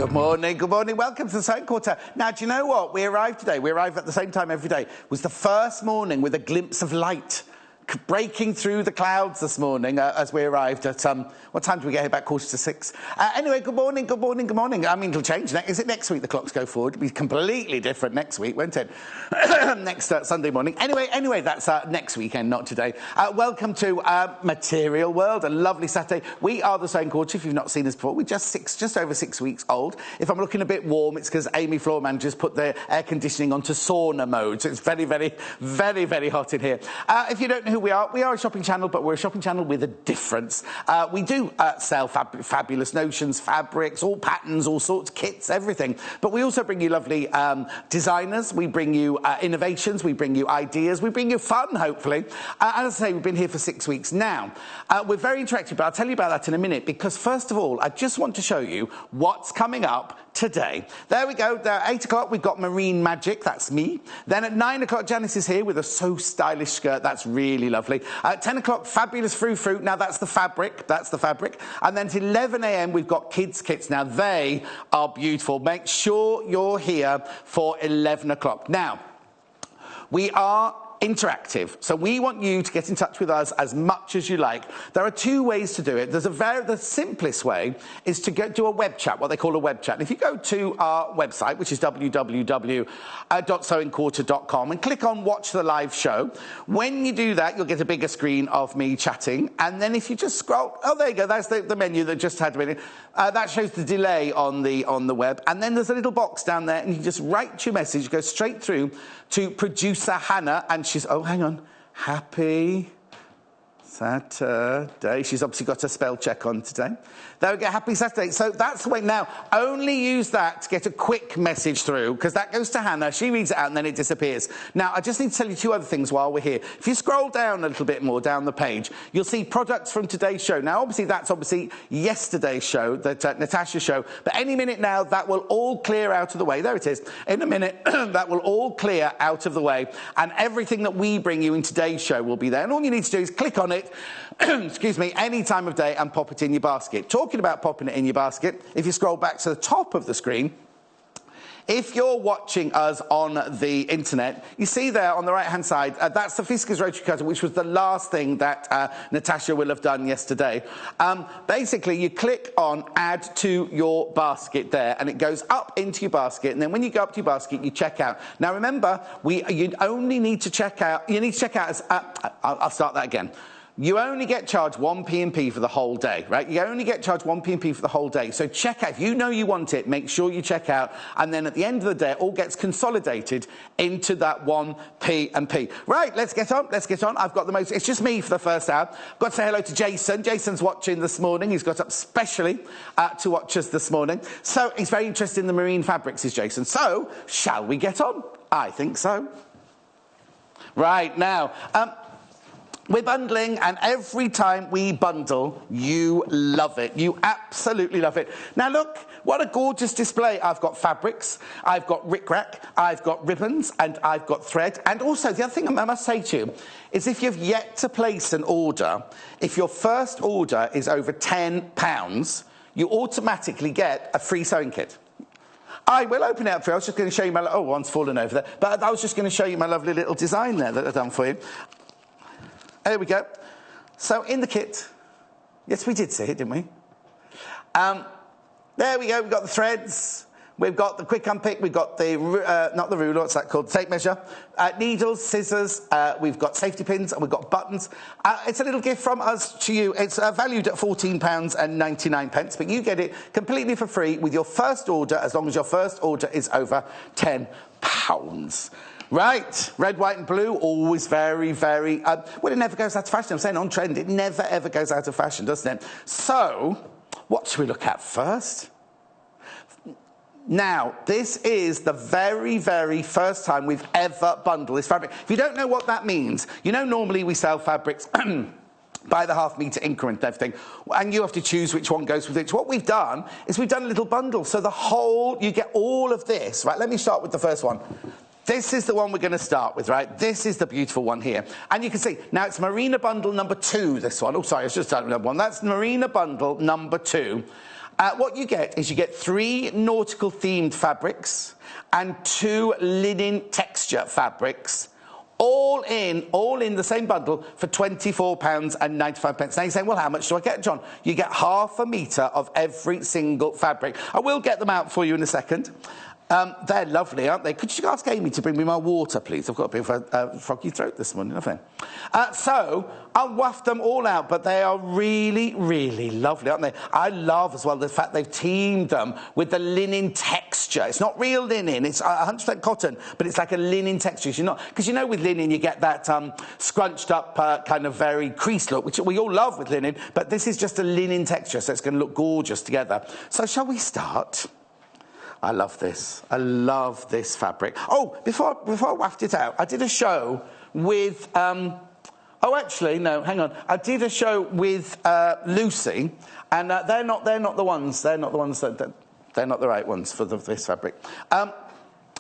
Good morning, good morning. Welcome to the second quarter. Now, do you know what? We arrived today. We arrive at the same time every day. It was the first morning with a glimpse of light breaking through the clouds this morning as we arrived at, what time did we get here? About 5:45. Anyway, good morning, good morning, good morning. I mean, it'll change. Is it next week the clocks go forward? It'll be completely different next week, won't it? Next Sunday morning. Anyway, that's next weekend, not today. Welcome to Material World, a lovely Saturday. We are the Second Quarter, if you've not seen us before. We're just over 6 weeks old. If I'm looking a bit warm, it's because Amy, floor managers, put their air conditioning onto sauna mode, so it's very, very, very, very hot in here. If you don't know who we are a shopping channel, but we're a shopping channel with a difference. We do sell fabulous notions, fabrics, all patterns, all sorts, kits, everything. But we also bring you lovely designers. We bring you innovations. We bring you ideas. We bring you fun, hopefully. As I say, we've been here for 6 weeks now. We're very interactive, but I'll tell you about that in a minute, because first of all, I just want to show you what's coming up today. There we go. At 8 o'clock, we've got Marine Magic. That's me. Then at 9 o'clock, Janice is here with a So Stylish skirt. That's really lovely. At 10 o'clock, fabulous Frou Frou. Now, that's the fabric. That's the fabric. And then at 11 a.m., we've got kids' kits. Now, they are beautiful. Make sure you're here for 11 o'clock. Now, we are interactive. So we want you to get in touch with us as much as you like. There are two ways to do it. The simplest way is to do a web chat, what they call a web chat. And if you go to our website, which is www.sewingquarter.com, and click on Watch the Live Show, when you do that, you'll get a bigger screen of me chatting. And then if you just scroll, oh, there you go. That's the menu that just had a minute. That shows the delay on the web. And then there's a little box down there, and you can just write your message, go straight through to producer Hannah, and she's, oh, hang on, happy Saturday. She's obviously got a spell check on today. There we go, happy Saturday. So that's the way. Now, only use that to get a quick message through, because that goes to Hannah. She reads it out and then it disappears. Now, I just need to tell you two other things while we're here. If you scroll down a little bit more down the page, you'll see products from today's show. Now, that's yesterday's show, Natasha's show. But any minute now, that will all clear out of the way. There it is. In a minute, that will all clear out of the way. And everything that we bring you in today's show will be there. And all you need to do is click on it, excuse me, any time of day and pop it in your basket. Talking about popping it in your basket, if you scroll back to the top of the screen, if you're watching us on the internet, you see there on the right-hand side, that's the Fiskars rotary cutter, which was the last thing that Natasha will have done yesterday. Basically, you click on Add to your basket there, and it goes up into your basket. And then when you go up to your basket, you check out. Now, remember, you only need to check out. You need to check out as. I'll start that again. You only get charged 1 P&P for the whole day, right? You only get charged 1 P&P for the whole day. So check out. If you know you want it, make sure you check out. And then at the end of the day, it all gets consolidated into that 1 P&P. Right, let's get on. I've got it's just me for the first hour. I've got to say hello to Jason. Jason's watching this morning. He's got up specially to watch us this morning. So he's very interested in the marine fabrics, is Jason. So shall we get on? I think so. Right, now, we're bundling, and every time we bundle, you love it. You absolutely love it. Now, look, what a gorgeous display. I've got fabrics, I've got rickrack, I've got ribbons, and I've got thread. And also, the other thing I must say to you is if you've yet to place an order, if your first order is over £10, you automatically get a free sewing kit. I will open it up for you. I was just going to show you my... Oh, one's fallen over there. But I was just going to show you my lovely little design there that I've done for you. There we go. So in the kit, yes, we did see it, didn't we? There we go. We've got the threads. We've got the quick unpick. We've got the, not the ruler, what's that called? Tape measure. Needles, scissors. We've got safety pins, and we've got buttons. It's a little gift from us to you. It's valued at £14.99, but you get it completely for free with your first order, as long as your first order is over £10. Right, red, white and blue, always very, very... well, it never goes out of fashion. I'm saying on trend. It never, ever goes out of fashion, doesn't it? So, what should we look at first? Now, this is the very, very first time we've ever bundled this fabric. If you don't know what that means, you know normally we sell fabrics... by the half-metre increment and everything, and you have to choose which one goes with which. What we've done is we've done a little bundle, so you get all of this. Right, let me start with the first one. This is the one we're going to start with, right? This is the beautiful one here. And you can see, now it's Marina bundle number 2, this one. Oh, sorry, I was just starting with number 1. That's Marina bundle number 2. What you get is you get 3 nautical themed fabrics and 2 linen texture fabrics, all in the same bundle for £24.95. Now you're saying, well, how much do I get, John? You get half a metre of every single fabric. I will get them out for you in a second. They're lovely, aren't they? Could you ask Amy to bring me my water, please? I've got a bit of a froggy throat this morning, haven't I? So I'll waft them all out, but they are really, really lovely, aren't they? I love as well the fact they've teamed them with the linen texture. It's not real linen, it's 100% cotton, but it's like a linen texture. Because you know with linen you get that scrunched up kind of very crease look, which we all love with linen, but this is just a linen texture, so it's going to look gorgeous together. So shall we start? I love this. I love this fabric. Oh, before I waft it out, I did a show with... oh, actually, no, hang on. I did a show with Lucy, and they're not the ones. They're not the ones they're not the right ones for this fabric.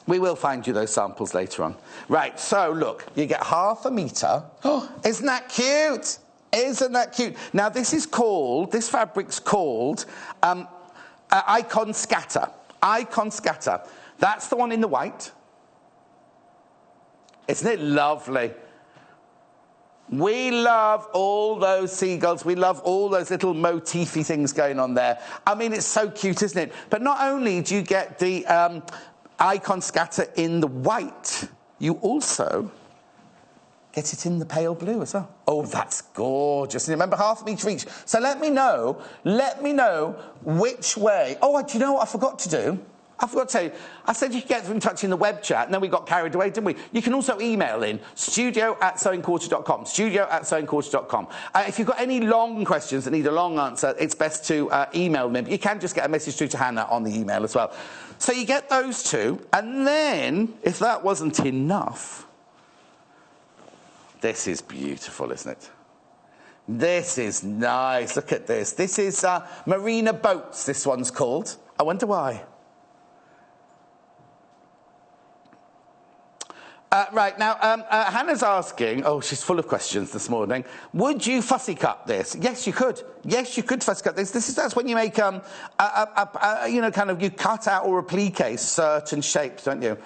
We will find you those samples later on. Right, so look, you get half a metre. Oh, isn't that cute? Isn't that cute? Now, this fabric's called Icon Scatter. Icon Scatter. That's the one in the white. Isn't it lovely? We love all those seagulls. We love all those little motify things going on there. I mean, it's so cute, isn't it? But not only do you get the Icon Scatter in the white, you also get it in the pale blue as well. Oh, that's gorgeous. And remember, half a metre each. So let me know which way. Oh, do you know what I forgot to do? I forgot to tell you. I said you could get in touch in the web chat, and then we got carried away, didn't we? You can also email in studio@sewingquarter.com, studio@sewingquarter.com. If you've got any long questions that need a long answer, it's best to email me. You can just get a message through to Hannah on the email as well. So you get those 2, and then, if that wasn't enough... This is beautiful, isn't it? This is nice. Look at this. This is Marina Boats, this one's called. I wonder why. Right, now, Hannah's asking, oh, she's full of questions this morning. Would you fussy cut this? Yes, you could. Yes, you could fussy cut this. That's when you make, you cut out or applique certain shapes, don't you?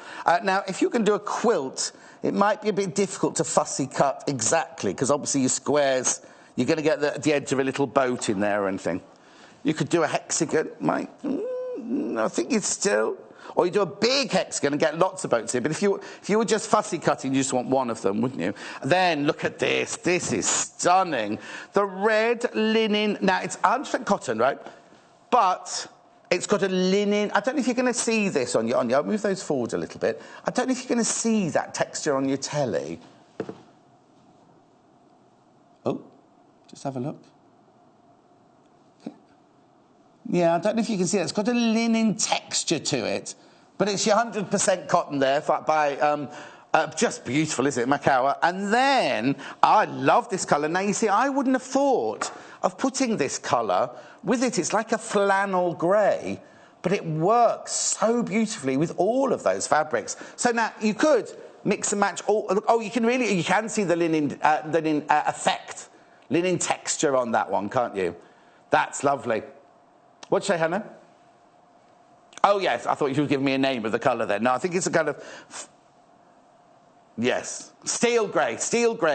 Now, if you can do a quilt... It might be a bit difficult to fussy cut exactly, because obviously your squares, you're going to get the edge of a little boat in there or anything. You could do a hexagon, I think you'd still... Or you do a big hexagon and get lots of boats in. But if you were just fussy cutting, you just want one of them, wouldn't you? Then look at this. This is stunning. The red linen... Now, it's 100% cotton, right? But... It's got a linen... I don't know if you're going to see this on your... I'll move those forward a little bit. I don't know if you're going to see that texture on your telly. Oh, just have a look. Okay. Yeah, I don't know if you can see it. It's got a linen texture to it. But it's your 100% cotton there by... just beautiful, isn't it, Macau? And then, I love this colour. Now, you see, I wouldn't have thought of putting this colour with it. It's like a flannel grey, but it works so beautifully with all of those fabrics. So now, you could mix and match all... Oh, you can see the linen effect, linen texture on that one, can't you? That's lovely. What'd you say, Hannah? Oh, yes, I thought you were giving me a name of the colour then. No, I think it's a kind of... Yes, steel grey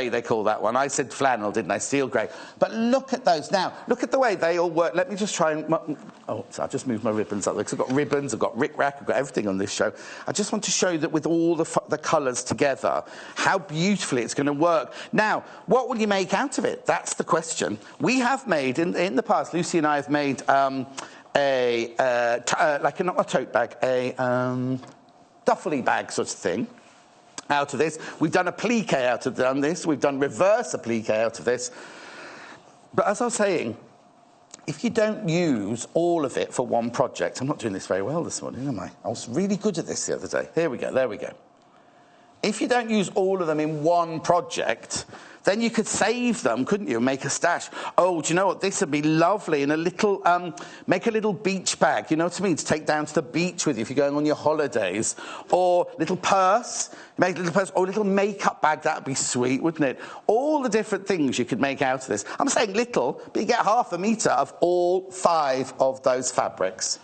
they call that one. I said flannel, didn't I? Steel grey. But look at those. Now, look at the way they all work. Let me just try and... Oh, so I've just moved my ribbons up there, because I've got ribbons, I've got rick-rack, I've got everything on this show. I just want to show you that with all the colours together, how beautifully it's going to work. Now, what will you make out of it? That's the question. We have made, in the past, Lucy and I have made not a tote bag, a duffely bag sort of thing. Out of this. We've done applique out of this. We've done reverse applique out of this. But as I was saying, if you don't use all of it for one project... I'm not doing this very well this morning, am I? I was really good at this the other day. Here we go, there we go. if you don't use all of them in one project, then you could save them, couldn't you, and make a stash. Oh, do you know what? This would be lovely in a little, make a little beach bag, you know what I mean, to take down to the beach with you if you're going on your holidays. Or little purse, make a little purse, or a little makeup bag, that would be sweet, wouldn't it? All the different things you could make out of this. I'm saying little, but you get half a metre of all 5 of those fabrics.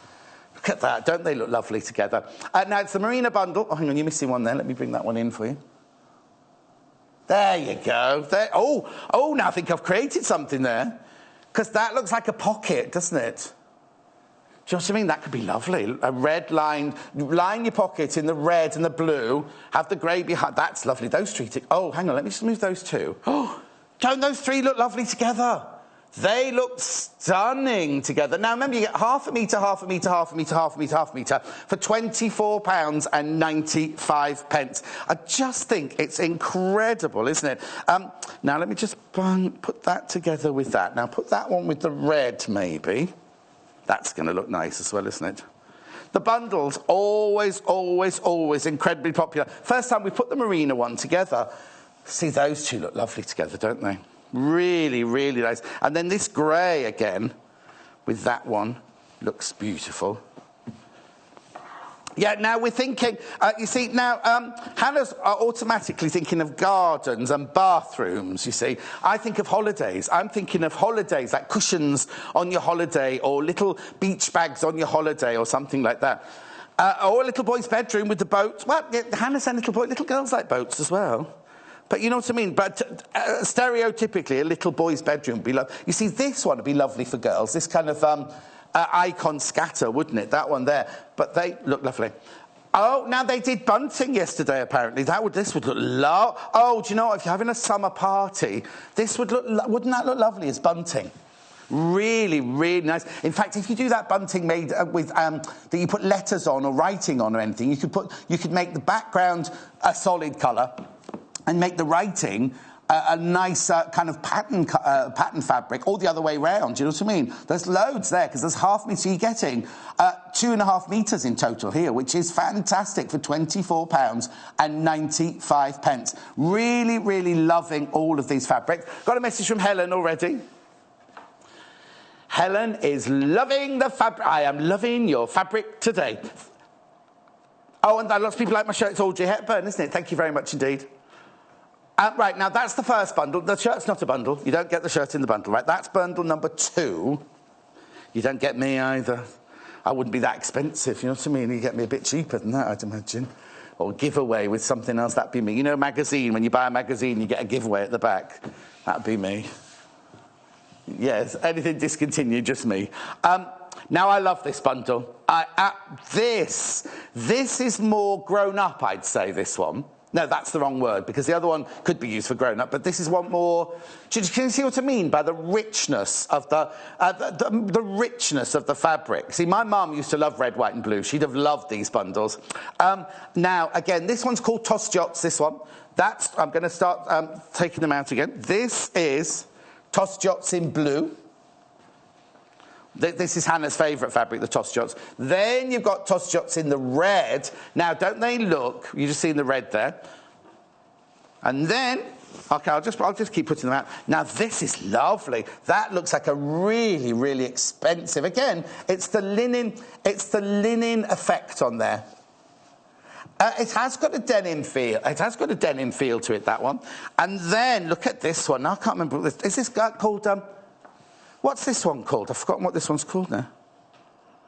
Look at that, don't they look lovely together? Now, it's the Marina bundle. Oh, hang on, you're missing one there. Let me bring that one in for you. There you go. There. Oh, now I think I've created something there. Because that looks like a pocket, doesn't it? Do you know what I mean? That could be lovely. A red line your pocket in the red and the blue. Have the grey behind. That's lovely. Those 3. Oh, hang on. Let me just move those 2. Oh, don't those 3 look lovely together? They look stunning together. Now, remember, you get half a metre, half a metre, half a metre, half a metre, half a metre for £24.95. I just think it's incredible, isn't it? Now, let me just put that together with that. Now, put that one with the red, maybe. That's going to look nice as well, isn't it? The bundles, always, always, always incredibly popular. First time we put the Marina one together. See, those 2 look lovely together, don't they? Really, really nice. And then this grey again with that one looks beautiful. Yeah, now we're thinking, you see, now Hannah's automatically thinking of gardens and bathrooms, you see. I think of holidays. I'm thinking of holidays, like cushions on your holiday or little beach bags on your holiday or something like that. Or a little boy's bedroom with the boat. Well, yeah, Hannah said little girls like boats as well. But you know what I mean? But stereotypically, a little boy's bedroom would be lovely. You see, this one would be lovely for girls. This kind of icon scatter, wouldn't it? That one there. But they look lovely. Oh, now they did bunting yesterday, apparently. This would look lovely. Oh, do you know what? If you're having a summer party, this would look... Wouldn't that look lovely as bunting? Really, really nice. In fact, if you do that bunting made with that you put letters on or writing on or anything, you could make the background a solid colour and make the writing a nice kind of pattern fabric all the other way round. Do you know what I mean? There's loads there because there's half metre. So you're getting 2.5 metres in total here, which is fantastic for £24.95. Really, really loving all of these fabrics. Got a message from Helen already. Helen is loving the fabric. I am loving your fabric today. Oh, and lots of people like my shirt. It's Audrey Hepburn, isn't it? Thank you very much indeed. Right, now that's the first bundle. The shirt's not a bundle. You don't get the shirt in the bundle, right? That's bundle number 2. You don't get me either. I wouldn't be that expensive, you know what I mean? You get me a bit cheaper than that, I'd imagine. Or giveaway with something else, that'd be me. You know, a magazine, when you buy a magazine, you get a giveaway at the back. That'd be me. Yes, anything discontinued, just me. Now, I love this bundle. This is more grown up, I'd say, this one. No, that's the wrong word, because the other one could be used for grown-up, but this is one more... Can you see what I mean by the richness of the richness of the fabric? See, my mum used to love red, white and blue. She'd have loved these bundles. Now, again, this one's called Toss Jots, this one. I'm going to start taking them out again. This is Toss Jots in blue. This is Hannah's favourite fabric, the Toss Jots. Then you've got Toss Jots in the red. Now, don't they look... You're just seeing the red there. And then... OK, I'll just keep putting them out. Now, this is lovely. That looks like a really, really expensive... Again, it's the linen effect on there. It has got a denim feel. It has got a denim feel to it, that one. And then, look at this one. Now, I can't remember what this... Is this guy called... What's this one called? I've forgotten what this one's called now.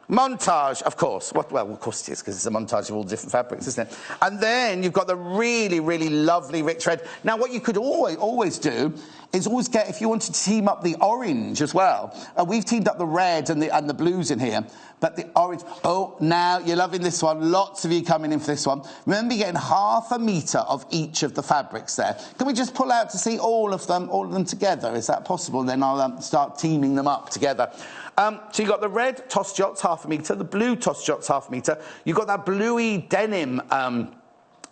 Montage, of course. Well, of course it is, because it's a montage of all the different fabrics, isn't it? And then you've got the really, really lovely rich red. Now, what you could always do is always get, if you wanted to team up the orange as well. We've teamed up the red and the blues in here, but the orange... Oh, now you're loving this one. Lots of you coming in for this one. Remember, you're getting half a metre of each of the fabrics there. Can we just pull out to see all of them together? Is that possible? Then I'll start teaming them up together. So you've got the red Toss Jots, half a metre, the blue Toss Jots, half a metre. You've got that bluey denim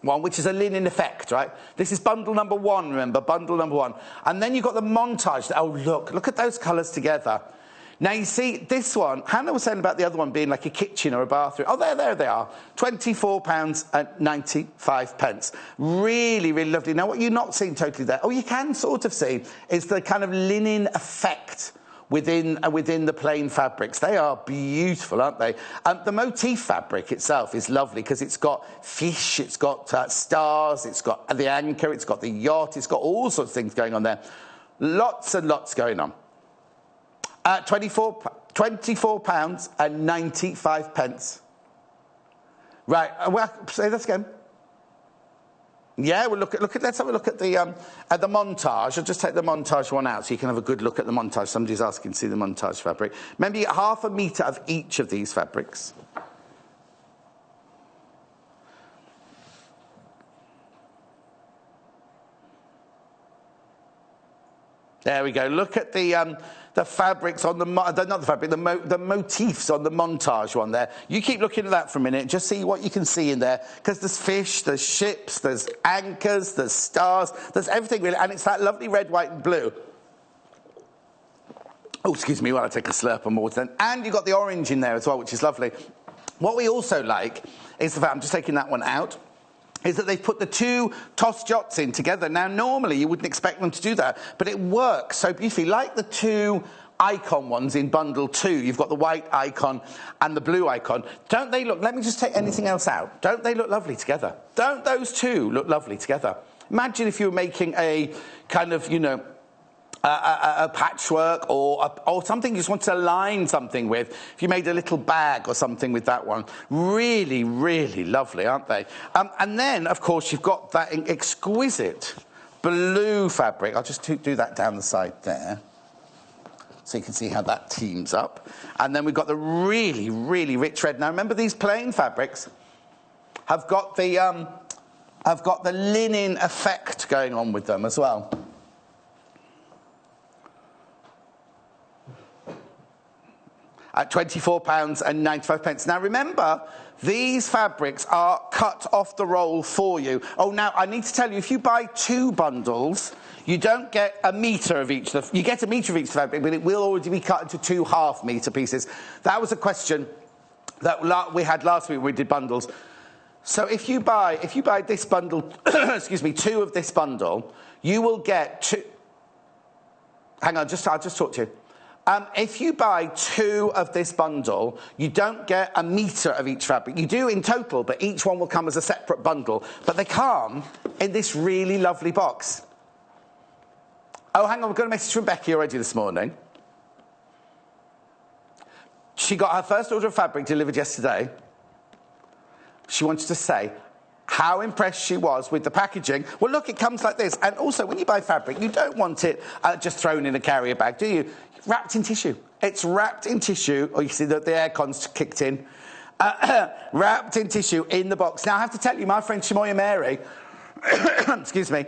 one, which is a linen effect, right? This is bundle number 1, remember, bundle number 1. And then you've got the montage. Oh, look at those colours together. Now, you see, this one, Hannah was saying about the other one being like a kitchen or a bathroom. Oh, there they are. £24.95. Really, really lovely. Now, what you're not seeing totally there, oh, you can sort of see, is the kind of linen effect within the plain fabrics. They are beautiful, aren't they? The motif fabric itself is lovely because it's got fish, it's got stars, it's got the anchor, it's got the yacht, it's got all sorts of things going on there. Lots and lots going on. £24.95. Right, well, say that again. Yeah, well, let's have a look at the montage. I'll just take the montage one out so you can have a good look at the montage. Somebody's asking to see the montage fabric. Remember, you get half a metre of each of these fabrics. There we go. Look at the fabrics on the motifs on the montage one there. You keep looking at that for a minute. Just see what you can see in there, because there's fish, there's ships, there's anchors, there's stars, there's everything really, and it's that lovely red, white, and blue. Oh, excuse me, while I take a slurp on water then. And you've got the orange in there as well, which is lovely. What we also like is the fact, I'm just taking that one out, is that they've put the two tossed jots in together. Now, normally you wouldn't expect them to do that, but it works so beautifully. Like the two icon ones in bundle 2, you've got the white icon and the blue icon. Don't they look, let me just take anything else out. Don't they look lovely together? Don't those two look lovely together? Imagine if you were making a kind of, you know, a patchwork or something you just want to align something with. If you made a little bag or something with that one. Really, really lovely, aren't they? And then, of course, you've got that exquisite blue fabric. I'll just do that down the side there, so you can see how that teams up. And then we've got the really, really rich red. Now, remember, these plain fabrics have got the linen effect going on with them as well. At £24.95. Now, remember, these fabrics are cut off the roll for you. Oh, now, I need to tell you, if you buy 2 bundles, you don't get a metre of each. You get a metre of each fabric, but it will already be cut into 2 half-metre pieces. That was a question that we had last week when we did bundles. So if you buy this bundle, excuse me, 2 of this bundle, you will get 2... Hang on, I'll just talk to you. If you buy 2 of this bundle, you don't get a metre of each fabric. You do in total, but each one will come as a separate bundle. But they come in this really lovely box. Oh, hang on, we've got a message from Becky already this morning. She got her first order of fabric delivered yesterday. She wanted to say how impressed she was with the packaging. Well, look, it comes like this. And also, when you buy fabric, you don't want it just thrown in a carrier bag, do you? Wrapped in tissue. It's wrapped in tissue. Oh, you see that the aircon's kicked in. Wrapped in tissue in the box. Now, I have to tell you, my friend Shamoya Mary, excuse me,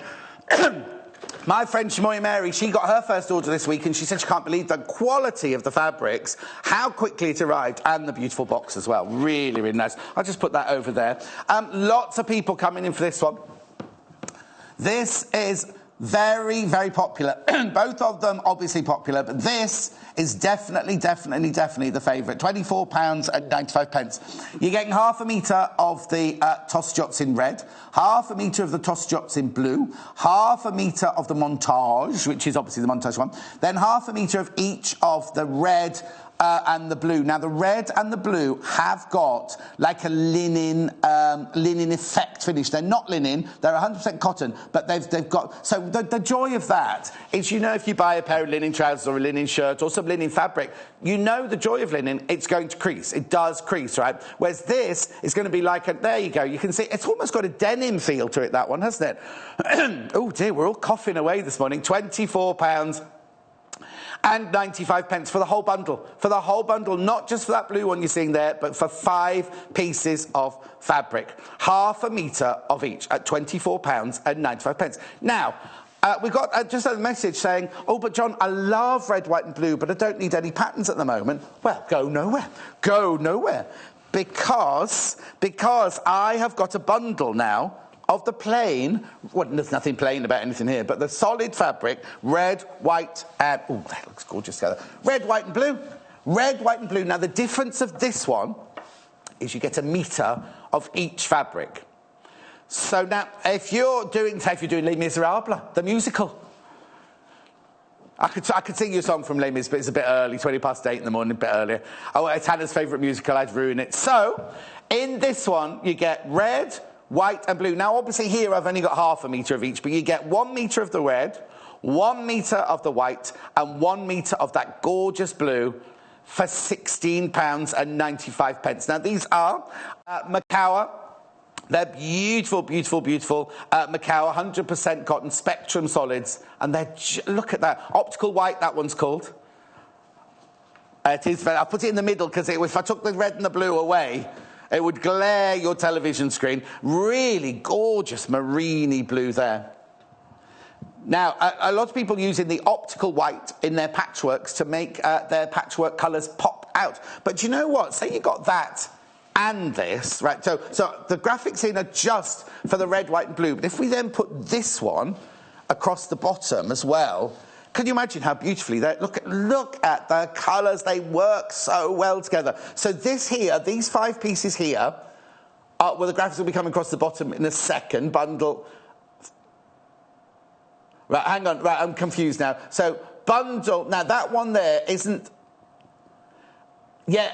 my friend Shamoya Mary, she got her first order this week, and she said she can't believe the quality of the fabrics, how quickly it arrived, and the beautiful box as well. Really, really nice. I'll just put that over there. Lots of people coming in for this one. This is very, very popular. Both of them obviously popular, but this is definitely the favourite. £24.95. You're getting half a metre of the toss jots in red, half a metre of the toss jots in blue, half a metre of the montage, which is obviously the montage one, then half a metre of each of the red and the blue. Now, the red and the blue have got like a linen effect finish. They're not linen, they're 100% cotton, but they've got... So the joy of that is, you know, if you buy a pair of linen trousers or a linen shirt or some linen fabric, you know the joy of linen, it's going to crease. It does crease, right? Whereas this is going to be like a... There you go. You can see it's almost got a denim feel to it, that one, hasn't it? Oh, dear, we're all coughing away this morning. £24 and 95 pence for the whole bundle. For the whole bundle, not just for that blue one you're seeing there, but for 5 pieces of fabric. Half a metre of each at £24 and 95 pence. Now, we've got just a message saying, oh, but John, I love red, white and blue, but I don't need any patterns at the moment. Well, go nowhere. Go nowhere. Because I have got a bundle now of the plain, well, there's nothing plain about anything here, but the solid fabric, red, white, and, oh, that looks gorgeous together. Red, white, and blue. Red, white, and blue. Now, the difference of this one is you get a metre of each fabric. So now, if you're doing Les Miserables, the musical, I could sing you a song from Les Mis, but it's a bit early, 8:20 in the morning, a bit earlier. Oh, it's Hannah's favourite musical, I'd ruin it. So, in this one, you get red, white and blue. Now, obviously here I've only got half a metre of each, but you get 1 metre of the red, 1 metre of the white, and 1 metre of that gorgeous blue for £16.95. Now, these are Macawa. They're beautiful, beautiful, beautiful Macawa, 100% cotton, spectrum solids. And they're, look at that. Optical white, that one's called. It is, I'll put it in the middle because if I took the red and the blue away, it would glare your television screen. Really gorgeous marine blue there. Now, a lot of people using the optical white in their patchworks to make their patchwork colours pop out. But do you know what? Say you got that and this, right? So the graphics in are just for the red, white and blue. But if we then put this one across the bottom as well, can you imagine how beautifully they look at the colours? They work so well together. So this here, these 5 pieces here, well, the graphics will be coming across the bottom in a second. Bundle. Right, hang on. Right, I'm confused now. So bundle. Now that one there isn't. Yeah.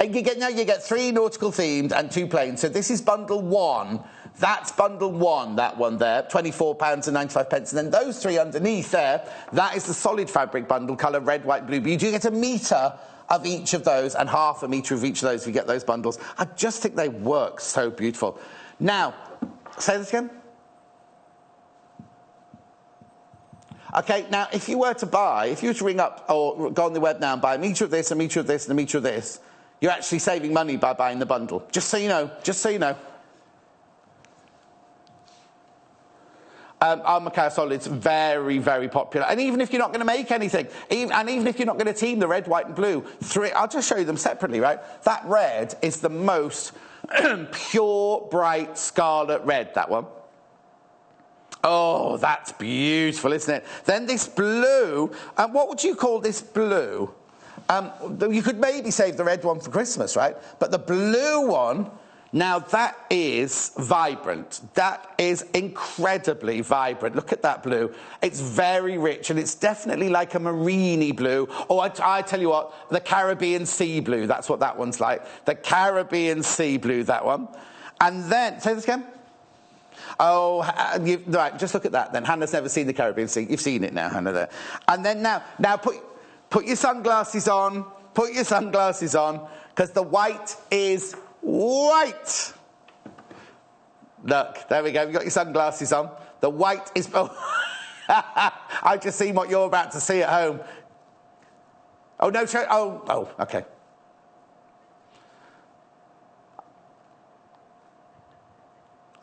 You get 3 nautical themed and 2 plain. So this is bundle 1. That's bundle 1, that one there, £24.95. And then those 3 underneath there, that is the solid fabric bundle, colour red, white, blue. But you do get a metre of each of those and half a metre of each of those if you get those bundles. I just think they work so beautiful. Now, say this again. Okay, now, if you were to ring up or go on the web now and buy a metre of this, a metre of this, and a metre of this, you're actually saving money by buying the bundle. Just so you know. Our Macawa Solid's very, very popular. And even if you're not going to make anything, even if you're not going to team the red, white and blue, I'll just show you them separately, right? That red is the most pure, bright scarlet red, that one. Oh, that's beautiful, isn't it? Then this blue, what would you call this blue? You could maybe save the red one for Christmas, right? But the blue one, now that is vibrant. That is incredibly vibrant. Look at that blue. It's very rich, and it's definitely like a marine blue. Oh, I tell you what, the Caribbean sea blue, that's what that one's like. The Caribbean sea blue, that one. And then, say this again. Oh, right, just look at that then. Hannah's never seen the Caribbean Sea. You've seen it now, Hannah, there. And then now put your sunglasses on. Put your sunglasses on, because the white is white. Look, there we go. You've got your sunglasses on. The white is... Oh, I've just seen what you're about to see at home. Oh, no, okay.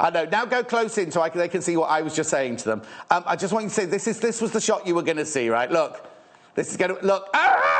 I know. Now go close in so they can see what I was just saying to them. I just want you to say this was the shot you were going to see, right? Look. This is going to... Look. Ah!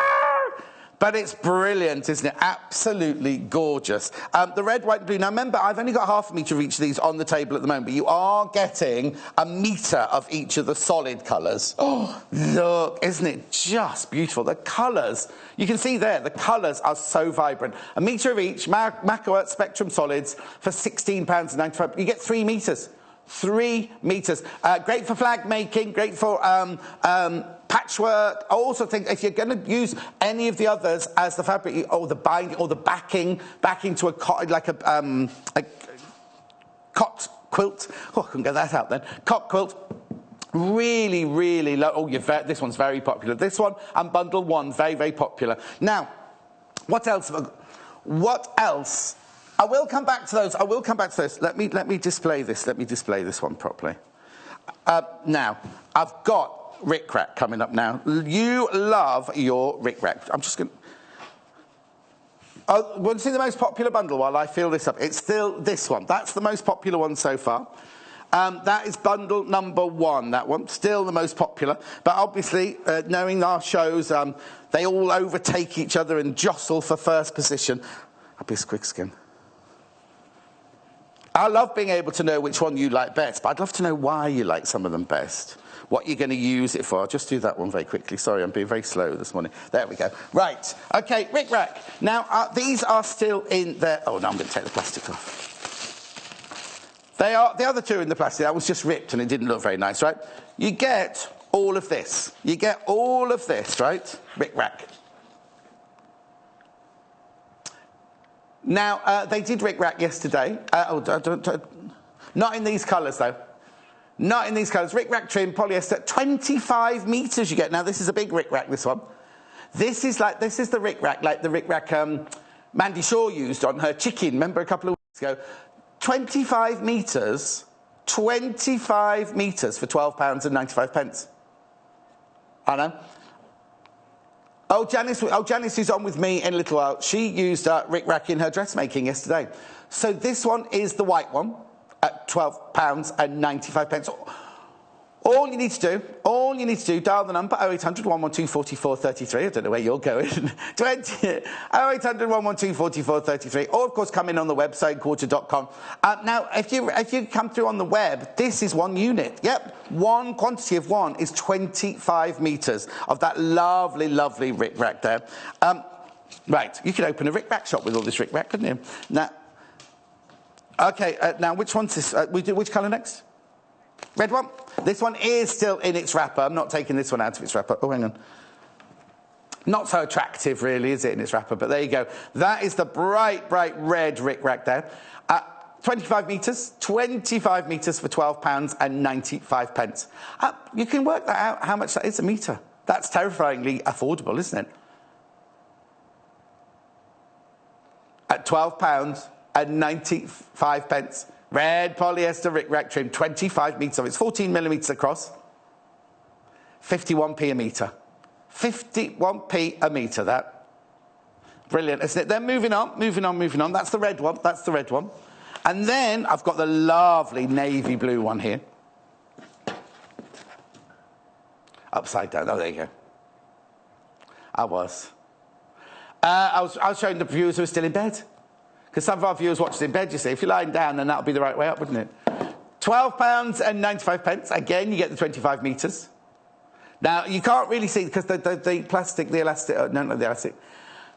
But it's brilliant, isn't it? Absolutely gorgeous. The red, white and blue. Now, remember, I've only got half a metre of each of these on the table at the moment, but you are getting a metre of each of the solid colours. Oh, look. Isn't it just beautiful? The colours... You can see there, the colours are so vibrant. A metre of each, Macawa Spectrum Solids for £16.95. You get 3 metres. 3 metres. Great for flag making, great for patchwork. I also think if you're going to use any of the others as the fabric, or the binding, or the backing to a cot, like a cot quilt. Oh, I couldn't get that out then. Cot quilt. Really, really low. Oh, this one's very popular. This one and bundle 1, very, very popular. Now, what else? What else? I will come back to those. Let me display this. Let me display this one properly. Now, I've got Rick Rack coming up now. You love your Rick Rack. I'm just going to... Want to see the most popular bundle while I fill this up? It's still this one. That's the most popular one so far. That is bundle number 1, that one. Still the most popular. But obviously, knowing our shows, they all overtake each other and jostle for first position. I'll be as quick as I can. I love being able to know which one you like best, but I'd love to know why you like some of them best. What you're going to use it for. I'll just do that one very quickly. Sorry, I'm being very slow this morning. There we go. Right. Okay, Rick Rack. Now, these are still in there. Oh, no, I'm going to take the plastic off. They are, the other two are in the plastic. That was just ripped and it didn't look very nice, right? You get all of this. You get all of this, right? Rick Rack. Now, they did Rick Rack yesterday. Not in these colours, though. Not in these colours. Rick Rack trim, polyester, 25 metres you get. Now, this is a big Rick Rack, this one. This is the Rick Rack, like the Rick Rack Mandy Shaw used on her chicken, remember a couple of weeks ago? 25 metres for £12.95. I know. Oh, Janice is on with me in a little while. She used Rick Rack in her dressmaking yesterday. So this one is the white one at £12.95. All you need to do, dial the number 0800 112 4433. I don't know where you're going. 0800 112 4433. Or, of course, come in on the website, quarter.com. Now, if you come through on the web, this is one unit. Yep, one quantity of one is 25 metres of that lovely, lovely Rick Rack there. Right, you could open a Rick Rack shop with all this Rick Rack, couldn't you? Now, okay, now which one's this? Which colour next? Red one. This one is still in its wrapper. I'm not taking this one out of its wrapper. Oh, hang on. Not so attractive, really, is it, in its wrapper? But there you go. That is the bright, bright red Rick Rack there. 25 metres. 25 metres for £12.95. You can work that out, how much that is a metre. That's terrifyingly affordable, isn't it? At £12.95. Red polyester Rick Rack trim, 25 metres of it. It's 14 millimetres across. 51p a metre. 51p a metre, that. Brilliant, isn't it? Then moving on. That's the red one. And then I've got the lovely navy blue one here. Upside down. Oh, there you go. I was showing the viewers who are still in bed. Because some of our viewers watch it in bed, you see. If you're lying down, then that would be the right way up, wouldn't it? £12.95. Again, you get the 25 metres. Now, you can't really see, because the plastic, the elastic... no, not the elastic.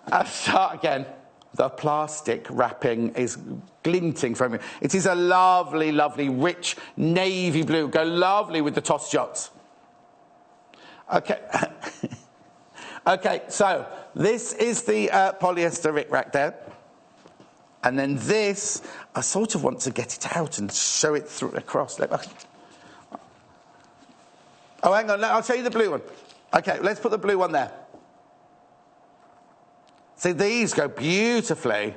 I'll start again. The plastic wrapping is glinting from it. It is a lovely, lovely, rich navy blue. Go lovely with the toss jots. Okay. Okay, so this is the polyester Rick Rack there. And then this, I sort of want to get it out and show it through across. Oh, hang on, I'll show you the blue one. Okay, let's put the blue one there. See, these go beautifully.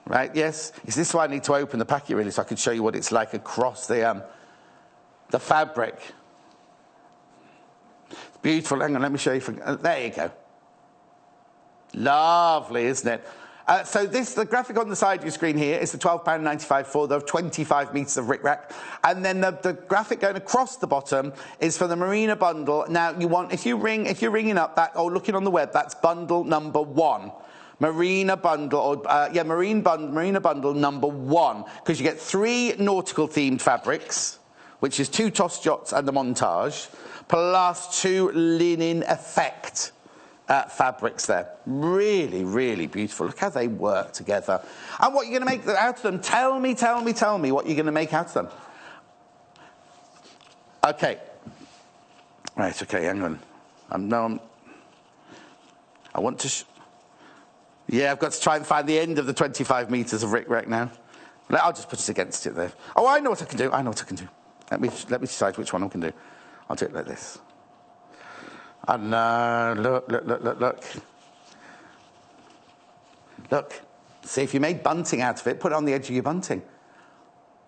Right, yes. Is this why I need to open the packet, really, so I can show you what it's like across the fabric. It's beautiful. Hang on, let me show you. There you go. Lovely, isn't it? So the graphic on the side of your screen here is the £12.95 for the 25 metres of Rick Rack. And then the graphic going across the bottom is for the Marina bundle. Now, if you're ringing up that, or looking on the web, that's bundle number 1. Marina bundle, Marina bundle number 1. Because you get 3 nautical themed fabrics, which is 2 toss jots and the montage, plus 2 linen effect fabrics there. Really, really beautiful. Look how they work together. And what you're going to make out of them. Tell me what you're going to make out of them. Okay. Right, okay, hang on. I want to... I've got to try and find the end of the 25 metres of Rick Rack now. I'll just put it against it there. Oh, I know what I can do. Let me decide which one I can do. I'll do it like this. And look. Look. See, if you made bunting out of it, put it on the edge of your bunting.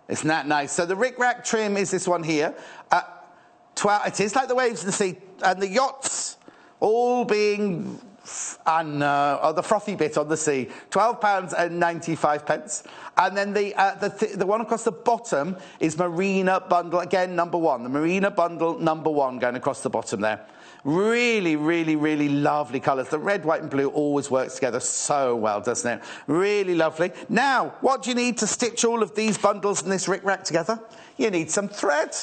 Isn't that nice? So the Rick Rack trim is this one here. It is like the waves of the sea. And the yachts all being... the frothy bit on the sea. £12.95. And then the one across the bottom is Marina bundle, again, number 1. The Marina bundle number 1 going across the bottom there. Really, really, really lovely colours. The red, white and blue always works together so well, doesn't it? Really lovely. Now, what do you need to stitch all of these bundles and this rick-rack together? You need some thread.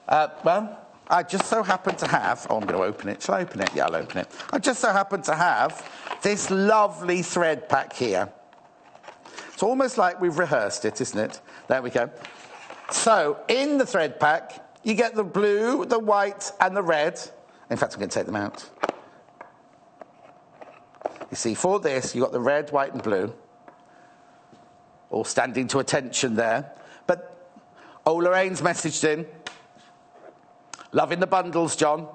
Well, I just so happen to have... Oh, I'm going to open it. Shall I open it? Yeah, I'll open it. I just so happen to have this lovely thread pack here. It's almost like we've rehearsed it, isn't it? There we go. So, in the thread pack... You get the blue, the white, and the red. In fact, I'm going to take them out. You see, for this, you've got the red, white, and blue. All standing to attention there. But, Lorraine's messaged in. Loving the bundles, John.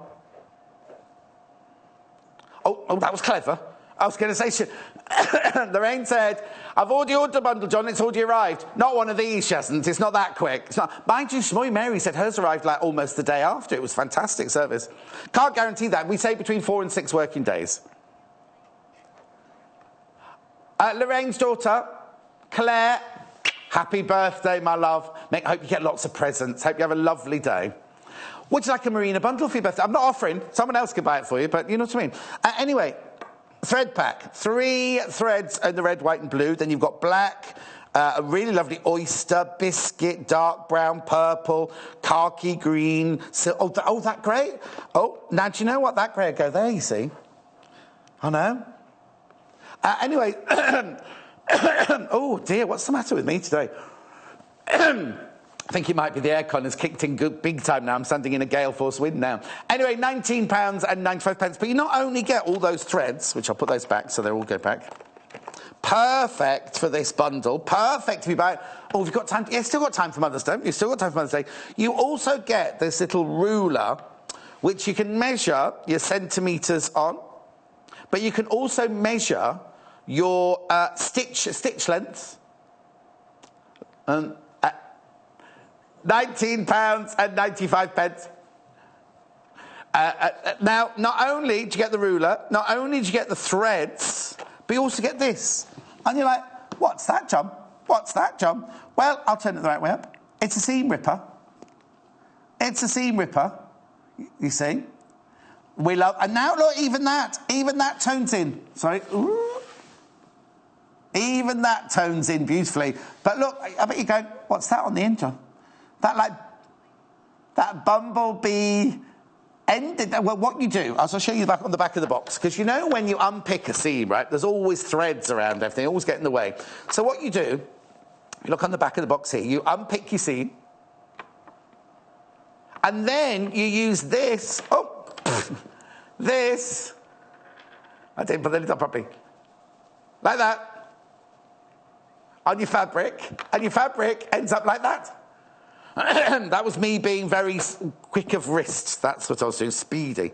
Oh, that was clever. I was going to say, Lorraine said, I've already ordered a bundle, John, it's already arrived. Not one of these, she hasn't. It's not that quick. It's not. Mind you, Shmoy Mary said hers arrived like almost the day after. It was fantastic service. Can't guarantee that. We say between 4 and 6 working days. Lorraine's daughter, Claire, happy birthday, my love. I hope you get lots of presents. Hope you have a lovely day. Would you like a Marina bundle for your birthday? I'm not offering. Someone else could buy it for you, but you know what I mean. Anyway... Thread pack, 3 threads in the red, white and blue. Then you've got black, a really lovely oyster, biscuit, dark brown, purple, khaki green. Oh, that grey? Oh, now do you know what? That grey would go there, you see. I know. Anyway, oh dear, what's the matter with me today? I think it might be the aircon has kicked in big time now. I'm standing in a gale force wind now. Anyway, £19.95. But you not only get all those threads, which I'll put those back so they all go back. Perfect for this bundle. Perfect to be back. Oh, we've got time. Yeah, still got time for Mother's Day. You've still got time for Mother's Day. You also get this little ruler, which you can measure your centimetres on. But you can also measure your stitch length. £19.95. Now, not only do you get the ruler, not only do you get the threads, but you also get this. And you're like, what's that, John? What's that, John? Well, I'll turn it the right way up. It's a seam ripper. It's a seam ripper. You see? We love... And now, look, even that tones in. Sorry. Ooh. Even that tones in beautifully. But look, I bet you're going, what's that on the end, John? That bumblebee ended. Well, what you do, I'll show you back on the back of the box, because you know when you unpick a seam, right, there's always threads around everything, they always get in the way. So what you do, you look on the back of the box here, you unpick your seam, and then you use this, this, I didn't put the lid on properly, like that, on your fabric, and your fabric ends up like that. That was me being very quick of wrist. That's what I was doing, speedy.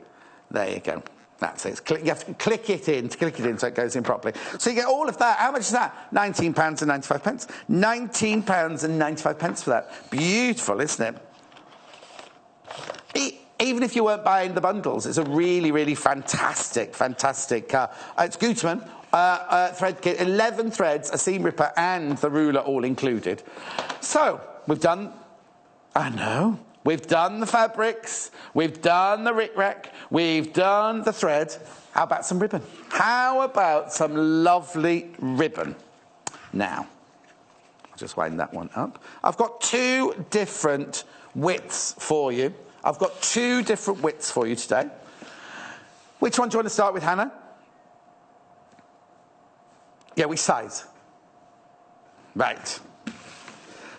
There you go. That's it. You have to click it in so it goes in properly. So you get all of that. How much is that? £19.95. £19.95 for that. Beautiful, isn't it? Even if you weren't buying the bundles, it's a really, really fantastic. It's Gutermann. Thread kit, 11 threads, a seam ripper, and the ruler all included. So, we've done... I know. We've done the fabrics. We've done the rick-rack. We've done the thread. How about some ribbon? How about some lovely ribbon? Now, I'll just wind that one up. I've got 2 different widths for you. I've got 2 different widths for you today. Which one do you want to start with, Hannah? Yeah, which size? Right.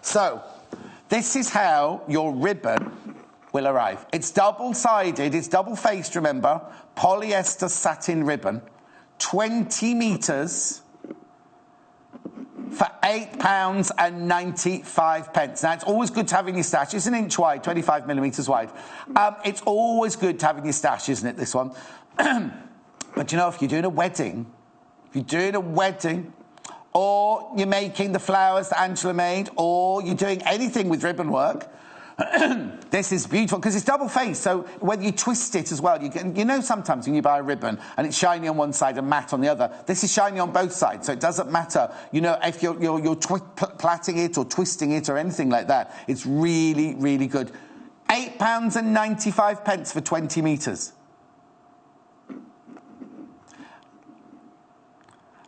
So... this is how your ribbon will arrive. It's double-sided, it's double-faced, remember, polyester satin ribbon, 20 metres for £8.95. Now, it's always good to have in your stash. It's an inch wide, 25 millimetres wide. It's always good to have in your stash, isn't it, this one? But, you know, if you're doing a wedding, or you're making the flowers that Angela made, or you're doing anything with ribbon work, this is beautiful, because it's double-faced, so whether you twist it as well, you know sometimes when you buy a ribbon and it's shiny on one side and matte on the other, this is shiny on both sides, so it doesn't matter, you know, if you're plaiting it or twisting it or anything like that. It's really, really good. £8.95 for 20 metres.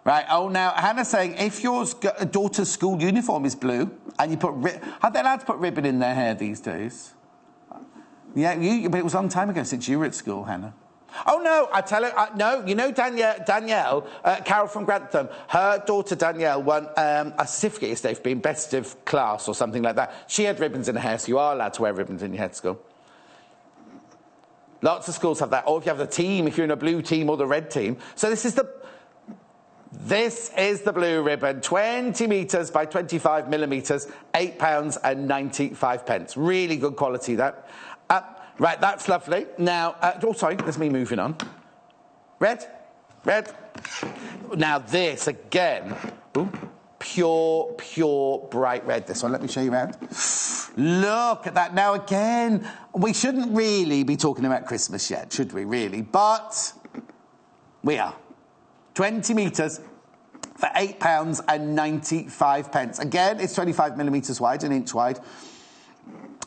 Right, oh, now, Hannah's saying, if your daughter's school uniform is blue, and you put... Are they allowed to put ribbon in their hair these days? Yeah, but it was a long time ago since you were at school, Hannah. Oh, no, I tell her... no, you know Danielle, Carol from Grantham, her daughter Danielle won a certificate yesterday for being best of class or something like that. She had ribbons in her hair, so you are allowed to wear ribbons in your hair at school. Lots of schools have that. Or if you have the team, if you're in a blue team or the red team. So this is the blue ribbon, 20 metres by 25 millimetres, £8.95. Really good quality, that. Right, that's lovely. Now, oh, sorry, there's me moving on. Red. Now, this, again, ooh, pure bright red. This one, let me show you around. Look at that. Now, again, we shouldn't really be talking about Christmas yet, should we, really? But we are. 20 metres for £8.95. Again, it's 25 millimetres wide, an inch wide.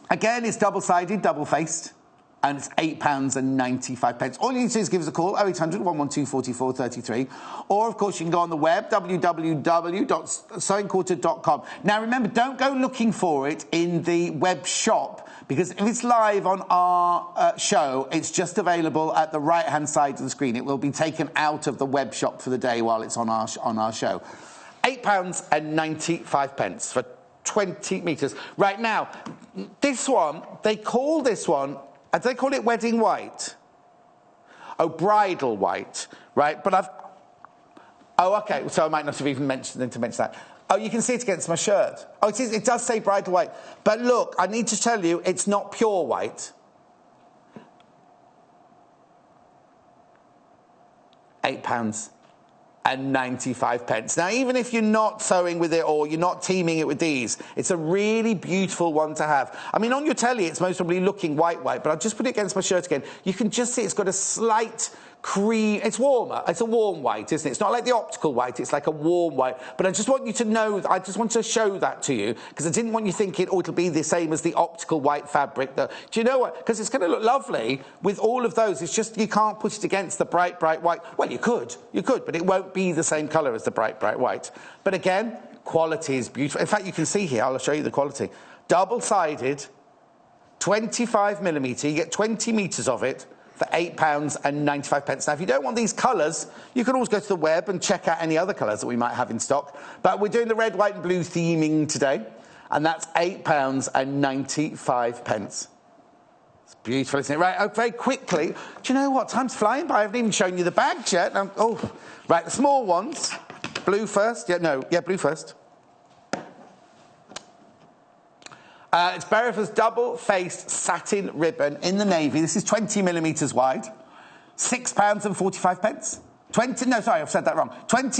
Again, it's double-sided, double-faced, and it's £8.95. All you need to do is give us a call, 0800 112 4433, or, of course, you can go on the web, www.sewingquarter.com. Now, remember, don't go looking for it in the web shop, because if it's live on our show, it's just available at the right-hand side of the screen. It will be taken out of the web shop for the day while it's on our show. £8.95 for 20 metres. Right now, this one, they call this one, they call it wedding white. Oh, bridal white, right? But oh, okay, so I might not have even mentioned that. Oh, you can see it against my shirt. Oh, it does say bridal white. But look, I need to tell you, it's not pure white. £8.95. Now, even if you're not sewing with it or you're not teaming it with these, it's a really beautiful one to have. I mean, on your telly, it's most probably looking white, but I'll just put it against my shirt again. You can just see it's got a slight cream. It's warmer. It's a warm white, isn't it? It's not like the optical white. It's like a warm white. But I just want you to know, I just want to show that to you, because I didn't want you thinking, oh, it'll be the same as the optical white fabric. Do you know what? Because it's going to look lovely with all of those. It's just you can't put it against the bright white. Well, you could, but it won't be the same colour as the bright white. But again, quality is beautiful. In fact, you can see here, I'll show you the quality. Double-sided, 25 millimetre, you get 20 metres of it for £8.95. Now, if you don't want these colours, you can always go to the web and check out any other colours that we might have in stock. But we're doing the red, white and blue theming today, and that's £8.95. It's beautiful, isn't it? Right, oh, very quickly. Do you know what? Time's flying by. I haven't even shown you the bags yet. Right, the small ones. Blue first. Blue first. It's Bereford's double-faced satin ribbon in the navy. This is 20 millimetres wide. £6.45. 20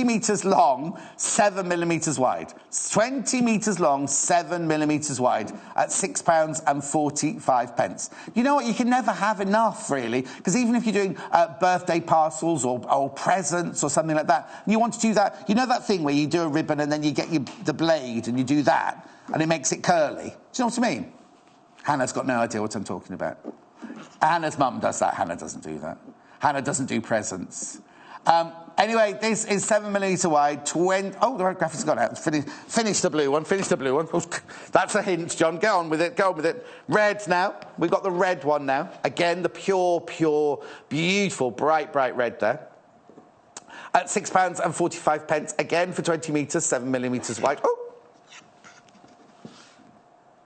metres long, 7 millimetres wide. 20 metres long, 7 millimetres wide at £6.45. You know what? You can never have enough, really, because even if you're doing birthday parcels or presents or something like that, and you want to do that, you know that thing where you do a ribbon and then you get the blade and you do that, and it makes it curly. Do you know what I mean? Hannah's got no idea what I'm talking about. Hannah's mum does that. Hannah doesn't do that. Hannah doesn't do presents. Anyway, this is 7 millimetre wide, 20... Oh, the red graphic's gone out. Finish the blue one. Oh, that's a hint, John. Go on with it. Red now. We've got the red one now. Again, the pure, beautiful, bright red there. At £6.45. Again, for 20 metres, 7 millimetres wide. Oh!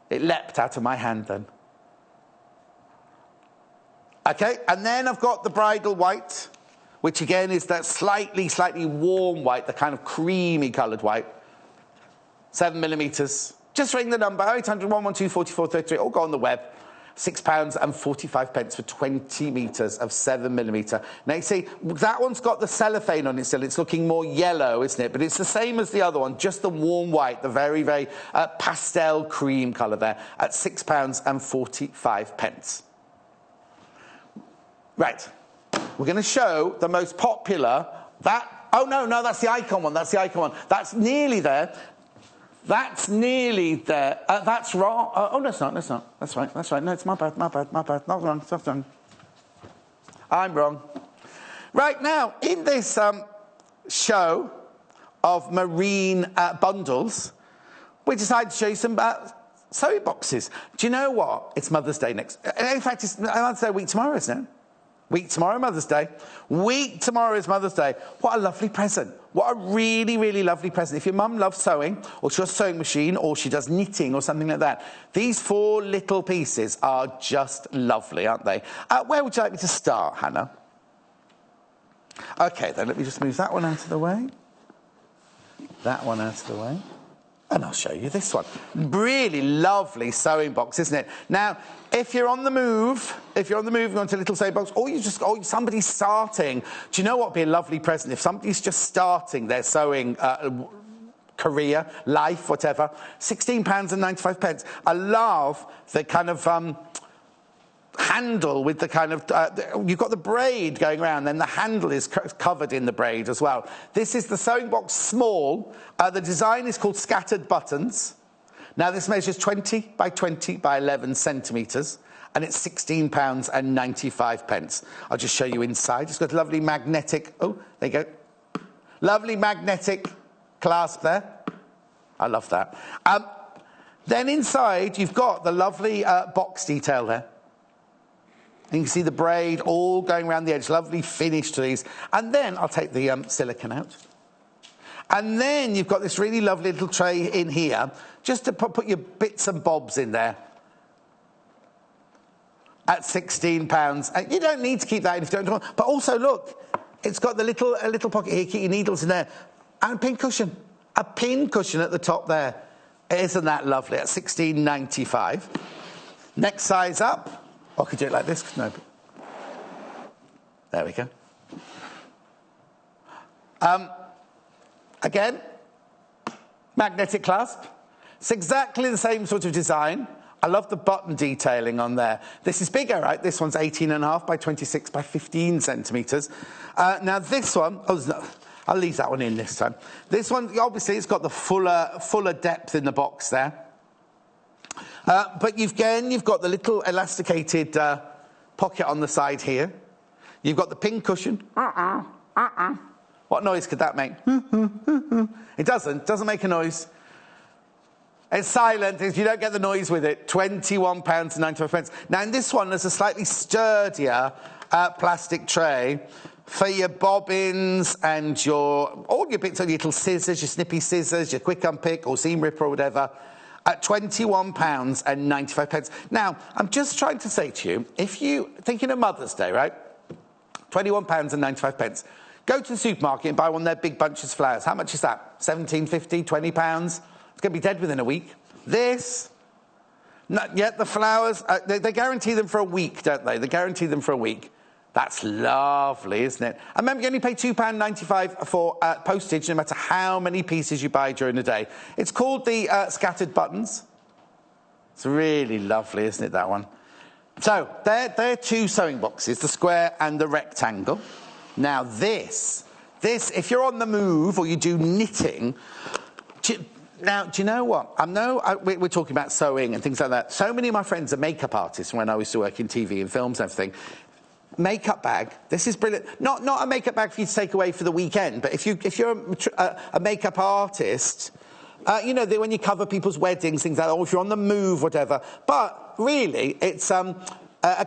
It leapt out of my hand then. Okay, and then I've got the bridal white, which again is that slightly warm white, the kind of creamy coloured white. 7 millimetres. Just ring the number, 0800 112 4433, or go on the web. £6.45 for 20 metres of 7 millimetre. Now, you see, that one's got the cellophane on it still. It's looking more yellow, isn't it? But it's the same as the other one, just the warm white, the very pastel cream colour there, at £6.45. Right. We're going to show the most popular... Oh, no, that's the icon one. That's nearly there. That's nearly there. That's wrong. Oh, no, it's not. That's right. No, it's my bad. Not wrong. It's wrong. I'm wrong. Right, now, in this show of marine bundles, we decided to show you some sewing boxes. Do you know what? It's Mother's Day next. In fact, it's Mother's Day week tomorrow, isn't it? Week tomorrow, Mother's Day. Week tomorrow is Mother's Day. What a lovely present. What a really, really lovely present. If your mum loves sewing, or she has a sewing machine, or she does knitting or something like that, these 4 little pieces are just lovely, aren't they? Where would you like me to start, Hannah? Okay, then let me just move that one out of the way. That one out of the way. And I'll show you this one. Really lovely sewing box, isn't it? Now, if you're on the move, you want a little sewing box, or somebody's starting, do you know what would be a lovely present? If somebody's just starting their sewing career, life, whatever, £16.95. I love the kind of handle with the kind of, you've got the braid going around, then the handle is covered in the braid as well. This is the sewing box small. The design is called Scattered Buttons. Now this measures 20 by 20 by 11 centimetres, and it's £16.95. I'll just show you inside. It's got a lovely magnetic, oh, there you go. Lovely magnetic clasp there. I love that. Then inside you've got the lovely box detail there. And you can see the braid all going around the edge. Lovely finish to these. And then I'll take the silicone out. And then you've got this really lovely little tray in here, just to put your bits and bobs in there. At £16. You don't need to keep that in if you don't want. But also, look, it's got the a little pocket here. Keep your needles in there. And a pin cushion. A pin cushion at the top there. Isn't that lovely? At £16.95. Next size up. I could do it like this. No. There we go. Again, magnetic clasp. It's exactly the same sort of design. I love the button detailing on there. This is bigger, right? This one's 18.5 by 26 by 15 centimetres. Now this one, I'll leave that one in this time. This one, obviously, it's got the fuller depth in the box there. But you've got the little elasticated pocket on the side here. You've got the pin cushion. What noise could that make? It doesn't make a noise. It's silent. You don't get the noise with it. £21.95. Now, in this one, there's a slightly sturdier plastic tray for your bobbins and all your bits of your little scissors, your snippy scissors, your quick unpick or seam ripper or whatever. At £21.95. Now, I'm just trying to say to you, if you thinking of Mother's Day, right? £21.95. Go to the supermarket and buy one of their big bunches of flowers. How much is that? £17.50, £20? It's going to be dead within a week. This, not yet. The flowers, they guarantee them for a week, don't they? They guarantee them for a week. That's lovely, isn't it? And remember, you only pay £2.95 for postage, no matter how many pieces you buy during the day. It's called the Scattered Buttons. It's really lovely, isn't it, that one? So, they're 2 sewing boxes, the square and the rectangle. Now, this, if you're on the move or you do knitting... Now, do you know what? We're talking about sewing and things like that. So many of my friends are makeup artists when I used to work in TV and films and everything. Makeup bag. This is brilliant. Not a makeup bag for you to take away for the weekend, but if you're a makeup artist, when you cover people's weddings, things like that, or if you're on the move, whatever. But really, it's a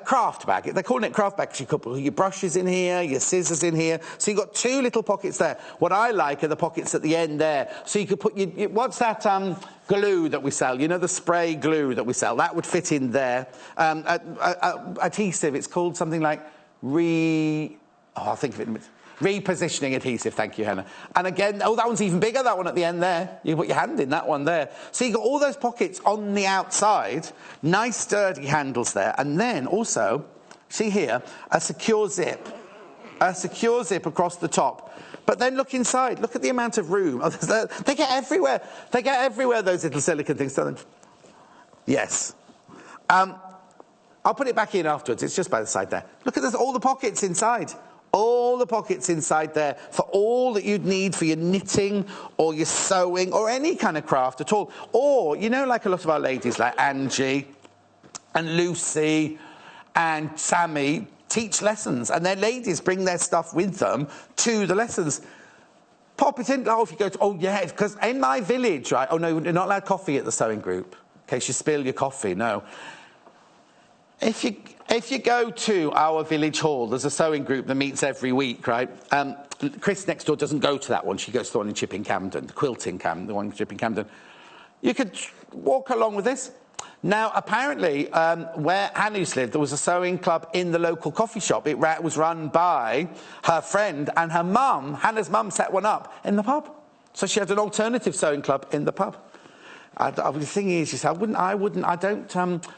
craft bag. They're calling it craft bag because you put your brushes in here, your scissors in here. So you've got 2 little pockets there. What I like are the pockets at the end there. So you could put what's that glue that we sell? You know, the spray glue that we sell? That would fit in there. Adhesive, it's called something like I'll think of it in a minute. Repositioning adhesive, thank you, Hannah. And again, that one's even bigger, that one at the end there. You can put your hand in that one there. So you've got all those pockets on the outside, nice sturdy handles there, and then also, see here, a secure zip across the top. But then look inside, look at the amount of room. They get everywhere. They get everywhere, those little silicone things, don't they? Yes. I'll put it back in afterwards. It's just by the side there. Look at this, all the pockets inside. All the pockets inside there for all that you'd need for your knitting or your sewing or any kind of craft at all. Or, you know, like a lot of our ladies, like Angie and Lucy and Sammy, teach lessons. And their ladies bring their stuff with them to the lessons. Pop it in. Oh, if you go to, oh, yeah, because in my village, right? Oh, no, you're not allowed coffee at the sewing group in case you spill your coffee. No. If you go to our village hall, there's a sewing group that meets every week, right? Chris next door doesn't go to that one. She goes to the one in Chipping Camden, the one in Chipping Camden. You could walk along with this. Now, apparently, where Hannah's lived, there was a sewing club in the local coffee shop. It was run by her friend and her mum. Hannah's mum set one up in the pub. So she had an alternative sewing club in the pub. The thing is, I don't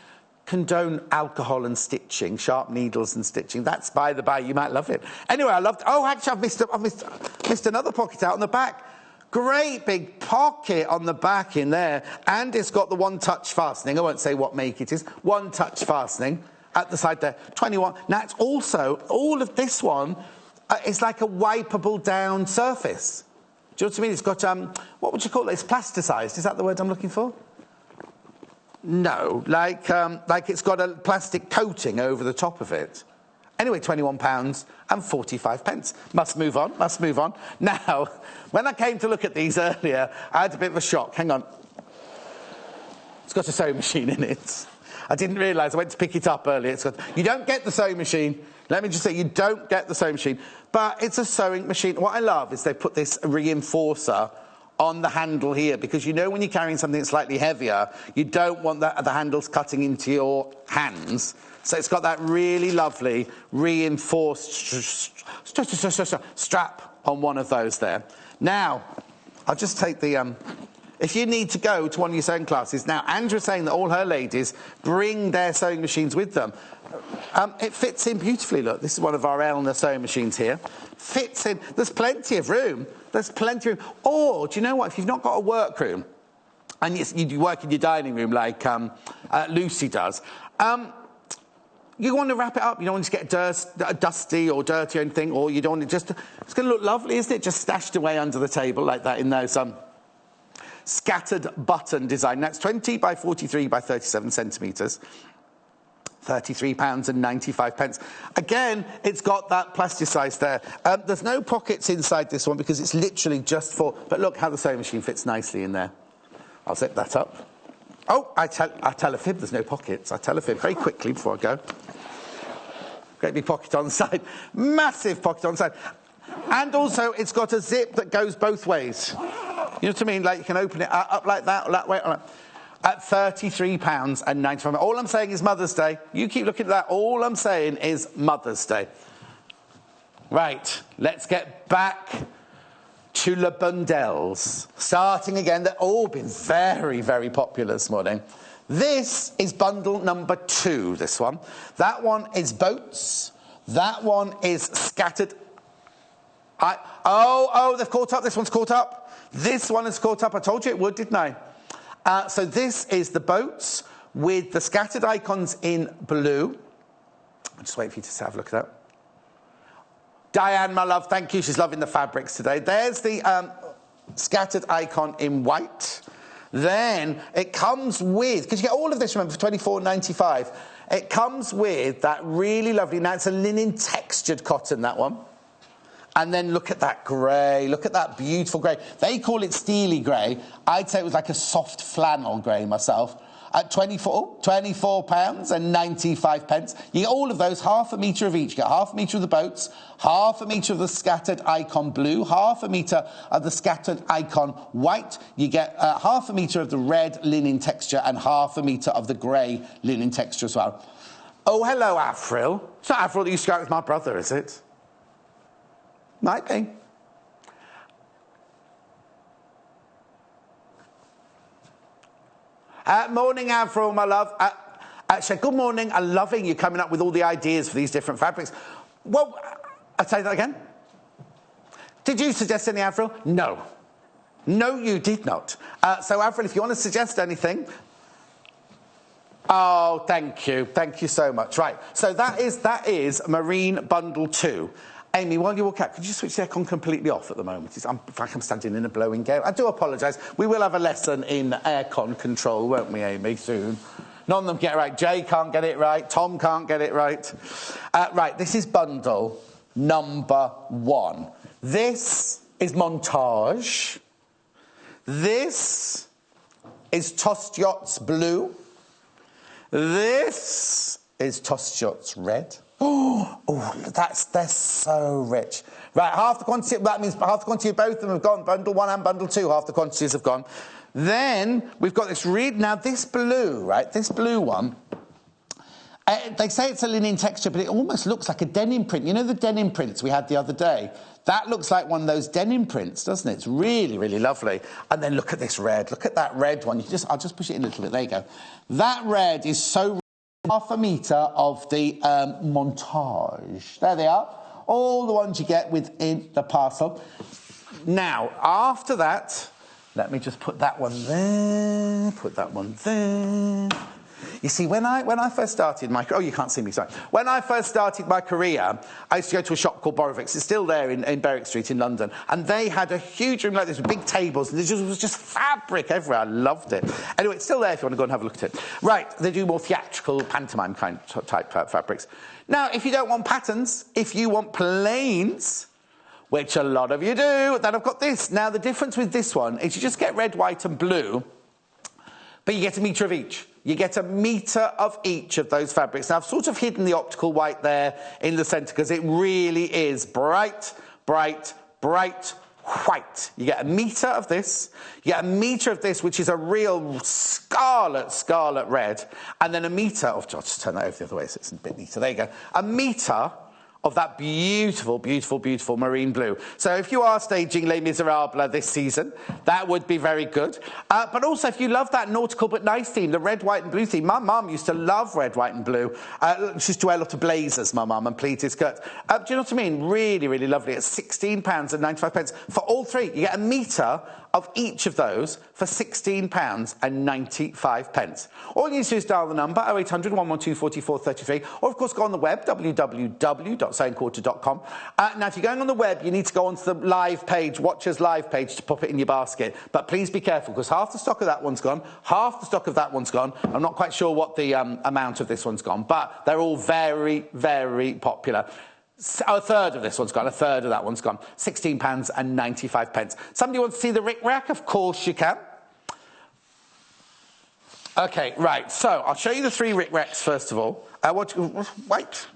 condone alcohol and stitching, sharp needles and stitching. That's by the by. You might love it. Anyway, actually, I've missed another pocket out on the back. Great big pocket on the back in there. And it's got the one-touch fastening. I won't say what make it is. One-touch fastening at the side there. 21. Now, it's also, all of this one is like a wipeable down surface. Do you know what I mean? It's got, what would you call it? It's plasticized. Is that the word I'm looking for? No, like it's got a plastic coating over the top of it. Anyway, £21 and 45 pence. Must move on. Now, when I came to look at these earlier, I had a bit of a shock. Hang on. It's got a sewing machine in it. I didn't realise. I went to pick it up earlier. You don't get the sewing machine. Let me just say, you don't get the sewing machine. But it's a sewing machine. What I love is they put this reinforcer on the handle here, because you know when you're carrying something slightly heavier, you don't want the handles cutting into your hands. So it's got that really lovely reinforced strap on one of those there. Now, I'll just take the... if you need to go to one of your sewing classes... Now, Andrew's saying that all her ladies bring their sewing machines with them. It fits in beautifully, look. This is one of our Elna sewing machines here. Fits in. There's plenty of room. Or, do you know what? If you've not got a workroom, and you work in your dining room like Lucy does, you want to wrap it up. You don't want to get dusty or dirty or anything, or you don't want it it's going to look lovely, isn't it? Just stashed away under the table like that in those scattered button design. That's 20 by 43 by 37 centimetres. £33 and 95 pence. Again, it's got that plasticise there. There's no pockets inside this one because it's literally just for... But look how the sewing machine fits nicely in there. I'll zip that up. Oh, I tell a fib there's no pockets. I tell a fib very quickly before I go. Great big pocket on the side. Massive pocket on the side. And also, it's got a zip that goes both ways. You know what I mean? Like, you can open it up like that, or that way, or like... At £33 and 95. All I'm saying is Mother's Day. You keep looking at that. All I'm saying is Mother's Day. Right, let's get back to Le Bundels. Starting again, they've all been very, very popular this morning. This is bundle number 2, this one. That one is boats. That one is scattered. They've caught up. This one's caught up. This one is caught up. I told you it would, didn't I? So this is the boats with the scattered icons in blue. I'll just wait for you to have a look at that. Diane, my love, thank you. She's loving the fabrics today. There's the scattered icon in white. Then it comes with, because you get all of this, remember, for $24.95. It comes with that really lovely, now it's a linen textured cotton, that one. And then look at that grey. Look at that beautiful grey. They call it steely grey. I'd say it was like a soft flannel grey myself. At £24 and 95 pence. You get all of those, half a metre of each. You get half a metre of the boats, half a metre of the scattered icon blue, half a metre of the scattered icon white. You get half a metre of the red linen texture and half a metre of the grey linen texture as well. Oh, hello, Avril. It's not Avril that used to go out with my brother, is it? Might be. Morning, Avril, my love. Good morning. I'm loving you coming up with all the ideas for these different fabrics. Well, I'll say that again. Did you suggest any, Avril? No. No, you did not. So, Avril, if you want to suggest anything... Oh, thank you. Thank you so much. Right. So that is Marine Bundle 2. Amy, while you walk out, could you switch the aircon completely off at the moment? It's like I'm standing in a blowing gale. I do apologise. We will have a lesson in aircon control, won't we, Amy, soon? None of them get it right. Jay can't get it right. Tom can't get it right. Right, this is bundle number 1. This is montage. This is Tossed Yachts blue. This is Tossed Yachts red. Oh, they're so rich. Right, half the quantity, that means half the quantity of both of them have gone. Bundle 1 and bundle 2, half the quantities have gone. Then we've got this now this blue, right, this blue one, they say it's a linen texture, but it almost looks like a denim print. You know the denim prints we had the other day? That looks like one of those denim prints, doesn't it? It's really, really lovely. And then look at this red. Look at that red one. I'll just push it in a little bit. There you go. That red is so half a metre of the montage. There they are. All the ones you get within the parcel. Now, after that, let me just put that one there, put that one there. You see, when I first started my... Oh, you can't see me, sorry. When I first started my career, I used to go to a shop called Borowicks. It's still there in Berwick Street in London. And they had a huge room like this with big tables. And there was just fabric everywhere. I loved it. Anyway, it's still there if you want to go and have a look at it. Right, they do more theatrical, pantomime kind of type fabrics. Now, if you don't want patterns, if you want plains, which a lot of you do, then I've got this. Now, the difference with this one is you just get red, white and blue, but you get a metre of each. You get a metre of each of those fabrics. Now, I've sort of hidden the optical white there in the centre because it really is bright, bright, bright white. You get a metre of this. You get a metre of this, which is a real scarlet red. And then a metre of... I'll just turn that over the other way so it's a bit neater. There you go. A metre of that beautiful, beautiful, beautiful marine blue. So if you are staging Les Miserables this season, that would be very good. But also, if you love that nautical but nice theme, the red, white and blue theme, my mum used to love red, white and blue. She used to wear a lot of blazers, my mum, and pleated skirts. Do you know what I mean? Really, really lovely. It's £16.95 for all three. You get a metre of each of those for £16.95. All you need to do is dial the number 0800 112 4433, or of course go on the web www.sewnquarter.com. Now if you're going on the web, you need to go onto the live page, Watcher's live page, to pop it in your basket. But please be careful because half the stock of that one's gone, half the stock of that one's gone. I'm not quite sure what the amount of this one's gone, but they're all very, very popular. A third of this one's gone, a third of that one's gone. £16.95. Somebody wants to see the rick-rack? Of course you can. OK, right, so I'll show you the 3 rick-racks first of all. White.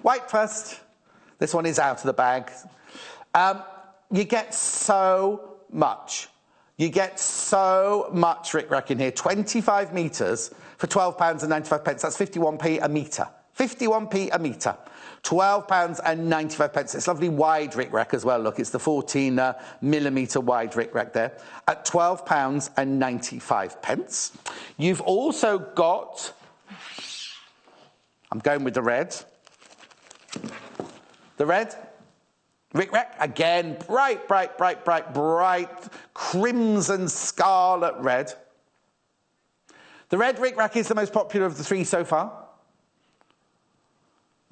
White first. This one is out of the bag. You get so much. You get so much rick-rack in here. 25 metres for £12.95. That's 51p a metre. 51p a metre. £12.95. It's lovely wide rick-rack as well. Look, it's the 14 millimetre wide rick-rack there at £12.95. You've also got... I'm going with the red. The red rick-rack, again, bright crimson scarlet red. The red rick-rack is the most popular of the 3 so far.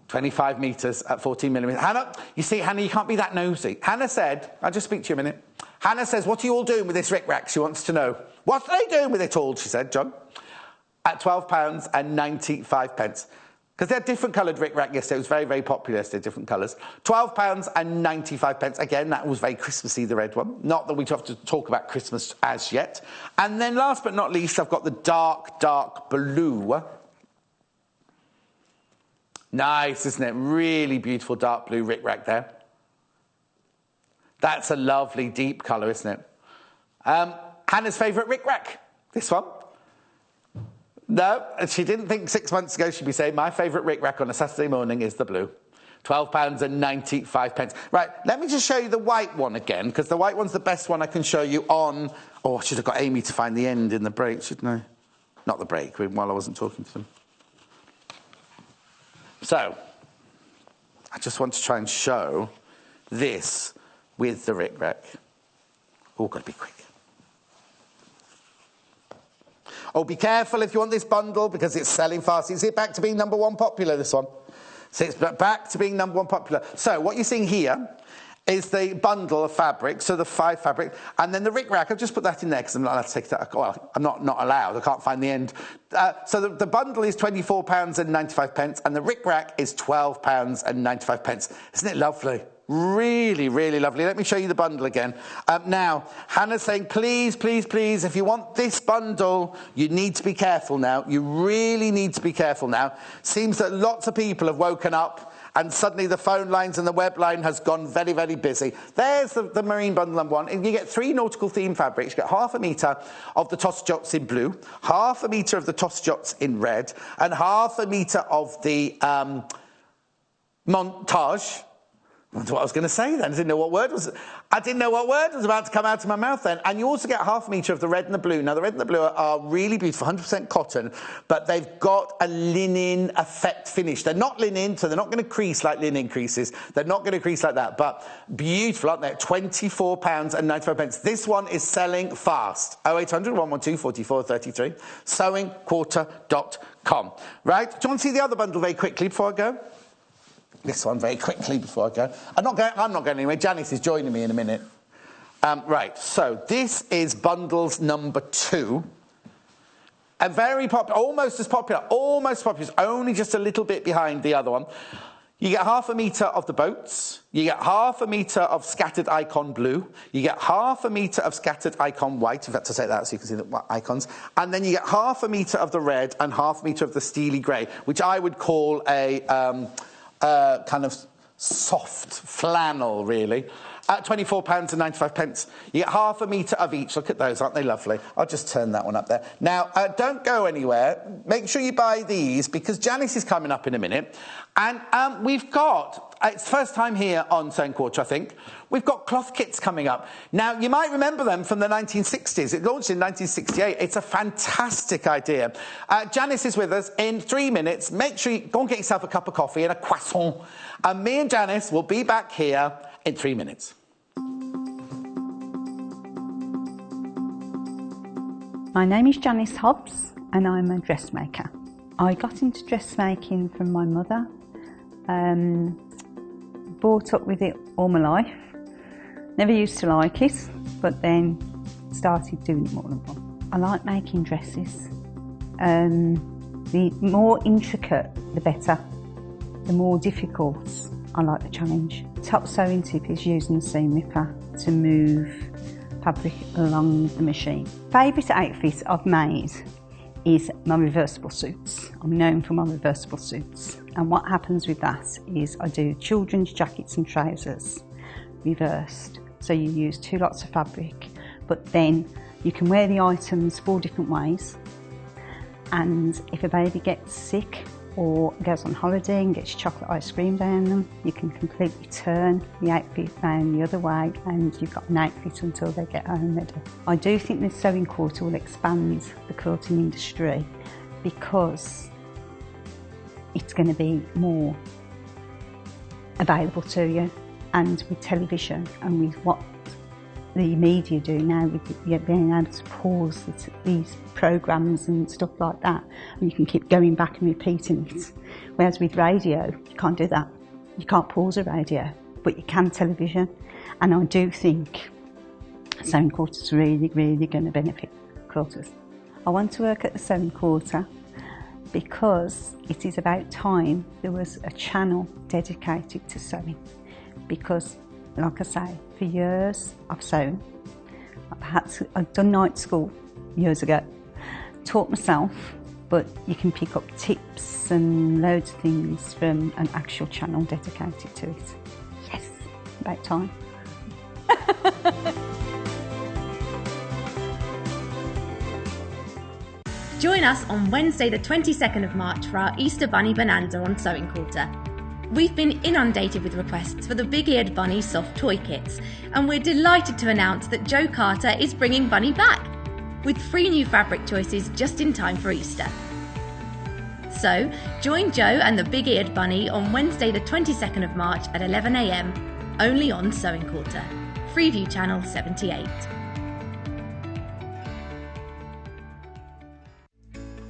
25 metres at 14 millimetres. Hannah, you see, Hannah, you can't be that nosy. Hannah said, I'll just speak to you a minute. Hannah says, what are you all doing with this rick-rack? She wants to know. What are they doing with it all, she said, John? At £12.95. Because they had different coloured rick-rack yesterday. It was very, very popular yesterday, different colours. £12.95. Again, that was very Christmassy, the red one. Not that we have to talk about Christmas as yet. And then last but not least, I've got the dark blue. Nice, isn't it? Really beautiful dark blue rick-rack there. That's a lovely deep colour, isn't it? Hannah's favourite rick-rack, this one. No, she didn't think 6 months ago she'd be saying my favourite rick-rack on a Saturday morning is the blue. £12.95. Right, let me just show you the white one again, because the white one's the best one I can show you on... Oh, I should have got Amy to find the end in the break, shouldn't I? Not the break, while I wasn't talking to them. So, I just want to try and show this with the rick-rack. Oh, got to be quick. Oh, be careful if you want this bundle because it's selling fast. Is it back to being #1 popular, this one? So it's back to being #1 popular. So what you're seeing here is the bundle of fabric, so the 5 fabric, and then the rick-rack. I've just put that in there because I'm not allowed to take that. Well, I'm not allowed. I can't find the end. So the bundle is £24.95, and the rick-rack is £12.95. Isn't it lovely? Really, really lovely. Let me show you the bundle again. Now, Hannah's saying, please, please, please, if you want this bundle, you need to be careful now. You really need to be careful now. Seems that lots of people have woken up and suddenly the phone lines and the web line has gone very, very busy. There's the marine bundle #1. And you get 3 nautical theme fabrics. You get half a metre of the toss jots in blue, half a metre of the toss jots in red, and half a metre of the montage. That's what I was going to say then. I didn't know what word was about to come out of my mouth then. And you also get half a metre of the red and the blue. Now, the red and the blue are really beautiful, 100% cotton, but they've got a linen effect finish. They're not linen, so they're not going to crease like linen creases. They're not going to crease like that, but beautiful, aren't they? £24.95. This one is selling fast. 0800 112 44 33, sewingquarter.com. Right? Do you want to see the other bundle very quickly before I go? This one very quickly before I go. I'm not going anywhere. Janice is joining me in a minute. Right, so this is bundles #2. A very popular, almost as popular, it's only just a little bit behind the other one. You get half a metre of the boats. You get half a metre of scattered icon blue. You get half a metre of scattered icon white. In fact, I'll take that so you can see the icons. And then you get half a metre of the red and half a metre of the steely grey, which I would call a kind of soft flannel, really, at £24.95. You get half a metre of each. Look at those, aren't they lovely? I'll just turn that one up there. Now, don't go anywhere. Make sure you buy these because Janice is coming up in a minute. And we've got, it's first time here on Sewing Quarter, I think, we've got cloth kits coming up. Now, you might remember them from the 1960s. It launched in 1968. It's a fantastic idea. Janice is with us in 3 minutes. Make sure you go and get yourself a cup of coffee and a croissant. And me and Janice will be back here in 3 minutes. My name is Janis Hobbs and I'm a dressmaker. I got into dressmaking from my mother. Brought up with it all my life. Never used to like it, but then started doing it more and more. I like making dresses. The more intricate, the better. The more difficult, I like the challenge. Top sewing tip is using a seam ripper to move fabric along the machine. Favourite outfit I've made is my reversible suits. I'm known for my reversible suits. And what happens with that is I do children's jackets and trousers reversed. So you use 2 lots of fabric, but then you can wear the items 4 different ways. And if a baby gets sick or goes on holiday and gets chocolate ice cream down them, you can completely turn the outfit down the other way and you've got an outfit until they get home ready. I do think this Sewing Quarter will expand the quilting industry because it's going to be more available to you, and with television and with what the media do now, with being able to pause these programmes and stuff like that, and you can keep going back and repeating it. Whereas with radio, you can't do that. You can't pause a radio, but you can television. And I do think Sewing Quarter is really, really going to benefit quilters. I want to work at the Sewing Quarter because it is about time there was a channel dedicated to sewing. Because, like I say, for years I've sewn. I've done night school years ago, taught myself, but you can pick up tips and loads of things from an actual channel dedicated to it. Yes, about time. Join us on Wednesday the 22nd of March for our Easter Bunny Bonanza on Sewing Quarter. We've been inundated with requests for the big-eared bunny soft toy kits, and we're delighted to announce that Joe Carter is bringing Bunny back, with 3 new fabric choices just in time for Easter. So, join Joe and the big-eared bunny on Wednesday the 22nd of March at 11 AM, only on Sewing Quarter, Freeview Channel 78.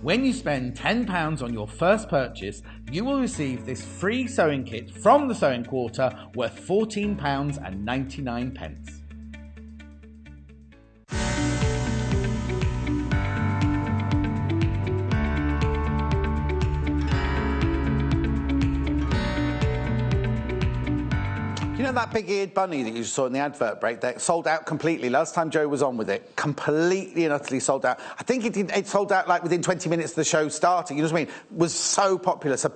When you spend £10 on your first purchase, you will receive this free sewing kit from the Sewing Quarter worth £14.99. You know that big-eared bunny that you saw in the advert break that sold out completely? Last time Joe was on with it, completely and utterly sold out. I think it sold out like within 20 minutes of the show starting. You know what I mean? It was so popular. So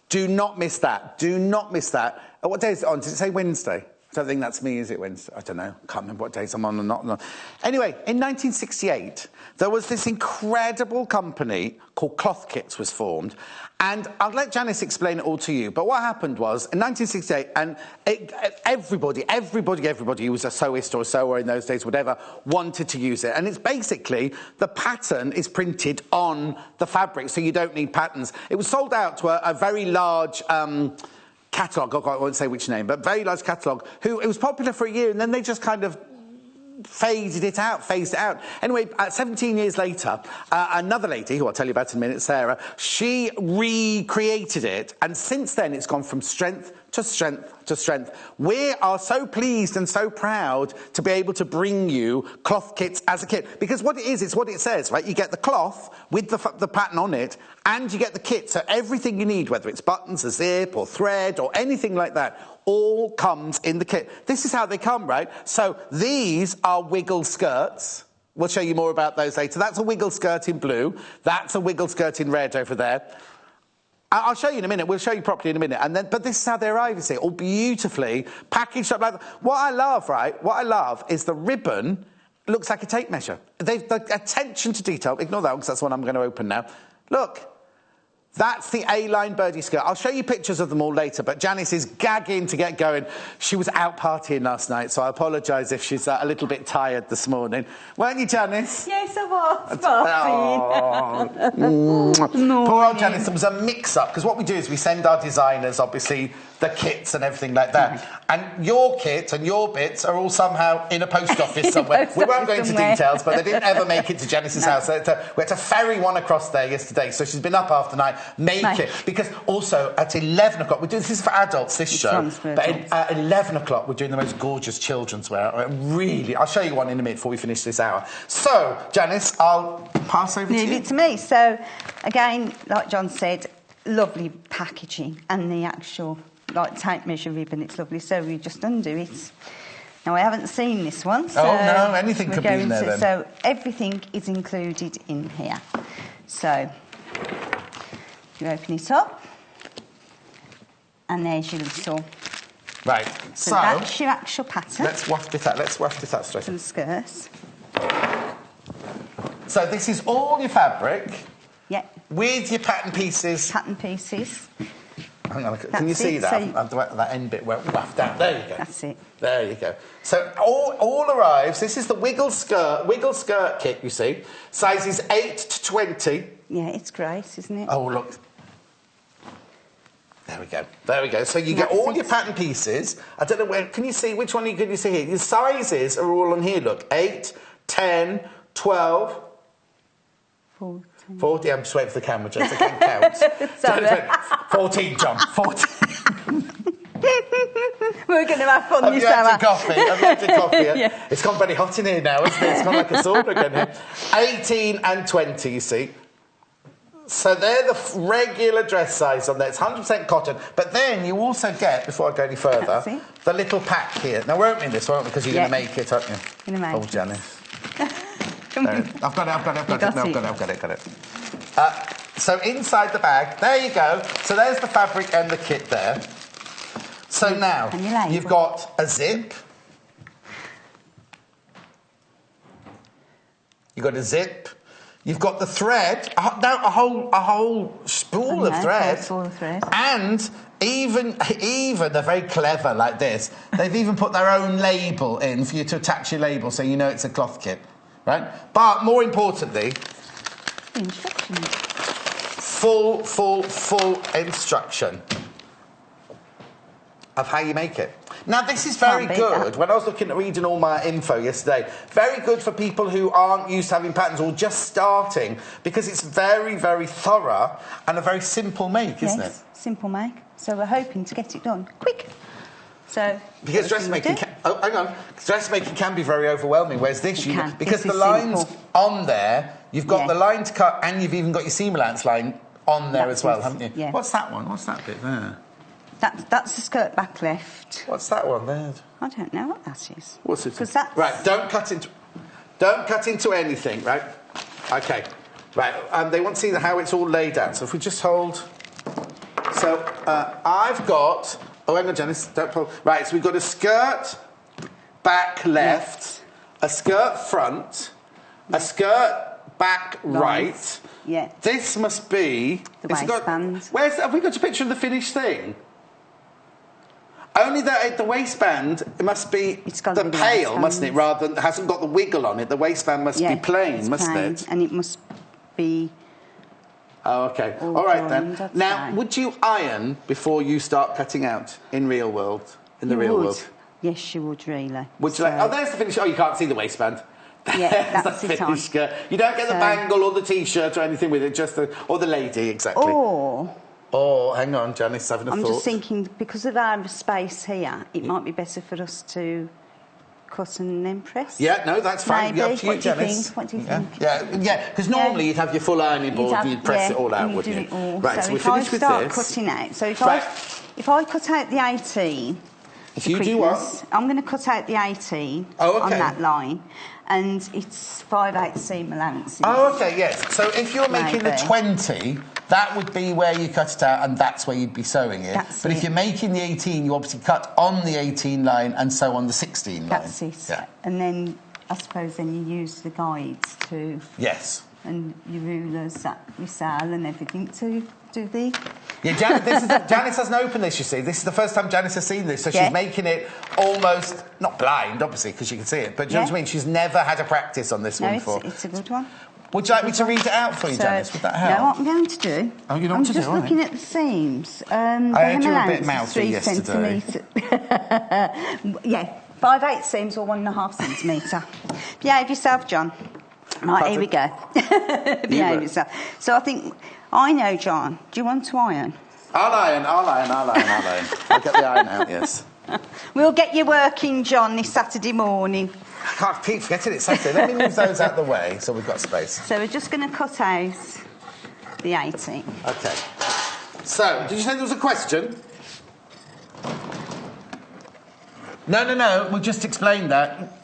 do not miss that. Do not miss that. What day is it on? Did it say Wednesday? I don't think that's me, is it, Wednesday? I don't know. I can't remember what days I'm on or not. Anyway, in 1968, there was this incredible company called Cloth Kits was formed. And I'll let Janice explain it all to you. But what happened was, in 1968, and everybody who was a sewist or a sewer in those days, whatever, wanted to use it. And it's basically, the pattern is printed on the fabric, so you don't need patterns. It was sold out to a very large... catalogue, I won't say which name, but very large catalogue, it was popular for a year and then they just kind of phased it out. Anyway, 17 years later, another lady, who I'll tell you about in a minute, Sarah, she recreated it, and since then it's gone from strength to strength to strength. We are so pleased and so proud to be able to bring you Cloth Kits as a kit, because what it is, it's what it says, right? You get the cloth with the pattern on it, and you get the kit, so everything you need, whether it's buttons, a zip, or thread, or anything like that, all comes in the kit. This is how they come, right? So these are wiggle skirts. We'll show you more about those later. That's a wiggle skirt in blue. That's a wiggle skirt in red over there. I'll show you in a minute. We'll show you properly in a minute. But this is how they arrive, you see, all beautifully packaged up like that. What I love, right, is the ribbon looks like a tape measure. The attention to detail, ignore that one because that's the one I'm going to open now. Look. That's the A-line birdie skirt. I'll show you pictures of them all later, but Janice is gagging to get going. She was out partying last night, so I apologise if she's a little bit tired this morning. Weren't you, Janice? Yes, I was partying. No. Poor old Janice, there was a mix-up, because what we do is we send our designers, obviously, the kits and everything like that. And your kit and your bits are all somehow in a post office somewhere. We won't go into details, but they didn't ever make it to Janice's house. We had to ferry one across there yesterday, so she's been up half the night. Make it. Because also, at 11 o'clock, this is for adults, this show, but at 11 o'clock, we're doing the most gorgeous children's wear. Really, I'll show you one in a minute before we finish this hour. So, Janice, I'll pass over to you. Leave it to me. So, again, like John said, lovely packaging and the actual... like tape measure ribbon, it's lovely, so we just undo it. Now, I haven't seen this one, so... Oh, no, anything could be in there, then. So, everything is included in here. So, you open it up, and there's your little... Right, so that's your actual pattern. Let's waft it out straight. And skirts. So, this is all your fabric... Yeah. With your pattern pieces... Pattern pieces. Hang on, can you see that? So that end bit where it waft down. There you go. That's it. There you go. So all arrives. This is the wiggle skirt kit, you see. Sizes 8 to 20. Yeah, it's great, isn't it? Oh, look. There we go. There we go. So you get all your pattern pieces. I don't know where... Can you see? Which one can you see here? The sizes are all on here, look. 8, 10, 12... 40, I'm just waiting for the camera, just I can't count. 14, John, 14. We're going to have fun this hour. Have you had your coffee? Yeah. It's gone very hot in here now, isn't it? It's gone like a sauna again here. 18 and 20, you see. So they're the regular dress size on there. It's 100% cotton. But then you also get, before I go any further, the little pack here. Now, we're opening this, won't we? Because you're going to make it, aren't you? Going to make it. Oh, Janice. I've got it. So inside the bag, there you go. So there's the fabric and the kit there. So now you've got a zip. You've got a zip. You've got the thread. Now a whole spool of thread. And even they're very clever like this. They've even put their own label in for you to attach your label, so you know it's a cloth kit. Right? But more importantly, instructions. Full instruction of how you make it. Now, this is very Can't beat good. that. When I was looking at reading all my info yesterday, very good for people who aren't used to having patterns or just starting, because it's very, very thorough and a very simple make, isn't it? Simple make. So we're hoping to get it done quick. So because dressmaking can be very overwhelming, whereas this, because the line's on there, you've got the line to cut and you've even got your seam allowance line on there as well, haven't you? Yeah. What's that one? What's that bit there? That's the skirt back left. What's that one there? I don't know what that is. What's it? Because that's... Right, don't cut into anything, right? Okay. Right, they want to see how it's all laid out. So if we just hold... So I've got... Oh, hang on, Janice, don't pull. Right, so we've got a skirt back left, a skirt front, a skirt back right. Yeah. This must be... The waistband. Have we got a picture of the finished thing? Only the waistband, it must be the pale, mustn't it? Rather than, hasn't got the wiggle on it. The waistband must be plain, mustn't it? And it must be... Oh, okay. All right, then. Now, would you iron before you start cutting out in the real world? Yes, you would, really. Would you like... Oh, there's the finish. Oh, you can't see the waistband. Yeah, that's the it on. skirt. You don't get the bangle or the T-shirt or anything with it, just or the lady, exactly. Or, hang on, Janice, having a thought. I'm just thinking, because of our space here, it might be better for us to cut and then press. Yeah, no, that's fine. Maybe. Up to you, Janice. What do you think? Yeah, because normally you'd have your full ironing board and you'd press it all out, wouldn't you? Right, so we finish with this. If I start cutting out, so if I cut out the 18... If you do what? I'm going to cut out the 18 on that line, and it's 5/8 seam allowances. Oh, okay, yes. So if you're making the 20, that would be where you cut it out, and that's where you'd be sewing it. But if you're making the 18, you obviously cut on the 18 line and sew on the 16 line. That's it. Yeah. And then I suppose then you use the guides to... Yes. And your rulers that we sell and everything to do the... Yeah, Janice hasn't opened this, you see. This is the first time Janice has seen this, so she's making it almost, not blind, obviously, because you can see it, but do you know what I mean? She's never had a practice on this one before. It's a good one. Would you like me to read it out for you, Janice? Would that help? No, what I'm going to do... Oh, you know what to do, I'm just looking at the seams. I heard you were a bit mouthy yesterday. 5/8 seams or 1.5 centimetre. Behave yourself, John. Right, here we go. Behave yourself. So I think... I know, John. Do you want to iron? I'll iron. I'll get the iron out, yes. We'll get you working, John, this Saturday morning. I can't keep forgetting it's Saturday. Let me move those out of the way so we've got space. So we're just going to cut out the 18. OK. So, did you say there was a question? No. We'll just explain that.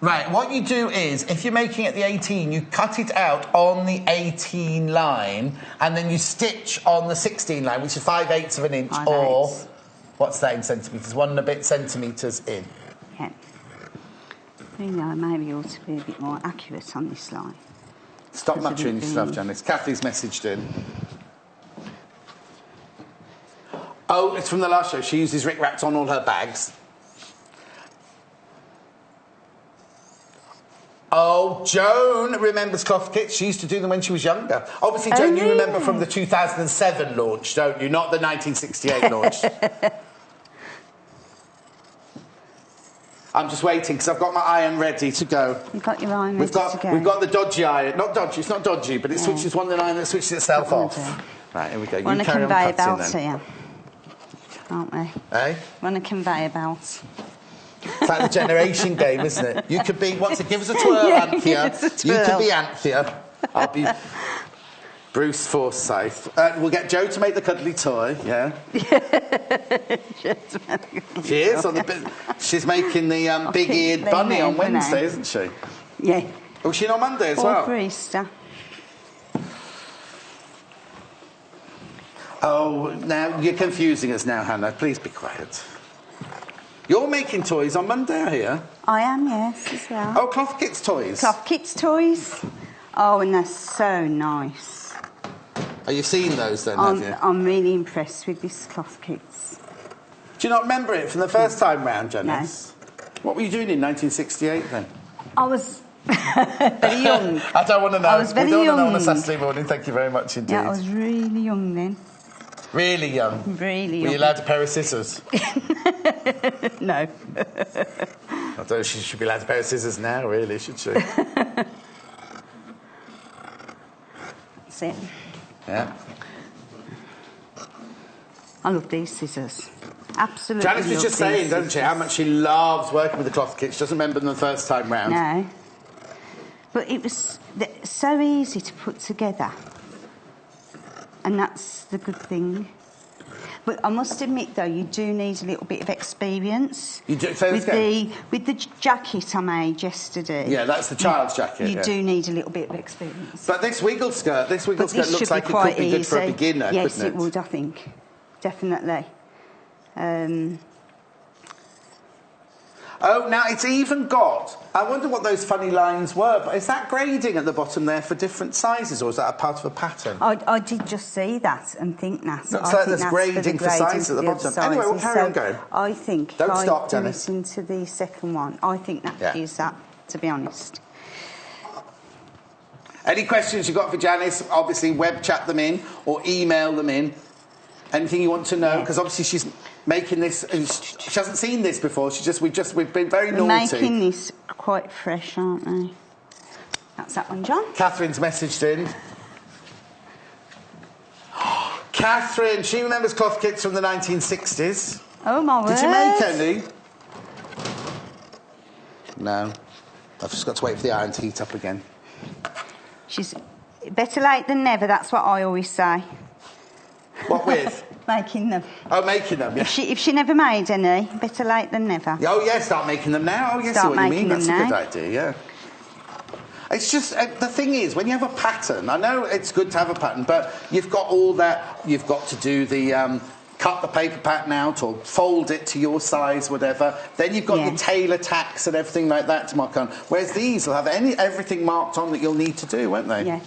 Right, what you do is, if you're making it the 18, you cut it out on the 18 line, and then you stitch on the 16 line, which is 5/8 of an inch, or... What's that in centimetres? 1 and a bit centimetres in. Yeah. You know, maybe you ought to be a bit more accurate on this line. Stop muttering yourself, Janice. Kathy's messaged in. Oh, it's from the last show. She uses Rick Rats on all her bags. Oh, Joan remembers cloth kits. She used to do them when she was younger. Obviously, Joan, you remember from the 2007 launch, don't you? Not the 1968 launch. I'm just waiting because I've got my iron ready to go. You've got your iron ready to go. We've got the dodgy iron. Not dodgy, it's not dodgy, but it switches one iron that switches itself off. Right, here we go. We're on a conveyor belt here, aren't we? Eh? We're on a conveyor belt. It's like the generation game, isn't it? You could be, give us a twirl, Anthea. You could be Anthea. I'll be Bruce Forsyth. We'll get Jo to make the cuddly toy, yeah? She is. She's making the big-eared bunny on Wednesday, isn't she? Yeah. Oh, is she on Monday as well? For Easter. Oh, now, you're confusing us now, Hannah. Please be quiet. You're making toys on Monday, I hear. I am, yes, as well. Oh, Cloth Kits toys? Cloth Kits toys. Oh, and they're so nice. Are you seeing those then, have you? I'm really impressed with this Cloth Kits. Do you not remember it from the first time round, Janice? No. What were you doing in 1968 then? I was very young. I don't want to know. I was very young. We don't want to know on a Saturday morning. Thank you very much indeed. Yeah, I was really young then. Really young. Really young. Were you allowed a pair of scissors? No. I don't know if she should be allowed a pair of scissors now, really, should she? That's it. Yeah. I love these scissors. Absolutely. Janice was just saying, doesn't she, how much she loves working with the cloth kits. She doesn't remember them the first time round. No. But it was so easy to put together. And that's the good thing. But I must admit, though, you do need a little bit of experience. You do? Say with the jacket I made yesterday. Yeah, that's the child's jacket. You do need a little bit of experience. But this wiggle skirt looks like it could be good for a beginner, yes, couldn't it? Yes, it would, I think. Definitely. Oh, now it's even got... I wonder what those funny lines were, but is that grading at the bottom there for different sizes, or is that a part of a pattern? I did just see that and think that. Looks like there's grading for sizes at the bottom. Anyway, we'll carry on going. I think Don't if stop, I do Janice. it into the second one, I think that is that, to be honest. Any questions you've got for Janice, obviously web chat them in or email them in. Anything you want to know, because obviously she's making this, and she hasn't seen this before. We've been very naughty. We're making this quite fresh, aren't we? That's that one, John. Catherine's messaged in. Catherine, she remembers cloth kits from the 1960s. Oh my word! Did you make any? No, I've just got to wait for the iron to heat up again. She's better late than never. That's what I always say. What with? Making them. Oh, making them, yeah. If she never made any, better late than never. Oh, yeah, start making them now. Oh, yes, I see what you mean. That's a good idea, yeah. It's just, the thing is, when you have a pattern, I know it's good to have a pattern, but you've got all that, you've got to do the, cut the paper pattern out or fold it to your size, whatever. Then you've got your tailor tacks and everything like that to mark on. Whereas these will have everything marked on that you'll need to do, won't they? Yeah.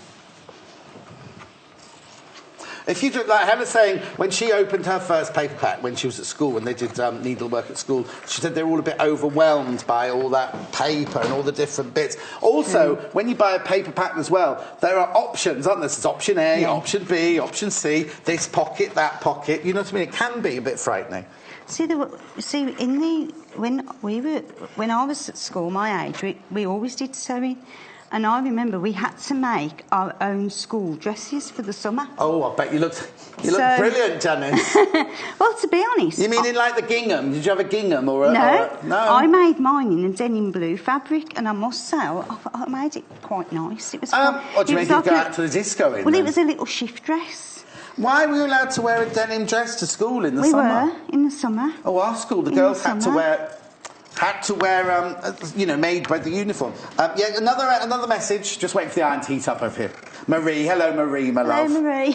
If you do, like Helen's saying, when she opened her first paper pack when she was at school, when they did needlework at school, she said they were all a bit overwhelmed by all that paper and all the different bits. Also, when you buy a paper pattern as well, there are options, aren't there? There's option A, option B, option C, this pocket, that pocket. You know what I mean? It can be a bit frightening. When I was at school, my age, we always did sewing. And I remember we had to make our own school dresses for the summer. Oh, I bet you look brilliant, Janice. Well, to be honest... You mean in like the gingham? Did you have a gingham or a... No, I made mine in a denim blue fabric, and I must say, I made it quite nice. It was what do you mean you go out to the disco in? Well, it was a little shift dress. Why were you allowed to wear a denim dress to school in the summer? We were, in the summer. Oh, our school, the girls had to wear... made by the uniform. Another message. Just waiting for the iron to heat up over here. Marie, hello Marie, my love. Hello Marie.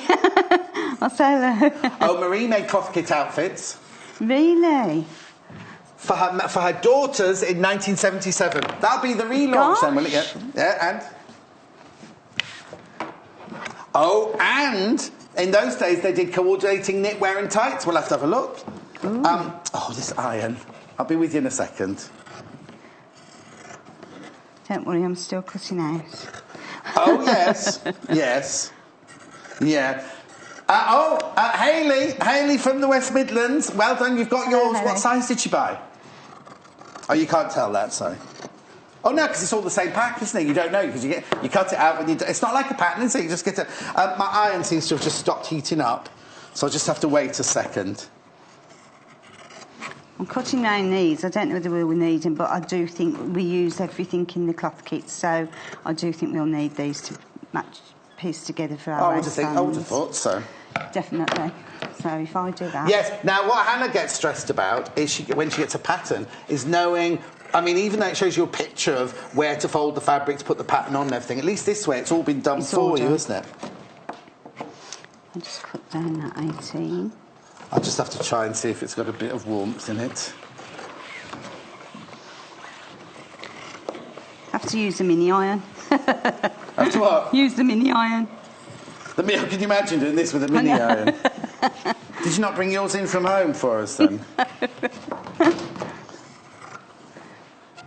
I'll say hello. Oh, Marie made cloth kit outfits. Really? For her daughters in 1977. That'll be the relaunch then, will it? Yeah, and in those days they did coordinating knitwear and tights. We'll have to have a look. This iron. I'll be with you in a second. Don't worry, I'm still cutting out. Oh, yes. Yes. Yeah. Hayley from the West Midlands. Well done, you've got yours. What size did you buy? Oh, you can't tell that, sorry. Oh, no, because it's all the same pack, isn't it? You don't know, because you cut it out when you... It's not like a pattern, is it? You just get it... my iron seems to have just stopped heating up, so I'll just have to wait a second. I'm cutting down these. I don't know whether we'll need them, but I do think we use everything in the cloth kit, so I do think we'll need these to piece together for our waistbands. I would have thought so. Definitely. So if I do that... Yes. Now, what Hannah gets stressed about is when she gets a pattern is knowing... I mean, even though it shows you a picture of where to fold the fabric to put the pattern on and everything, at least this way it's all been done for you, isn't it? I'll just cut down that 18. I'll just have to try and see if it's got a bit of warmth in it. Have to use the mini iron. Have to what? Use the mini iron. Can you imagine doing this with a mini iron? Did you not bring yours in from home for us then?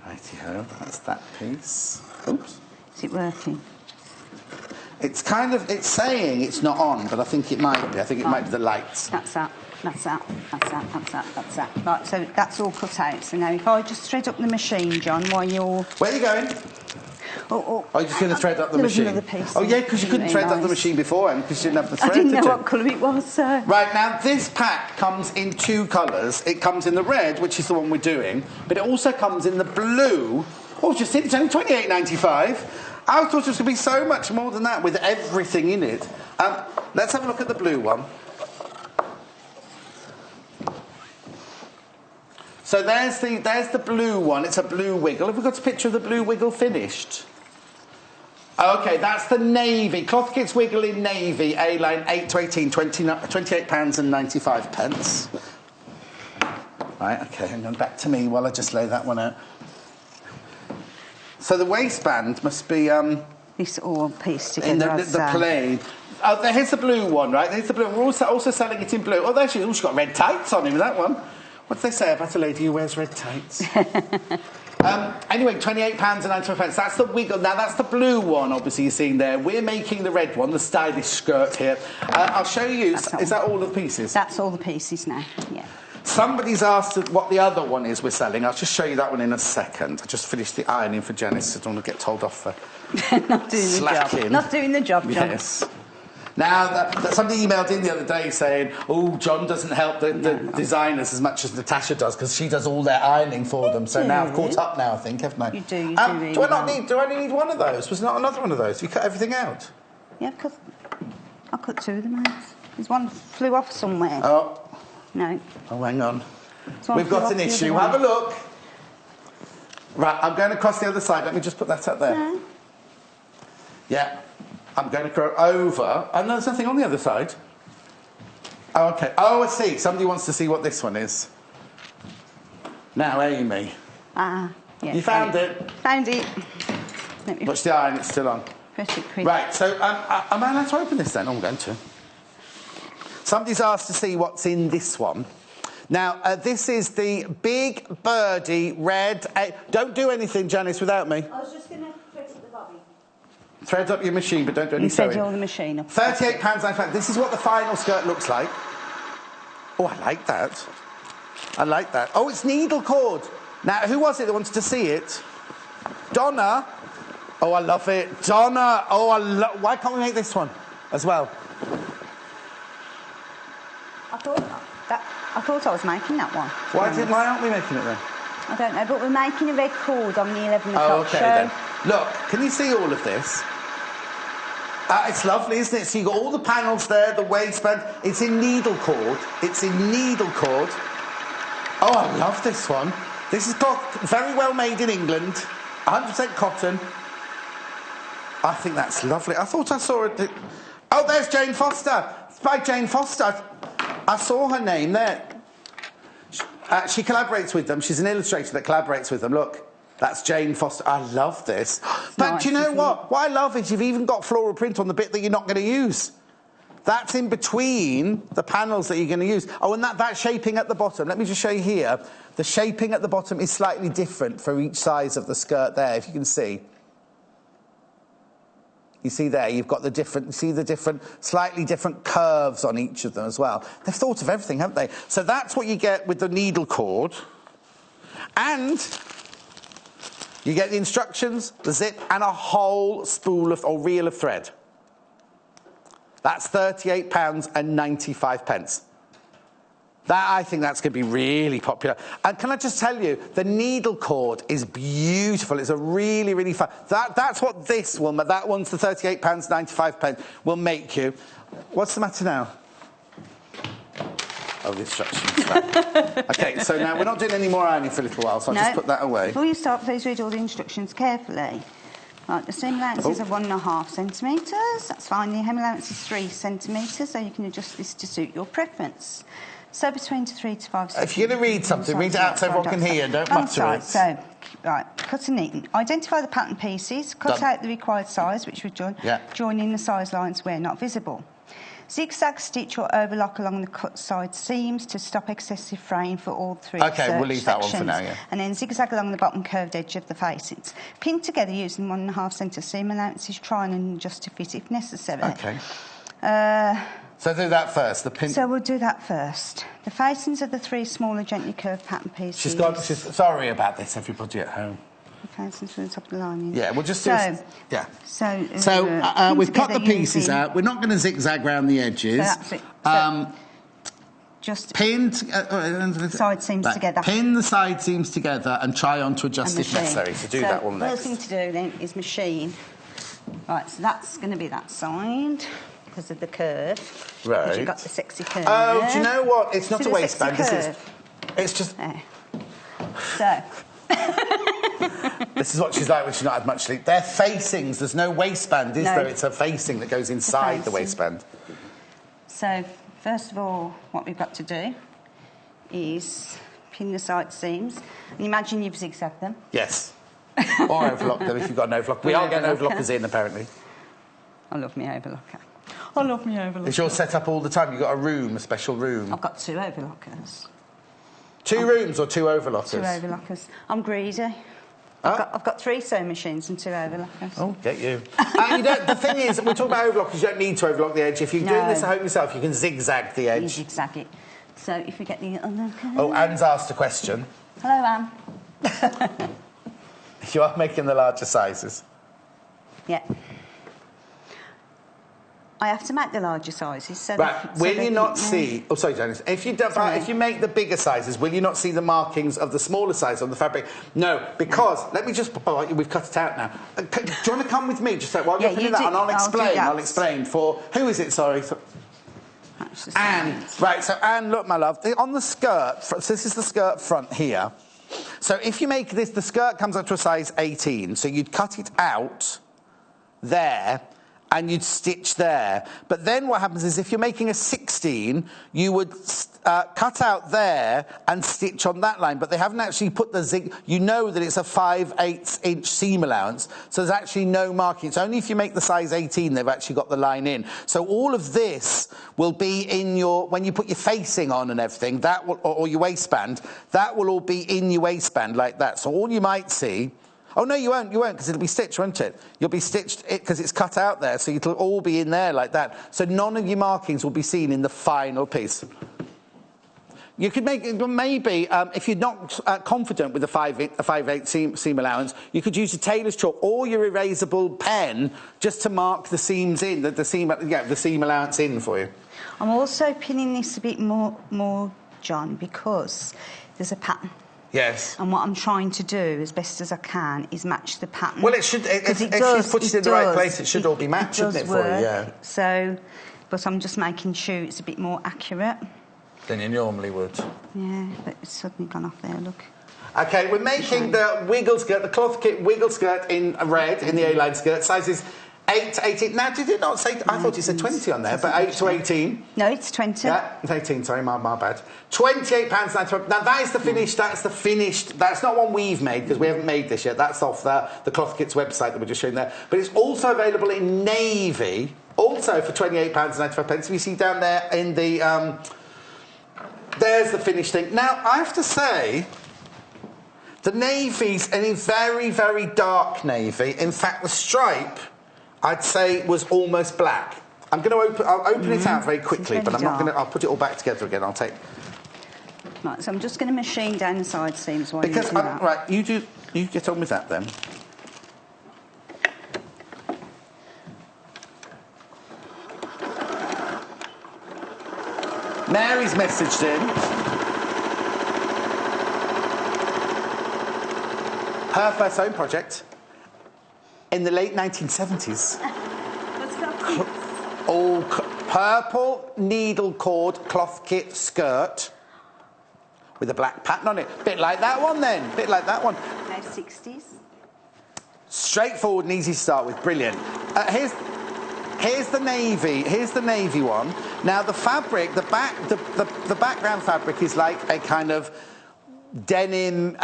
Righty-ho, that's that piece. Oops. Is it working? It's kind of, it's saying it's not on, but I think it might be. I think it might be the lights. That's that. That's that. That's that. That's that. That's that. Right, so that's all cut out. So now if I just thread up the machine, John, while you're... Where are you going? Oh, you're just going to thread up the machine? Another piece. Oh, yeah, because you couldn't thread up the machine beforehand because you didn't have the thread. I didn't know what colour it was, so... Right, now, this pack comes in 2 colours. It comes in the red, which is the one we're doing, but it also comes in the blue. Oh, just think, it's only $28.95. I thought it was going to be so much more than that with everything in it. Let's have a look at the blue one. So there's the blue one. It's a blue wiggle. Have we got a picture of the blue wiggle finished? OK, that's the navy. Cloth Kits Wiggle in navy, A-line 8 to 18, £28.95. Right, OK, hang on, back to me while I just lay that one out. So the waistband must be... this all pieced together. In the plain. Oh, here's the blue one, right? There's the blue. We're also selling it in blue. Oh, there she is. Oh, she's got red tights on him, that one. What do they say about a lady who wears red tights? Anyway, £28.95. That's the wiggle. Now, that's the blue one, obviously, you're seeing there. We're making the red one, the stylish skirt here. I'll show you. Is that all the pieces? That's all the pieces now, yeah. Somebody's asked what the other one is we're selling. I'll just show you that one in a second. I just finished the ironing for Janice. I don't want to get told off for not doing slacking. The job. Not doing the job, John. Yes. Now, somebody emailed in the other day saying, oh, John doesn't help the designers as much as Natasha does because she does all their ironing for them. So now I've caught up now, I think, haven't I? You do, really do I only need one of those? Was there not another one of those? Have you cut everything out? Yeah, I cut 2 of them out. There's one flew off somewhere. Oh. No. Oh, hang on. We've got an issue. Have a look. Right, I'm going across the other side. Let me just put that up there. No. Yeah. I'm going to go over. Oh, no, there's nothing on the other side. Oh, OK. Oh, I see. Somebody wants to see what this one is. Now, Amy. Yeah. You found it? Found it. Watch the iron, it's still on. Press it quick. Right, so am I allowed to open this then? Oh, I'm going to. Somebody's asked to see what's in this one. Now, this is the Big Birdie Red... don't do anything, Janice, without me. I was just going to press the bobby. Thread up your machine, but don't do any sewing. Thread all the machine up. £38.95. This is what the final skirt looks like. Oh, I like that. I like that. Oh, it's needle cord. Now, who was it that wanted to see it? Donna. Oh, I love it. Donna. Oh, why can't we make this one as well? I thought I was making that one. Why aren't we making it then? I don't know, but we're making a red cord on the 11 o'clock Oh, okay show. then. Look, can you see all of this? It's lovely, isn't it? So you've got all the panels there, the waistband. It's in needle cord. It's in needle cord. Oh, I love this one. This is very well made in England. 100% cotton. I think that's lovely. I thought I saw it. Oh, there's Jane Foster. It's by Jane Foster. I saw her name there. She collaborates with them. She's an illustrator that collaborates with them. Look. That's Jane Foster. I love this. But nice, do you know what? What I love is you've even got floral print on the bit that you're not going to use. That's in between the panels that you're going to use. Oh, and that shaping at the bottom. Let me just show you here. The shaping at the bottom is slightly different for each size of the skirt there, if you can see. You see there, you've got slightly different curves on each of them as well. They've thought of everything, haven't they? So that's what you get with the needle cord. And... you get the instructions, the zip, and a whole spool or reel of thread. That's £38.95. I think that's going to be really popular. And can I just tell you, the needle cord is beautiful. It's a really, really fun. That's what this one, that one's the £38.95 will make you. What's the matter now? Oh, the instructions. OK, so now we're not doing any more ironing for a little while, so I'll just put that away. Before you start, please read all the instructions carefully. Right, the seam allowance is of 1.5 centimetres. That's fine. The hem allowance is 3 centimetres, so you can adjust this to suit your preference. So between 3 to 5 centimetres. If you're going to read something, read it out so everyone can hear. Don't mutter it. So, right, cut and neaten. Identify the pattern pieces. Cut out the required size, which we've done. Yeah. Joining the size lines where not visible. Zigzag stitch or overlock along the cut side seams to stop excessive fraying for all three Okay, we'll leave that one for now, yeah. And then zigzag along the bottom curved edge of the facings. Pin together using 1.5 centre seam allowances, trying and adjust to fit if necessary. Okay. So do that first, the pin... So we'll do that first. The facings of the 3 smaller gently curved pattern pieces. She's sorry about this, everybody at home. The facings from the top of the lining. Yeah, we'll just do yeah. So we've cut the pieces out. We're not going to zigzag round the edges. So that's it. Just pin side seams together. Pin the side seams together and try on to adjust if necessary. So do that one next. First thing to do then is machine. Right, so that's going to be that side because of the curve. Right. Because you've got the sexy curve. Oh, do you know what? It's not a waistband. It's just. There. So. This is what she's like when she's not had much sleep. They're facings. There's no waistband, is there? It's a facing that goes inside the waistband. So, first of all, what we've got to do is pin the side seams. And imagine you've zigzagged them. Yes. Or overlock them if you've got an overlock. We are getting overlockers in, apparently. I love me overlocker. I love me overlocker. Is yours set up all the time? You've got a special room? I've got 2 overlockers. 2 rooms or 2 overlockers? 2 overlockers. I'm greedy. I've got 3 sewing machines and 2 overlockers. Oh, get you. The thing is, we're talking about overlockers, you don't need to overlock the edge. If you're doing this at home yourself, you can zigzag the edge. You zigzag it. So if we get the overlocker... Oh, Anne's asked a question. Hello, Anne. You are making the larger sizes. Yeah. I have to make the larger sizes. So right, will you not see... Oh, sorry, Janice. If you make the bigger sizes, will you not see the markings of the smaller size on the fabric? No, because... Let me just... Oh, we've cut it out now. Do you want to come with me? Just while you're doing that, and I'll explain for... Who is it, sorry? Anne. Right, so Anne, look, my love. On the skirt... So this is the skirt front here. So if you make this... The skirt comes up to a size 18, so you'd cut it out there... and you'd stitch there. But then what happens is if you're making a 16, you would cut out there and stitch on that line, but they haven't actually put the zig... You know that it's a 5/8 inch seam allowance, so there's actually no marking. It's only if you make the size 18 they've actually got the line in. So all of this will be in your... When you put your facing on and everything, that will, or your waistband, that will all be in your waistband like that. So all you might see... Oh, no, you won't, because it'll be stitched, won't it? You'll be stitched, because it's cut out there, so it'll all be in there like that. So none of your markings will be seen in the final piece. You could make, maybe, if you're not confident with a 5/8 seam allowance, you could use a tailor's chalk or your erasable pen just to mark the seams in, the seam allowance in for you. I'm also pinning this a bit more, John, because there's a pattern. Yes. And what I'm trying to do, as best as I can, is match the pattern. Well, it should. If she's put it in the right place, it should all be matched, shouldn't it, for you? Yeah. So, but I'm just making sure it's a bit more accurate than you normally would. Yeah, but it's suddenly gone off there. Look. Okay, we're making the wiggle skirt, the cloth kit wiggle skirt in red, in the A-line skirt, sizes 8 to 18. Now, did it not say... I thought it said 20 on there, but 8 to 18. No, it's 20. Yeah, it's 18, sorry, my bad. £28.95. Now, that is the finished... That's the finished... That's not one we've made, because we haven't made this yet. That's off the Cloth Kit's website that we're just showing there. But it's also available in navy, also for £28.95. If you see down there in the... there's the finished thing. Now, I have to say... The navy's a very, very dark navy. In fact, the stripe... I'd say was almost black. I'll open it out very quickly, but I'm not going to... I'll put it all back together again. I'll take... Right, so I'm just going to machine down the side seams while you're doing that. Right, you get on with that then. Mary's messaged in. Her first home project. In the late 1970s. What's that? All purple needle cord cloth kit skirt with a black pattern on it. Bit like that one then. Bit like that one. No, 60s. Straightforward and easy to start with. Brilliant. Here's the navy. Here's the navy one. Now the fabric, the background fabric is like a kind of denim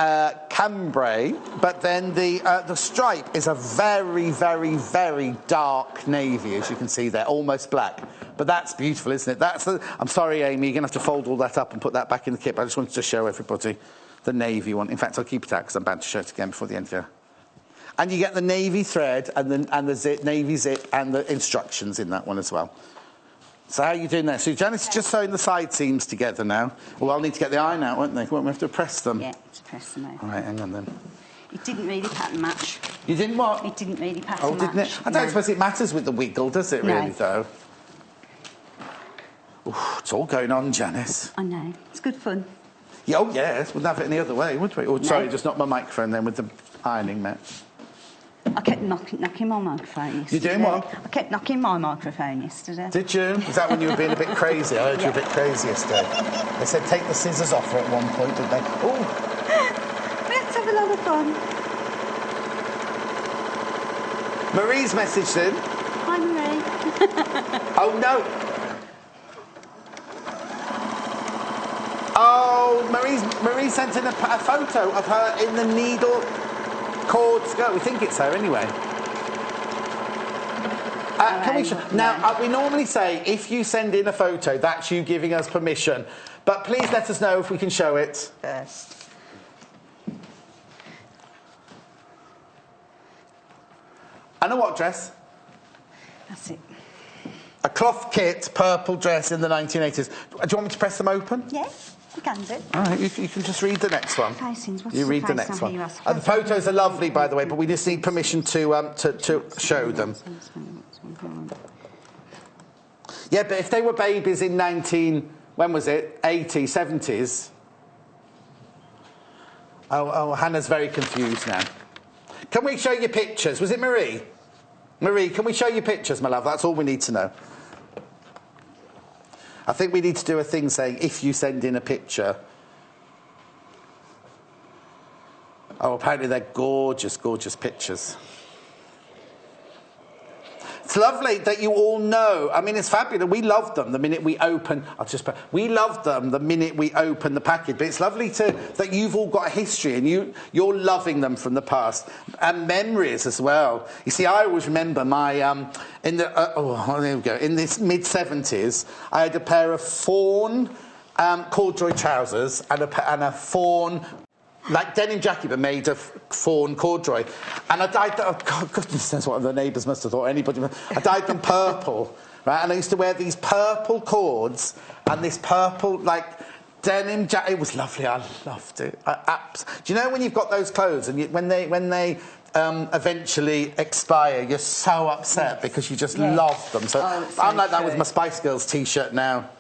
cambray, but then the stripe is a very, very, very dark navy, as you can see there, almost black. But that's beautiful, isn't it? I'm sorry, Amy, you're going to have to fold all that up and put that back in the kit, but I just wanted to show everybody the navy one. In fact, I'll keep it out because I'm about to show it again before the end here. And you get the navy thread and the zip, navy zip, and the instructions in that one as well. So how are you doing there? So Janice is just sewing the side seams together now. Well, I'll need to get the iron out, won't they? Won't we have to press them? Yeah, to press them out. All right, hang on then. It didn't really pattern match. You didn't what? It didn't really pattern match. Oh, didn't it? I don't suppose it matters with the wiggle, does it really, though? Ooh, it's all going on, Janice. I know. It's good fun. Yeah, oh, yes. Wouldn't have it any other way, would we? Oh, sorry, just knocked my microphone then with the ironing mat. I kept knocking my microphone yesterday. You doing what? I kept knocking my microphone yesterday. Did you? Is that when you were being a bit crazy? I heard you were a bit crazy yesterday. They said take the scissors off her at one point, didn't they? Oh. Let's have a lot of fun. Marie's messaged in. Hi, Marie. Oh, no. Oh, Marie sent in a photo of her in the needle cord skirt. We think it's her anyway. Can we now, we normally say if you send in a photo, that's you giving us permission. But please let us know if we can show it. First. And a what dress? That's it. A cloth kit, purple dress in the 1980s. Do you want me to press them open? Yes. You can do. All right, you can just read the next one. Facings. What's you the read the next one. The photos are lovely, by the way, but we just need permission to show them. Yeah, but if they were babies in when was it? 80s, 70s. Oh, Hannah's very confused now. Can we show you pictures? Was it Marie? Marie, can we show you pictures, my love? That's all we need to know. I think we need to do a thing saying, if you send in a picture. Oh, apparently they're gorgeous, gorgeous pictures. It's lovely that you all know. I mean, it's fabulous. We love them the minute we open. We love them the minute we open the package. But it's lovely that you've all got a history and you're loving them from the past and memories as well. You see, I always remember my there we go. In this mid-70s, I had a pair of fawn corduroy trousers and a fawn. Like denim jacket, but made of fawn corduroy. And I dyed them, oh, goodness knows what the neighbours must have thought, I dyed them purple, right? And I used to wear these purple cords and this purple, like, denim jacket. It was lovely, I loved it. Do you know when you've got those clothes and when they eventually expire, you're so upset because you just love them. So I'm like that with my Spice Girls T-shirt now.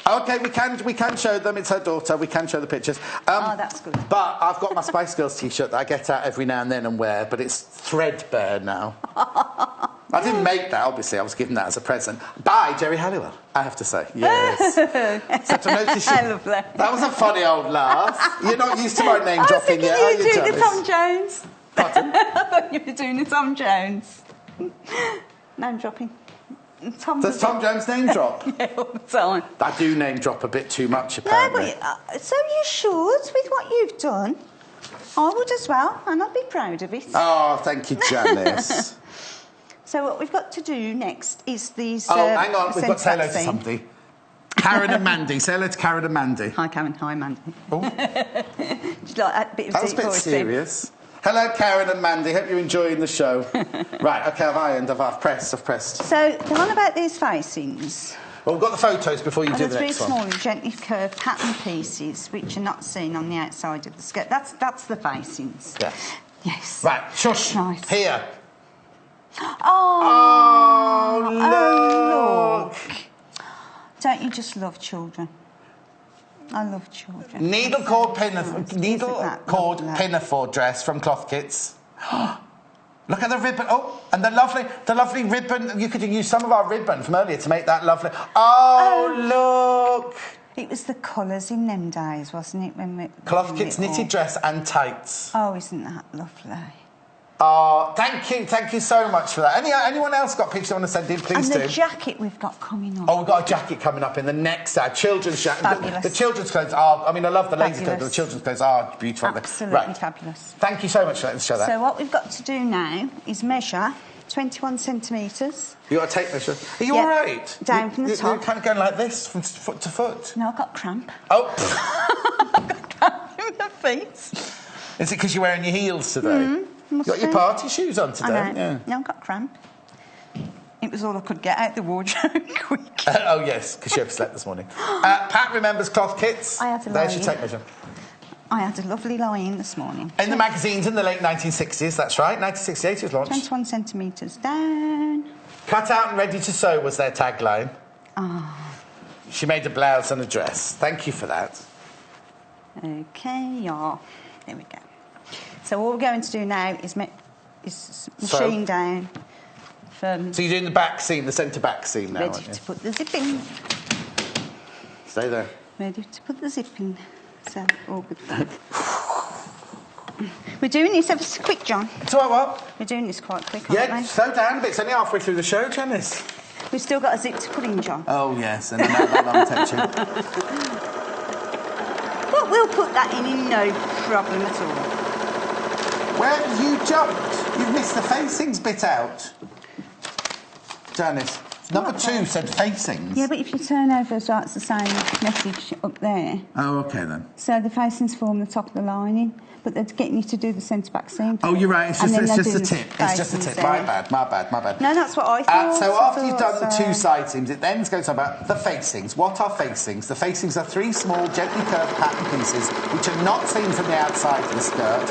Okay, we can show them. It's her daughter. We can show the pictures. That's good. But I've got my Spice Girls T-shirt that I get out every now and then and wear, but it's threadbare now. I didn't make that, obviously. I was given that as a present by Jerry Halliwell, I have to say. Yes. Except I noticed I love that. That was a funny old laugh. You're not used to my name dropping yet, are you? You doing the Tom Jones. Pardon? I thought you were doing the Tom Jones. Name dropping. Does Tom Jones name drop? Yeah, all the time. I do name drop a bit too much, apparently. No, but so you should, with what you've done. I would as well, and I'd be proud of it. Oh, thank you, Janice. So what we've got to do next is these... hang on, we've got to say hello to somebody. Karen and Mandy. Say hello to Karen and Mandy. Hi, Karen. Hi, Mandy. Oh. Do you like that bit of that was a bit serious. Hello, Karen and Mandy. Hope you're enjoying the show. Right, OK, I've ironed. I've pressed. So, the one about these facings... Well, we've got the photos before you do the next one. The 3 small, gently curved pattern pieces, which are not seen on the outside of the skirt. That's the facings. Yes. Yes. Right, shush. Nice. Here. Oh, look. Don't you just love children? I love children. Needle cord pinafore dress from Cloth Kits. Look at the ribbon. Oh, and the lovely ribbon. You could use some of our ribbon from earlier to make that lovely. Oh, look. It was the colours in them days, wasn't it? Cloth Kits knitted dress and tights. Oh, isn't that lovely? Oh, thank you so much for that. Anyone else got pictures they want to send in? Please do. And the jacket we've got coming up. Oh, we've got a jacket coming up in the next children's jacket. Fabulous. The children's clothes are, I mean, I love the ladies' clothes, but the children's clothes are beautiful. Absolutely fabulous. Thank you so much for letting us show that. So what we've got to do now is measure 21 centimetres. You got a tape measure? Are you all right? Down from the top. You're kind of going like this, from foot to foot. No, I've got cramp. Oh. I've got cramp in the feet. Is it because you're wearing your heels today? You got your party shoes on today? I know. Yeah. No, I've got cramp. It was all I could get out the wardrobe quick. Oh, yes, because you overslept this morning. Pat remembers cloth kits. I had a There's your tape measure. I had a lovely lie-in this morning. In the magazines in the late 1960s, that's right. 1968 it was launched. 21 centimetres down. Cut out and ready to sew was their tagline. She made a blouse and a dress. Thank you for that. OK, yeah. There we go. So all we're going to do now is machine down. So you're doing the back seam, the centre back seam now, Ready to put the zip in. Stay there. Ready to put the zip in. So, all good. We're doing this ever so quick, John. So what? We're doing this quite quick, aren't we? Slow down a bit. It's only halfway through the show, Janice. We've still got a zip to put in, John. Oh, yes, and that long tension. But we'll put that in no problem at all. Well, you jumped. You've missed the facings bit out. Janice, number 2 said facings. Yeah, but if you turn over, so it's the same message up there. Oh, OK, then. So the facings form the top of the lining, but they're getting you to do the centre-back seam. Oh, you're right. It's just a tip. It's just a tip. My bad. No, that's what I thought. So after you've done the 2 side seams, it then goes on about the facings. What are facings? The facings are 3 small, gently curved pattern pieces which are not seen from the outside of the skirt.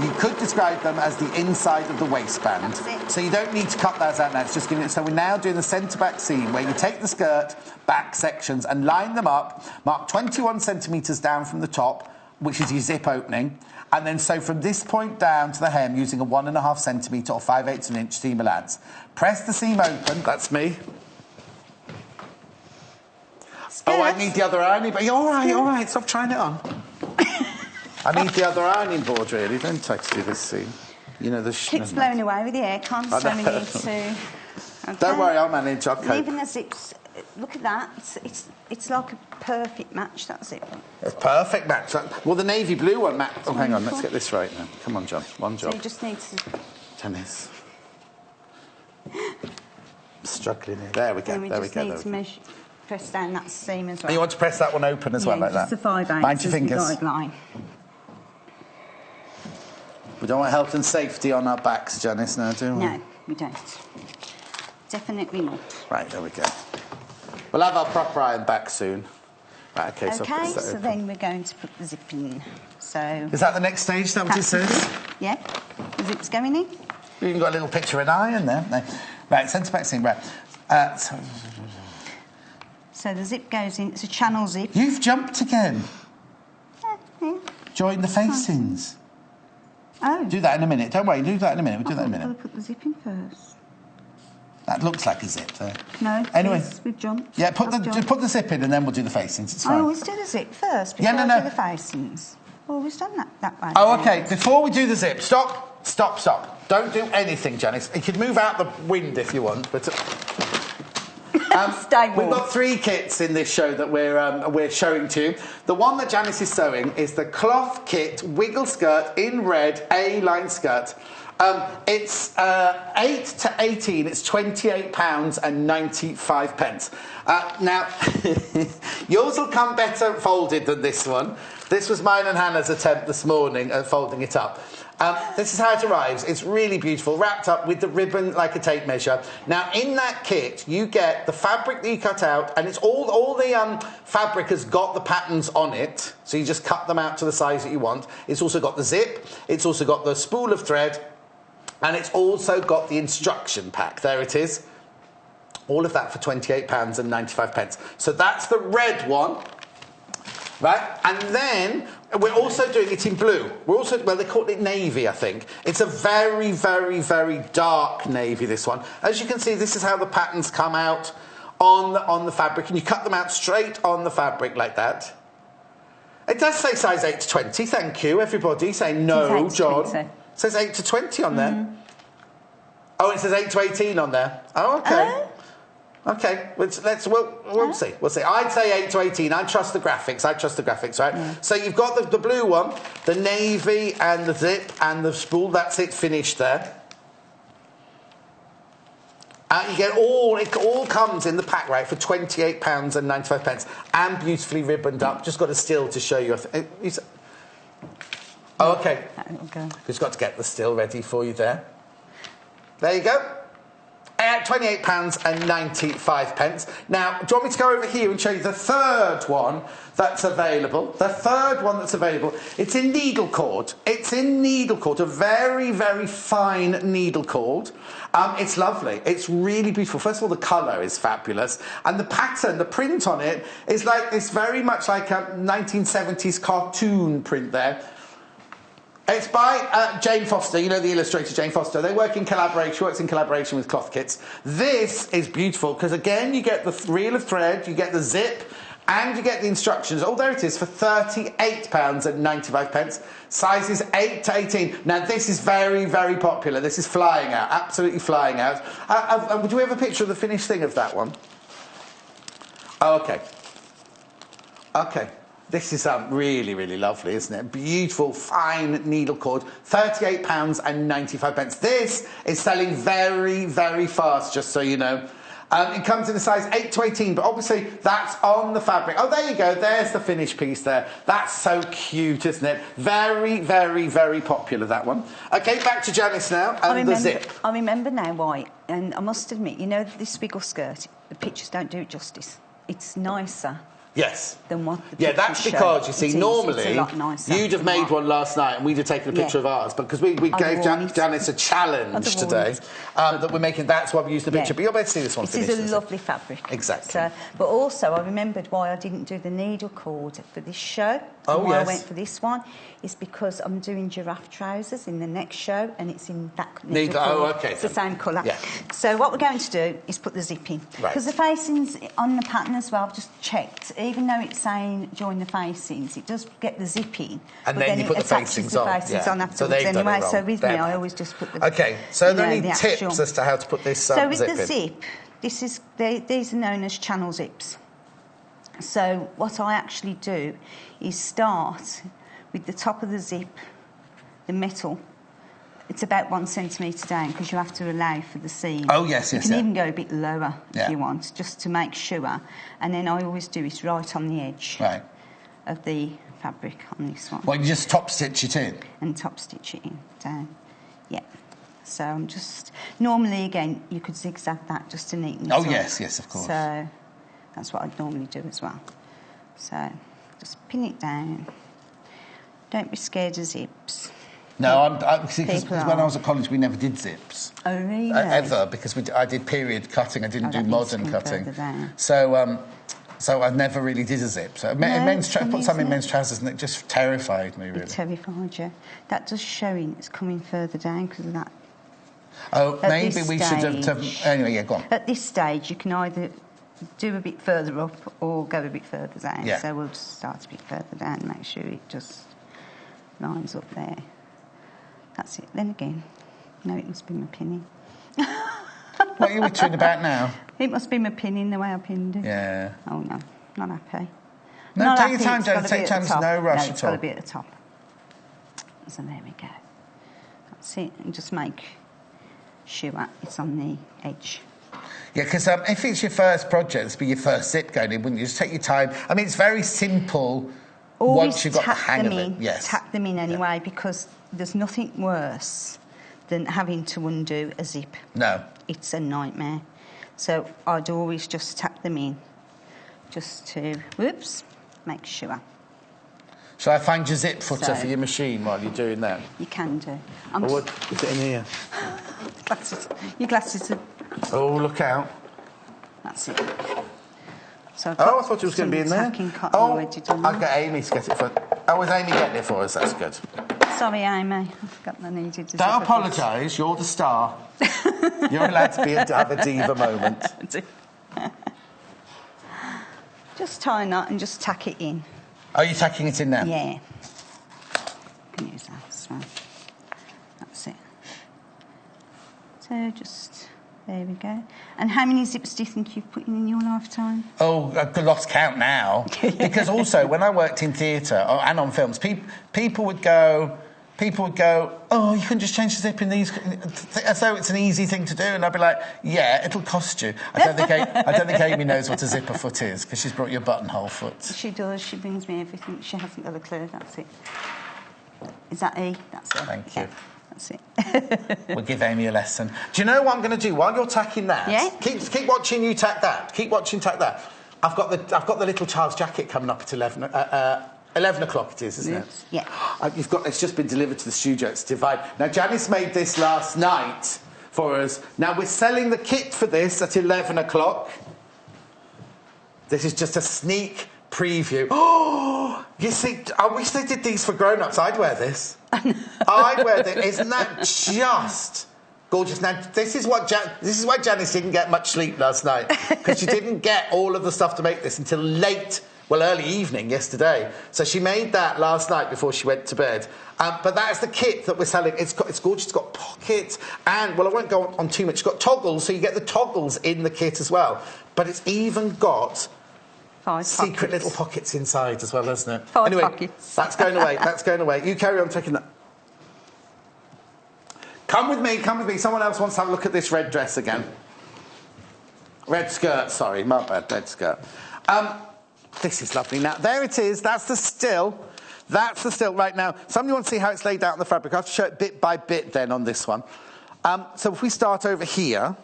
You could describe them as the inside of the waistband. So you don't need to cut those out now. It's just giving it. So we're now doing the centre-back seam where you take the skirt back sections and line them up, mark 21 centimetres down from the top, which is your zip opening, and then so from this point down to the hem using a 1.5 centimetre or 5/8 of an inch seam allowance. Press the seam open. That's me. Oh, I need the other ironing board. All right. Stop trying it on. I need the other ironing board, really, don't I, to do this seam? You know, the... Keeps blowing away with the aircon, so we need to... Okay. Don't worry, I'll manage. I'll cope. Leaving the zips... Look at that. It's like a perfect match, that zip. A perfect match. Well, the navy blue one match... Oh, hang on, let's get this right now. Come on, John. One job. So you just need to... Janice. Struggling here. There we go. And we just need to measure... Press down that seam as well. And you want to press that one open as well, like that? Just the 5/8 Mind your fingers. Guideline. We don't want health and safety on our backs, Janice, now, do we? No, we don't. Definitely not. Right, there we go. We'll have our proper iron back soon. Right, OK, so then we're going to put the zip in. So... Is that the next stage? Is that what it says? Yeah. The zip's going in. We've even got a little picture of an iron there. No. Right, centre back seam, right. So the zip goes in. It's a channel zip. You've jumped again. Yeah. Join the facings. Oh. Do that in a minute. Don't worry, do that in a minute. We'll do that in a minute. I've got to put the zip in first. That looks like a zip there. No, anyway, we've jumped. Yeah, put the zip in and then we'll do the facings. It's fine. I always do the zip first before I do the facings. Always done that way. Oh, OK. Before we do the zip, stop. Don't do anything, Janice. You could move out the wind if you want, but... Stay warm. We've got 3 kits in this show that we're showing to you. The one that Janice is sewing is the cloth kit wiggle skirt in red A-line skirt. It's 8 to 18. It's £28.95. Now, yours will come better folded than this one. This was mine and Hannah's attempt this morning at folding it up. This is how it arrives. It's really beautiful, wrapped up with the ribbon like a tape measure. Now, in that kit, you get the fabric that you cut out, and it's all the fabric has got the patterns on it, so you just cut them out to the size that you want. It's also got the zip, it's also got the spool of thread, and it's also got the instruction pack. There it is. All of that for £28.95. So that's the red one. Right, and then we're also doing it in blue. They call it navy, I think. It's a very, very, very dark navy, this one. As you can see, this is how the patterns come out on the fabric, and you cut them out straight on the fabric like that. It does say size 8 to 20, thank you, everybody. Say no, John. It says 8 to 20 on there. Oh, it says 8 to 18 on there. Oh, okay. Okay, we'll see. We'll see. I'd say 8 to 18. I trust the graphics. Right? Yeah. So you've got the blue one, the navy, and the zip, and the spool. That's it, finished there. You get it all comes in the pack, right, for £28.95, and beautifully ribboned up. Just got a still to show you. Oh, okay. Just got to get the still ready for you there. There you go. £28.95. Now, do you want me to go over here and show you the third one that's available? The third one that's available, it's in needle cord. It's in needle cord, a very, very fine needle cord. It's lovely. It's really beautiful. First of all, the colour is fabulous. And the pattern, the print on it, is like, it's very much like a 1970s cartoon print there. It's by Jane Foster, you know the illustrator Jane Foster. They works in collaboration with Cloth Kits. This is beautiful because, again, you get the reel of thread, you get the zip, and you get the instructions. Oh, there it is, for £38.95. Sizes 8 to 18. Now, this is very, very popular. This is flying out, absolutely flying out. Would you have a picture of the finished thing of that one? Oh, okay. Okay. This is really, really lovely, isn't it? Beautiful, fine needle cord. £38.95. This is selling very, very fast, just so you know. It comes in a size 8 to 18, but obviously that's on the fabric. Oh, there you go. There's the finished piece there. That's so cute, isn't it? Very, very, very popular, that one. OK, back to Janice now, and the zip. I remember now why, and I must admit, you know, this wiggle skirt, the pictures don't do it justice. It's nicer. Yes. Than what the that's because, you see, normally you'd have made one last night and we'd have taken a picture of ours, because we gave Janice a challenge today that we're making. That's why we used the picture. But you'll be able to see this one finished. This is a lovely fabric. Exactly. So, but also, I remembered why I didn't do the needle cord for this show. Oh, why I went for this one is because I'm doing giraffe trousers in the next show, and it's in that needle cord. Oh, okay. It's the same colour. Yeah. So what we're going to do is put the zip in. Right. Because the facings on the pattern as well, I've just checked. Even though it's saying join the facings, it does get the zip in. And then you put the facings on. Afterwards so they've anyway. Done it wrong. So with me, I always just put the... OK, so are there any tips as to how to put this zip in? So with the zip, these are known as channel zips. So what I actually do is start with the top of the zip, the metal. It's about 1 centimetre down because you have to allow for the seam. Oh, yes. You can even go a bit lower if you want, just to make sure. And then I always do it right on the edge of the fabric on this one. Well, you just top stitch it in? And top stitch it in, down. Yeah. So I'm just... Normally, again, you could zigzag that just to neaten it up. Oh, yes, of course. So that's what I'd normally do as well. So just pin it down. Don't be scared of zips. No, because when I was at college, we never did zips. Oh, really? Ever, because I did period cutting. I didn't do modern cutting. So I never really did a zip. So I put some in men's trousers, and it just terrified me, really. It terrified you. That does showing it's coming further down because of that. Oh, maybe we should have... Anyway, yeah, go on. At this stage, you can either do a bit further up or go a bit further down. Yeah. So we'll just start a bit further down and make sure it just lines up there. That's it. Then again, no, it must be my pinning. What are you wittering about now? It must be my pinning, the way I pinned it. Yeah. Oh, no, not happy. No, take your time, Janice. Take your time. There's no rush at all. It's got to be at the top. So there we go. That's it. And just make sure it's on the edge. Yeah, because if it's your first project, it's be your first zip going in, wouldn't you? Just take your time. I mean, it's very simple once you've got the hang of it. Yes. Tack them in anyway, because there's nothing worse than having to undo a zip. No. It's a nightmare. So I'd always just tack them in, just to, make sure. Shall I find your zip footer for your machine while you're doing that? You can do. What is it in here? Glasses. Your glasses are... Oh, look out. That's it. So I thought it was going to be in there. I'll get Amy to get it for... Oh, is Amy getting it for us? That's good. Sorry, Amy. I forgot I needed to... Don't apologise. You're the star. You're allowed to have a diva moment. Just tie a knot and just tack it in. Are you tacking it in now? Yeah. You can use that as well. That's it. So just, there we go. And how many zips do you think you've put in your lifetime? Oh, I've lost count now. Because also, when I worked in theatre and on films, people would go, oh, you can just change the zip in these, as though it's an easy thing to do. And I'd be like, yeah, it'll cost you. I don't think Amy knows what a zipper foot is, because she's brought you a buttonhole foot. She does. She brings me everything. She hasn't got a clue. That's it. Is that E? That's it. Thank you. Yeah, that's it. We'll give Amy a lesson. Do you know what I'm going to do while you're tacking that? Yeah. Keep watching you tack that. Keep watching tack that. I've got the little child's jacket coming up at 11 o'clock it is, isn't it? Yeah. It's just been delivered to the studio. It's Divide. Now, Janice made this last night for us. Now, we're selling the kit for this at 11 o'clock. This is just a sneak preview. Oh, you see, I wish they did these for grown-ups. I'd wear this. I'd wear this. Isn't that just gorgeous? Now, this is why Janice didn't get much sleep last night, because she didn't get all of the stuff to make this until early evening yesterday. So she made that last night before she went to bed. But that's the kit that we're selling. It's gorgeous. It's got pockets and, well, I won't go on too much. It's got toggles, so you get the toggles in the kit as well. But it's even got secret little pockets inside as well, hasn't it? Five pockets. That's going away. That's going away. You carry on taking that. Come with me. Someone else wants to have a look at this red dress again. Red skirt, sorry. My bad, red skirt. This is lovely. Now, there it is. That's the still. Right now, somebody wants to see how it's laid out on the fabric. I have to show it bit by bit then on this one. So if we start over here,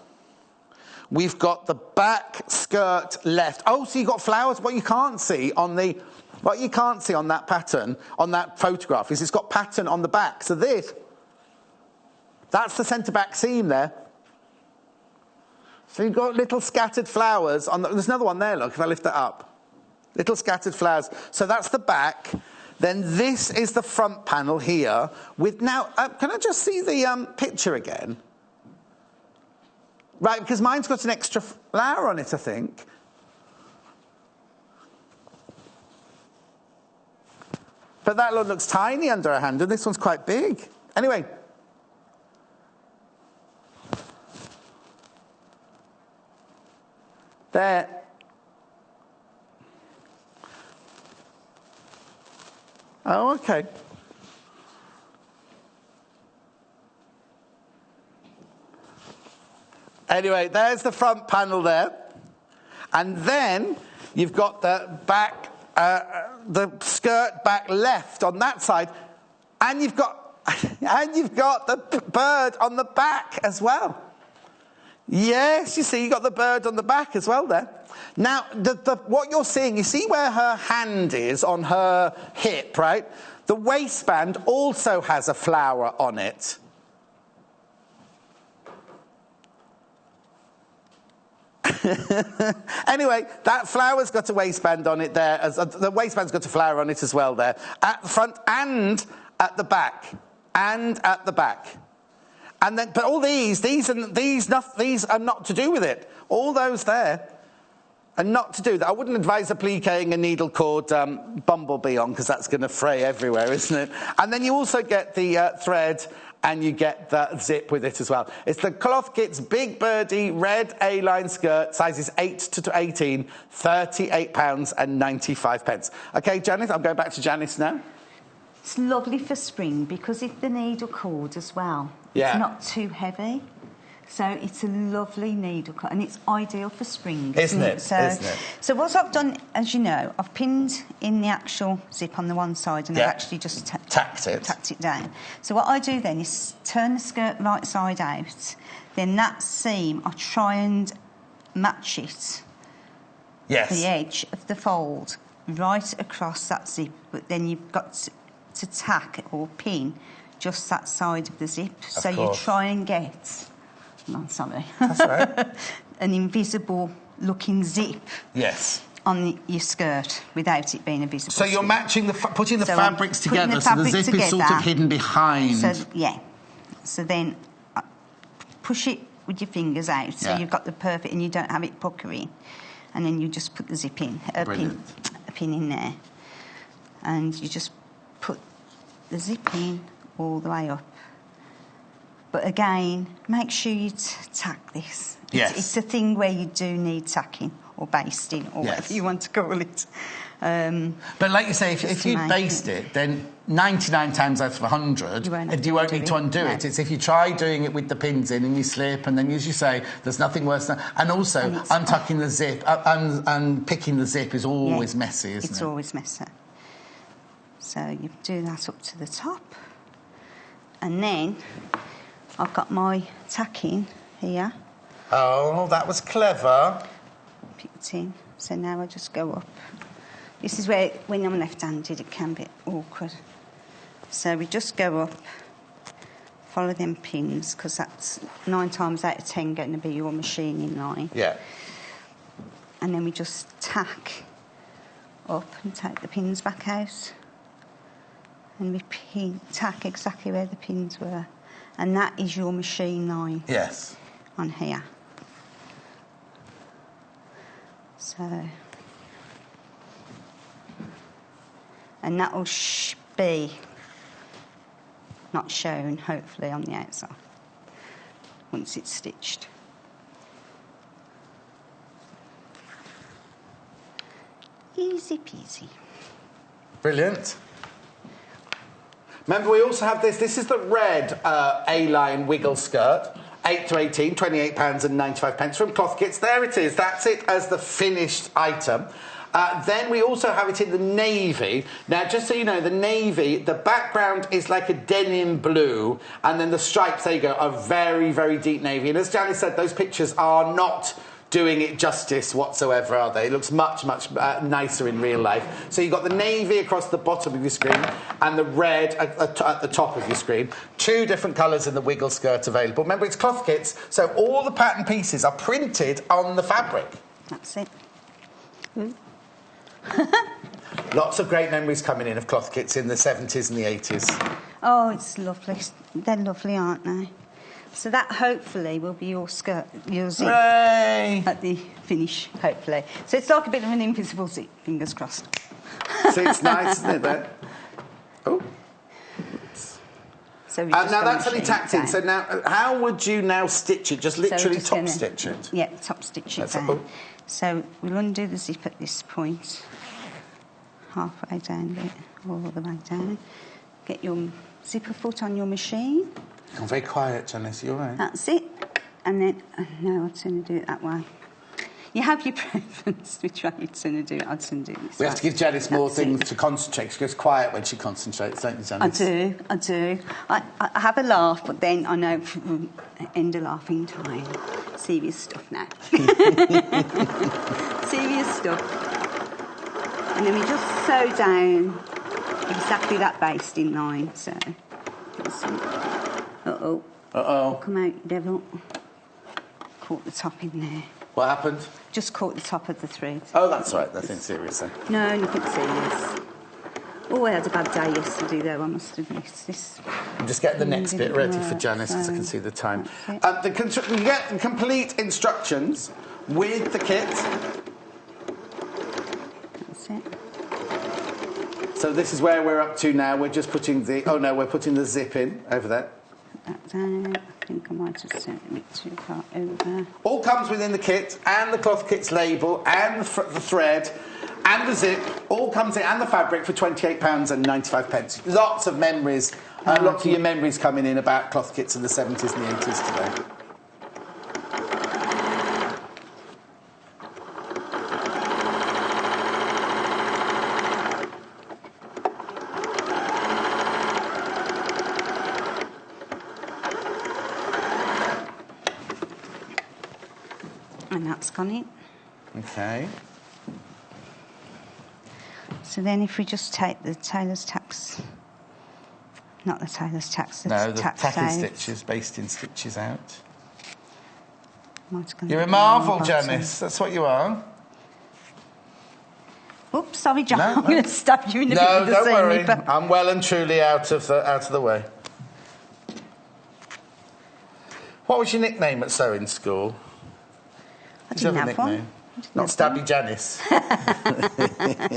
we've got the back skirt left. Oh, so you've got flowers. What you can't see on that pattern, on that photograph, is it's got pattern on the back. So that's the centre back seam there. So you've got little scattered flowers. There's another one there, look, if I lift that up. Little scattered flowers. So that's the back. Then this is the front panel here. Now, can I just see the picture again? Right, because mine's got an extra flower on it, I think. But that looks tiny under her hand, and this one's quite big. Anyway. There. Oh, okay. Anyway, there's the front panel there. And then you've got the back, the skirt back left on that side. And you've got the bird on the back as well. Yes, you see, you got the bird on the back as well there. Now, what you're seeing, you see where her hand is on her hip, right? The waistband also has a flower on it. Anyway, that flower's got a waistband on it there. The waistband's got a flower on it as well there. At the front and at the back. And then, but all these are not to do with it. All those there are not to do that. I wouldn't advise appliquing a needle cord bumblebee on, because that's going to fray everywhere, isn't it? And then you also get the thread, and you get the zip with it as well. It's the Cloth Kit's Big Birdie Red A-line skirt, sizes 8 to 18, £38.95. OK, Janice, I'm going back to Janice now. It's lovely for spring because it's the needle cord as well. Yeah. It's not too heavy. So it's a lovely needle cord, and it's ideal for spring. Isn't it? So what I've done, as you know, I've pinned in the actual zip on the one side, and I've actually just tacked it down. So what I do then is turn the skirt right side out. Then that seam, I try and match it. Yes. The edge of the fold right across that zip, but then you've got to tack or pin just that side of the zip. So you try and get... No, sorry. That's right. An invisible looking zip. Yes. On your skirt without it being a visible. So you're matching putting the fabrics together, the so the zip is sort of hidden behind. So yeah. So then push it with your fingers out, so you've got the perfect, and you don't have it puckering, and then you just put the zip in, a pin in there, and you just put the zip in all the way up, But again, make sure you tack this. Yes. It's a thing where you do need tacking or basting or whatever you want to call it. But like you say, if you baste it, then 99 times out of 100, you won't need to undo it. It's if you try doing it with the pins in and you slip, and then, as you say, there's nothing worse than... And also, untucking the zip and picking the zip is always messy, isn't it? It's always messy. So you do that up to the top. And then I've got my tacking here. Oh, that was clever. Picked in. So now I just go up. This is where, when I'm left-handed, it can be awkward. So we just go up, follow them pins, because that's 9 times out of 10 going to be your machining line. Yeah. And then we just tack up and take the pins back out. And we tack exactly where the pins were. And that is your machine line. Yes. On here. So... And that will be not shown, hopefully, on the outside once it's stitched. Easy peasy. Brilliant. Remember, we also have this. This is the red A-line wiggle skirt. 8 to 18, £28.95 from Cloth Kits. There it is. That's it as the finished item. Then we also have it in the navy. Now, just so you know, the navy, the background is like a denim blue, and then the stripes, there you go, are very, very deep navy. And as Janice said, those pictures are not doing it justice whatsoever, are they? It looks much, much nicer in real life. So you've got the navy across the bottom of your screen and the red at the top of your screen. 2 different colours in the wiggle skirt available. Remember, it's Cloth Kits, so all the pattern pieces are printed on the fabric. That's it. Lots of great memories coming in of Cloth Kits in the 70s and the 80s. Oh, it's lovely. They're lovely, aren't they? So that hopefully will be your skirt, your zip at the finish, hopefully. So it's like a bit of an invisible zip, fingers crossed. See, it's nice, isn't it, then? Oh. So now that's only tacked in. So now, how would you now stitch it? Just literally top stitch it? Yeah, top stitch it down. So we'll undo the zip at this point, halfway down it, all the way down. Get your zipper foot on your machine. I'm very quiet, Janice, you're right. That's it. And then, no, I'd sooner do it that way. You have your preference which way you'd sooner do it. I'd sooner do it this way. We have to give Janice more things to concentrate. She goes quiet when she concentrates, don't you, Janice? I do. I have a laugh, but then I know end of laughing time. Serious stuff now. Serious stuff. And then we just sew down exactly that basting line. So, uh-oh. Uh-oh. Come out, devil. Caught the top in there. What happened? Just caught the top of the thread. Oh, that's right. Nothing serious then. No, nothing serious. Oh, I had a bad day yesterday, though. I must admit this. I'm just getting the next bit ready for Janice because I can see the time. You get complete instructions with the kit. That's it. So this is where we're up to now. We're just putting the... Oh, no, we're putting the zip in over there. Put that down. I think I might have sent it a bit too far over. All comes within the kit, and the Cloth Kits label, and the thread, and the zip. All comes in, and the fabric for £28.95. Lots of memories. Lots of your memories coming in about Cloth Kits in the 70s and the 80s today. And that's gone in. Okay. So then if we just take the tailor's tacks, not the tailor's tacks, the tacking stitches, basting stitches out. You're a marvel, Janice. That's what you are. Oops, sorry, John. I'm going to stab you in the bit with the don't worry. nipper. I'm well and truly out of the way. What was your nickname at sewing school? I didn't have one. Not Stabby Janis.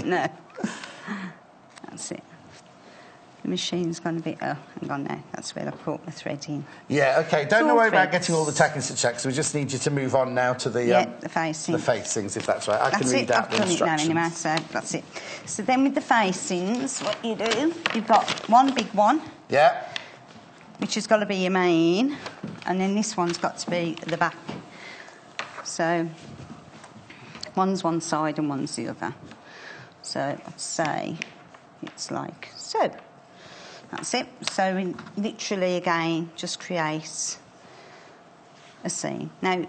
No. That's it. The machine's gone a bit... Oh, hang on now. That's where I put the thread in. Yeah, OK. Don't All worry about threads. getting all the tacking to checks. We just need you to move on now to the... the facing. The facings, if that's right. I can read out the I've done instructions. it now anyway, so that's it. So then with the facings, what you do, you've got one big one. Yeah. Which has got to be your main, and then this one's got to be the back. So one's one side and one's the other. So let's say it's like so. That's it. So we literally, again, just create a seam. Now,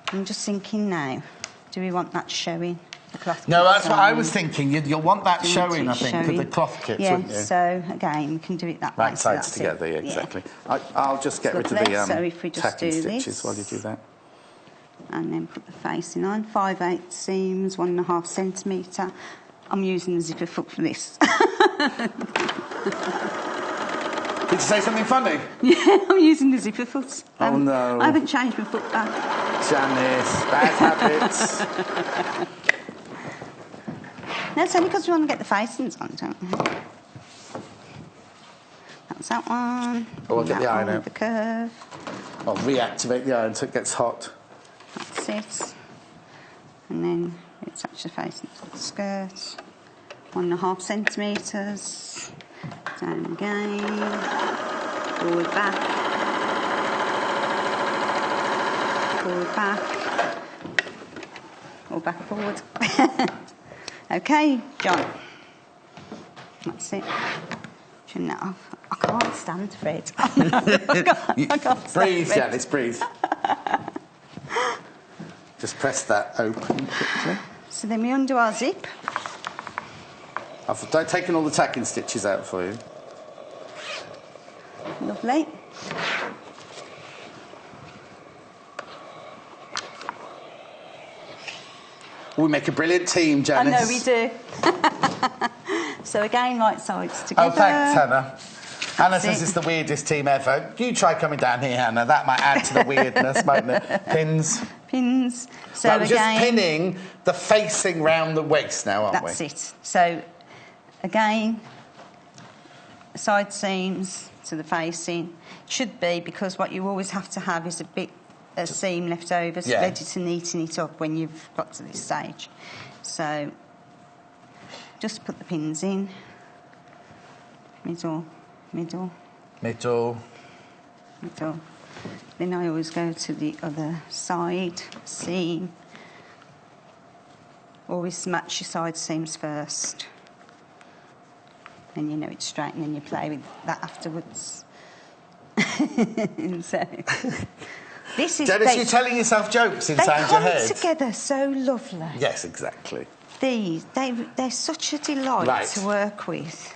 I'm just thinking now, do we want that showing? The cloth No, that's kits what I on? was thinking. You'll want that Do you want showing, it I think, for the cloth kits, yeah, wouldn't you? so again, we can do it that way. Right so sides that's together, it. yeah, exactly. I'll just get rid of Lovely. the So if we just tacking do stitches this. while you do that. And then put the facing on. 5/8 seams, 1.5 centimetre. I'm using the zipper foot for this. Did you say something funny? Yeah, I'm using the zipper foot. Oh, no. I haven't changed my foot back. Janice, bad habits. No, it's only because we want to get the facings on, don't we? That's that one. Oh, I'll get That the iron one out. with the curve. I'll reactivate the iron so it gets hot. That's it. And then it's actually facing to the skirt. 1.5 centimetres. Down again. Forward, back. Forward, back. Or back, forward. OK, John. That's it. Turn that off. I can't stand thread. I can't stand Breathe, thread. Janice, breathe. Just press that open quickly. So then we undo our zip. I've taken all the tacking stitches out for you. Lovely. We make a brilliant team, I Janice. know we do. So again, right sides together. Oh, thanks, Hannah. Hannah That's says it. it's the weirdest team ever. You try coming down here, Hannah. That might add to the weirdness, mightn't it? Pins. Pins. So Right, we're again, just pinning the facing round the waist now, aren't we? that's it. So again, side seams to the facing. Should be, because what you always have to have is a seam left over, Yeah. ready to neaten it up when you've got to this stage. So just put the pins in. Middle, middle, Middle. middle. Then I always go to the other side seam. Always match your side seams first. Then you know it's straight, and then you play with that afterwards. So, this is... Janice, you're telling yourself jokes inside your head. They come together so lovely. Yes, exactly. They're such a delight Right. to work with.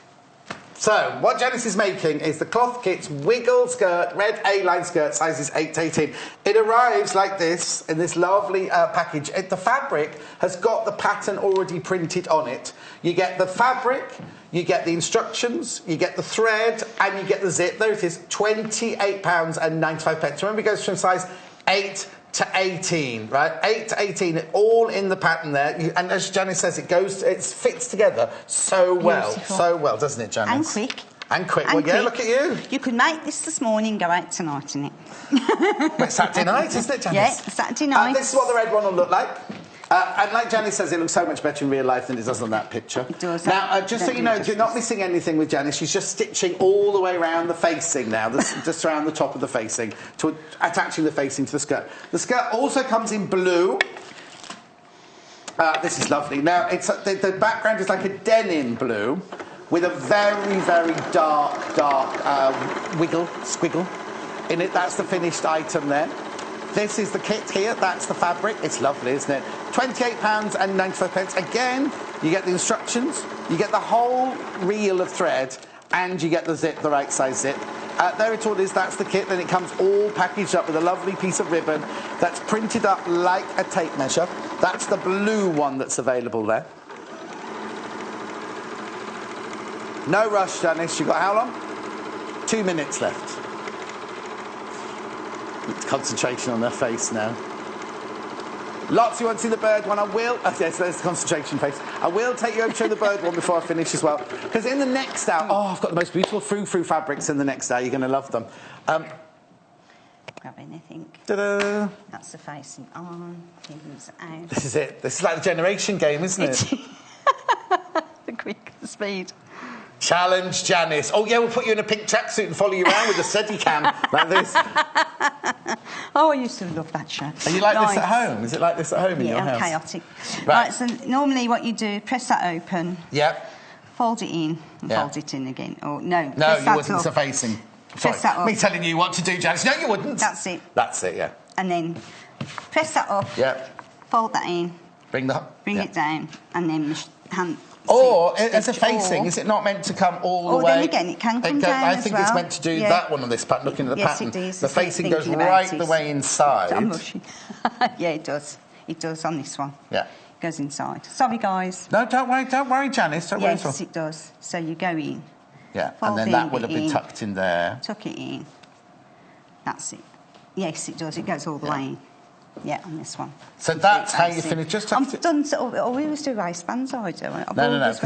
So, what Janice is making is the Cloth Kits Wiggle Skirt, red A-line skirt, sizes 8 to 18. It arrives like this, in this lovely package. The fabric has got the pattern already printed on it. You get the fabric, you get the instructions, you get the thread, and you get the zip. There it is, £28.95. Remember, it goes from size 8 to 18, right? 8 to 18, all in the pattern there. And as Janice says, it fits together so well. Beautiful. So well, doesn't it, Janice? And quick. And quick. And Well, yeah, quick. look at you. You could make this morning, go out tonight, innit? It's Saturday night, isn't it, Janice? Yeah, Saturday night. This is what the red one will look like. And like Janice says, it looks so much better in real life than it does on that picture. It does. Now, just so you know, you're not missing anything with Janice. She's just stitching all the way around the facing now, just around the top of the facing, to attaching the facing to the skirt. The skirt also comes in blue. This is lovely. Now, the background is like a denim blue with a very, very dark squiggle in it. That's the finished item there. This is the kit here. That's the fabric. It's lovely, isn't it? £28.95. Again, you get the instructions, you get the whole reel of thread, and you get the zip, the right size zip. There it all is. That's the kit. Then it comes all packaged up with a lovely piece of ribbon that's printed up like a tape measure. That's the blue one that's available there. No rush, Janice. You've got how long? 2 minutes left. Concentration on her face now. Lots of you want to see the bird one. I will. Yes, there's the concentration face. I will take you over to show the bird one before I finish as well. Because in the next hour, I've got the most beautiful Frou Frou fabrics in the next hour. You're going to love them. Grab anything. Ta-da! That's the facing on, things out. This is it. This is like the generation game, isn't it? The quick speed. Challenge Janis. Oh, yeah, we'll put you in a pink tracksuit and follow you around with a Steadicam like this. Oh, I used to love that show. Are you like this at home? Is it like this at home in your house? Yeah, chaotic. Right, so normally what you do, press that open. Yep. Fold it in and fold it in again. Or no, no, you wouldn't. So facing. Sorry, press that up. Me telling you what to do, Janice. No, you wouldn't. That's it. That's it, yeah. And then press that up. Yep. Fold that in. Bring it down, and then hand. Or as a facing, is it not meant to come all the way? Then again, it can come down I think it's meant to do that one on this pattern. Looking at the pattern, it is. the facing goes right the way inside. I'm rushing. Yeah, it does. It does on this one. Yeah. It goes inside. Sorry, guys. No, don't worry, Janice. Don't worry. Yes, it does. So you go in. Yeah, and then that would have been tucked in there. Tuck it in. That's it. Yes, it does. It goes all the way in. Yeah, on this one. So that's how you finish. Just I've done. We always do waistbands. I do. No. Let's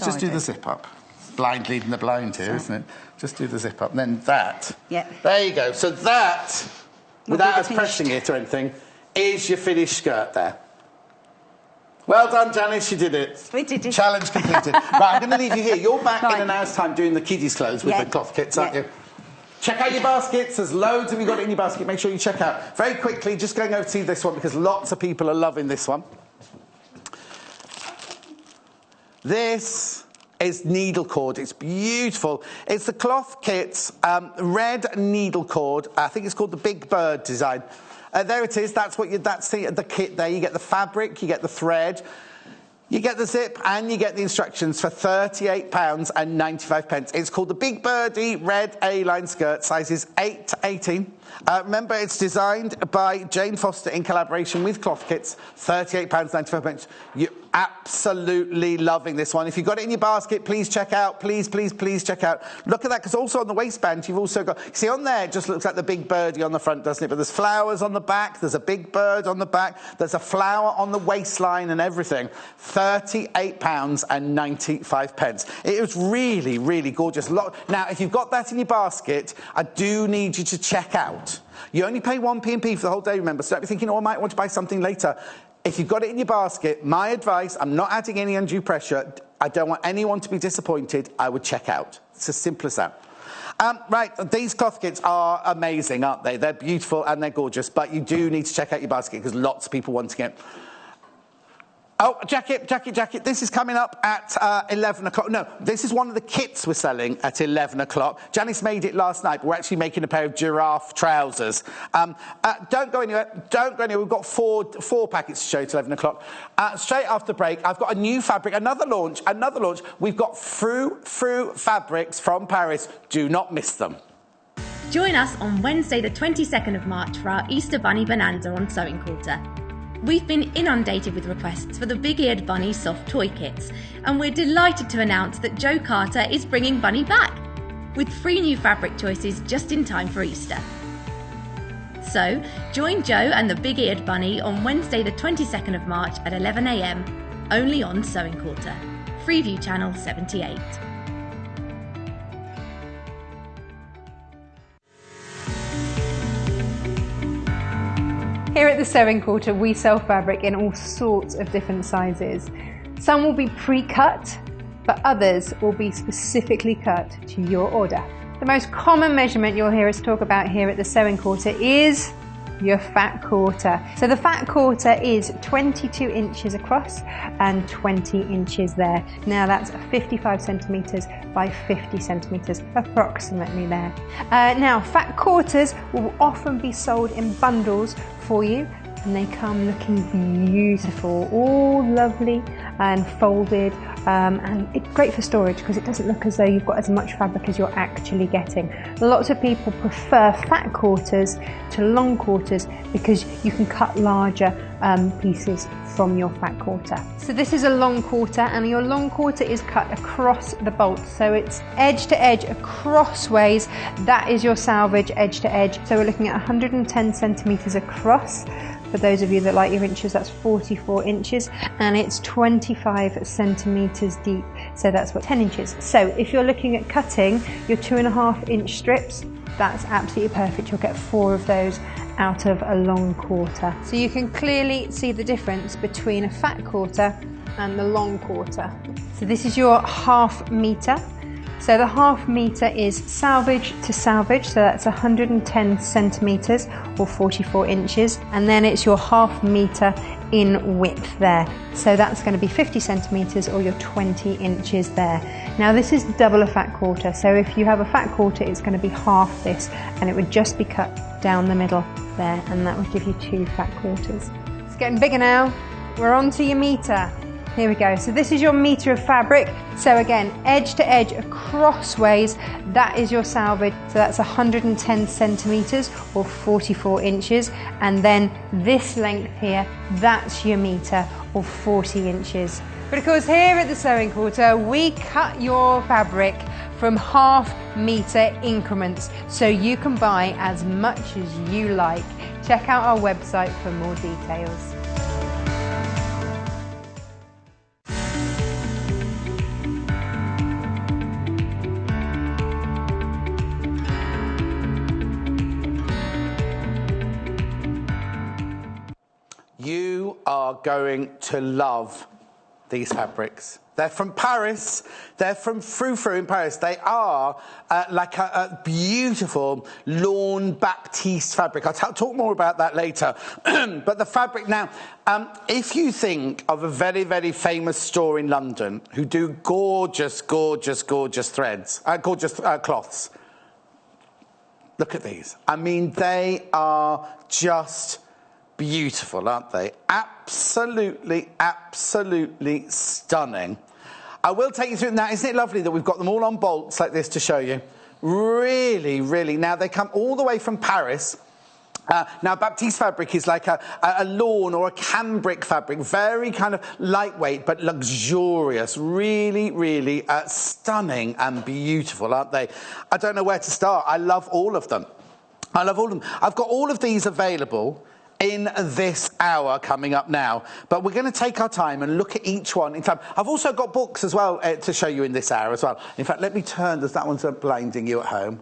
just do the zip up. Blind leading the blind here, isn't it? Just do the zip up. And then that. Yeah. There you go. So that, without us pressing it or anything, is your finished skirt there. Well done, Janice, you did it. We did it. Challenge completed. Right, I'm going to leave you here. You're back in an hour's time doing the kiddies' clothes with the cloth kits, aren't you? Check out your baskets. There's loads of you got it in your basket. Make sure you check out. Very quickly, just going over to see this one because lots of people are loving this one. This is needle cord. It's beautiful. It's the cloth kits, red needle cord. I think it's called the Big Bird design. There it is. That's the kit there. You get the fabric, you get the thread, you get the zip, and you get the instructions for £38.95. It's called the Big Birdie Red A-line skirt, sizes 8 to 18. Remember, it's designed by Jane Foster in collaboration with Cloth Kits. £38.95. You're absolutely loving this one. If you've got it in your basket, please check out. Please check out. Look at that, because also on the waistband, you've also got... See, on there, it just looks like the big birdie on the front, doesn't it? But there's flowers on the back. There's a big bird on the back. There's a flower on the waistline and everything. £38.95. It is really, really gorgeous. Now, if you've got that in your basket, I do need you to check out. You only pay 1p&p for the whole day, remember, so don't be thinking, oh, I might want to buy something later. If you've got it in your basket, my advice, I'm not adding any undue pressure, I don't want anyone to be disappointed, I would check out. It's as simple as that. Right, these cloth kits are amazing, aren't they? They're beautiful and they're gorgeous, but you do need to check out your basket because lots of people want to get... Oh, jacket. This is coming up at 11 o'clock. No, this is one of the kits we're selling at 11 o'clock. Janice made it last night, but we're actually making a pair of giraffe trousers. Don't go anywhere. We've got four packets to show you at 11 o'clock. Straight after break, I've got a new fabric, another launch. We've got Frou Frou fabrics from Paris. Do not miss them. Join us on Wednesday the 22nd of March for our Easter Bunny Bonanza on Sewing Quarter. We've been inundated with requests for the big-eared bunny soft toy kits, and we're delighted to announce that Jo Carter is bringing Bunny back, with 3 new fabric choices just in time for Easter. So, join Jo and the big-eared bunny on Wednesday the 22nd of March at 11 a.m, only on Sewing Quarter. Freeview Channel 78. Here at the Sewing Quarter, we sell fabric in all sorts of different sizes. Some will be pre-cut, but others will be specifically cut to your order. The most common measurement you'll hear us talk about here at the Sewing Quarter is your fat quarter. So the fat quarter is 22 inches across and 20 inches there. Now that's 55 centimetres by 50 centimetres, approximately there. Now fat quarters will often be sold in bundles for you, and they come looking beautiful, all lovely and folded, and it's great for storage because it doesn't look as though you've got as much fabric as you're actually getting. Lots of people prefer fat quarters to long quarters because you can cut larger pieces from your fat quarter. So this is a long quarter, and your long quarter is cut across the bolt, so it's edge to edge crossways. That is your salvage edge to edge. So we're looking at 110 centimetres across For those of you that like your inches, that's 44 inches, and it's 25 centimeters deep. So that's what 10 inches. So if you're looking at cutting your 2.5 inch strips, that's absolutely perfect. You'll get 4 of those out of a long quarter. So you can clearly see the difference between a fat quarter and the long quarter. So this is your 1/2 meter. So the 1/2 meter is salvage to salvage, so that's 110 centimeters or 44 inches, and then it's your 1/2 meter in width there. So that's going to be 50 centimeters or your 20 inches there. Now this is double a fat quarter, so if you have a fat quarter, it's going to be half this, and it would just be cut down the middle there, and that would give you 2 fat quarters. It's getting bigger now. We're on to your meter. Here we go. So this is your meter of fabric. So again, edge to edge, crossways, that is your salvage. So that's 110 centimeters or 44 inches. And then this length here, that's your meter or 40 inches. But of course, here at the Sewing Quarter, we cut your fabric from 1/2 meter increments, so you can buy as much as you like. Check out our website for more details. You are going to love these fabrics. They're from Paris. They're from Frou Frou in Paris. They are like a beautiful lawn Baptiste fabric. I'll talk more about that later. But the fabric now, if you think of a very, very famous store in London who do gorgeous, gorgeous, gorgeous threads, gorgeous cloths, look at these. I mean, they are just beautiful, aren't they? Absolutely, absolutely stunning. I will take you through now. Isn't it lovely that we've got them all on bolts like this to show you? Really, really. Now, they come all the way from Paris. Now, Baptiste fabric is like a lawn or a cambric fabric, very kind of lightweight but luxurious. Really, really stunning and beautiful, aren't they? I don't know where to start. I love all of them. I love all of them. I've got all of these available in this hour coming up now, but we're going to take our time and look at each one in time. I've also got books as well to show you in this hour as well. In fact, let me turn, that one's blinding you at home.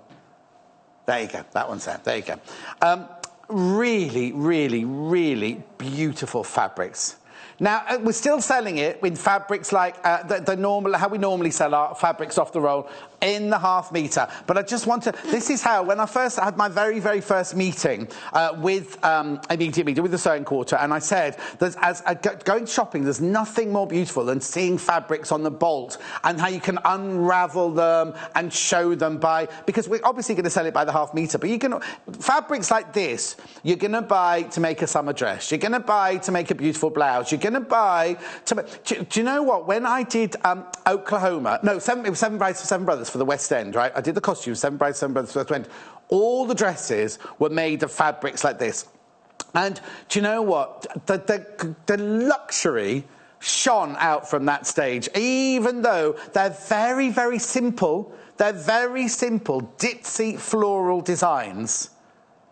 There you go, that one's there, there you go. Really, really, really beautiful fabrics. Now, we're still selling it with fabrics like the normal, how we normally sell our fabrics off the roll in the 1/2 meter. But I just want to, this is how, when I first had my very, very first meeting with the Sewing Quarter, and I said, as going shopping, there's nothing more beautiful than seeing fabrics on the bolt and how you can unravel them and show them because we're obviously going to sell it by the 1/2 meter, but you can, fabrics like this, you're going to buy to make a summer dress, you're going to buy to make a beautiful blouse, you're going to buy do you know what, when I did Oklahoma, no, it was Seven Brides for Seven Brothers for the West End, right? I did the costumes, Seven Brides, Seven Brothers for the West End. All the dresses were made of fabrics like this. And do you know what? The luxury shone out from that stage, even though they're very, very simple. They're very simple, ditzy floral designs.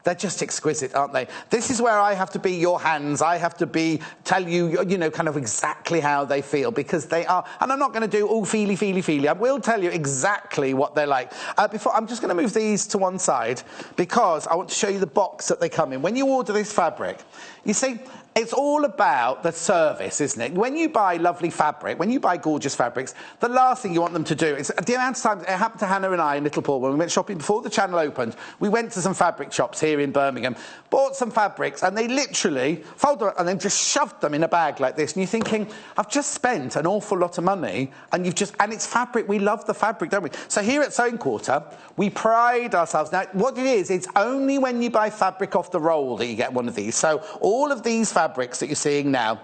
They're just exquisite, aren't they? This is where I have to be your hands. I have to tell you, you know, kind of exactly how they feel, because they are, and I'm not going to do all feely, feely, feely. I will tell you exactly what they're like. I'm just going to move these to one side because I want to show you the box that they come in. When you order this fabric, you see, it's all about the service, isn't it? When you buy lovely fabric, when you buy gorgeous fabrics, the last thing you want them to do is, the amount of times, it happened to Hannah and I in Little Paul when we went shopping before the channel opened, we went to some fabric shops here in Birmingham, bought some fabrics, and they literally folded them and then just shoved them in a bag like this. And you're thinking, I've just spent an awful lot of money, and and it's fabric. We love the fabric, don't we? So here at Sewing Quarter, we pride ourselves. Now, what it is, it's only when you buy fabric off the roll that you get one of these. So all of these fabrics that you're seeing now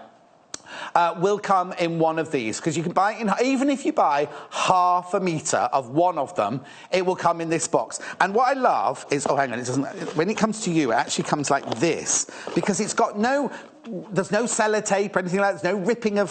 will come in one of these, because you can buy it even if you buy 1/2 meter of one of them, it will come in this box. And what I love is, oh, hang on, it doesn't, when it comes to you, it actually comes like this, because it's got no There's no sellotape or anything like that. There's no ripping of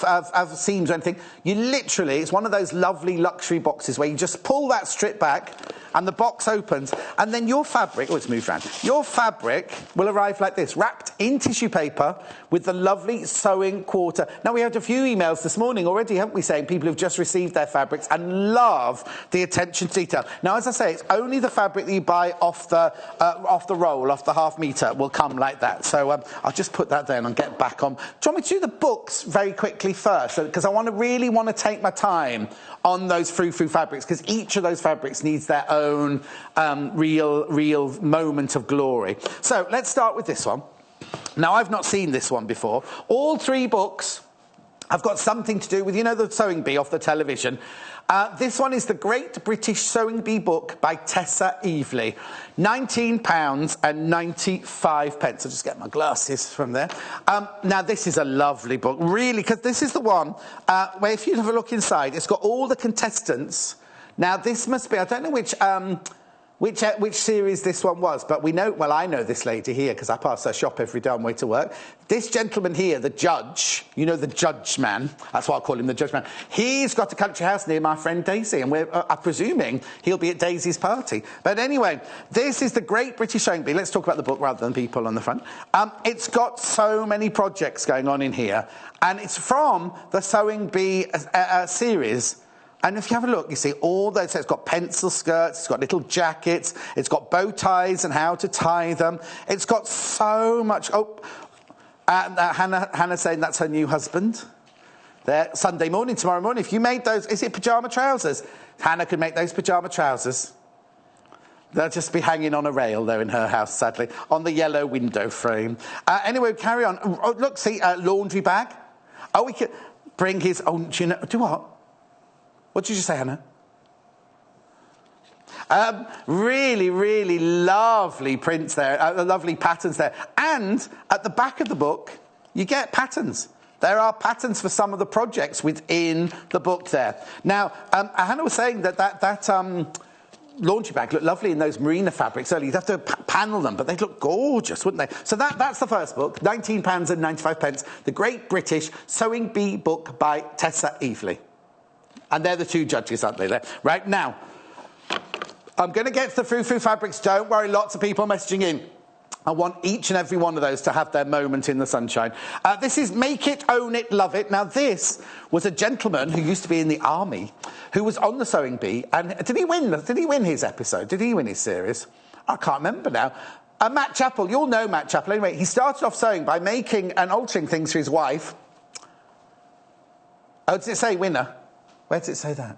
seams or anything. You literally, it's one of those lovely luxury boxes where you just pull that strip back and the box opens, and then your fabric, it's moved around, your fabric will arrive like this, wrapped in tissue paper with the lovely sewing quarter. Now, we had a few emails this morning already, haven't we, saying people who've just received their fabrics and love the attention to detail. Now, as I say, it's only the fabric that you buy off the roll, off the half metre, will come like that. So I'll just put that there and get back on. Do you want me to do the books very quickly first? Because I really want to take my time on those Frou Frou fabrics, because each of those fabrics needs their own real moment of glory. So let's start with this one. Now, I've not seen this one before. All three books have got something to do with, the sewing bee off the television. This one is the Great British Sewing Bee Book by Tessa Evely. £19.95. I'll just get my glasses from there. Now, this is a lovely book, really, because this is the one where, if you have a look inside, it's got all the contestants. Now, this must be, I don't know which series this one was, but we know, I know this lady here because I pass her shop every day on my way to work. This gentleman here, the judge, the judge man, that's why I call him the judge man, he's got a country house near my friend Daisy, and I'm presuming he'll be at Daisy's party. But anyway, this is the Great British Sewing Bee. Let's talk about the book rather than people on the front. It's got so many projects going on in here, and it's from the Sewing Bee series. And if you have a look, you see all those. So it's got pencil skirts, it's got little jackets, it's got bow ties and how to tie them. It's got so much. Hannah's saying that's her new husband. There, Sunday morning, tomorrow morning. If you made those, is it pyjama trousers? Hannah could make those pyjama trousers. They'll just be hanging on a rail there in her house, sadly, on the yellow window frame. Anyway, carry on. Oh, look, see, laundry bag. Oh, we could bring his own. Do what? What did you say, Hannah? Really, really lovely prints there, lovely patterns there. And at the back of the book, you get patterns. There are patterns for some of the projects within the book there. Now, Hannah was saying that laundry bag looked lovely in those Marina fabrics earlier. You'd have to panel them, but they'd look gorgeous, wouldn't they? So that's the first book, £19.95. The Great British Sewing Bee Book by Tessa Evely. And they're the two judges, aren't they? There. Right, now, I'm going to get to the Frou Frou fabrics. Don't worry, lots of people messaging in. I want each and every one of those to have their moment in the sunshine. This is Make It, Own It, Love It. Now, this was a gentleman who used to be in the army, who was on the Sewing Bee. And did he win his episode? Did he win his series? I can't remember now. Matt Chappell, you'll know Matt Chappell. Anyway, he started off sewing by making and altering things for his wife. Oh, does it say winner? Where does it say that?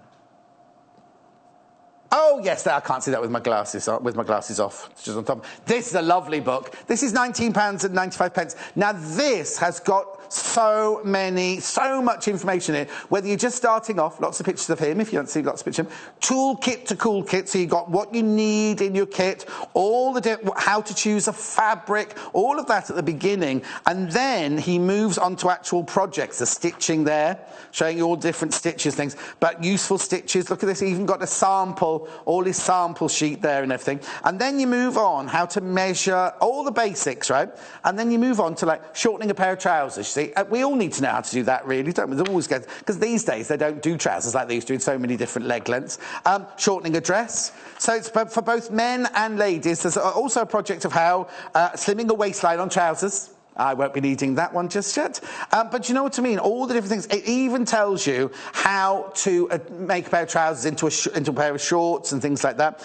Oh, yes, I can't see that with my glasses off. It's just on top. This is a lovely book. This is £19.95. Now, this has got so much information in it. Whether you're just starting off, lots of pictures of him, if you don't see lots of pictures of him. Toolkit to cool kit, so you've got what you need in your kit, all how to choose a fabric, all of that at the beginning. And then he moves on to actual projects, the stitching there, showing you all different stitches, things, but useful stitches. Look at this, he even got a sample, all his sample sheet there and everything. And then you move on how to measure all the basics, right? And then you move on to shortening a pair of trousers. You see, we all need to know how to do that, really, don't we? Because these days they don't do trousers like they used to in so many different leg lengths. Shortening a dress. So it's for both men and ladies. There's also a project of how slimming a waistline on trousers. I won't be needing that one just yet. But you know what I mean? All the different things. It even tells you how to make a pair of trousers into a pair of shorts and things like that.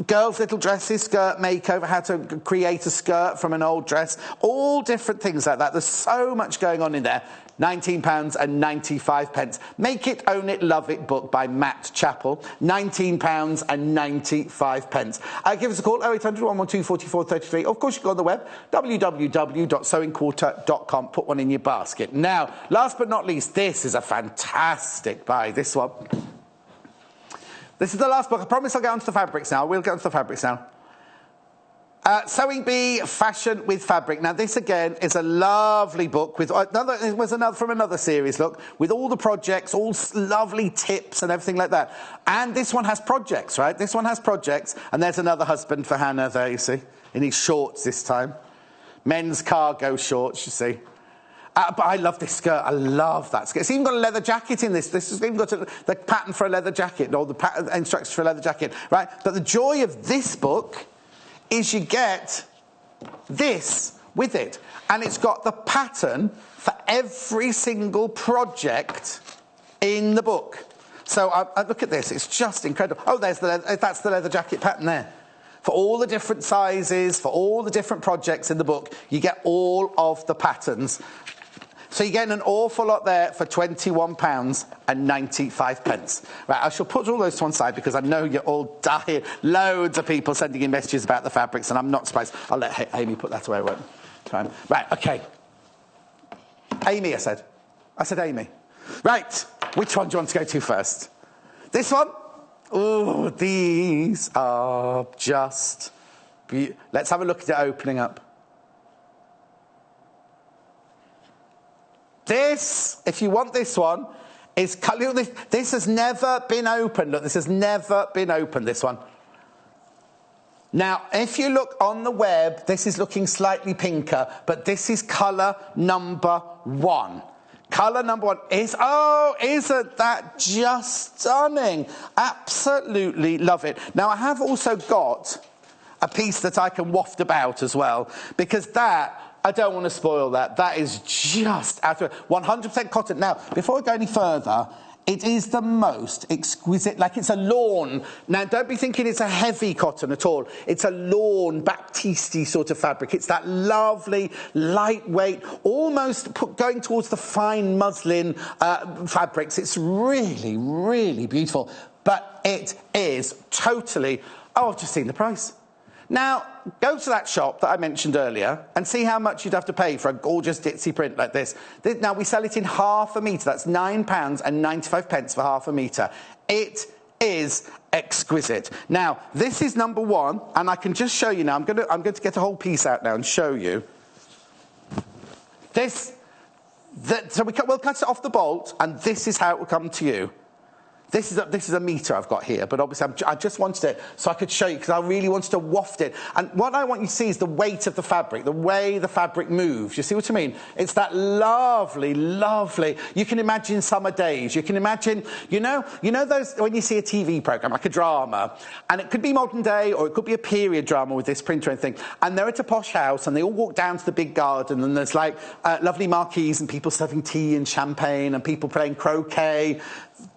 Girls' little dresses, skirt makeover, how to create a skirt from an old dress. All different things like that. There's so much going on in there. £19.95. Make It, Own It, Love It book by Matt Chappell. £19.95. Give us a call, 0800 112 44 33. Of course, you can go on the web, www.sewingquarter.com. Put one in your basket. Now, last but not least, this is a fantastic buy, this one. This is the last book. I promise I'll get onto the fabrics now. We'll get onto the fabrics now. Sewing Bee, Fashion with Fabric. Now, this again is a lovely book with another from another series. Look, with all the projects, all lovely tips and everything like that. And this one has projects, right? This one has projects, and there's another husband for Hannah there. You see, in his shorts this time. Men's cargo shorts, you see. But I love this skirt. I love that skirt. It's even got a leather jacket in this. This has even got the pattern for a leather jacket, or the instructions for a leather jacket, right? But the joy of this book is you get this with it. And it's got the pattern for every single project in the book. So I look at this. It's just incredible. Oh, that's the leather jacket pattern there. For all the different sizes, for all the different projects in the book, you get all of the patterns. So you're getting an awful lot there for £21.95. Right, I shall put all those to one side because I know you're all dying. Loads of people sending in messages about the fabrics, and I'm not surprised. I'll let Amy put that away, I won't. Right, okay. Amy, I said. I said Amy. Right, which one do you want to go to first? This one? Oh, these are just beautiful. Let's have a look at it opening up. This, if you want this one, is... This has never been opened. Look, this has never been opened, this one. Now, if you look on the web, this is looking slightly pinker, but this is colour number 1. Colour number 1 is... Oh, isn't that just stunning? Absolutely love it. Now, I have also got a piece that I can waft about as well, because that... I don't want to spoil that. That is just 100% cotton. Now, before I go any further, it is the most exquisite, like it's a lawn. Now, don't be thinking it's a heavy cotton at all. It's a lawn, Baptiste sort of fabric. It's that lovely, lightweight, almost going towards the fine muslin fabrics. It's really, really beautiful. But it is totally... Oh, I've just seen the price. Now, go to that shop that I mentioned earlier and see how much you'd have to pay for a gorgeous ditzy print like this. Now, we sell it in half a metre. That's £9.95 for half a metre. It is exquisite. Now, this is number 1, and I can just show you now. I'm going to get a whole piece out now and show you. So we'll cut it off the bolt, and this is how it will come to you. This is a metre I've got here, but obviously I just wanted it so I could show you, because I really wanted to waft it. And what I want you to see is the weight of the fabric, the way the fabric moves. You see what I mean? It's that lovely, lovely... You can imagine summer days. You can imagine, you know those, when you see a TV programme, like a drama, and it could be modern day or it could be a period drama with this print or anything, and they're at a posh house and they all walk down to the big garden and there's like lovely marquees and people serving tea and champagne and people playing croquet.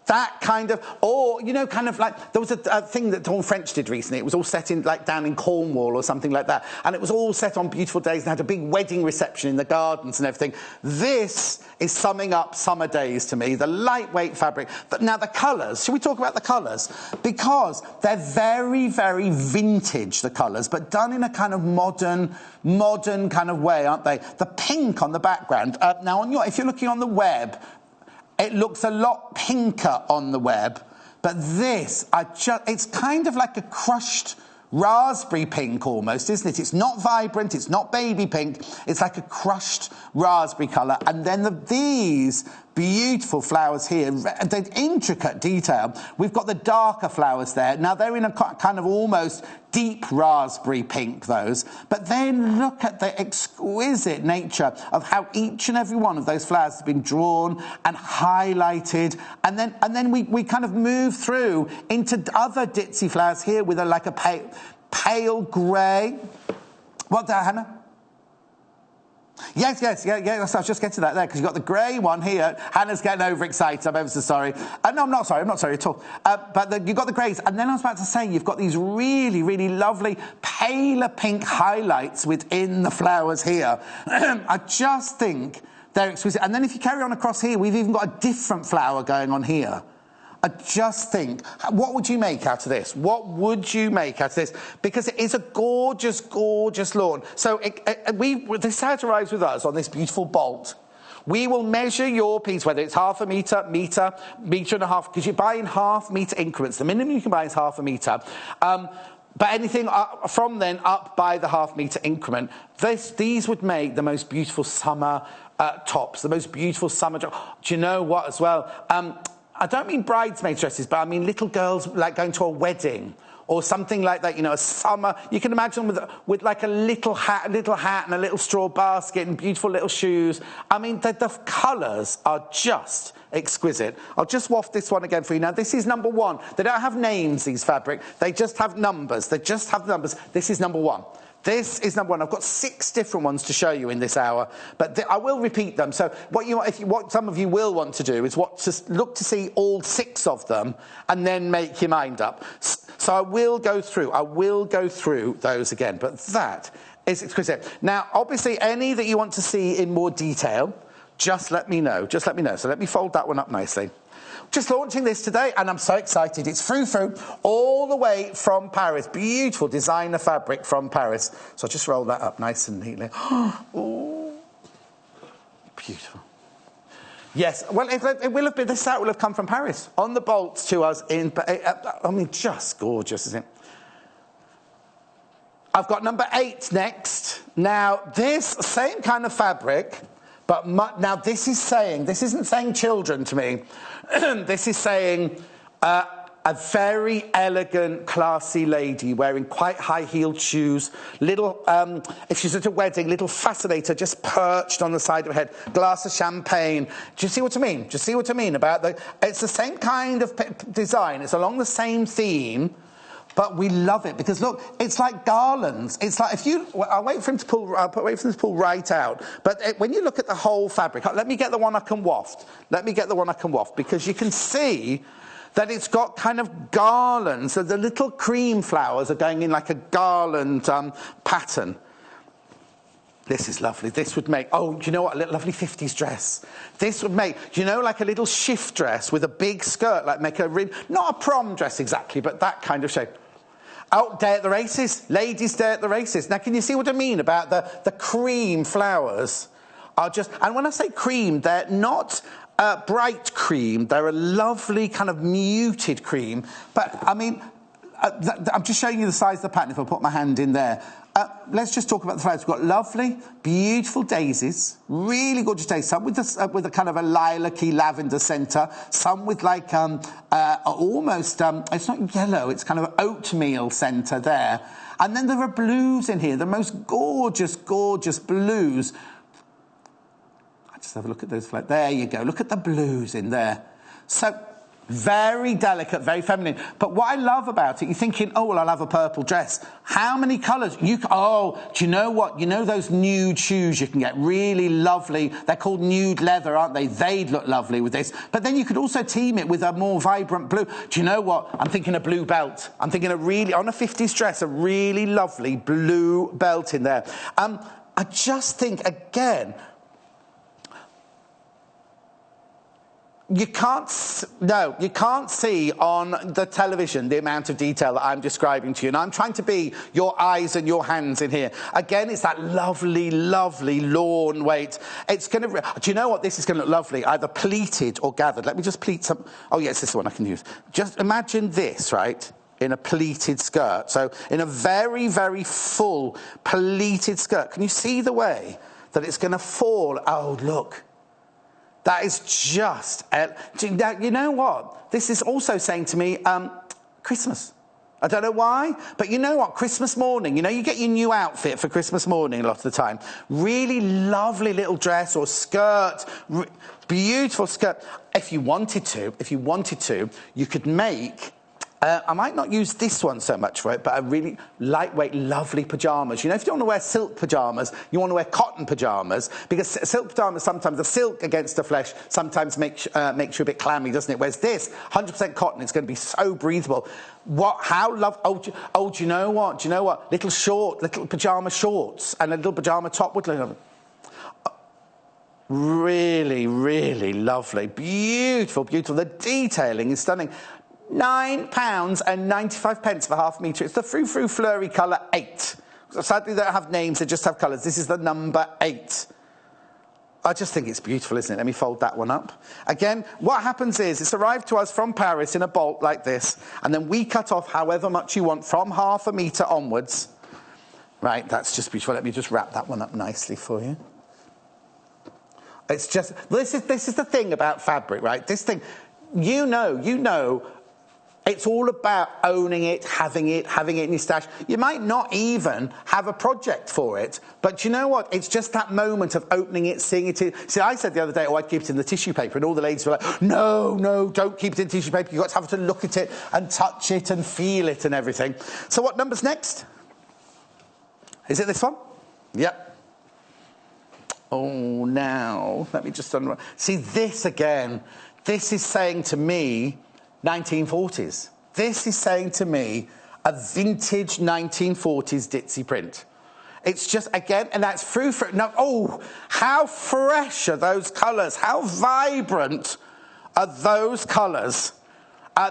That kind of, or, kind of like, there was a thing that Dawn French did recently. It was all set in, like, down in Cornwall or something like that. And it was all set on beautiful days and had a big wedding reception in the gardens and everything. This is summing up summer days to me, the lightweight fabric. But now the colours, should we talk about the colours? Because they're very, very vintage, the colours, but done in a kind of modern kind of way, aren't they? The pink on the background. Now, if you're looking on the web, it looks a lot pinker on the web, but this, it's kind of like a crushed raspberry pink almost, isn't it? It's not vibrant, it's not baby pink, it's like a crushed raspberry colour. And then these beautiful flowers here, the intricate detail. We've got the darker flowers there. Now, they're in a kind of almost deep raspberry pink, those. But then look at the exquisite nature of how each and every one of those flowers has been drawn and highlighted. And then we kind of move through into other ditzy flowers here with like a pale grey. What, Hannah? Yes, I was just getting to that there, because you've got the grey one here. Hannah's getting overexcited, I'm ever so sorry. No, I'm not sorry at all. But you've got the greys, and then I was about to say, you've got these really, really lovely paler pink highlights within the flowers here. I just think they're exquisite. And then if you carry on across here, we've even got a different flower going on here. I just think, what would you make out of this? What would you make out of this? Because it is a gorgeous, gorgeous lawn. So this is how it arrives with us on this beautiful bolt. We will measure your piece, whether it's half a metre, metre and a half, because you buy in half metre increments. The minimum you can buy is half a metre. But anything from then up by the half metre increment, these would make the most beautiful summer tops, the most beautiful summer tops. Do you know what as well? I don't mean bridesmaid dresses, but I mean little girls like going to a wedding or something like that, you know, a summer. You can imagine with like a little hat and a little straw basket and beautiful little shoes. I mean, the colours are just exquisite. I'll just waft this one again for you. Now, this is number 1. They don't have names, these fabric. They just have numbers. They just have numbers. This is number 1. This is number 1. I've got 6 different ones to show you in this hour, but I will repeat them. So what some of you will want to do is look to see all 6 of them and then make your mind up. So I will go through those again, but that is exquisite. Now, obviously, any that you want to see in more detail, just let me know. Just let me know. So let me fold that one up nicely. Just launching this today, and I'm so excited. It's Frou Frou, all the way from Paris. Beautiful designer fabric from Paris. So I'll just roll that up nice and neatly. Oh, beautiful. Yes, well, it will have been, this out will have come from Paris. On the bolts to us in, I mean, just gorgeous, isn't it? I've got number 8 next. Now, this same kind of fabric, but now this isn't saying children to me. This is saying a very elegant, classy lady wearing quite high-heeled shoes, little, if she's at a wedding, little fascinator just perched on the side of her head, glass of champagne. Do you see what I mean? Do you see what I mean about it's the same kind of design. It's along the same theme. But we love it because look, it's like garlands. It's like I'll wait for him to pull. Wait for him to pull right out. But when you look at the whole fabric, let me get the one I can waft. Let me get the one I can waft because you can see that it's got kind of garlands. So the little cream flowers are going in like a garland pattern. This is lovely. This would make, do you know what, a little lovely 50s dress. This would make, like a little shift dress with a big skirt, like make not a prom dress exactly, but that kind of shape. Out day at the races. Ladies' day at the races. Now, can you see what I mean about the cream flowers? And when I say cream, they're not bright cream. They're a lovely kind of muted cream. But, I mean, I'm just showing you the size of the pattern if I put my hand in there. Let's just talk about the flowers. We've got lovely, beautiful daisies, really gorgeous daisies. Some with a kind of a lilac-y lavender centre. Some with like almost, it's not yellow, it's kind of oatmeal centre there. And then there are blues in here, the most gorgeous, gorgeous blues. I just have a look at those flowers. There you go. Look at the blues in there. So very delicate, very feminine. But what I love about it, you're thinking, well, I'll have a purple dress. How many colours? Do you know what? You know those nude shoes you can get? Really lovely. They're called nude leather, aren't they? They'd look lovely with this. But then you could also team it with a more vibrant blue. Do you know what? I'm thinking a blue belt. I'm thinking on a 50s dress, a really lovely blue belt in there. I just think, again, you can't see on the television the amount of detail that I'm describing to you. And I'm trying to be your eyes and your hands in here. Again, it's that lovely, lovely lawn weight. It's going to... Do you know what? This is going to look lovely, either pleated or gathered. Let me just pleat some... Oh, yes, this is the one I can use. Just imagine this, right, in a pleated skirt. So in a very, very full pleated skirt. Can you see the way that it's going to fall? Oh, look. That is just... you know what? This is also saying to me, Christmas. I don't know why, but you know what? Christmas morning, you get your new outfit for Christmas morning a lot of the time. Really lovely little dress or skirt, beautiful skirt. If you wanted to, you could make... I might not use this one so much for it, but a really lightweight, lovely pyjamas. If you don't want to wear silk pyjamas, you want to wear cotton pyjamas, because silk pyjamas, sometimes the silk against the flesh sometimes makes you a bit clammy, doesn't it? Whereas this, 100% cotton, it's going to be so breathable. Do you know what? Little pyjama shorts and a little pyjama top would look really, really lovely. Beautiful, beautiful. The detailing is stunning. £9.95 for half a metre. It's the Frou Frou Flurry colour 8. Sadly, they don't have names, they just have colours. This is the number 8. I just think it's beautiful, isn't it? Let me fold that one up. Again, what happens is it's arrived to us from Paris in a bolt like this, and then we cut off however much you want from half a metre onwards. Right, that's just beautiful. Let me just wrap that one up nicely for you. It's just... This is the thing about fabric, right? This thing... You know... It's all about owning it, having it in your stash. You might not even have a project for it, but you know what? It's just that moment of opening it, seeing it. See, I said the other day, I'd keep it in the tissue paper, and all the ladies were like, no, don't keep it in tissue paper. You've got to have to look at it and touch it and feel it and everything. So what number's next? Is it this one? Yep. Oh, now, let me just unwrap. See, this again, this is saying to me, 1940s. This is saying to me a vintage 1940s ditzy print. It's just, again, and that's Frou Frou. Now, oh, how fresh are those colours? How vibrant are those colours?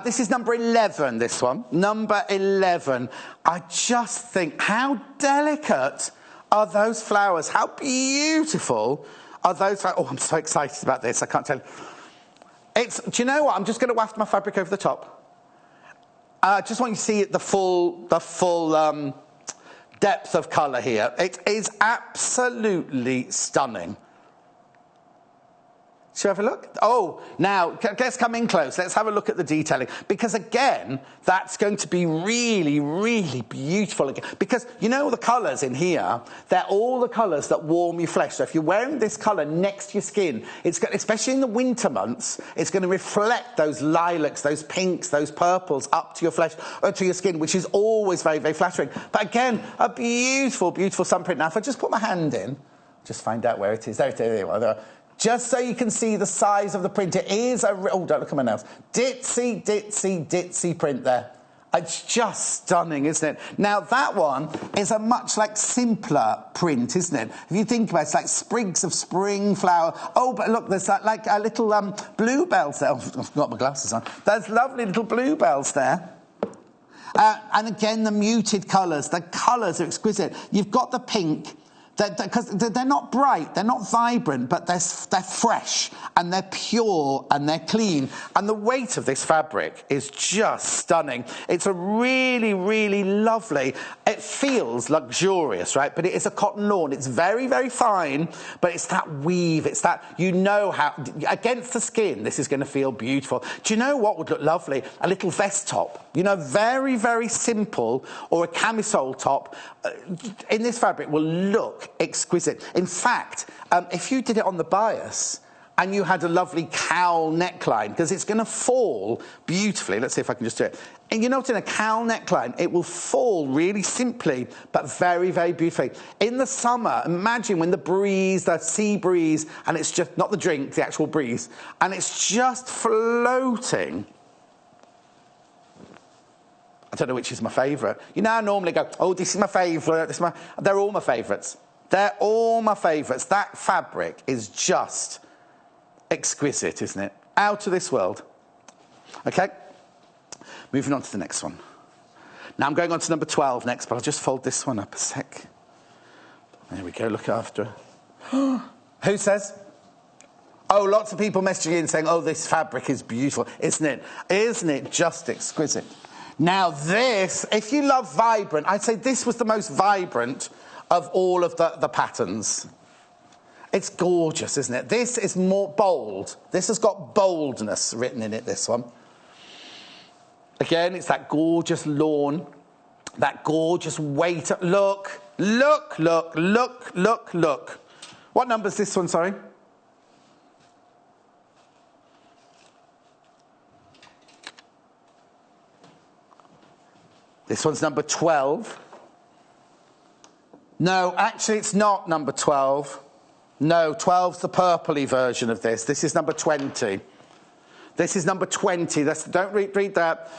This is number 11, this one. Number 11. I just think, how delicate are those flowers? How beautiful are those flowers? Oh, I'm so excited about this. I can't tell you. Do you know what? I'm just going to waft my fabric over the top. I just want you to see the full depth of colour here. It is absolutely stunning. Shall we have a look? Oh, now, let's come in close. Let's have a look at the detailing. Because, again, that's going to be really, really beautiful. Again. Because, you know, the colours in here, they're all the colours that warm your flesh. So if you're wearing this colour next to your skin, especially in the winter months, it's going to reflect those lilacs, those pinks, those purples up to your flesh, or to your skin, which is always very, very flattering. But, again, a beautiful, beautiful sun print. Now, if I just put my hand in, just find out where it is. There it is. Just so you can see the size of the print. It is oh, don't look at my nails. Ditzy, ditzy, ditzy print there. It's just stunning, isn't it? Now, that one is a much, simpler print, isn't it? If you think about it, it's like sprigs of spring flower. Oh, but look, there's like a little bluebells there. Oh, I've got my glasses on. There's lovely little bluebells there. And again, the muted colours. The colours are exquisite. You've got the pink. Because they're not bright, they're not vibrant, but they're fresh and they're pure and they're clean. And the weight of this fabric is just stunning. It's a really, really lovely, it feels luxurious, right? But it is a cotton lawn. It's very, very fine, but it's that weave. It's that, you know how, against the skin, this is going to feel beautiful. Do you know what would look lovely? A little vest top. You know, very, very simple, or a camisole top in this fabric will look exquisite. In fact, if you did it on the bias and you had a lovely cowl neckline, because it's going to fall beautifully. Let's see if I can just do it. And you know what, in a cowl neckline, it will fall really simply, but very, very beautifully. In the summer, imagine when the sea breeze, and it's just, not the drink, the actual breeze, and it's just floating. I don't know which is my favourite. You know, I normally go, oh, this is my favourite. They're all my favourites. They're all my favourites. That fabric is just exquisite, isn't it? Out of this world. Okay, moving on to the next one. Now I'm going on to number 12 next, but I'll just fold this one up a sec. There we go, look after her. Who says? Oh, lots of people messaging in saying, oh, this fabric is beautiful. Isn't it? Isn't it just exquisite? Now this, if you love vibrant, I'd say this was the most vibrant of all of the patterns. It's gorgeous, isn't it? This is more bold. This has got boldness written in it, this one. Again, it's that gorgeous lawn, that gorgeous weight. Look, look, look, look, look, look. What number is this one, sorry? This one's number 12. No, actually it's not number 12. No, 12's the purpley version of this. This is number 20. This is number 20. Don't read that.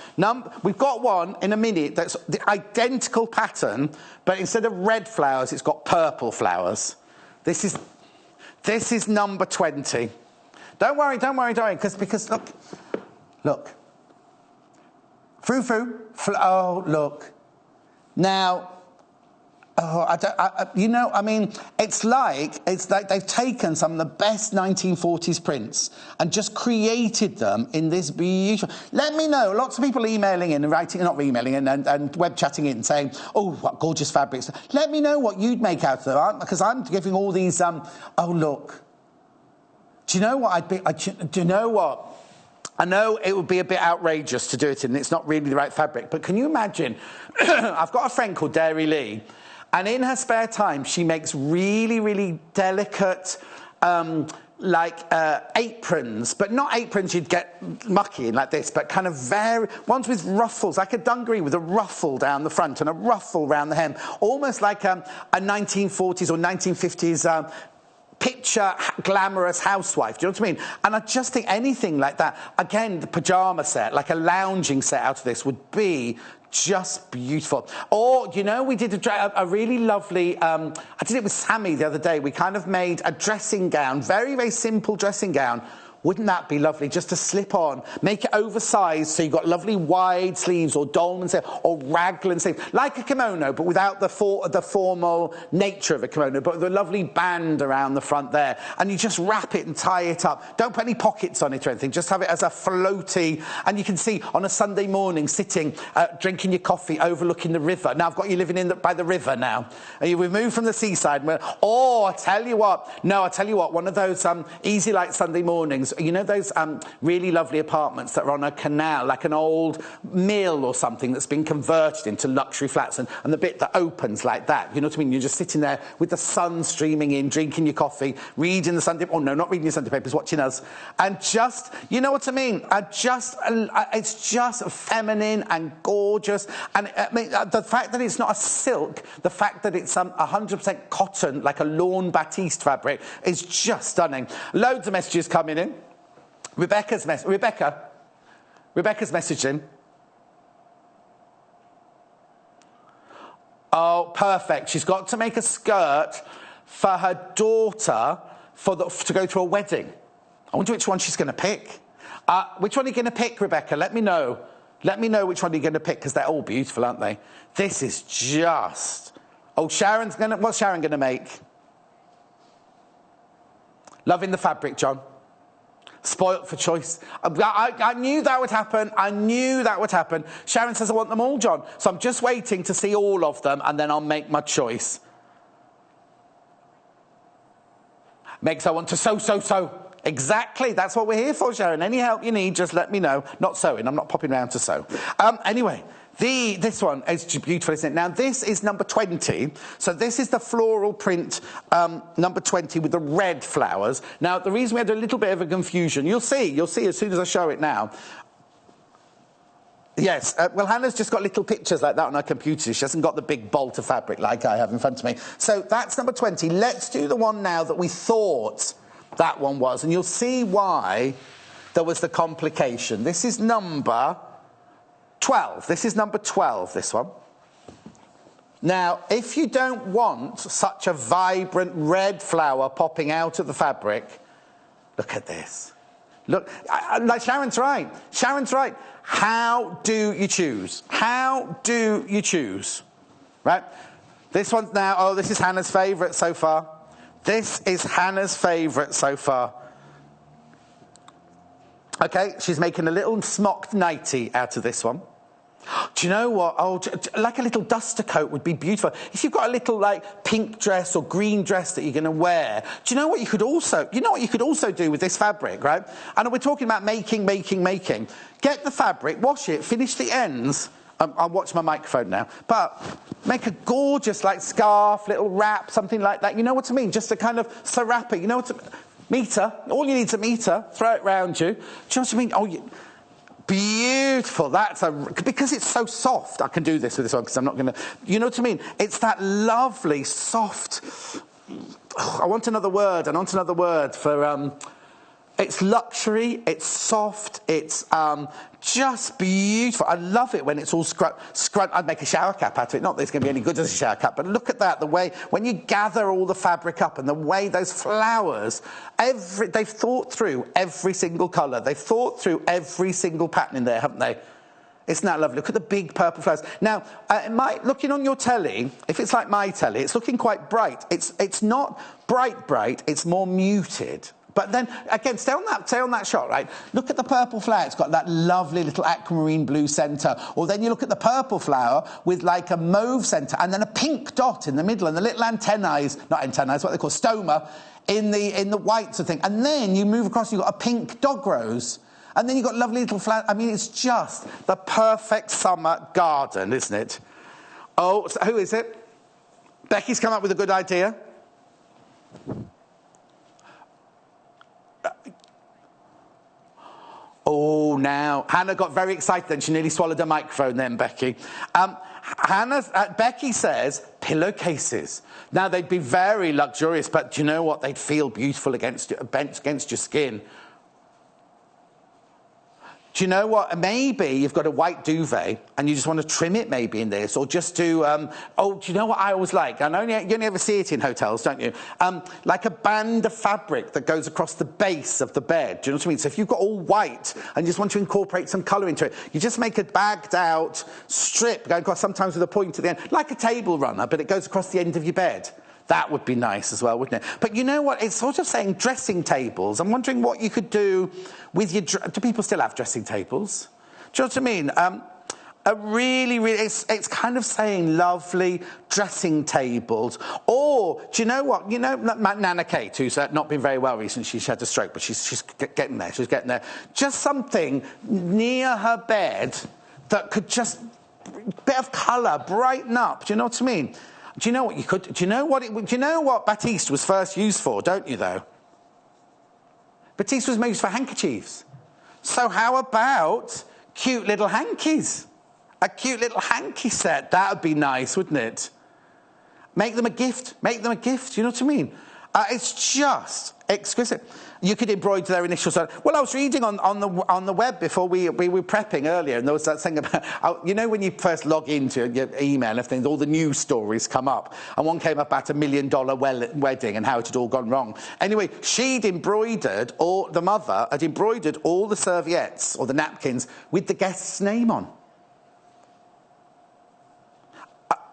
We've got one in a minute that's the identical pattern, but instead of red flowers, it's got purple flowers. This is number 20. Don't worry, because look. Frou Frou. Oh, look. Now, it's like they've taken some of the best 1940s prints and just created them in this beautiful. Let me know. Lots of people emailing in and writing, not emailing in, and web chatting in, saying, "Oh, what gorgeous fabrics." Let me know what you'd make out of them, because I'm giving all these. Oh, look. Do you know what? Do you know what? I know it would be a bit outrageous to do it in, it's not really the right fabric, but can you imagine, I've got a friend called Dairy Lee, and in her spare time, she makes really, really delicate, aprons, but not aprons you'd get mucky in like this, but kind of ones with ruffles, like a dungaree with a ruffle down the front and a ruffle around the hem, almost like a 1940s or 1950s picture glamorous housewife. Do you know what I mean? And I just think anything like that, again, the pyjama set, like a lounging set out of this would be just beautiful. Or, you know, we did a really lovely, I did it with Sammy the other day. We kind of made a dressing gown, very, very simple dressing gown. Wouldn't that be lovely just to slip on, make it oversized so you've got lovely wide sleeves or dolman sleeves or raglan sleeves, like a kimono, but without the formal nature of a kimono, but with a lovely band around the front there. And you just wrap it and tie it up. Don't put any pockets on it or anything, just have it as a floaty. And you can see on a Sunday morning sitting, drinking your coffee, overlooking the river. Now I've got you living by the river now. And we've moved from the seaside. I tell you what, one of those easy light Sunday mornings, you know those really lovely apartments that are on a canal, like an old mill or something that's been converted into luxury flats, and the bit that opens like that, you know what I mean? You're just sitting there with the sun streaming in, drinking your coffee, reading the Sunday, oh no, not reading your Sunday papers, watching us, and just, you know what I mean? It's just feminine and gorgeous, and I mean, the fact that it's not a silk, the fact that it's 100% cotton, like a lawn batiste fabric, is just stunning. Loads of messages coming in. Rebecca's messaging. Oh, perfect. She's got to make a skirt for her daughter to go to a wedding. I wonder which one she's going to pick. Which one are you going to pick, Rebecca? Let me know. Let me know which one you're going to pick, because they're all beautiful, aren't they? This is just... Oh, what's Sharon going to make? Loving the fabric, John. Spoilt for choice. I knew that would happen. Sharon says, I want them all, John. So I'm just waiting to see all of them, and then I'll make my choice. Makes I want to sew. Exactly. That's what we're here for, Sharon. Any help you need, just let me know. Not sewing. I'm not popping around to sew. Anyway. This one is beautiful, isn't it? Now, this is number 20. So this is the floral print number 20 with the red flowers. Now, the reason we had a little bit of a confusion, you'll see as soon as I show it now. Yes, well, Hannah's just got little pictures like that on her computer. She hasn't got the big bolt of fabric like I have in front of me. So that's number 20. Let's do the one now that we thought that one was. And you'll see why there was the complication. This is number 12. This is number 12, this one. Now, if you don't want such a vibrant red flower popping out of the fabric, look at this. Look, like Sharon's right. How do you choose? Right? This one's now, this is Hannah's favourite so far. Okay, she's making a little smocked nightie out of this one. Do you know what? Oh, like a little duster coat would be beautiful. If you've got a little, like, pink dress or green dress that you're going to wear, do you know what you could also do with this fabric, right? And we're talking about making. Get the fabric, wash it, finish the ends. I'll watch my microphone now. But make a gorgeous, like, scarf, little wrap, something like that. You know what I mean? Just a kind of serape. You know what I mean? Meter. All you need is a meter. Throw it round you. Do you know what I mean? Oh, beautiful. Because it's so soft. I can do this with this one because I'm not going to... You know what I mean? It's that lovely, soft... I want another word for... It's luxury, it's soft, it's just beautiful. I love it when it's all scrunched. I'd make a shower cap out of it. Not that it's going to be any good as a shower cap, but look at that, the way, when you gather all the fabric up and the way those flowers, they've thought through every single colour. They've thought through every single pattern in there, haven't they? Isn't that lovely? Look at the big purple flowers. Now, looking on your telly, if it's like my telly, it's looking quite bright. It's not bright, it's more muted. But then, again, stay on that shot, right? Look at the purple flower. It's got that lovely little aquamarine blue centre. Or then you look at the purple flower with, like, a mauve centre and then a pink dot in the middle and the little what they call stoma, in the white sort of thing. And then you move across, you've got a pink dog rose. And then you've got lovely little flowers. I mean, it's just the perfect summer garden, isn't it? Oh, so who is it? Becky's come up with a good idea. Oh, now. Hannah got very excited then. She nearly swallowed her microphone then, Becky. Becky says pillowcases. Now, they'd be very luxurious, but do you know what? They'd feel beautiful against your skin. Do you know what? Maybe you've got a white duvet and you just want to trim it maybe in this, or just do, do you know what I always like? I know you only ever see it in hotels, don't you? Like a band of fabric that goes across the base of the bed. Do you know what I mean? So if you've got all white and you just want to incorporate some colour into it, you just make a bagged out strip going across, sometimes with a point at the end, like a table runner, but it goes across the end of your bed. That would be nice as well, wouldn't it? But you know what? It's sort of saying dressing tables. I'm wondering what you could do with your... Do people still have dressing tables? Do you know what I mean? A really, it's kind of saying lovely dressing tables. Or, do you know what? You know, Nana Kate, who's not been very well recently, she's had a stroke, but she's getting there. She's getting there. Just something near her bed that could just... bit of colour, brighten up. Do you know what I mean? Do you know what you could... Do you know what Batiste was first used for, don't you, though? Batiste was used for handkerchiefs. So how about cute little hankies? A cute little hanky set. That would be nice, wouldn't it? Make them a gift. Make them a gift. You know what I mean? It's just exquisite. You could embroider their initials on. Well, I was reading on the web before we were prepping earlier, and there was that thing about, you know, when you first log into your email and everything, all the news stories come up, and one came up about $1 million wedding and how it had all gone wrong. Anyway, the mother had embroidered all the serviettes or the napkins with the guest's name on.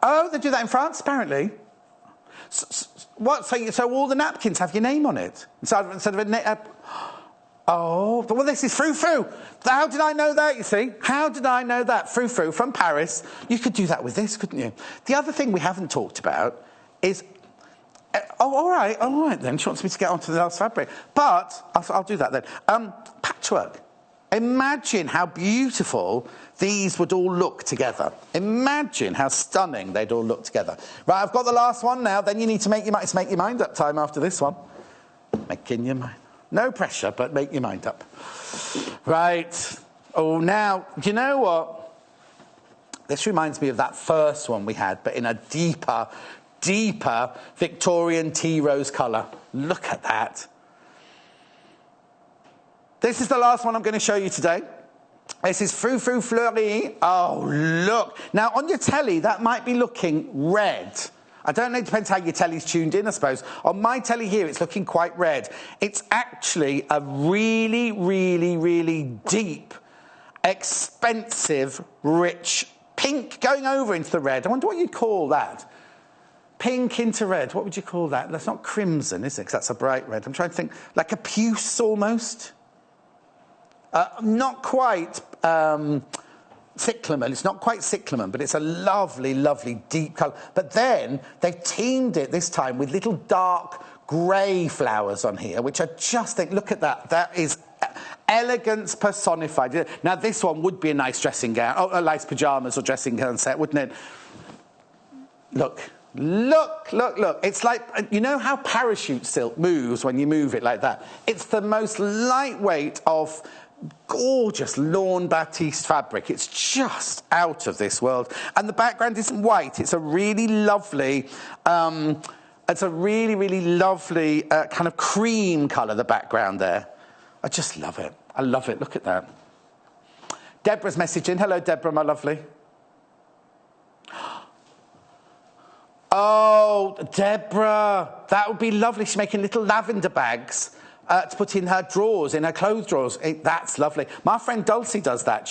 Oh, they do that in France, apparently. What? So all the napkins have your name on it instead of a oh, well, this is Frou Frou. How did I know that? You see, how did I know that? Frou Frou from Paris. You could do that with this, couldn't you? The other thing we haven't talked about is all right then. She wants me to get onto the last fabric, but I'll do that then. Patchwork. Imagine how beautiful these would all look together. Imagine how stunning they'd all look together. Right, I've got the last one now. Then you need to make your mind. It's make your mind up time after this one. Making your mind. No pressure, but make your mind up. Right. Oh, now, do you know what? This reminds me of that first one we had, but in a deeper Victorian tea rose colour. Look at that. This is the last one I'm going to show you today. This is Frou Frou Fleurie. Oh, look. Now, on your telly, that might be looking red. I don't know, it depends how your telly's tuned in, I suppose. On my telly here, it's looking quite red. It's actually a really, really, really deep, expensive, rich pink going over into the red. I wonder what you'd call that. Pink into red. What would you call that? That's not crimson, is it? Because that's a bright red. I'm trying to think. Like a puce, almost. Not quite cyclamen. It's not quite cyclamen, but it's a lovely, lovely deep colour. But then they've teamed it this time with little dark grey flowers on here, which I just think, look at that. That is elegance personified. Now, this one would be a nice dressing gown. Oh, a nice pyjamas or dressing gown set, wouldn't it? Look. It's like, you know how parachute silk moves when you move it like that? It's the most lightweight of gorgeous lawn batiste fabric. It's just out of this world. And the background isn't white. It's a really lovely, kind of cream colour, the background there. I just love it. I love it. Look at that. Deborah's messaging. Hello, Deborah, my lovely. Oh, Deborah, that would be lovely. She's making little lavender bags to put in her drawers, in her clothes drawers. That's lovely. My friend Dulcie does that.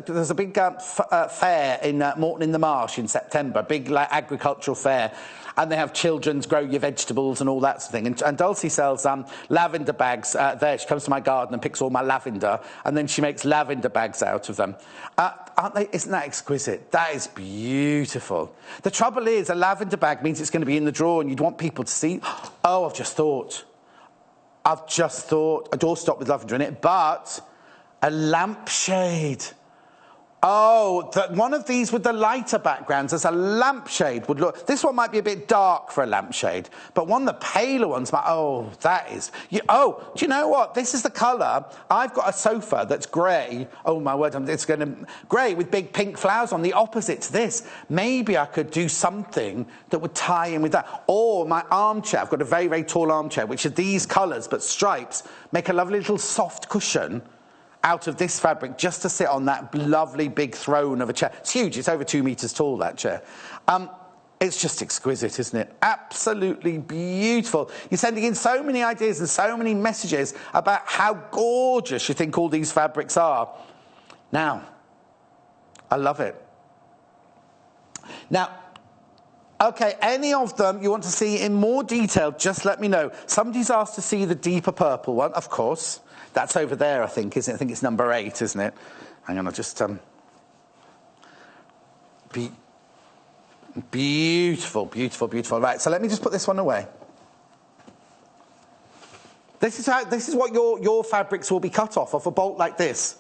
There's a big fair in Morton in the Marsh in September, a big agricultural fair, and they have children's grow your vegetables and all that sort of thing. And Dulcie sells lavender bags there. She comes to my garden and picks all my lavender, and then she makes lavender bags out of them. Aren't they? Isn't that exquisite? That is beautiful. The trouble is, a lavender bag means it's going to be in the drawer, and you'd want people to see. Oh, I've just thought a doorstop with lavender in it, but A lampshade. Oh, one of these with the lighter backgrounds as a lampshade would look... This one might be a bit dark for a lampshade, but one of the paler ones might... Oh, that is... Oh, do you know what? This is the colour. I've got a sofa that's grey. Oh, my word, it's going to... Grey with big pink flowers on the opposite to this. Maybe I could do something that would tie in with that. Or my armchair. I've got a very, very tall armchair, which are these colours, but stripes. Make a lovely little soft cushion out of this fabric just to sit on that lovely big throne of a chair. It's huge. It's over 2 metres tall, that chair. It's just exquisite, isn't it? Absolutely beautiful. You're sending in so many ideas and so many messages about how gorgeous you think all these fabrics are. Now, I love it. Now, okay, any of them you want to see in more detail, just let me know. Somebody's asked to see the deeper purple one, of course. That's over there, I think, isn't it? I think it's number 8, isn't it? Hang on, I'll just... Beautiful, beautiful, beautiful. Right, so let me just put this one away. This is what your fabrics will be cut off a bolt like this.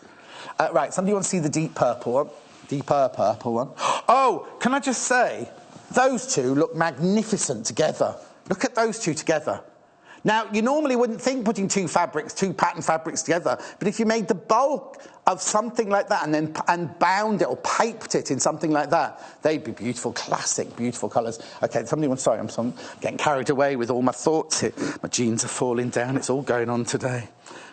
Right, somebody wants to see the deep purple one. Deeper purple one. Oh, can I just say, those two look magnificent together. Look at those two together. Now, you normally wouldn't think putting two pattern fabrics together, but if you made the bulk of something like that and bound it or piped it in something like that, they'd be beautiful, classic, beautiful colours. Okay, sorry, I'm getting carried away with all my thoughts here. My jeans are falling down, it's all going on today.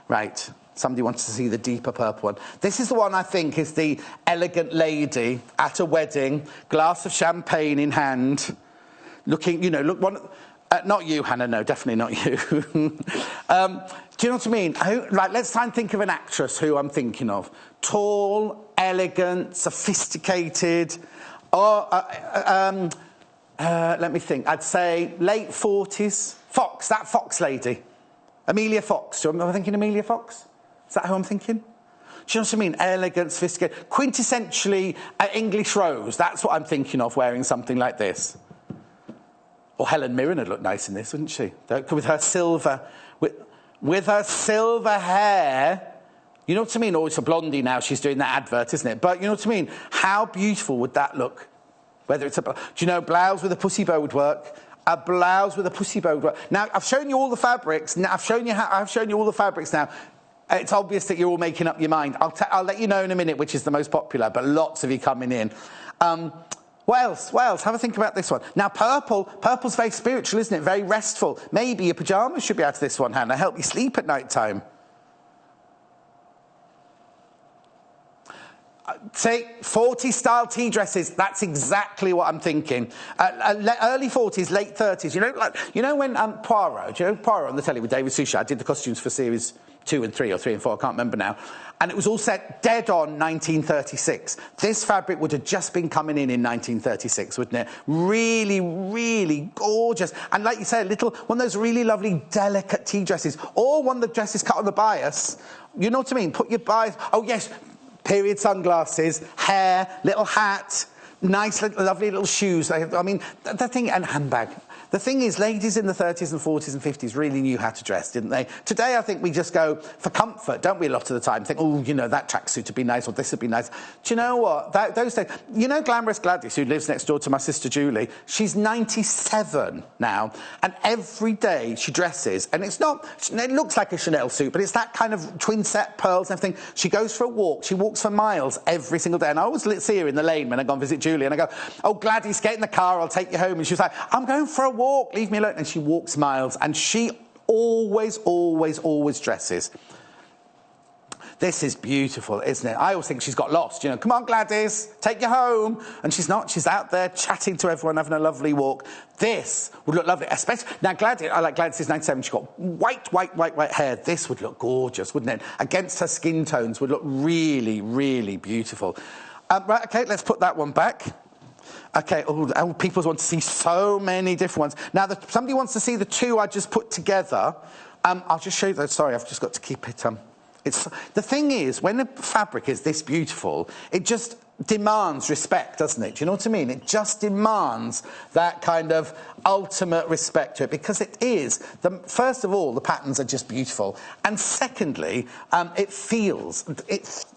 Right, somebody wants to see the deeper purple one. This is the one I think is the elegant lady at a wedding, glass of champagne in hand, looking, not you, Hannah, no, definitely not you. Do you know what I mean? Right, let's try and think of an actress who I'm thinking of. Tall, elegant, sophisticated. Let me think. I'd say late 40s. Fox, that Fox lady. Amelia Fox. Am I thinking Amelia Fox? Is that who I'm thinking? Do you know what I mean? Elegant, sophisticated. Quintessentially English Rose. That's what I'm thinking of, wearing something like this. Or Helen Mirren would look nice in this, wouldn't she? With her silver, with her silver hair. You know what I mean? Or it's a blondie now. She's doing that advert, isn't it? But you know what I mean? How beautiful would that look? Whether it's do you know, blouse with a pussy bow would work. A blouse with a pussy bow would work. Now I've shown you all the fabrics. Now I've shown you all the fabrics. Now it's obvious that you're all making up your mind. I'll let you know in a minute which is the most popular. But lots of you coming in. What else? Have a think about this one. Now, purple's very spiritual, isn't it? Very restful. Maybe your pyjamas should be out of this one, Hannah. Help you sleep at night time. Take 40s style tea dresses. That's exactly what I'm thinking. Early 40s, late 30s. You know when Poirot, do you know Poirot on the telly with David Suchet? I did the costumes for series 2 and 3 or 3 and 4, I can't remember now. And it was all set dead on 1936. This fabric would have just been coming in 1936, wouldn't it? Really, really gorgeous. And like you say, one of those really lovely, delicate tea dresses. Or one of the dresses cut on the bias. You know what I mean? Put your bias... Oh, yes, period sunglasses, hair, little hat, nice, lovely little shoes. I mean, the thing... And handbag. The thing is, ladies in the 30s and 40s and 50s really knew how to dress, didn't they? Today, I think we just go for comfort, don't we, a lot of the time? Think, oh, that tracksuit would be nice, or this would be nice. Do you know what? Those days... You know Glamorous Gladys, who lives next door to my sister Julie? She's 97 now, and every day she dresses, and it's not... It looks like a Chanel suit, but it's that kind of twin-set pearls and everything. She goes for a walk. She walks for miles every single day, and I always see her in the lane when I go and visit Julie, and I go, oh, Gladys, get in the car, I'll take you home. And she was like, I'm going for a walk. Leave me alone. And she walks miles, and she always dresses. This is beautiful, isn't it? I always think she's got lost. Come on, Gladys, take you home. And she's not. She's out there chatting to everyone, having a lovely walk. This would look lovely, especially now. Gladys, I like Gladys is 97. She's got white hair. This would look gorgeous, wouldn't it? Against her skin tones, would look really, really beautiful. Right, okay, let's put that one back. Okay, people want to see so many different ones. Now, somebody wants to see the two I just put together. I'll just show you those. Sorry, I've just got to keep it... The thing is, when the fabric is this beautiful, it just demands respect, doesn't it? Do you know what I mean? It just demands that kind of ultimate respect to it, because it is. First of all, the patterns are just beautiful, and secondly, it feels,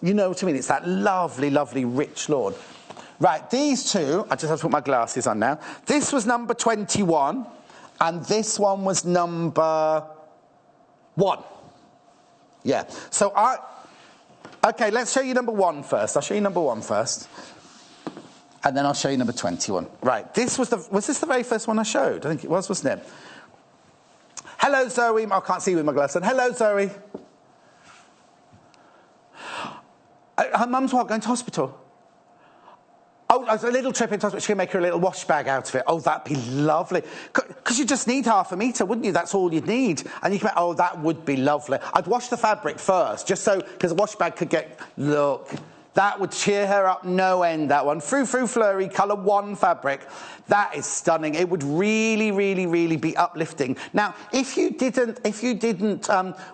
you know what I mean? It's that lovely, lovely, rich lawn. Right, these two, I just have to put my glasses on now. This was number 21, and this one was number 1. Yeah, so okay, let's show you number 1 first. I'll show you number 1 first. And then I'll show you number 21. Right, was this the very first one I showed? I think it was, wasn't it? Hello, Zoe. I can't see you with my glasses on. Hello, Zoe. Her mum's what, going to hospital? Oh, a little trip into hospital. She can make her a little wash bag out of it. Oh, that'd be lovely. Because you just need half a metre, wouldn't you? That's all you'd need. And you can make, oh, that would be lovely. I'd wash the fabric first, just so, because a wash bag could get, look, that would cheer her up no end, that one. Frou Frou Flurry, colour 1 fabric. That is stunning. It would really, really, really be uplifting. Now, if you didn't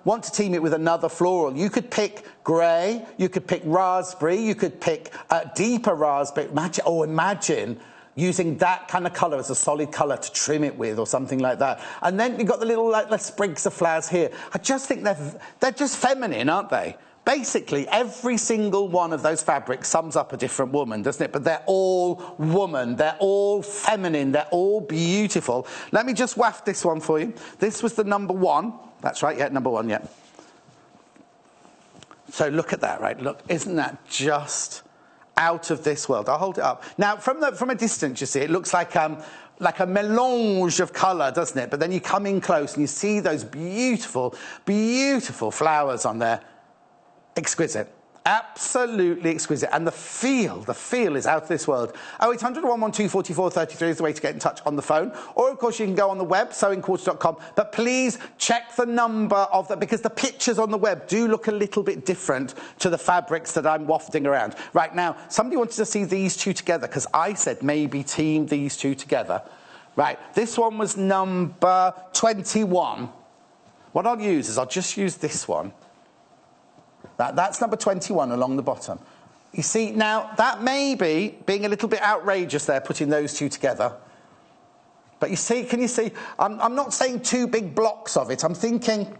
want to team it with another floral, you could pick grey, you could pick raspberry, you could pick deeper raspberry. Imagine using that kind of colour as a solid colour to trim it with, or something like that. And then you've got the little sprigs of flowers here. I just think they're just feminine, aren't they? Basically, every single one of those fabrics sums up a different woman, doesn't it? But they're all woman, they're all feminine, they're all beautiful. Let me just waft this one for you. This was the number 1. That's right, yeah, number 1, yeah. So look at that, right? Look, isn't that just out of this world? I'll hold it up. Now, from a distance, you see, it looks like a melange of colour, doesn't it? But then you come in close and you see those beautiful, beautiful flowers on there. Exquisite. Absolutely exquisite. And the feel is out of this world. 0800 112 44 33 is the way to get in touch on the phone. Or, of course, you can go on the web, sewingquarters.com. But please check the number of that, because the pictures on the web do look a little bit different to the fabrics that I'm wafting around. Right now, somebody wanted to see these two together, because I said maybe team these two together. Right, this one was number 21. What I'll use is I'll just use this one. That's number 21 along the bottom. You see, now, that may be being a little bit outrageous there, putting those two together. But you see, can you see? I'm not saying 2 big blocks of it. I'm thinking,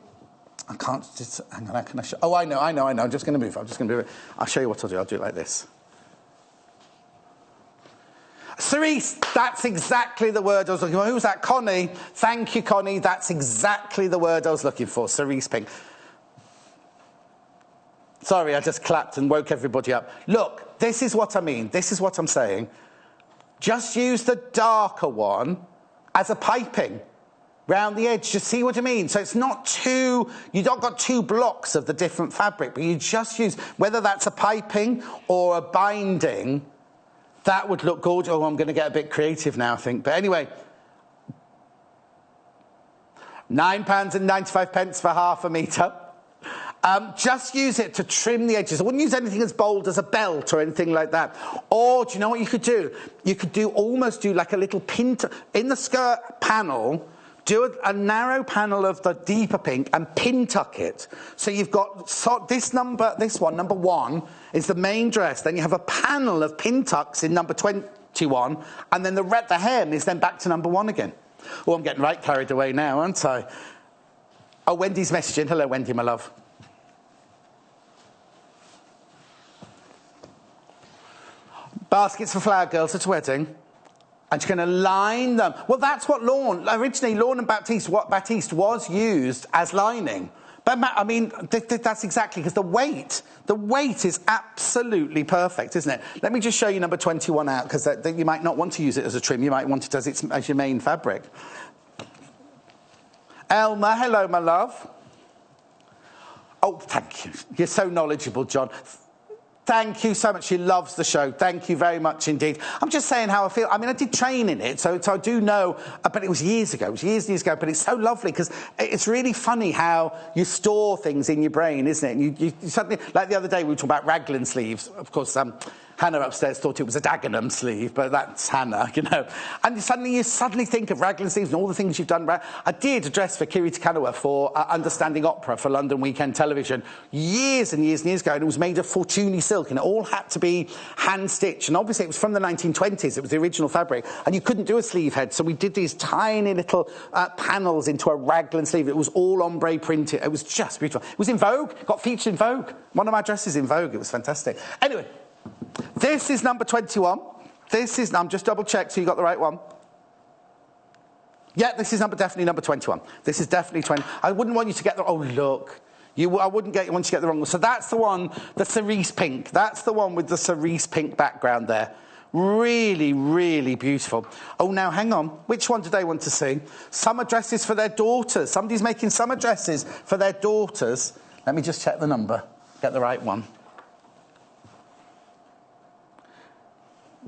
I can't just, hang on, how can I show? Oh, I know. I'm just going to move. I'll show you what I'll do. I'll do it like this. Cerise, that's exactly the word I was looking for. Who's that? Connie. Thank you, Connie. That's exactly the word I was looking for. Cerise pink. Sorry, I just clapped and woke everybody up. Look, this is what I mean. This is what I'm saying. Just use the darker one as a piping round the edge. Just see what I mean? So it's not too... You've not got 2 blocks of the different fabric, but you just use... Whether that's a piping or a binding, that would look gorgeous. Oh, I'm going to get a bit creative now, I think. But anyway... £9.95 for half a metre. Just use it to trim the edges. I wouldn't use anything as bold as a belt or anything like that. Or, do you know what you could do? You could almost do like a little pin... In the skirt panel, do a narrow panel of the deeper pink and pin tuck it. So you've got... this one, number 1, is the main dress. Then you have a panel of pin tucks in number 21. And then the hem is then back to number 1 again. Oh, I'm getting right carried away now, aren't I? Oh, Wendy's messaging. Hello, Wendy, my love. Baskets for flower girls at a wedding. And you're going to line them. Well, that's what originally lawn and Baptiste was used as lining. But, I mean, that's exactly, because the weight is absolutely perfect, isn't it? Let me just show you number 21 out, because you might not want to use it as a trim. You might want it as your main fabric. Elma, hello, my love. Oh, thank you. You're so knowledgeable, John. Thank you so much. She loves the show. Thank you very much indeed. I'm just saying how I feel. I mean, I did train in it, so I do know, but it was years ago. It was years and years ago, but it's so lovely, because it's really funny how you store things in your brain, isn't it? And you suddenly, like the other day, we were talking about raglan sleeves. Of course, Hannah upstairs thought it was a Dagenham sleeve, but that's Hannah, you know. And you suddenly think of raglan sleeves and all the things you've done. I did a dress for Kiri Takanawa for Understanding Opera for London Weekend Television years and years and years ago, and it was made of Fortuny silk, and it all had to be hand-stitched. And obviously it was from the 1920s. It was the original fabric, and you couldn't do a sleeve head, so we did these tiny little panels into a raglan sleeve. It was all ombre printed. It was just beautiful. It was in Vogue. Got featured in Vogue. One of my dresses in Vogue. It was fantastic. Anyway, this is number 21. I'm just double-checked so you got the right one. Yeah, this is definitely number 21. This is definitely 20. I wouldn't want you to get the... Oh, look. I wouldn't want you to get the wrong one. So that's the one, the cerise pink. That's the one with the cerise pink background there. Really, really beautiful. Oh, now, hang on. Which one do they want to see? Summer dresses for their daughters. Somebody's making summer dresses for their daughters. Let me just check the number. Get the right one.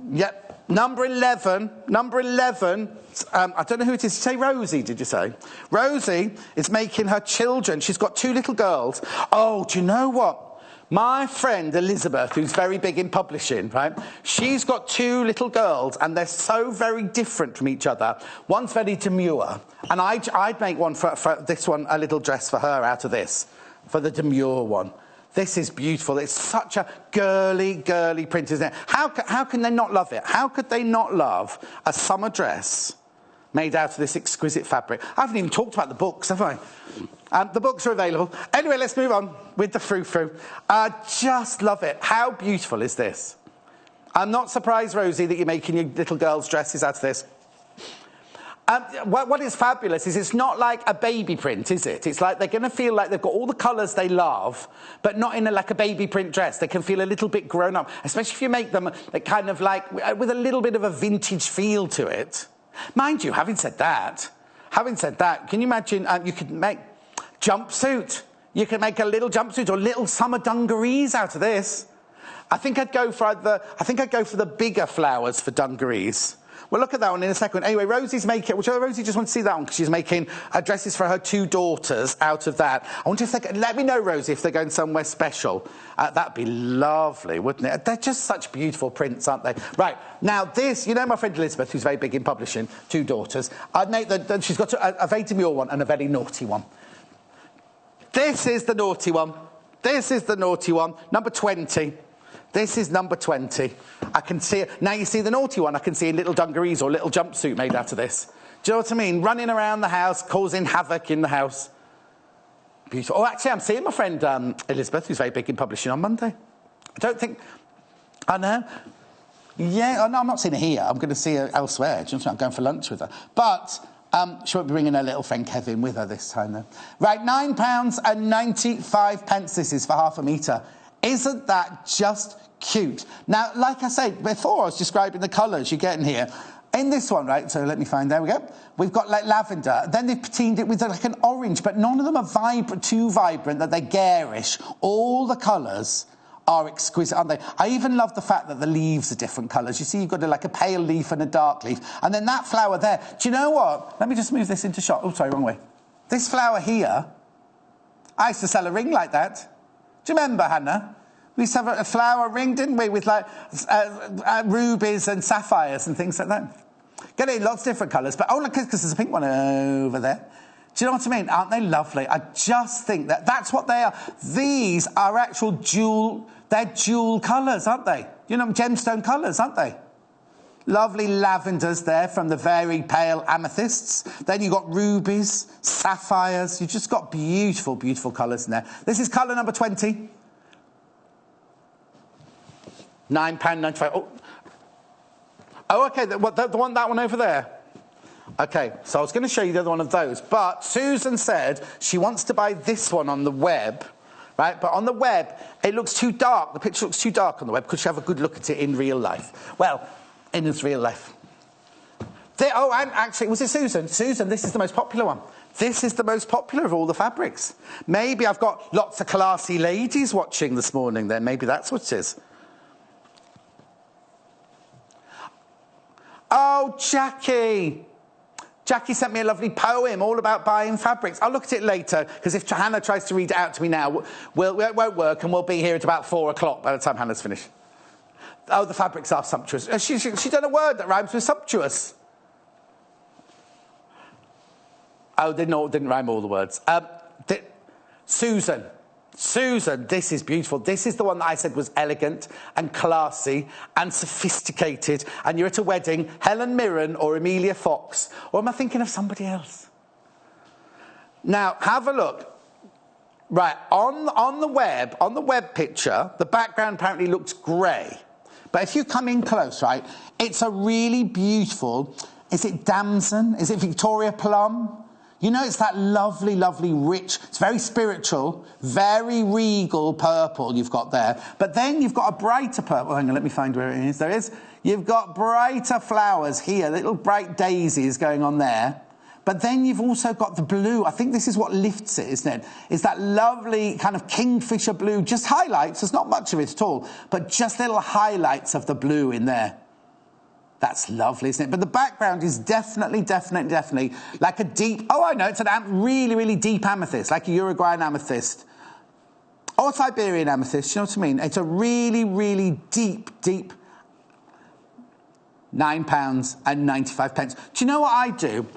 Yep, number 11. Number 11. I don't know who it is. Did you say Rosie, did you say? Rosie is making her children. She's got 2 little girls. Oh, do you know what? My friend Elizabeth, who's very big in publishing, right? She's got 2 little girls, and they're so very different from each other. One's very demure, and I'd make one for this one, a little dress for her out of this, for the demure one. This is beautiful. It's such a girly print, isn't it? How can they not love it? How could they not love a summer dress made out of this exquisite fabric? I haven't even talked about the books, have I? The books are available. Anyway, let's move on with the Frou Frou. Just love it. How beautiful is this? I'm not surprised, Rosie, that you're making your little girls' dresses out of this. What is fabulous is it's not like a baby print, is it? It's like they're going to feel like they've got all the colours they love, but not in like a baby print dress. They can feel a little bit grown up, especially if you make them kind of like with a little bit of a vintage feel to it. Mind you, having said that, can you imagine you could make jumpsuit? You could make a little jumpsuit or little summer dungarees out of this. I think I'd go for the bigger flowers for dungarees. We'll look at that one in a second. Anyway, Rosie's making... Rosie just wants to see that one because she's making dresses for her 2 daughters out of that. I wonder if they can... Let me know, Rosie, if they're going somewhere special. That'd be lovely, wouldn't it? They're just such beautiful prints, aren't they? Right. Now, this... You know my friend Elizabeth, who's very big in publishing, 2 daughters. I'd make she's got a very demure one and a very naughty one. This is the naughty one. Number 20. This is number 20. I can see it. Now you see the naughty one, I can see little dungarees or little jumpsuit made out of this. Do you know what I mean? Running around the house, causing havoc in the house. Beautiful. Oh, actually, I'm seeing my friend Elizabeth, who's very big in publishing, on Monday. I know. Yeah, no, I'm not seeing her here. I'm going to see her elsewhere. Do you know what I mean? I'm going for lunch with her. But she won't be bringing her little friend Kevin with her this time, though. Right, £9.95 this is for half a metre. Isn't that just cute? Now, like I said before, I was describing the colours you're getting here. In this one, right, so let me find, there we go. We've got like lavender. Then they've patined it with like an orange, but none of them are too vibrant that they're garish. All the colours are exquisite, aren't they? I even love the fact that the leaves are different colours. You see, you've got like a pale leaf and a dark leaf. And then that flower there. Do you know what? Let me just move this into shot. Oh, sorry, wrong way. This flower here, I used to sell a ring like that. Do you remember, Hannah? We used to have a flower ring, didn't we, with like rubies and sapphires and things like that. Get it in lots of different colours, but look, because there's a pink one over there. Do you know what I mean? Aren't they lovely? I just think that's what they are. These are actual they're jewel colours, aren't they? You know, gemstone colours, aren't they? Lovely lavenders there from the very pale amethysts. Then you've got rubies, sapphires. You've just got beautiful, beautiful colours in there. This is colour number 20. £9.95. Oh, okay, that one over there. Okay, so I was going to show you the other one of those, but Susan said she wants to buy this one on the web, right? But on the web, it looks too dark. The picture looks too dark on the web. Could she have a good look at it in real life? Well, in his real life. And actually, was it Susan? Susan, this is the most popular one. This is the most popular of all the fabrics. Maybe I've got lots of classy ladies watching this morning then. Maybe that's what it is. Oh, Jackie. Jackie sent me a lovely poem all about buying fabrics. I'll look at it later, because if Hannah tries to read it out to me now, it won't work, and we'll be here at about 4 o'clock by the time Hannah's finished. Oh, the fabrics are sumptuous. She done a word that rhymes with sumptuous. Oh, didn't rhyme all the words. Susan, this is beautiful. This is the one that I said was elegant and classy and sophisticated. And you're at a wedding, Helen Mirren or Amelia Fox. Or am I thinking of somebody else? Now, have a look. Right, on the web picture, the background apparently looks grey. But if you come in close, right, it's a really beautiful, is it damson? Is it Victoria plum? You know, it's that lovely, lovely, rich, it's very spiritual, very regal purple you've got there. But then you've got a brighter purple. Hang on, let me find where it is. There it is. You've got brighter flowers here, little bright daisies going on there. But then you've also got the blue. I think this is what lifts it, isn't it? It's that lovely kind of kingfisher blue, just highlights. There's not much of it at all, but just little highlights of the blue in there. That's lovely, isn't it? But the background is definitely like a deep... Oh, I know, it's a really, really deep amethyst, like a Uruguayan amethyst. Or Siberian amethyst, you know what I mean? It's a really, really deep... £9.95. Do you know what I do?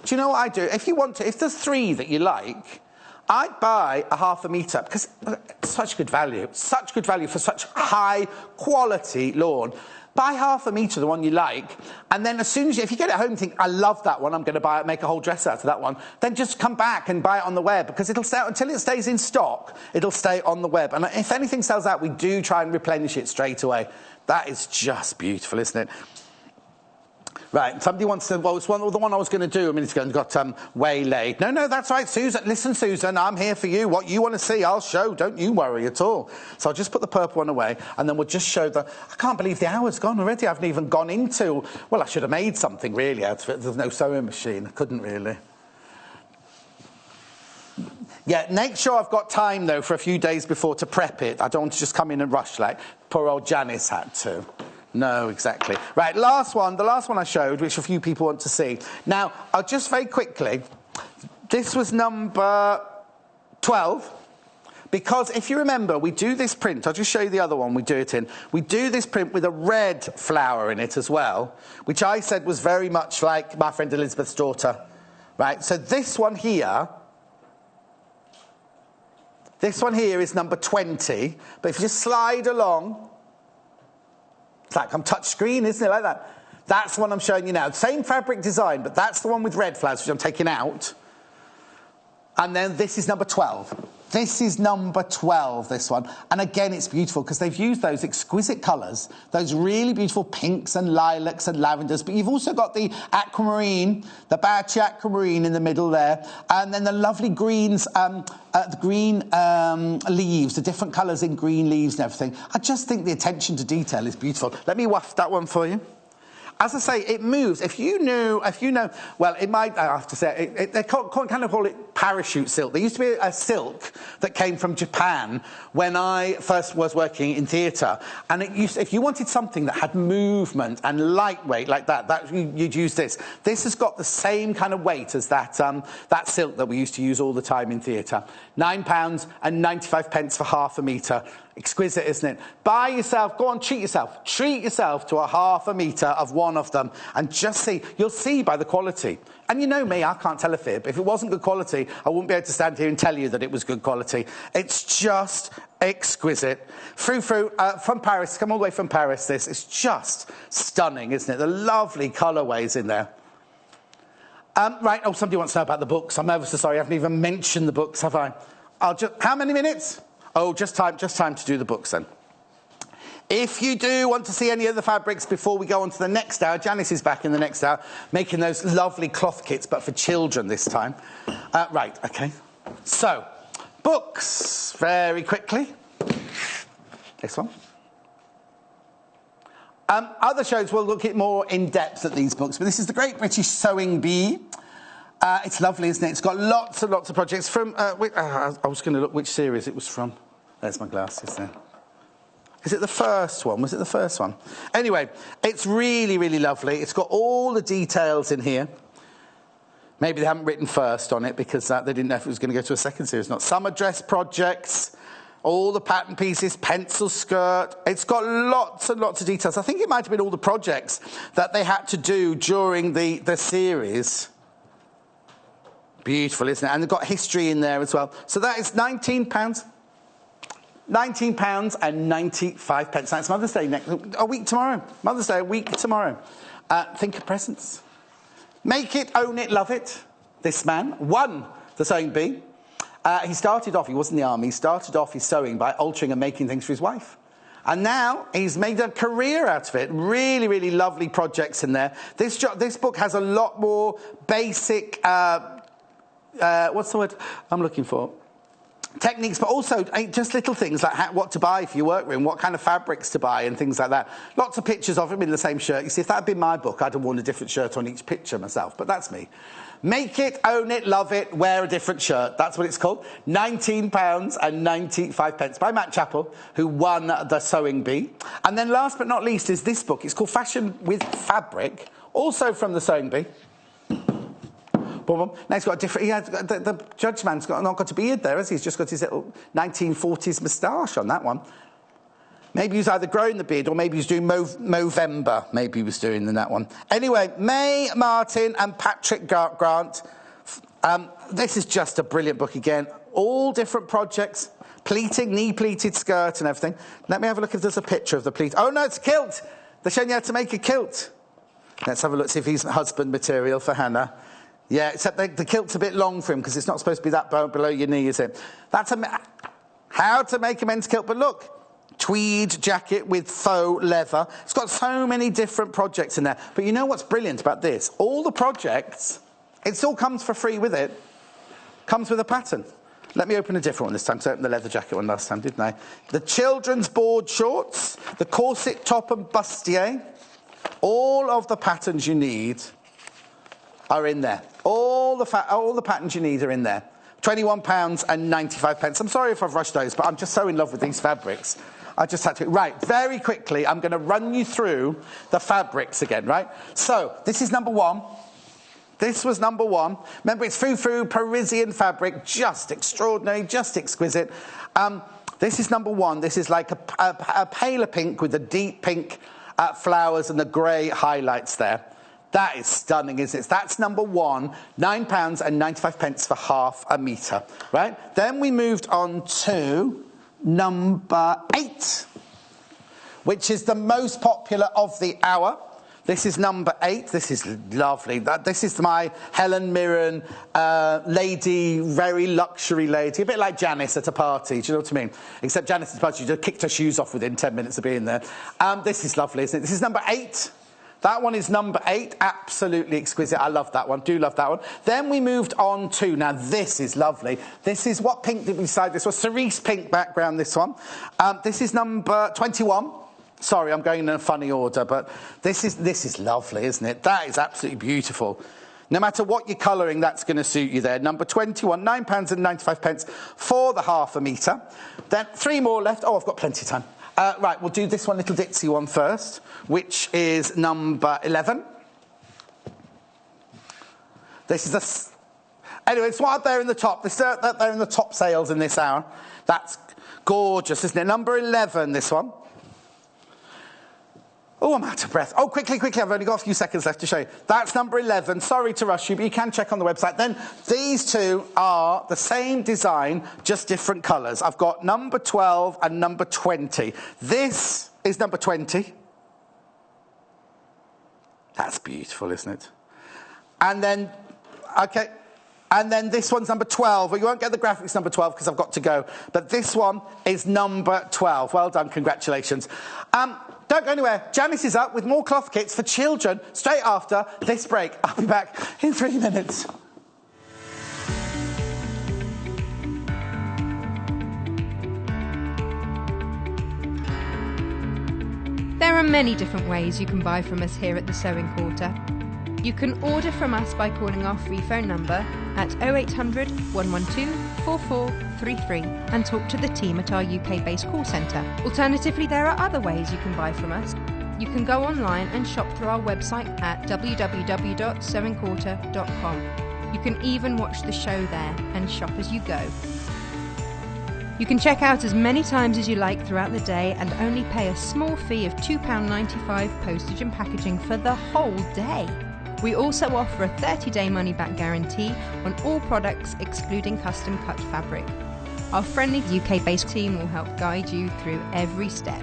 If you want to, if there's 3 that you like, I'd buy a half a metre because it's such good value for such high quality lawn. Buy half a metre, the one you like, and then as soon as if you get it home and think, I love that one, I'm going to buy it, make a whole dress out of that one, then just come back and buy it on the web because it'll stay until it stays in stock. It'll stay on the web, and if anything sells out, we do try and replenish it straight away. That is just beautiful, isn't it? Right, somebody wants to... Well, it's the one I was going to do a minute ago and got waylaid. No, that's right, Susan. Listen, Susan, I'm here for you. What you want to see, I'll show. Don't you worry at all. So I'll just put the purple one away, and then we'll just show the... I can't believe the hour's gone already. I haven't even gone into... Well, I should have made something, really, out of it. There's no sewing machine. I couldn't, really. Yeah, make sure I've got time, though, for a few days before to prep it. I don't want to just come in and rush like poor old Janice had to. No, exactly. Right, the last one I showed, which a few people want to see. Now, I'll just very quickly, this was number 12, because if you remember, we do this print, I'll just show you the other one we do it in. We do this print with a red flower in it as well, which I said was very much like my friend Elizabeth's daughter. Right, so this one here is number 20, but if you just slide along, it's like I'm touch screen, isn't it, like that? That's the one I'm showing you now. Same fabric design, but that's the one with red flowers, which I'm taking out. And then this is number 12. This is number 12, this one. And again, it's beautiful because they've used those exquisite colours, those really beautiful pinks and lilacs and lavenders. But you've also got the aquamarine, the Bachi aquamarine in the middle there. And then the lovely greens, the green leaves, the different colours in green leaves and everything. I just think the attention to detail is beautiful. Let me waft that one for you. As I say, it moves. If you know, well, it might, I have to say, they kind of call it parachute silk. There used to be a silk that came from Japan when I first was working in theatre. And if you wanted something that had movement and lightweight like that you'd use this. This has got the same kind of weight as that silk that we used to use all the time in theatre. £9.95 for half a metre. Exquisite, isn't it? Buy yourself, go on, treat yourself to a half a metre of one of them and just see. You'll see by the quality. And you know me, I can't tell a fib. If it wasn't good quality, I wouldn't be able to stand here and tell you that it was good quality. It's just exquisite. Frou Frou from Paris, come all the way from Paris, this. It's just stunning, isn't it? The lovely colourways in there. Right, somebody wants to know about the books. I'm ever so sorry, I haven't even mentioned the books, have I? How many minutes? Oh, just time to do the books then. If you do want to see any of the fabrics before we go on to the next hour, Janice is back in the next hour, making those lovely cloth kits, but for children this time. Right, okay. So, books, very quickly. This one. Other shows will look at more in depth at these books, but this is the Great British Sewing Bee. It's lovely, isn't it? It's got lots and lots of projects from... I was going to look which series it was from. There's my glasses there. Is it the first one? Was it the first one? Anyway, it's really, really lovely. It's got all the details in here. Maybe they haven't written first on it because they didn't know if it was going to go to a second series. Not summer dress projects. all the pattern pieces, pencil skirt. It's got lots and lots of details. I think it might have been all the projects that they had to do during the series. Beautiful, isn't it? And they've got history in there as well. So that is £19. £19.95. That's Mother's Day a week tomorrow. Mother's Day a week tomorrow. Think of presents. Make it, own it, love it. This man won the sewing bee. He started off, he was in the army, he started off his sewing by altering and making things for his wife. And now he's made a career out of it. Really, really lovely projects in there. This book has a lot more basic, what's the word I'm looking for? Techniques, but also just little things like what to buy for your workroom, what kind of fabrics to buy and things like that. Lots of pictures of him in the same shirt. You see, if that had been my book, I'd have worn a different shirt on each picture myself, but that's me. Make it, own it, love it, wear a different shirt. That's what it's called. £19.95 by Matt Chappell, who won the sewing bee. And then last but not least is this book. It's called Fashion with Fabric, also from the sewing bee. Now he's got a different... the judge man's not got a beard there, has he? He's just got his little 1940s moustache on that one. Maybe he was either growing the beard or maybe he was doing Movember. Maybe he was doing in that one. Anyway, May Martin and Patrick Grant. This is just a brilliant book again. All different projects. Pleating, knee-pleated skirt and everything. Let me have a look if there's a picture of the pleat. Oh, no, it's a kilt. They're showing you how to make a kilt. Let's have a look, see if he's husband material for Hannah. Yeah, except the kilt's a bit long for him because it's not supposed to be that below your knee, is it? That's how to make a men's kilt. But look, tweed jacket with faux leather. It's got so many different projects in there. But you know what's brilliant about this? All the projects, it all comes for free with it. Comes with a pattern. Let me open a different one this time. So I opened the leather jacket one last time, didn't I? The children's board shorts, the corset top and bustier. All of the patterns you need are in there. All the patterns you need are in there. £21.95. I'm sorry if I've rushed those, but I'm just so in love with these fabrics. I just had to... Right, very quickly, I'm going to run you through the fabrics again, right? So, this is number one. This was number one. Remember, it's Frou Frou Parisian fabric. Just extraordinary, just exquisite. This is number one. This is like a paler pink with the deep pink flowers and the grey highlights there. That is stunning, isn't it? That's number one, £9.95 for half a metre, right? Then we moved on to number 8, which is the most popular of the hour. This is number 8. This is lovely. This is my Helen Mirren lady, very luxury lady, a bit like Janice at a party, do you know what I mean? Except Janice at a party, she just kicked her shoes off within 10 minutes of being there. This is lovely, isn't it? This is number 8. That one is number 8, absolutely exquisite. I love that one, do love that one. Then we moved on to, now this is lovely. This is, what pink did we decide this was? Cerise pink background, this one. This is number 21. Sorry, I'm going in a funny order, but this is lovely, isn't it? That is absolutely beautiful. No matter what you're colouring, that's going to suit you there. Number 21, £9.95 for the half a metre. Then 3 more left. Oh, I've got plenty of time. Right, we'll do this one, little ditzy one first, which is number 11. This is anyway, it's right there in the top. They're in the top sales in this hour. That's gorgeous, isn't it? Number 11, this one. Oh, I'm out of breath. Oh, quickly, I've only got a few seconds left to show you. That's number 11. Sorry to rush you, but you can check on the website. Then these two are the same design, just different colours. I've got number 12 and number 20. This is number 20. That's beautiful, isn't it? And then, okay, and then this one's number 12. Well, you won't get the graphics number 12 because I've got to go. But this one is number 12. Well done, congratulations. Don't go anywhere. Janice is up with more cloth kits for children straight after this break. I'll be back in 3 minutes. There are many different ways you can buy from us here at the Sewing Quarter. You can order from us by calling our free phone number at 0800 112 4433 and talk to the team at our UK-based call centre. Alternatively, there are other ways you can buy from us. You can go online and shop through our website at www.sewingquarter.com. You can even watch the show there and shop as you go. You can check out as many times as you like throughout the day and only pay a small fee of £2.95 postage and packaging for the whole day. We also offer a 30-day money-back guarantee on all products excluding custom cut fabric. Our friendly UK-based team will help guide you through every step.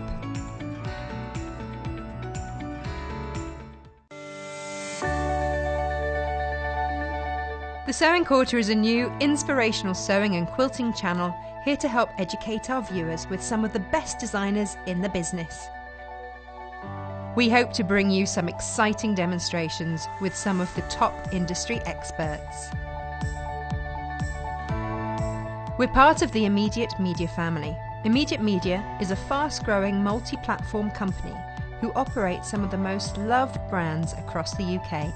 The Sewing Quarter is a new, inspirational sewing and quilting channel here to help educate our viewers with some of the best designers in the business. We hope to bring you some exciting demonstrations with some of the top industry experts. We're part of the Immediate Media family. Immediate Media is a fast-growing multi-platform company who operate some of the most loved brands across the UK.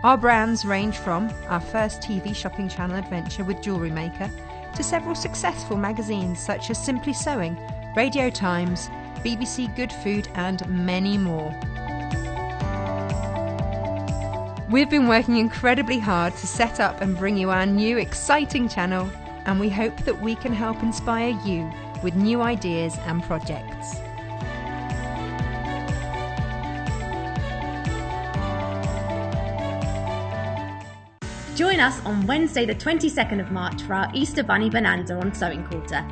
Our brands range from our first TV shopping channel adventure with Jewellery Maker to several successful magazines such as Simply Sewing, Radio Times, BBC Good Food and many more. We've been working incredibly hard to set up and bring you our new exciting channel, and we hope that we can help inspire you with new ideas and projects. Join us on Wednesday the 22nd of March for our Easter Bunny Bonanza on Sewing Quarter.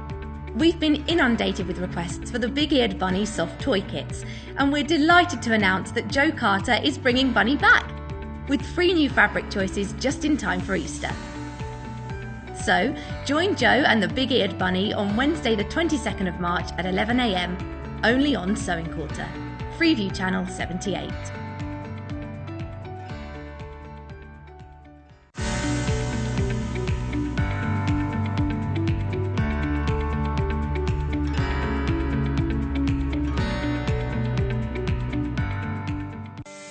We've been inundated with requests for the big-eared bunny soft toy kits, and we're delighted to announce that Jo Carter is bringing Bunny back, with 3 new fabric choices just in time for Easter. So, join Jo and the big-eared bunny on Wednesday the 22nd of March at 11 AM, only on Sewing Quarter. Freeview Channel 78.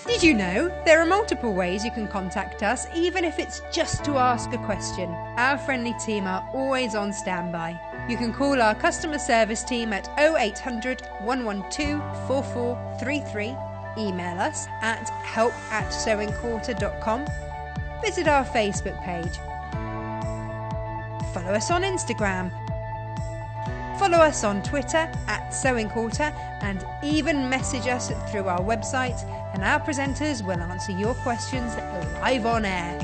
Did you know there are multiple ways you can contact us, even if it's just to ask a question? Our friendly team are always on standby. You can call our customer service team at 0800 112 4433, email us at help@sewingquarter.com, visit our Facebook page, follow us on Instagram, follow us on Twitter @sewingquarter, and even message us through our website, and our presenters will answer your questions live on air.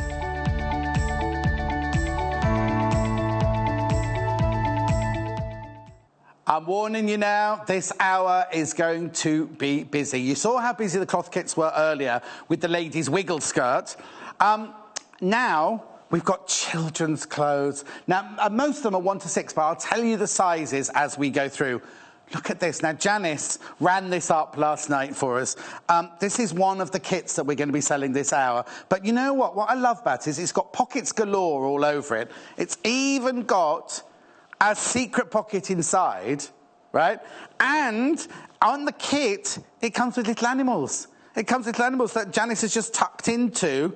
I'm warning you now, this hour is going to be busy. You saw how busy the cloth kits were earlier with the ladies' wiggle skirt. Now we've got children's clothes. Now, most of them are 1 to 6, but I'll tell you the sizes as we go through. Look at this. Now, Janice ran this up last night for us. This is one of the kits that we're going to be selling this hour. But you know what? What I love about it is it's got pockets galore all over it. It's even got a secret pocket inside, right? And on the kit, it comes with little animals. It comes with little animals that Janice has just tucked into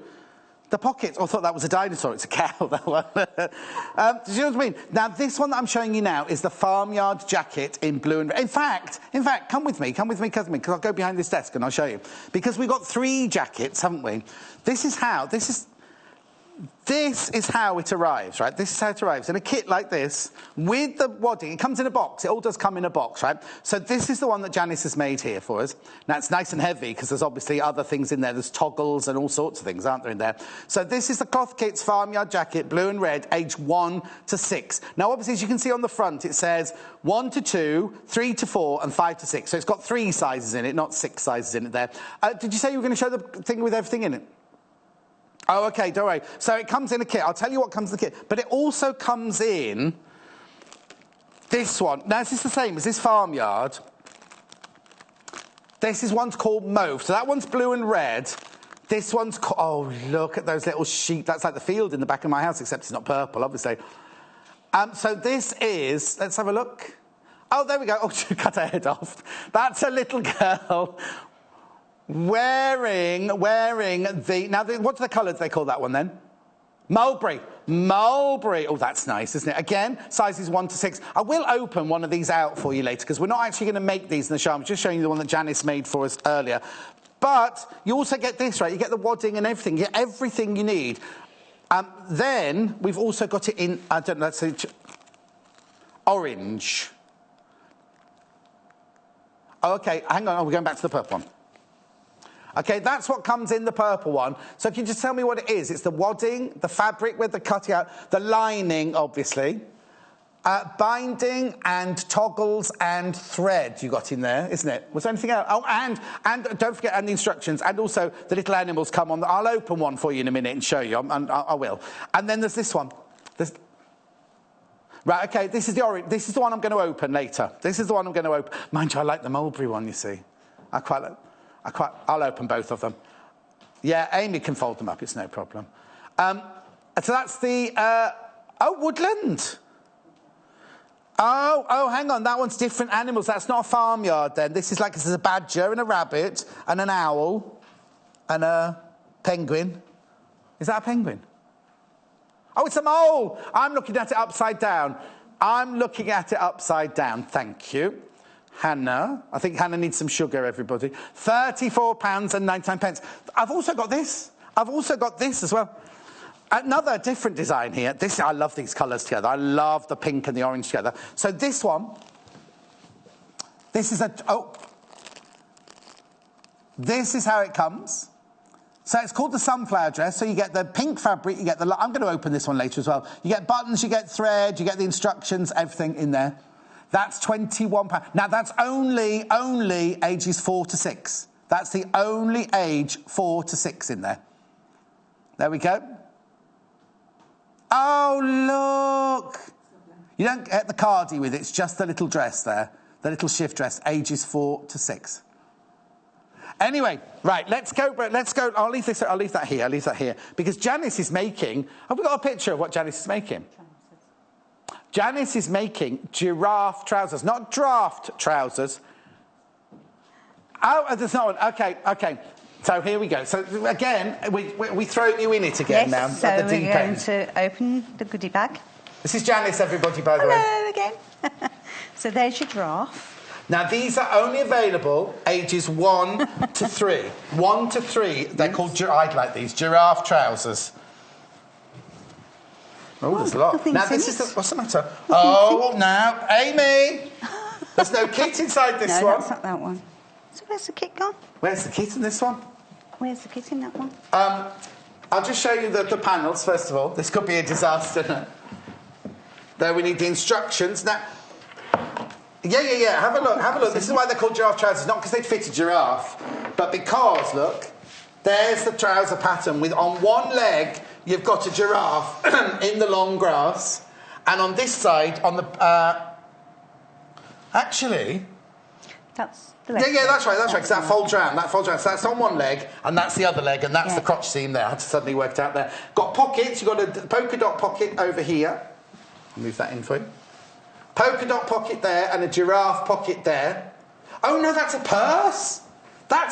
the pocket. I thought that was a dinosaur. It's a cow, that one. Do you know what I mean? Now, this one that I'm showing you now is the farmyard jacket in blue and red. In fact, come with me, because I'll go behind this desk and I'll show you. Because we've got 3 jackets, haven't we? This is how it arrives, right? This is how it arrives. In a kit like this, with the wadding, it comes in a box. It all does come in a box, right? So this is the one that Janice has made here for us. Now, it's nice and heavy because there's obviously other things in there. There's toggles and all sorts of things, aren't there, in there? So this is the Cloth Kits Farmyard Jacket, blue and red, age 1 to 6. Now, obviously, as you can see on the front, it says 1 to 2, 3 to 4, and 5 to 6. So it's got 3 sizes in it, not 6 sizes in it there. Did you say you were going to show the thing with everything in it? Oh, OK, don't worry. So it comes in a kit. I'll tell you what comes in the kit. But it also comes in this one. Now, is this the same as this farmyard? This is one's called Mauve. So that one's blue and red. This one's called... Oh, look at those little sheep. That's like the field in the back of my house, except it's not purple, obviously. So this is... Let's have a look. Oh, there we go. Oh, she cut her head off. That's a little girl... Wearing the... Now, what are the colours they call that one then? Mulberry. Oh, that's nice, isn't it? Again, sizes 1 to 6. I will open one of these out for you later because we're not actually going to make these in the show. I'm just showing you the one that Janice made for us earlier. But you also get this, right? You get the wadding and everything. You get everything you need. Then we've also got it in... I don't know, let's see... orange. Oh, okay, hang on, we're going back to the purple one. Okay, that's what comes in the purple one. So can you just tell me what it is? It's the wadding, the fabric with the cutting out, the lining, obviously, binding and toggles and thread you got in there, isn't it? Was there anything else? Oh, and don't forget, and the instructions, and also the little animals come on. I'll open one for you in a minute and show you. I will. And then there's this one. Right, okay, this is the orange. This is the one I'm going to open later. This is the one I'm going to open. Mind you, I like the mulberry one, you see. I'll open both of them. Yeah, Amy can fold them up, it's no problem. So that's the, woodland. Oh, hang on, that one's different animals. That's not a farmyard then. This is a badger and a rabbit and an owl and a penguin. Is that a penguin? Oh, it's a mole. I'm looking at it upside down. Thank you. Hannah. I think Hannah needs some sugar, everybody. £34.99. I've also got this as well. Another different design here. I love these colours together. I love the pink and the orange together. So this one, this is how it comes. So it's called the sunflower dress. So you get the pink fabric, you get the... I'm going to open this one later as well. You get buttons, you get thread, you get the instructions, everything in there. That's £21. Now, that's only ages 4 to 6. That's the only age 4 to 6 in there. There we go. Oh, look. You don't get the cardi with it. It's just the little dress there. The little shift dress, ages 4 to 6. Anyway, right, let's go. I'll leave that here. Because Janice is making... Have we got a picture of what Janice is making? Janice is making giraffe trousers, not draft trousers. Oh, there's not one. Okay. So here we go. So again, we throw you in it again now. So at the deep we're going end. to open the goodie bag. This is Janice, everybody, by the way. Hello again. So there's your giraffe. Now, these are only available ages 1 to 3. 1 to 3, they're called, I'd like these, giraffe trousers. Oh, there's a lot. Now, what's the matter? Now, Amy! There's no kit inside this one. No, that's not that one. So where's the kit gone? Where's the kit in this one? Where's the kit in that one? I'll just show you the panels, first of all. This could be a disaster. There, we need the instructions. Now... Yeah. Have a look. This is why they're called giraffe trousers. Not because they'd fit a giraffe, but because, look, there's the trouser pattern. With on one leg, you've got a giraffe in the long grass, and on this side, on the actually, that's the leg. Yeah, that's right. Because that folds round. So that's on one leg, and that's the other leg, and that's the crotch seam there. I had to suddenly work it out there. Got pockets. You've got a polka dot pocket over here. I'll move that in for you. Polka dot pocket there and a giraffe pocket there. Oh, no, that's a purse. I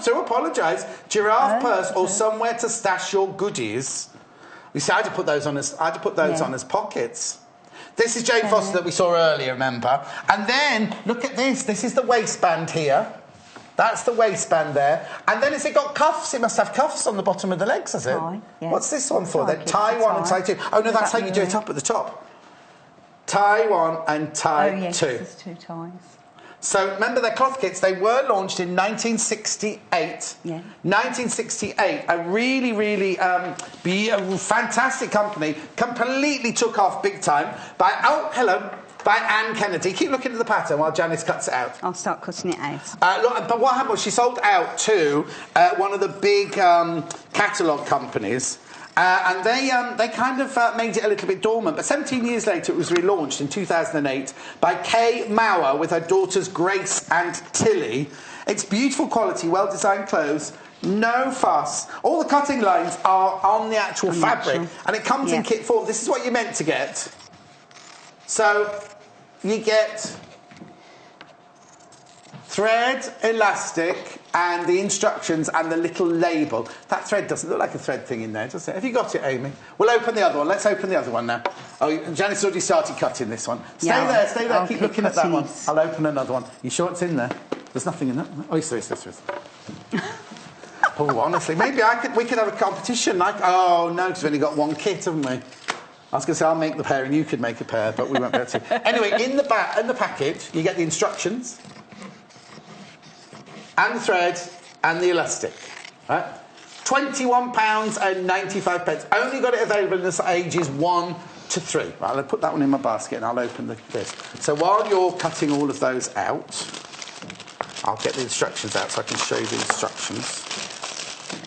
do apologise. Giraffe purse or somewhere to stash your goodies. You see, I had to put those on as pockets. This is Jane Foster that we saw earlier, remember? And then, look at this. This is the waistband here. That's the waistband there. And then has it got cuffs? It must have cuffs on the bottom of the legs, has it? Yeah. What's this one for then? Tie 1 and tie 2. Oh, no, that's how you do it up at the top. Tie 1 and tie 2. There's 2 ties. So, remember, they're cloth kits. They were launched in 1968. Yeah. 1968. A really fantastic company. Completely took off big time by Anne Kennedy. Keep looking at the pattern while Janice cuts it out. I'll start cutting it out. But what happened was she sold out to one of the big catalogue companies. And they kind of made it a little bit dormant. But 17 years later, it was relaunched in 2008 by Kay Mauer with her daughters Grace and Tilly. It's beautiful quality, well-designed clothes, no fuss. All the cutting lines are on the actual fabric. And it comes in kit form. This is what you're meant to get. So you get thread, elastic, and the instructions and the little label. That thread doesn't look like a thread thing in there, does it? Have you got it, Amy? We'll open the other one. Let's open the other one now. Oh, Janice already started cutting this one. Stay there. Keep looking at that one. I'll open another one. You sure it's in there? There's nothing in that. Oh, yes, there is. Oh, honestly, maybe we could have a competition. Oh, no, because we've only got one kit, haven't we? I was going to say I'll make the pair and you could make a pair, but we won't be able to. Anyway, in the package, you get the instructions, and the thread, and the elastic. Right? £21.95. Only got it available in the ages 1 to 3. Right, I'll put that one in my basket and I'll open this. So while you're cutting all of those out, I'll get the instructions out so I can show you the instructions.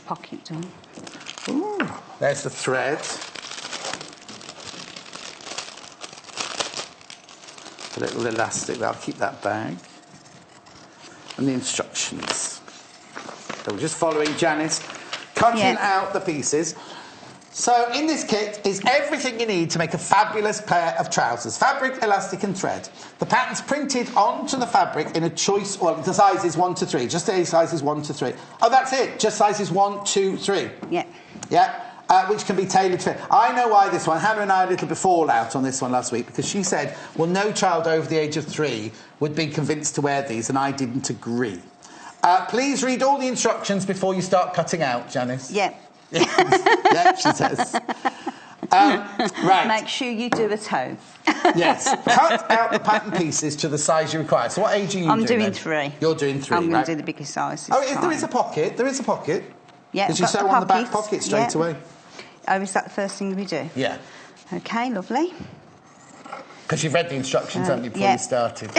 Pocket done. Ooh, there's the thread. A little elastic, that'll keep that bag. And the instructions. So we're just following Janice, cutting out the pieces. So in this kit is everything you need to make a fabulous pair of trousers. Fabric, elastic and thread. The pattern's printed onto the fabric in a choice, well, the sizes 1 to 3. Just the sizes 1 to 3. Oh, that's it. Just sizes 1, 2, 3. Yeah. Yeah. Which can be tailored to fit. I know why this one. Hannah and I had a little bit fallout on this one last week because she said, well, no child over the age of 3 would be convinced to wear these, and I didn't agree. Please read all the instructions before you start cutting out, Janice. Yeah. Yeah, she says. Right. Make sure you do a toe. Yes. Cut out the pattern pieces to the size you require. So what age are you doing? I'm doing then? 3. You're doing 3, I'm going right? to do the biggest size this time. There is a pocket. There is a pocket. Yeah. Did you sew on the back pocket straight away? Oh, is that the first thing we do? Yeah. Okay, lovely. Because you've read the instructions, haven't you, before you started?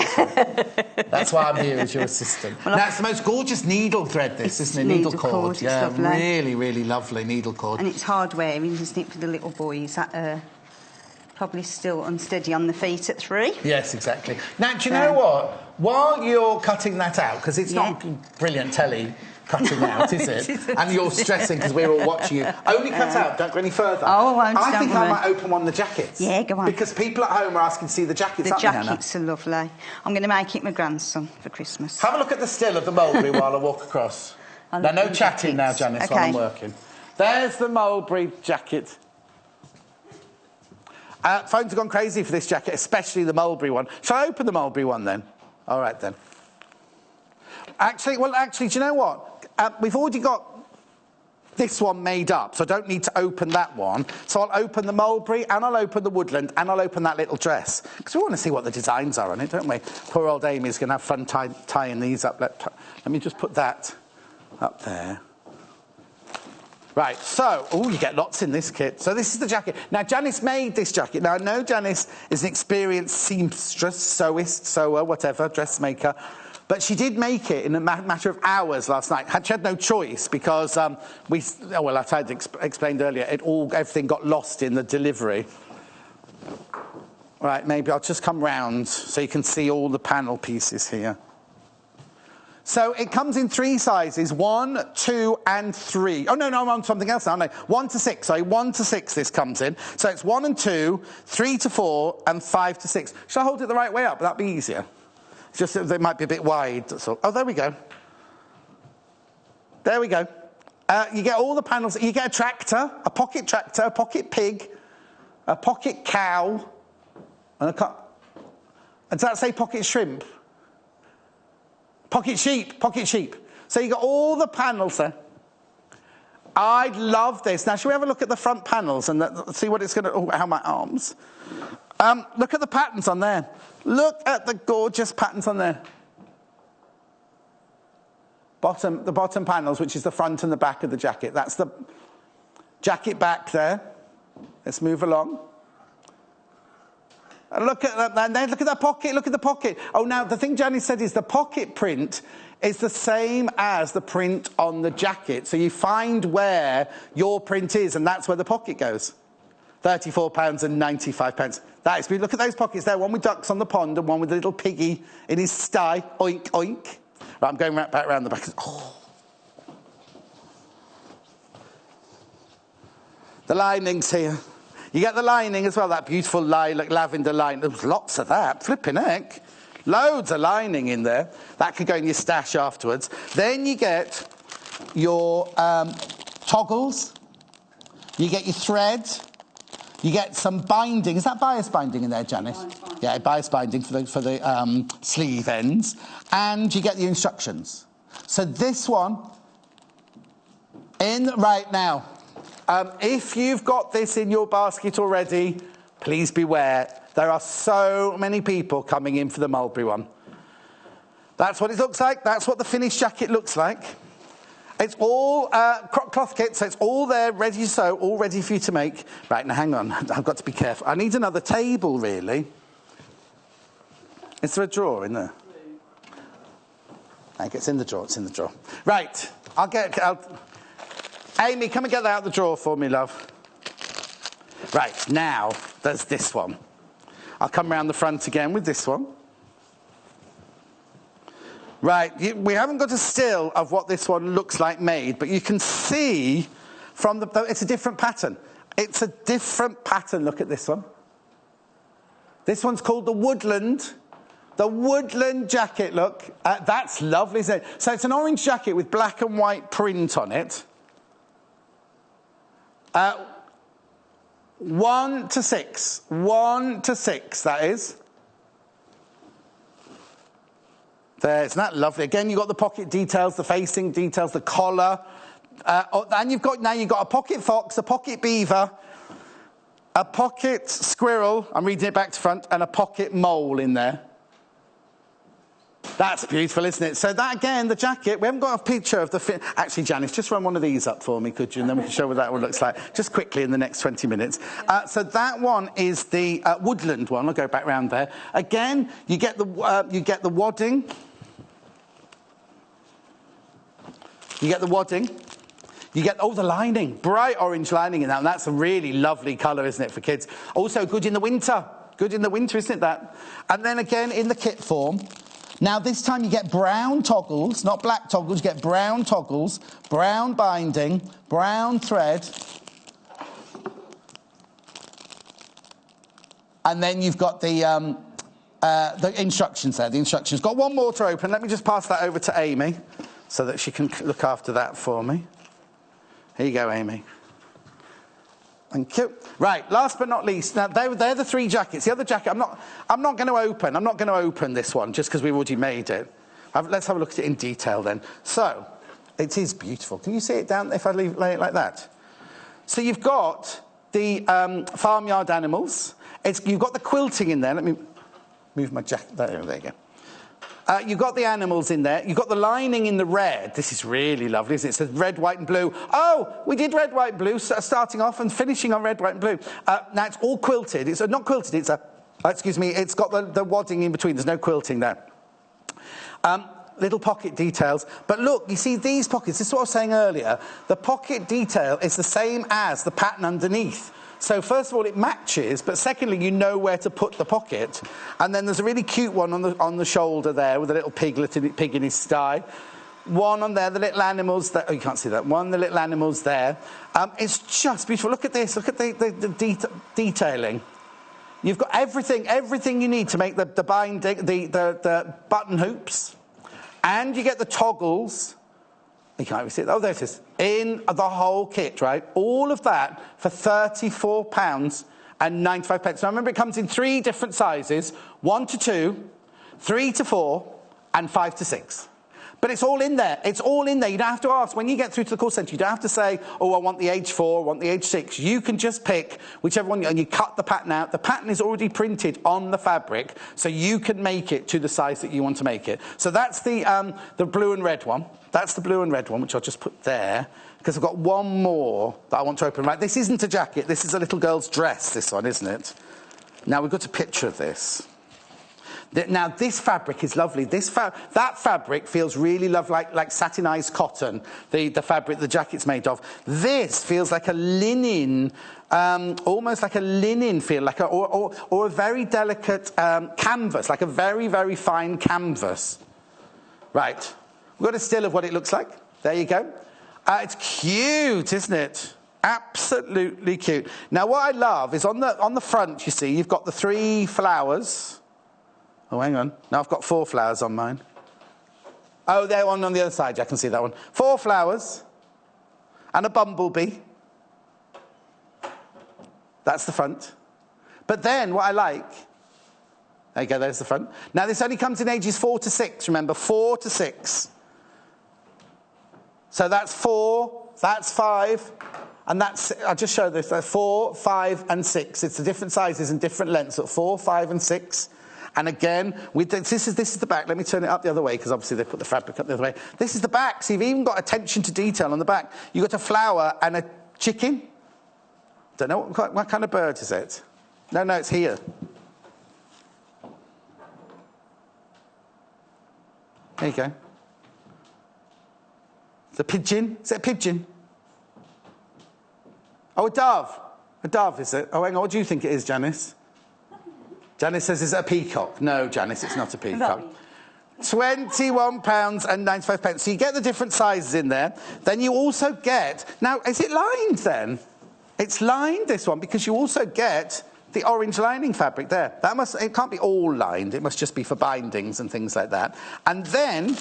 That's why I'm here as your assistant. Well, now, it's the most gorgeous needle thread, this, isn't it? Needle cord. It's yeah, lovely. really, really lovely needle cord. And it's hard wearing, isn't it, for the little boys that are probably still unsteady on the feet at 3. Yes, exactly. Now, do you know what? While you're cutting that out, because it's not brilliant telly cutting out, is it? And you're stressing because we're all watching you. Only cut out, don't go any further. Oh, I won't. I think I might open one of the jackets. Yeah, go on. Because people at home are asking to see the jackets, The jackets are lovely. I'm going to make it my grandson for Christmas. Have a look at the still of the mulberry while I walk across. Now, no chatting now, Janice, while I'm working. There's the mulberry jacket. Phones have gone crazy for this jacket, especially the mulberry one. Shall I open the mulberry one then? All right, then. Actually, do you know what? We've already got this one made up, so I don't need to open that one. So I'll open the mulberry, and I'll open the woodland, and I'll open that little dress. Because we want to see what the designs are on it, don't we? Poor old Amy's going to have fun tying these up. Let me just put that up there. Right, so, you get lots in this kit. So this is the jacket. Now, Janice made this jacket. Now, I know Janice is an experienced seamstress, sewist, sewer, whatever, dressmaker. But she did make it in a matter of hours last night. She had no choice because as I explained earlier, everything got lost in the delivery. Right, maybe I'll just come round so you can see all the panel pieces here. So it comes in 3 sizes, 1, 2, and 3. Oh, no, I'm on something else now. No, 1 to 6. Sorry, 1 to 6 this comes in. So it's 1 and 2, 3 to 4, and 5 to 6. Shall I hold it the right way up? That'd be easier. It's just that they might be a bit wide. That's all. Oh, there we go. There we go. You get all the panels. You get a tractor, a pocket pig, a pocket cow, and does that say pocket shrimp? Pocket sheep. So you got all the panels there. I love this. Now, shall we have a look at the front panels and see what it's going to... Oh, how my arms. Look at the patterns on there. Look at the gorgeous patterns on there. The bottom panels, which is the front and the back of the jacket. That's the jacket back there. Let's move along. Look at that. Look at that pocket. Look at the pocket. Oh, now, the thing Janis said is the pocket print is the same as the print on the jacket. So you find where your print is, and that's where the pocket goes. £34.95. That is, look at those pockets there. One with ducks on the pond and one with a little piggy in his sty. Oink, oink. Right, I'm going back around the back. Oh. The lining's here. You get the lining as well, that beautiful lavender line. There's lots of that. Flipping heck. Loads of lining in there. That could go in your stash afterwards. Then you get your toggles. You get your thread. You get some binding. Is that bias binding in there, Janice? Yeah, bias binding for the sleeve ends. And you get the instructions. So this one, in right now, If you've got this in your basket already, please beware. There are so many people coming in for the mulberry one. That's what it looks like. That's what the finished jacket looks like. It's all cloth kit, so it's all there, ready to sew, all ready for you to make. Right, now hang on. I've got to be careful. I need another table, really. Is there a drawer in there? It's in the drawer. It's in the drawer. Right. Amy, come and get that out of the drawer for me, love. Right, now, there's this one. I'll come round the front again with this one. Right, we haven't got a still of what this one looks like made, but you can see from it's a different pattern. It's a different pattern. Look at this one. This one's called the Woodland. The Woodland jacket, look. That's lovely, isn't it? So it's an orange jacket with black and white print on it. 1 to 6. 1 to 6, that is. There, isn't that lovely? Again, you've got the pocket details, the facing details, the collar. And you've got a pocket fox, a pocket beaver, a pocket squirrel, I'm reading it back to front, and a pocket mole in there. That's beautiful, isn't it? So that, again, the jacket, we haven't got a picture of the fit. Actually, Janice, just run one of these up for me, could you? And then we can show what that one looks like, just quickly in the next 20 minutes. So that one is the Woodland one. I'll go back round there. Again, you get the wadding. You get the wadding. You get, the lining. Bright orange lining in that. And that's a really lovely colour, isn't it, for kids? Also good in the winter. Good in the winter, isn't it, that? And then again, in the kit form. Now, this time you get brown toggles, not black toggles. You get brown toggles, brown binding, brown thread. And then you've got the instructions there. The instructions. Got one more to open. Let me just pass that over to Amy so that she can look after that for me. Here you go, Amy. Thank you. Right, last but not least, now they're the 3 jackets. The other jacket, I'm not going to open. I'm not going to open this one just because we've already made it. Let's have a look at it in detail then. So, it is beautiful. Can you see it down if I lay it like that? So you've got the farmyard animals. You've got the quilting in there. Let me move my jacket. There you go. You've got the animals in there. You've got the lining in the red. This is really lovely, isn't it? It says red, white and blue. Oh, we did red, white, blue, starting off and finishing on red, white and blue. Now, it's all quilted. It's not quilted. It's it's got the wadding in between. There's no quilting there. Little pocket details. But look, you see these pockets. This is what I was saying earlier. The pocket detail is the same as the pattern underneath. So first of all, it matches, but secondly, you know where to put the pocket. And then there's a really cute one on the shoulder there with a little pig in his sty. One on there, the little animals there. Oh, you can't see that one. The little animals there. It's just beautiful. Look at this. Look at the detailing. You've got everything you need to make the binding, the button hoops, and you get the toggles. You can't even see it. Oh, there it is. In the whole kit, right? All of that for £34.95. Now, remember, it comes in 3 different sizes. 1 to 2, 3 to 4, and 5 to 6. But it's all in there. It's all in there. You don't have to ask. When you get through to the call centre, you don't have to say, oh, I want the age 4, I want the age 6. You can just pick whichever one, and you cut the pattern out. The pattern is already printed on the fabric, so you can make it to the size that you want to make it. So that's the blue and red one. That's the blue and red one, which I'll just put there, because I've got one more that I want to open. Right, this isn't a jacket. This is a little girl's dress, this one, isn't it? Now, we've got a picture of this. Now, this fabric is lovely. That fabric feels really lovely, like satinized cotton, the fabric the jacket's made of. This feels like a linen, almost like a linen feel, or a very delicate canvas, like a very, very fine canvas. Right. We've got a still of what it looks like. There you go. It's cute, isn't it? Absolutely cute. Now, what I love is on the front, you see, you've got the 3 flowers. Oh, hang on. Now I've got 4 flowers on mine. Oh, they're on the other side. I can see that one. 4 flowers and a bumblebee. That's the front. But then what I like... There you go, there's the front. Now, this only comes in ages 4 to 6, remember. 4 to 6. So that's 4, that's 5, And that's, I'll just show this, 4, 5 and 6. It's the different sizes and different lengths, so 4, 5 and 6. And again, this is the back. Let me turn it up the other way, because obviously they put the fabric up the other way. This is the back, so you've even got attention to detail on the back. You've got a flower and a chicken. Don't know, what kind of bird is it? No, it's here. There you go. It's a pigeon. Is it a pigeon? Oh, a dove. A dove, is it? Oh, hang on. What do you think it is, Janice? Janice says, is it a peacock? No, Janice, it's not a peacock. £21.95. So you get the different sizes in there. Then you also get... Now, is it lined then? It's lined, this one, because you also get the orange lining fabric there. It can't be all lined. It must just be for bindings and things like that. And then...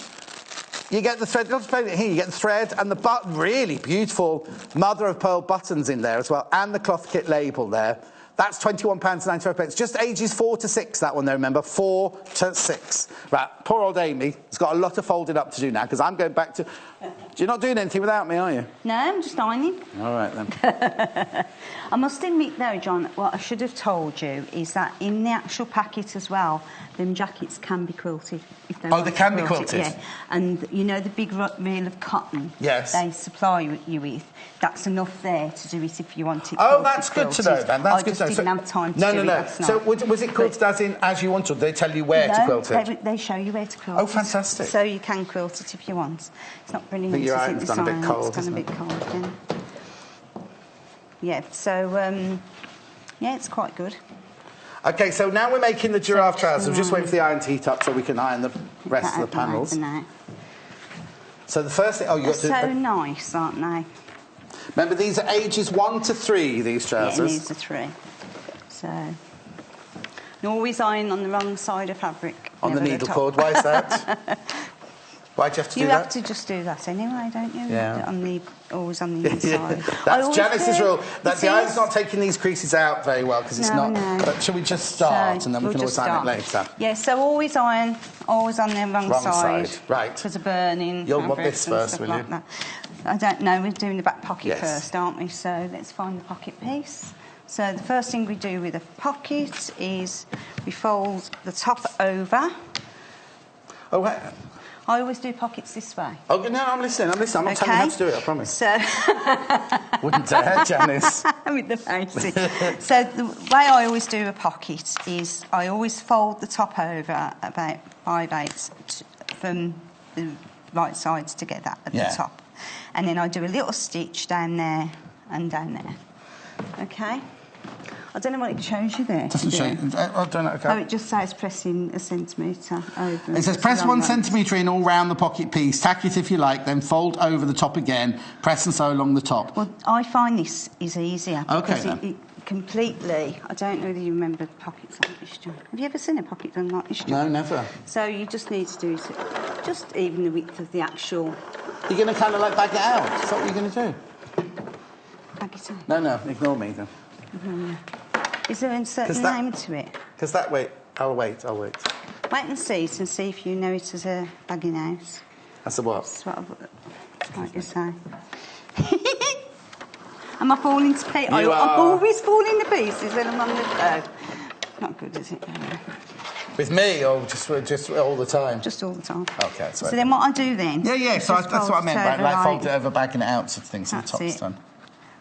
you get the thread, here, you get the thread and the really beautiful mother of pearl buttons in there as well, and the cloth kit label there. That's £21.95. Just ages 4 to 6, that one there, remember? 4 to 6. Right, poor old Amy has got a lot of folding up to do now, because I'm going back to... You're not doing anything without me, are you? No, I'm just ironing. All right, then. I must admit, though, John, what I should have told you is that in the actual packet as well, them jackets can be quilted. If they they can be quilted? Yeah. And, you know, the big reel of cotton they supply you with, that's enough there to do it if you want it quilted. Oh, that's good to know, then. That's good to know. I just didn't have time to do it last night. So was it quilted as you wanted? They tell you where to quilt it? They show you where to quilt it. Oh, fantastic. So you can quilt it if you want. It's not brilliant. But your iron's gone a bit cold, isn't it? It's gone a bit cold, yeah. So, yeah, it's quite good. OK, so now we're making the giraffe trousers. We're just waiting for the iron to heat up so we can iron the rest of the panels. So the first thing... Oh, you got to... They're so nice, aren't they? Remember, these are ages 1 to 3, these trousers. Yeah, these are 3. So... you always iron on the wrong side of fabric. On the needle cord, why is that? Why'd you have to do that? You have to just do that anyway, don't you? Yeah. Always on the inside. That's Janice's rule. The iron's not taking these creases out very well because it's not... No. But shall we just start and then we can always iron it later? Yeah, so always iron, always on the wrong side. Right. Because of burning. You'll want this first, will you? That. I don't know, we're doing the back pocket first, aren't we? So let's find the pocket piece. So the first thing we do with a pocket is we fold the top over. Oh, wait. I always do pockets this way. Oh, no, I'm listening. I'm not telling you how to do it, I promise. So... wouldn't dare, Janice. With the fancy. So the way I always do a pocket is I always fold the top over about 5/8 from the right sides together at the top. And then I do a little stitch down there and down there. OK? I don't know what it shows you there. Doesn't show you. I don't know. Okay. Oh, it just says pressing 1 centimetre over. It says press 1 centimetre in all round the pocket piece. Tack it if you like, then fold over the top again. Press and sew along the top. Well, I find this is easier. Okay, because it completely... I don't know whether you remember pockets like this, John. Have you ever seen a pocket done like this, John? No, never. So you just need to do it just even the width of the actual... You're going to kind of like bag it out? Is that what you're going to do? Bag it out? No, ignore me then. Mm-hmm. Is there a certain name to it? Because that way... I'll wait. Wait and see it and see if you know it as a bagging out. That's a what? That's what like you say. Am I falling to pieces? I'm always falling to pieces when I'm on the go. Not good, is it? With me or just all the time? Just all the time. OK, that's right. So then what I do then... Yeah, so that's what I meant by like fold it over, bagging it out sort of thing, so the top's done.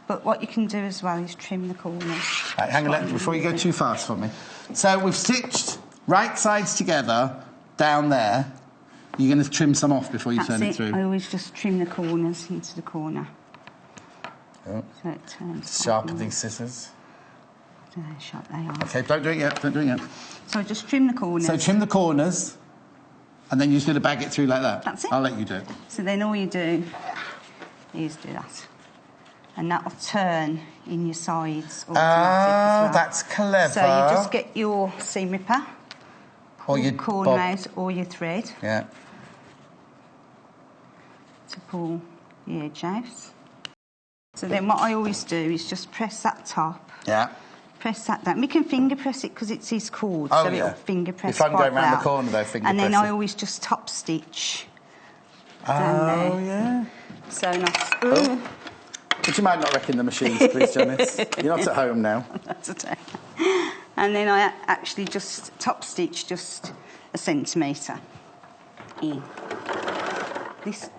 But what you can do as well is trim the corners. Right, hang on, before you go too fast for me. So we've stitched right sides together down there. You're going to trim some off before you turn it through. I always just trim the corners into the corner. Oh. So it turns. Sharpen these scissors. I don't know how sharp they are. OK, don't do it yet. So just trim the corners. So trim the corners, and then you're just going to bag it through like that. That's it. I'll let you do it. So then all you do is do that. And that'll turn in your sides automatic as well. That's clever. So you just get your seam ripper, or your corner out, or your thread. Yeah. To pull the edge out. So then what I always do is just press that top. Yeah. Press that down. We can finger press it because it's his cord, so it'll finger press. If I'm going round the corner, though, finger press. And then I always just top stitch. Down there. Yeah. So not. Would you mind not wrecking the machines, please, Janis? You're not at home now. That's okay. And then I actually just top stitch just a centimetre in. This.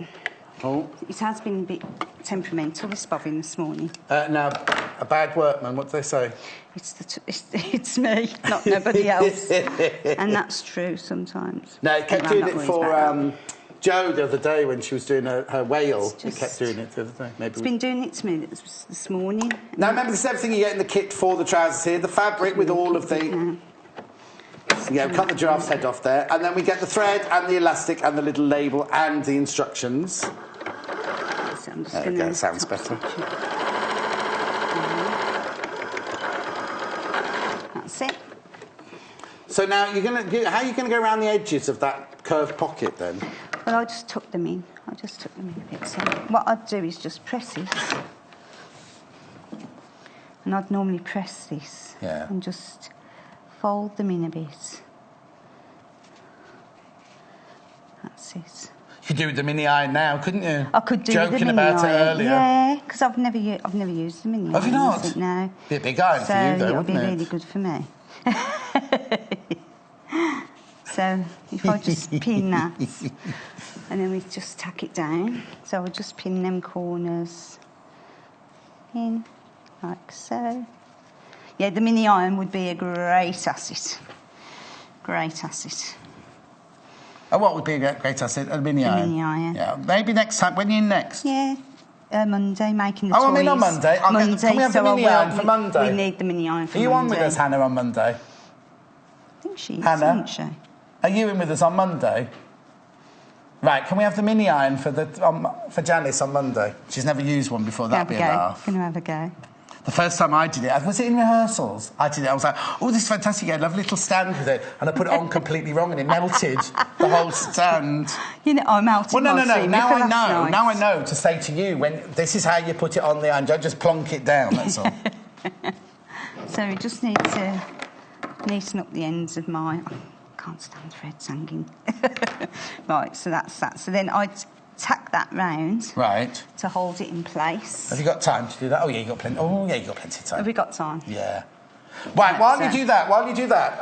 Oh. It has been a bit temperamental, this bobbin, this morning. Now, a bad workman, what do they say? It's me, not nobody else. And that's true sometimes. No, it kept doing it for Jo the other day when she was doing her whale. It kept doing it the other day. Maybe it's been doing it to me this morning. Now, remember, this is everything you get in the kit for the trousers here. The fabric with all of the... Yeah, cut the giraffe's head off there. And then we get the thread and the elastic and the little label and the instructions. So I'm just there we go, sounds better. That's it. So now, how are you going to go around the edges of that curved pocket then? Well, I just tuck them in. A bit. So what I'd do is just press this. And I'd normally press this. Yeah. And just fold them in a bit. That's it. You could do with the mini iron now, couldn't you? I could do Joking with the mini about iron. it earlier. Yeah, because I've never used the mini iron. Have you not? No. Be a big iron for you, though, it'll be wouldn't it? really good for me. So if I just pin that, and then we just tack it down. So we'll just pin them corners in, like so. Yeah, the mini iron would be a great asset. Great asset. Oh, what would be a great asset? A mini iron? Mini iron. Yeah, maybe next time. When are you next? Yeah. Monday, making the toys. I'm in on Monday. Can we have the mini iron for Monday? We need the mini iron for Monday. Are you on with us, Hannah, on Monday? I think she is, Hannah? isn't she? Are you in with us on Monday? Right, can we have the mini iron for Janis on Monday? She's never used one before, that'd be a laugh. Can I have a go? The first time I did it, was it in rehearsals? I did it, I was like, oh, this is fantastic, you had a lovely little stand with it. And I put it on completely wrong and it melted the whole stand. You know, I melted Well, no, now I know. Night. Now I know to say to you, when this is how you put it on the iron, don't just plonk it down, that's all. So we just need to neaten up the ends of my... I can't stand threads hanging. Right, so that's that. So then I'd tack that round. Right. To hold it in place. Have you got time to do that? Oh, yeah, you got plenty. Oh, yeah, you got plenty of time. Have we got time? Yeah. Right, while you do that,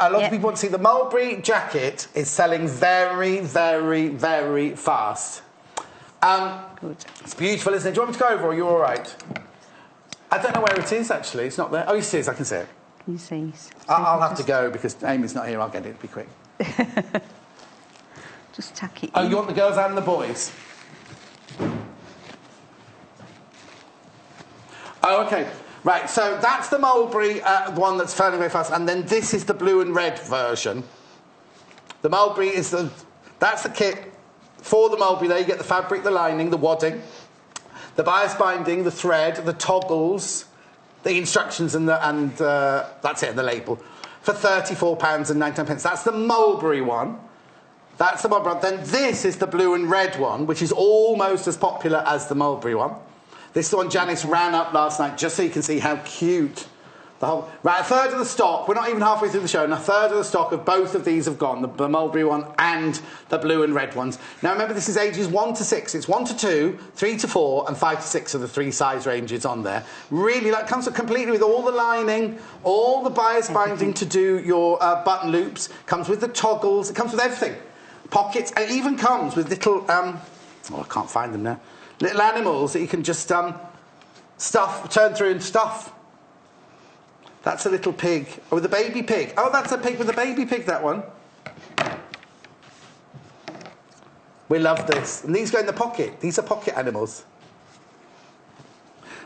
a lot of people want to see the mulberry jacket is selling very, very, very fast. Good. It's beautiful, isn't it? Do you want me to go over or are you all right? I don't know where it is, actually. It's not there. Oh, yes, it is. I can see it. Can you see? I'll have to go because Amy's not here. I'll get it. It'll be quick. Just tack it in. Oh, you want the girls and the boys? Oh, okay. Right, so that's the mulberry one that's selling very fast, and then this is the blue and red version. The mulberry is that's the kit for the mulberry. There you get the fabric, the lining, the wadding, the bias binding, the thread, the toggles, the instructions, and that's it, the label, for £34.99. That's the mulberry one. That's the mulberry one. Then this is the blue and red one, which is almost as popular as the mulberry one. This is the one Janis ran up last night, just so you can see how cute the whole... Right, a third of the stock, we're not even halfway through the show, and a third of the stock of both of these have gone, the mulberry one and the blue and red ones. Now, remember, this is ages 1 to 6. It's 1 to 2, 3 to 4, and 5 to 6 are the 3 size ranges on there. Really, that comes completely with all the lining, all the bias binding to do your button loops, comes with the toggles, it comes with everything. Pockets, and it even comes with little... I can't find them now. Little animals that you can just turn through and stuff. That's a little pig. Oh, with a baby pig. Oh, that's a pig with a baby pig, that one. We love this. And these go in the pocket. These are pocket animals.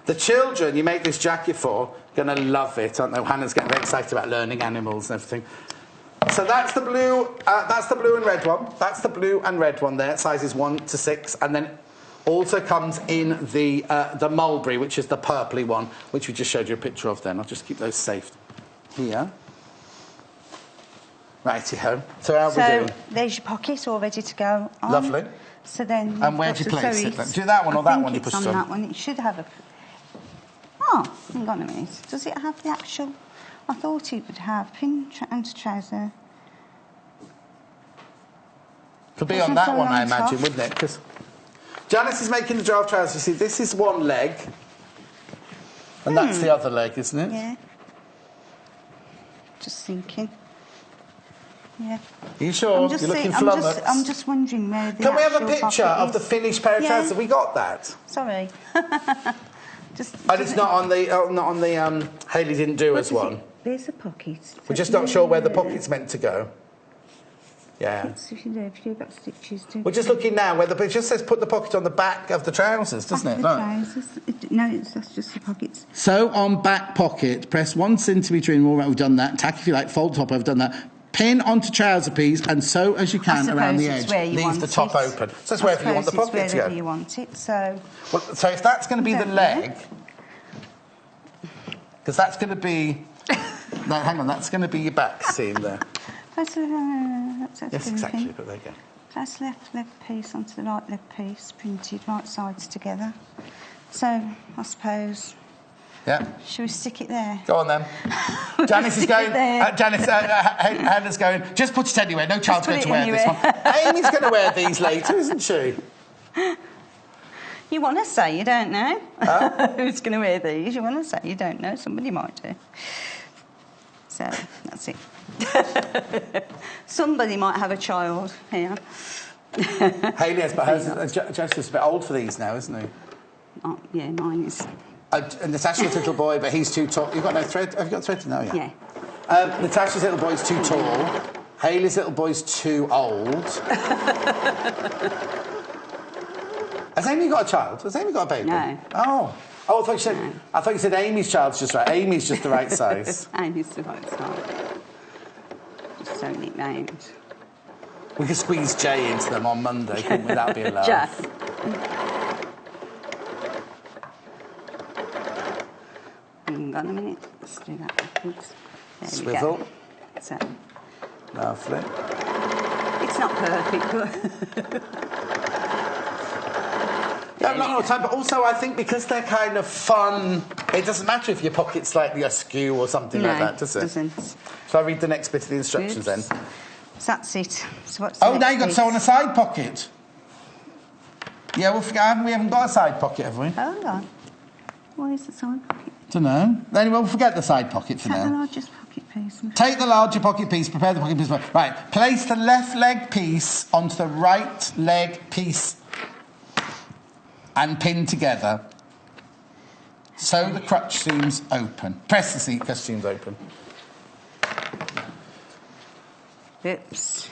The children you make this jacket for are going to love it, aren't they? Hannah's getting very excited about learning animals and everything. So that's the blue and red one. That's the blue and red one there, sizes 1 to 6. And then also comes in the mulberry, which is the purpley one, which we just showed you a picture of then. I'll just keep those saved here. Righty-ho. So how are we doing? There's your pocket all ready to go on. Lovely. So then... And where do you place it then? Do that one or that one you push on? on? That one. It should have a... Oh, hang on a minute. Does it have the actual... I thought it would have pin and trouser. Could be on that one, I imagine, wouldn't it? Because Janis is making the giraffe trousers. You see, this is one leg. And that's the other leg, isn't it? Yeah. Just thinking. Yeah. Are you sure? You're looking flummoxed. I'm just wondering where the Can we have a actual picture pocket of the is. finished pair of trousers? Have we got that? Sorry. Just. And it's not on the Hayley didn't do us one. There's a pocket. We're just not sure where the pocket's meant to go. Yeah. If you've got stitches too. We're just looking now where it just says put the pocket on the back of the trousers, doesn't it? The trousers. No, that's just the pockets. So on back pocket, press 1 centimetre in all around. We've done that. Tack if you like, fold top. I've done that. Pin onto trouser piece and sew as you can around the edge. Leave the top open. So that's wherever you want the pocket to go. Wherever you want it. So. Well, so if that's going to be the leg, because that's going to be. No, hang on. That's going to be your back seam there. That's yes, exactly. But there you go. Place left leg piece onto the right leg piece, printed right sides together. So I suppose. Yeah. Should we stick it there? Go on then. Janice is going. Janice, Hannah's going. Just put it anywhere. No child's going to wear this one. Amy's going to wear these later, isn't she? You want to say you don't know who's going to wear these. You want to say you don't know. Somebody might do. So that's it. Somebody might have a child here. Hayley has, but Joseph's a bit old for these now, isn't he? Oh, yeah, mine is. And Natasha's little boy, but he's too tall. You've got no thread? Have you got thread? No, yeah. Yeah. Natasha's little boy's too tall. Hayley's little boy's too old. Has Amy got a child? Has Amy got a baby? No. Oh, I thought you said. No. I thought you said Amy's child's just right. Amy's just the right size. Amy's the right size. Just so nicknamed. We could squeeze Jay into them on Monday, couldn't we? That'd be a laugh. Just. Hang on a minute. Let's do that backwards. There Swivel. We go. So. Lovely. It's not perfect, but. Yeah, not all the time, but also I think because they're kind of fun, it doesn't matter if your pocket's slightly askew or something like that, does it? No, it doesn't. Shall I read the next bit of the instructions then? So that's it. So what's now you've got to sew on a side pocket. Yeah, we haven't got a side pocket, have we? Hold on. Why is the side pocket? Don't know. Then we'll forget the side pocket for now. Take the largest pocket piece. Take the larger pocket piece, prepare the pocket piece. Right, place the left leg piece onto the right leg piece and pin together. Sew the crutch seams open. Press the seat seams open. Oops.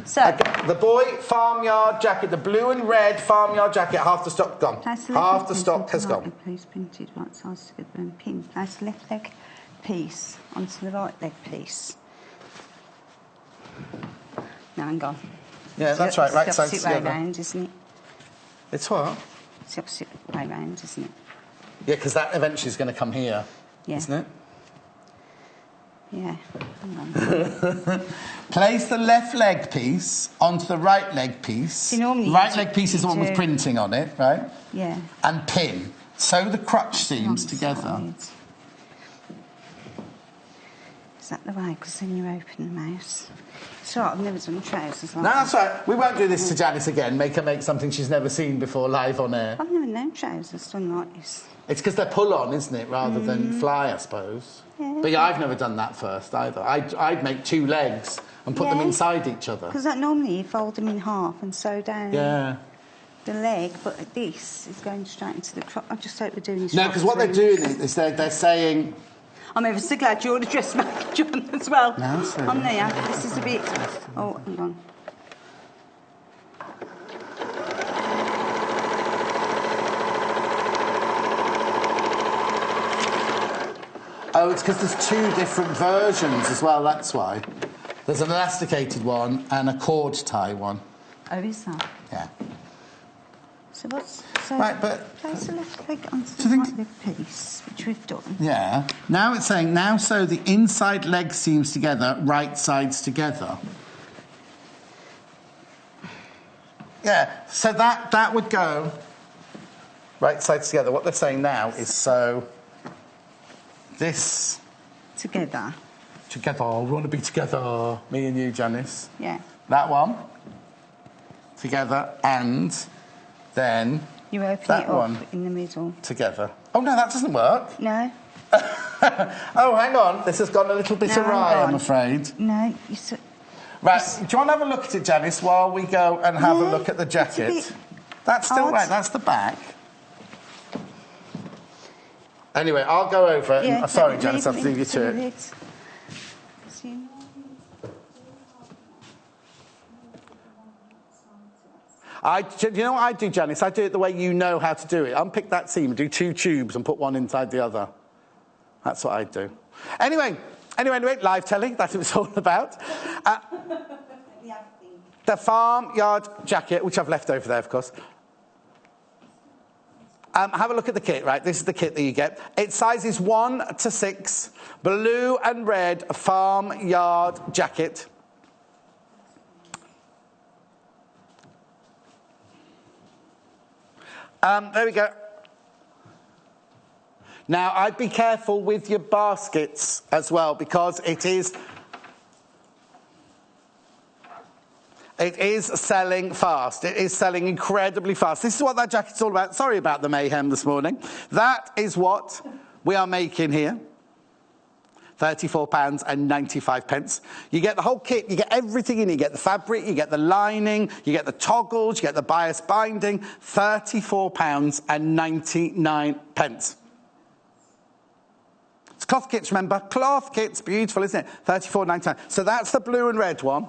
So the boy farmyard jacket, the blue and red farmyard jacket, half the stock gone. Half the stock has gone. Place printed right sides together and pin. Place the left leg piece onto the right leg piece. No, hang on. Yeah, that's right. Right sides together. It's the opposite way round, isn't it? It's what? It's the opposite way round, isn't it? Yeah, because that eventually is going to come here, isn't it? Yeah. Hang on. Place the left leg piece onto the right leg piece. Right leg piece is the one with printing on it, right? Yeah. And pin. Sew the crutch seams together. Sides. Is that the way? Because then you open the mouse. It's all right, I've never done trousers like No, that's right. We won't do this to Janice again. Make her make something she's never seen before live on air. I've never known trousers done like this. It's because they're pull-on, isn't it, rather than fly, I suppose. Yeah. But yeah, I've never done that first either. I'd make two legs and put them inside each other. Because that normally you fold them in half and sew down the leg, but this is going straight into the crotch. I just hope they're doing this. No, because what they're doing is they're saying... I'm ever so glad you're the dressmaker Janis as well. No, so I'm there. This is a bit... Oh, hang on. Oh, it's because there's two different versions as well, that's why. There's an elasticated one and a cord tie one. Oh, is that? Yeah. So what's... So right, but... Place the left leg onto the right leg piece, which we've done. Yeah. Now it's saying, now sew the inside leg seams together, right sides together. Yeah, so that would go right sides together. What they're saying now is sew this... Together. Together. We want to be together. Me and you, Janice. Yeah. That one. Together. And then... You open that it up one in the middle. together. Oh, no, that doesn't work. No. Oh, hang on. This has gone a little bit awry, I'm afraid. No, Right, do you want to have a look at it, Janice, while we go and have a look at the jacket? That's still right, that's the back. Anyway, I'll go over it. Yeah, Sorry, Janice, I'll leave you to it. You know what I do, Janice? I do it the way you know how to do it. Unpick that seam, do 2 tubes and put one inside the other. That's what I do. Anyway, live telly, that's what it's all about. The farmyard jacket, which I've left over there, of course. Have a look at the kit, right? This is the kit that you get. It's sizes 1 to 6, blue and red farmyard jacket. There we go. Now, I'd be careful with your baskets as well, because it is selling fast. It is selling incredibly fast. This is what that jacket's all about. Sorry about the mayhem this morning. That is what we are making here. £34.95. You get the whole kit, you get everything in it. You get the fabric, you get the lining, you get the toggles, you get the bias binding. £34.99. It's cloth kits, remember? Cloth kits, beautiful, isn't it? £34.99. So that's the blue and red one.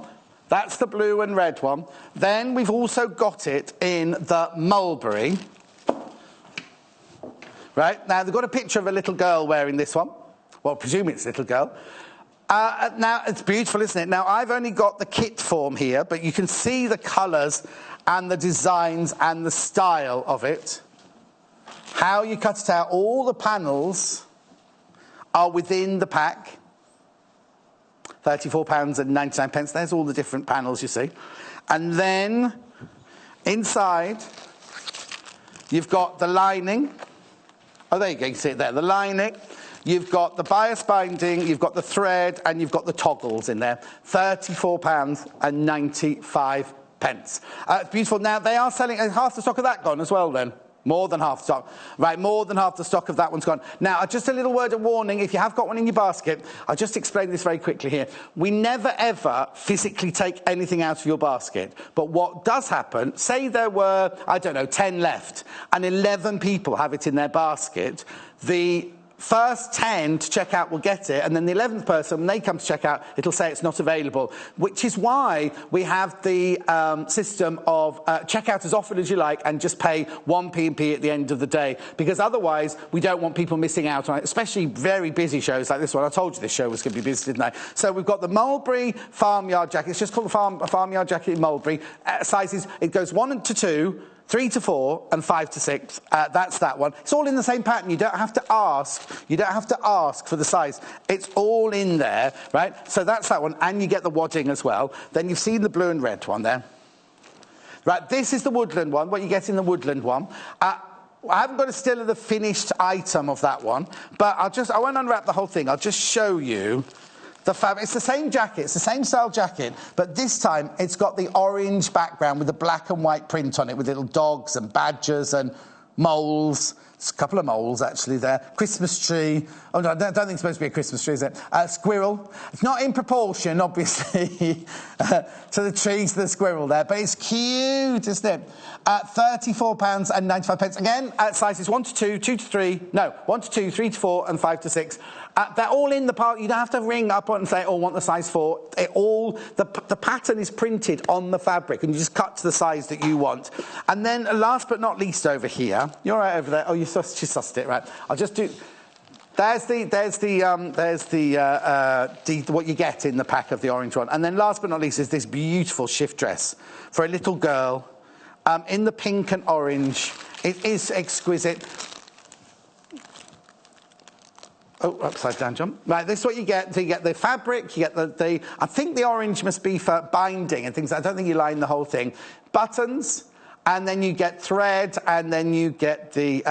That's the blue and red one. Then we've also got it in the mulberry. Right, now they've got a picture of a little girl wearing this one. Well, I presume it's a little girl. Now, it's beautiful, isn't it? Now, I've only got the kit form here, but you can see the colours and the designs and the style of it. How you cut it out. All the panels are within the pack. £34.99. There's all the different panels, you see. And then, inside, you've got the lining. Oh, there you go, you can see it there. The lining. You've got the bias binding, you've got the thread, and you've got the toggles in there. £34.95. It's beautiful. Now, they are selling... half the stock of that gone as well, then? More than half the stock. Right, more than half the stock of that one's gone. Now, just a little word of warning. If you have got one in your basket, I'll just explain this very quickly here. We never, ever physically take anything out of your basket. But what does happen, say there were, 10 left, and 11 people have it in their basket, the first 10 to check out will get it, and then the 11th person, when they come to check out, it'll say it's not available, which is why we have the system of check out as often as you like and just pay 1 P&P at the end of the day, because otherwise we don't want people missing out on it, especially very busy shows like this one. I told you this show was going to be busy, didn't I? So we've got the mulberry farmyard jacket. It's just called the farmyard jacket in mulberry. Sizes, it goes 1 to 2, 3 to 4 and 5 to 6. That's that one. It's all in the same pattern. You don't have to ask. You don't have to ask for the size. It's all in there, right? So that's that one. And you get the wadding as well. Then you've seen the blue and red one there. Right, this is the woodland one, what you get in the woodland one. I haven't got a still of the finished item of that one, but I won't unwrap the whole thing. I'll just show you the fabric. It's the same jacket, it's the same style jacket, but this time it's got the orange background with the black and white print on it with little dogs and badgers and moles. It's a couple of moles, actually, there. Christmas tree. Oh, no, I don't think it's supposed to be a Christmas tree, is it? Squirrel. It's not in proportion, obviously, to the tree, to the squirrel there, but it's cute, isn't it? £34.95. Again, sizes 1 to 2, 2 to 3, no, 1 to 2, 3 to 4, and 5 to 6. They're all in the part. You don't have to ring up and say, want the size 4. The pattern is printed on the fabric, and you just cut to the size that you want. And then, last but not least, over here, you're right over there. Oh, she sussed it, right? I'll just do. There's what you get in the pack of the orange one. And then, last but not least, is this beautiful shift dress for a little girl in the pink and orange. It is exquisite. Oh, upside down jump. Right, this is what you get. So you get the fabric, you get the I think the orange must be for binding and things. I don't think you line the whole thing. Buttons, and then you get thread, and then you get the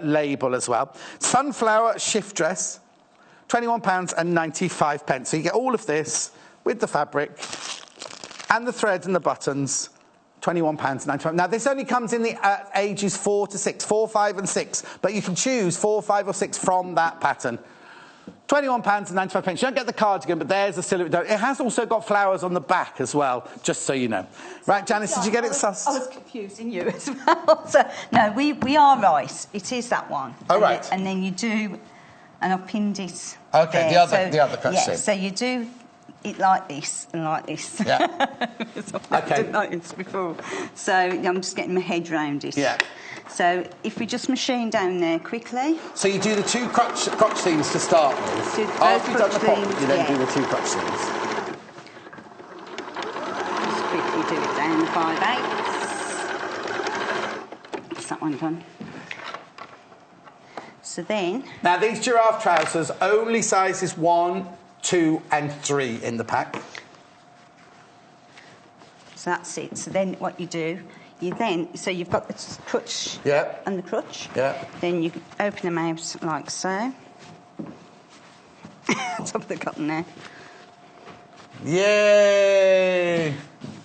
label as well. Sunflower shift dress, £21.95. So you get all of this with the fabric and the thread and the buttons £21.95. Now, this only comes in the ages 4 to 6, 4, 5 and 6, but you can choose 4, 5 or 6 from that pattern. £21.95. You don't get the cardigan, but there's a silhouette. It has also got flowers on the back as well, just so you know. Right, Janice, did you get it sussed? I was confusing you as well. So, no, we are right. It is that one. Oh, right. And then you do, and I've pinned it. Okay, there. the other crutch yeah, seam. so you do it like this and like this. Yeah. I didn't like this before. So I'm just getting my head round it. Yeah. So if we just machine down there quickly. So you do the 2 crotch seams to start with. Do After you've done the crotch pop, seams, you then yeah. do the 2 crotch seams. Just quickly do it down the 5/8. That's that one done. So then... Now, these giraffe trousers only sizes 1, 2 and 3 in the pack. So that's it. So then what you do, so you've got the crutch and the crutch. Yeah. Then you open them out like so. Top of the cotton there. Yay!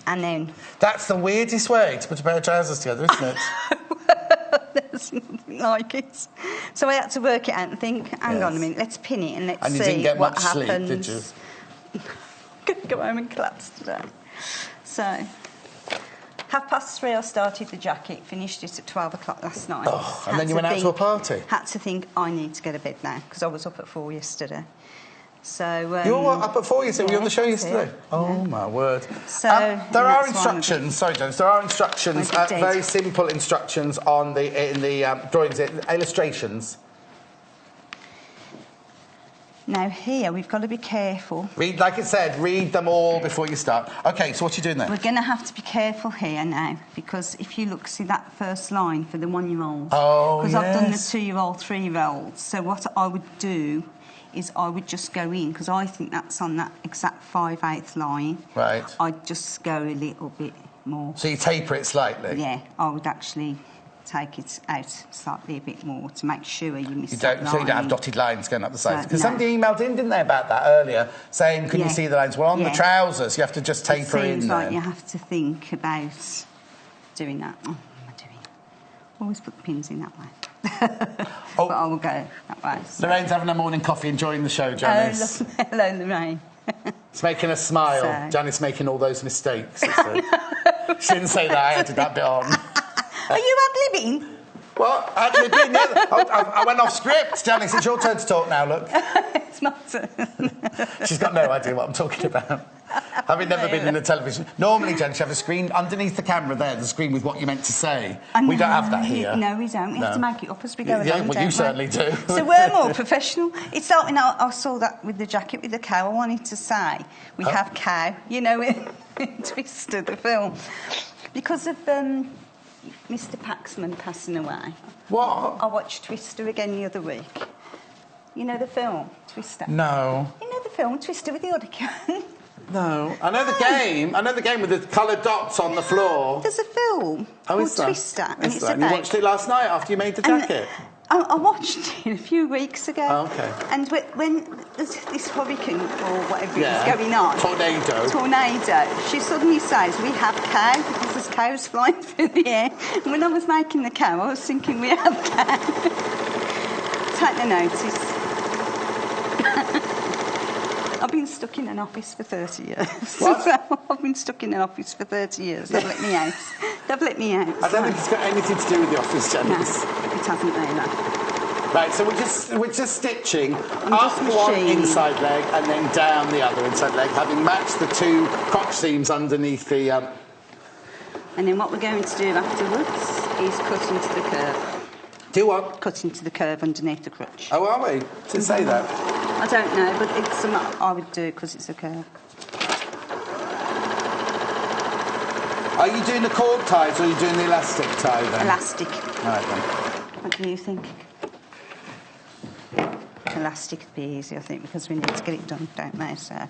And then... That's the weirdest way to put a pair of trousers together, isn't it? There's nothing like it. So I had to work it out and think, hang on a minute, let's pin it and let's and you see didn't get what much happens. sleep, did you? Could go home and collapse today. So, 3:30 I started the jacket, finished it at 12 o'clock last night. Oh, and then you went out to a party? Had to think, I need to go to bed now, because I was up at 4 yesterday. So... you were up at 4 yesterday? Were you on the show yesterday? Yeah. Oh, my word. So... there are instructions, sorry, Janice, there are instructions, very simple instructions in the drawings, illustrations. Now, here, we've got to be careful. Read, like it said, read them all before you start. OK, so what are you doing there? We're going to have to be careful here now, because if you look, see that first line for the 1-year-old? Oh, because I've done the 2-year-old, 3-year-old. So what I would do is I would just go in, because I think that's on that exact 5/8 line. Right. I'd just go a little bit more. So you taper it slightly? Yeah, I would actually take it out slightly a bit more to make sure you miss So that you don't have line. dotted lines going up the sides? So, Because no. somebody emailed in, didn't they, about that earlier, saying, can you see the lines? Well, on the trousers, you have to just taper it seems in like there. you have to think about doing that. Oh, what am I doing? Always put the pins in that way. But I will go that way. So. Lorraine's having a morning coffee, enjoying the show, Janice. Hello, Lorraine. It's making us smile. So. Janice making all those mistakes. She didn't say that, I added that bit on. Are you ad-libbing? What? Ad-libbing? Yeah. I went off script. Janice, it's your turn to talk now, look. It's my turn. She's got no idea what I'm talking about. Having never been in a television. Normally, Janice, you have a screen underneath the camera there, the screen with what you meant to say. We don't have that here. No, we don't. We have to make it up as we go along. Yeah, well, you certainly do. So we're more professional. It's like when I saw that with the jacket with the cow. I wanted to say, we have cow, you know, in Twister, the film. Because of Mr. Paxman passing away. What? I watched Twister again the other week. You know the film, Twister? No. You know the film, Twister with the Hurricane? No. I know the game. I know the game with the coloured dots on the floor. There's a film called Twister. And it's about... You watched it last night after you made the jacket? I watched it a few weeks ago. Oh, OK. And when this hurricane or whatever is going on... Tornado. She suddenly says, we have cow, because there's cows flying through the air. And when I was making the cow, I was thinking, we have cow. Take the notice. I've been stuck in an office for 30 years. What? I've been stuck in an office for 30 years. They've let me out. They've let me out. I don't think it's got anything to do with the office, Janice. No, it hasn't either. Right, so we're just stitching up one inside leg and then down the other inside leg, having matched the 2 crotch seams underneath the... And then what we're going to do afterwards is cut into the curve. Do what? Cut into the curve underneath the crotch. Oh, are we? Did it say that? I don't know, but it's something I would do because it's a curve. Are you doing the cord ties or are you doing the elastic tie then? Elastic. All right, then. What do you think? Elastic would be easy, I think, because we need to get it done, don't we? So it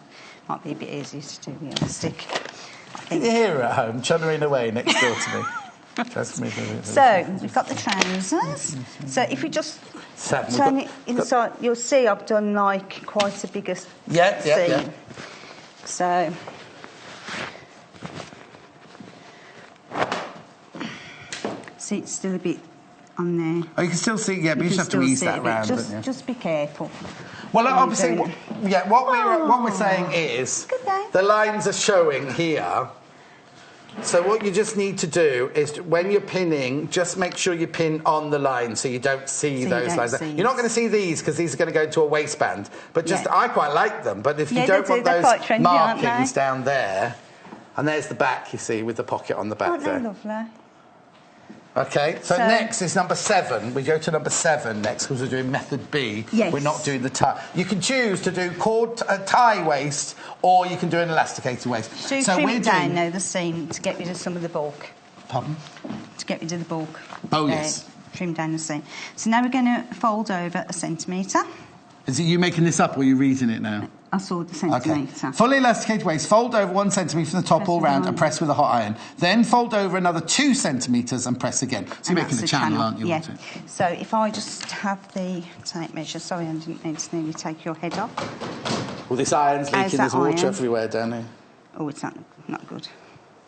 might be a bit easier to do the elastic. Can you hear her at home, chuddering away next door to me? So, we've got the trousers. So if we just turn it inside, you'll see I've done, like, quite a bigger seam. Yeah. So... See, it's still a bit on there. Oh, you can still see, yeah, but you just have to ease that round, don't you? Just be careful. Well, obviously, what we're saying is the lines are showing here. So what you just need to do is, when you're pinning, just make sure you pin on the line so you don't see those lines. You're not going to see these because these are going to go into a waistband. But just, I quite like them. But if you don't want those markings down there, and there's the back, you see, with the pocket on the back there. Lovely. Okay, so next is number 7. We go to number 7 next because we're doing method B. Yes. We're not doing the tie. You can choose to do tie waist, or you can do an elasticated waist. So trim it down now, the seam, to get rid of some of the bulk. Pardon? To get rid of the bulk. Oh, yes. Trim down the seam. So now we're going to fold over 1 centimetre. Is it you making this up, or are you reading it now? I saw the centimetre. Okay. Fully elasticated waist. Fold over 1 centimetre from the top all round and press with a hot iron. Then fold over another 2 centimetres and press again. So you're making the channel, aren't you? Yeah. So if I just have the tape measure. Sorry, I didn't mean to nearly take your head off. Well, this iron's leaking. There's water everywhere down here. Oh, it's not good.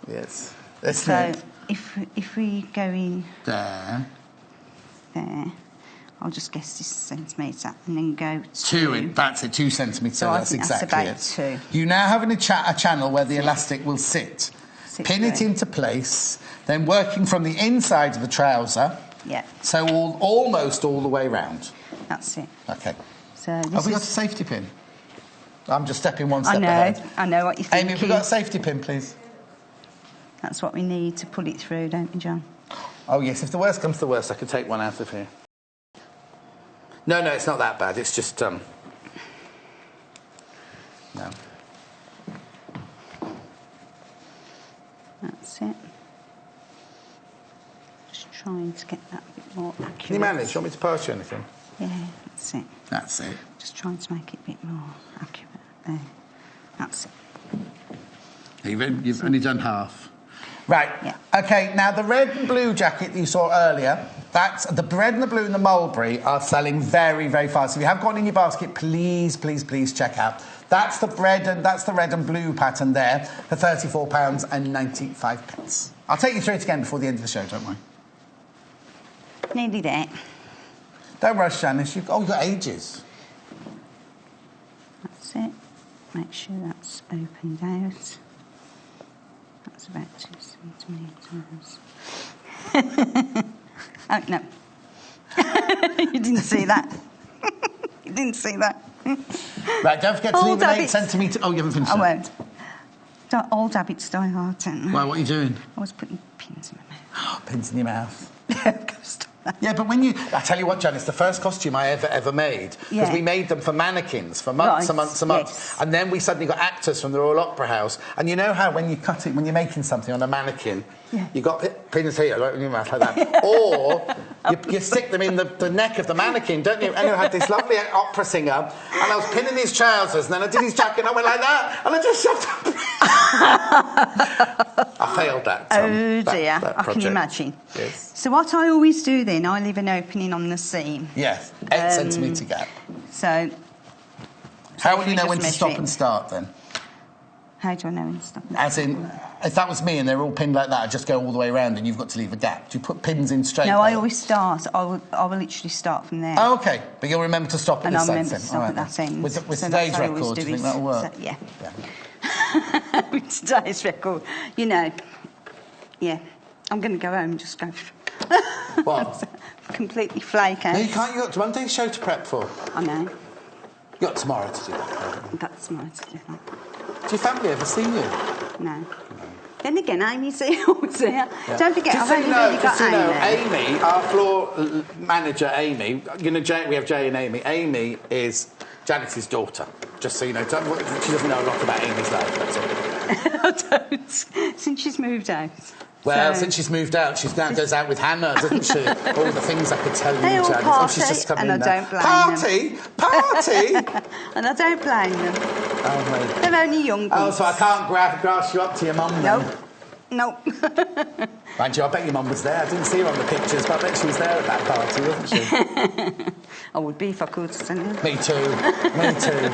Yes. So if we go in there. I'll just guess this centimetre and then go 2. That's it, 2 centimetres. So that's exactly that's about it. 2. You now have a channel where the elastic will sit. Pin it into place, then working from the inside of the trouser. Yeah. So almost all the way round. That's it. Okay. So have we got a safety pin? I'm just stepping one step ahead. I know what you're thinking. Amy, have we got a safety pin, please? That's what we need to pull it through, don't we, John? Oh, yes. If the worst comes to the worst, I could take one out of here. No, it's not that bad. It's just, no. That's it. Just trying to get that a bit more accurate. Can you manage? Do you want me to pass you anything? Yeah, that's it. That's it. Just trying to make it a bit more accurate. There. That's it. You've only done half. Right. Yeah. Okay, now the red and blue jacket that you saw earlier, that's the red and the blue and the mulberry are selling very, very fast. If you have got one in your basket, please, please, please check out. That's the red and blue pattern there for £34.95. I'll take you through it again before the end of the show, don't worry. Nearly there. Don't rush, Janice. You've got ages. That's it. Make sure that's opened out. That's about 2 centimetres. Oh, no. You didn't see that. You didn't see that. Right, don't forget to leave an 8 centimetre... Oh, you haven't finished I won't. Old habits die hard, don't they? Why, what are you doing? I was putting pins in my mouth. Pins in your mouth. Stop that. Yeah, but when you... I tell you what, Janice, the first costume I ever made, because we made them for mannequins for months and months and months, and then we suddenly got actors from the Royal Opera House, and you know how when you cut it, when you're making something on a mannequin, you got pins here, like in your mouth, like that, or you stick them in the neck of the mannequin, don't you? And you had this lovely opera singer, and I was pinning his trousers, and then I did his jacket, and I went like that, and I just shoved up. I failed that. Oh dear, I can imagine. Yes. So what I always do then, I leave an opening on the seam. Yes, 8 centimetre gap. So how will you know when to stop and start then? How do I know when to stop? As in, if that was me and they're all pinned like that, I'd just go all the way around and you've got to leave a gap. Do you put pins in straight? No, I always start. I will literally start from there. Oh, OK. But you'll remember to stop at this end. And I'll remember to stop at that end. With today's record, do you think that'll work? So, yeah. With today's record, you know, yeah. I'm going to go home and just go... What? Completely flake out. No, you can't. You've got one day's show to prep for. I know. You've got tomorrow to do that. I've got tomorrow to do that. Do your family ever see you? No. Then again, Amy's always there. Yeah. Don't forget, I've only really got Amy. Amy, our floor manager, Amy, you know, we have Jay and Amy. Amy is Janice's daughter. Just so you know, she doesn't know a lot about Amy's life, that's all. I don't. Since she's moved out. Well, since she's moved out, she now goes out with Hannah, doesn't she? All the things I could tell you, Janice. Oh, she's just coming in there. Party! And I don't blame them. Oh, mate. They're only young. Oh, so I can't grass you up to your mum then? Nope. Mind you, I bet your mum was there. I didn't see her on the pictures, but I bet she was there at that party, wasn't she? I would be if I could. Me too. Me too.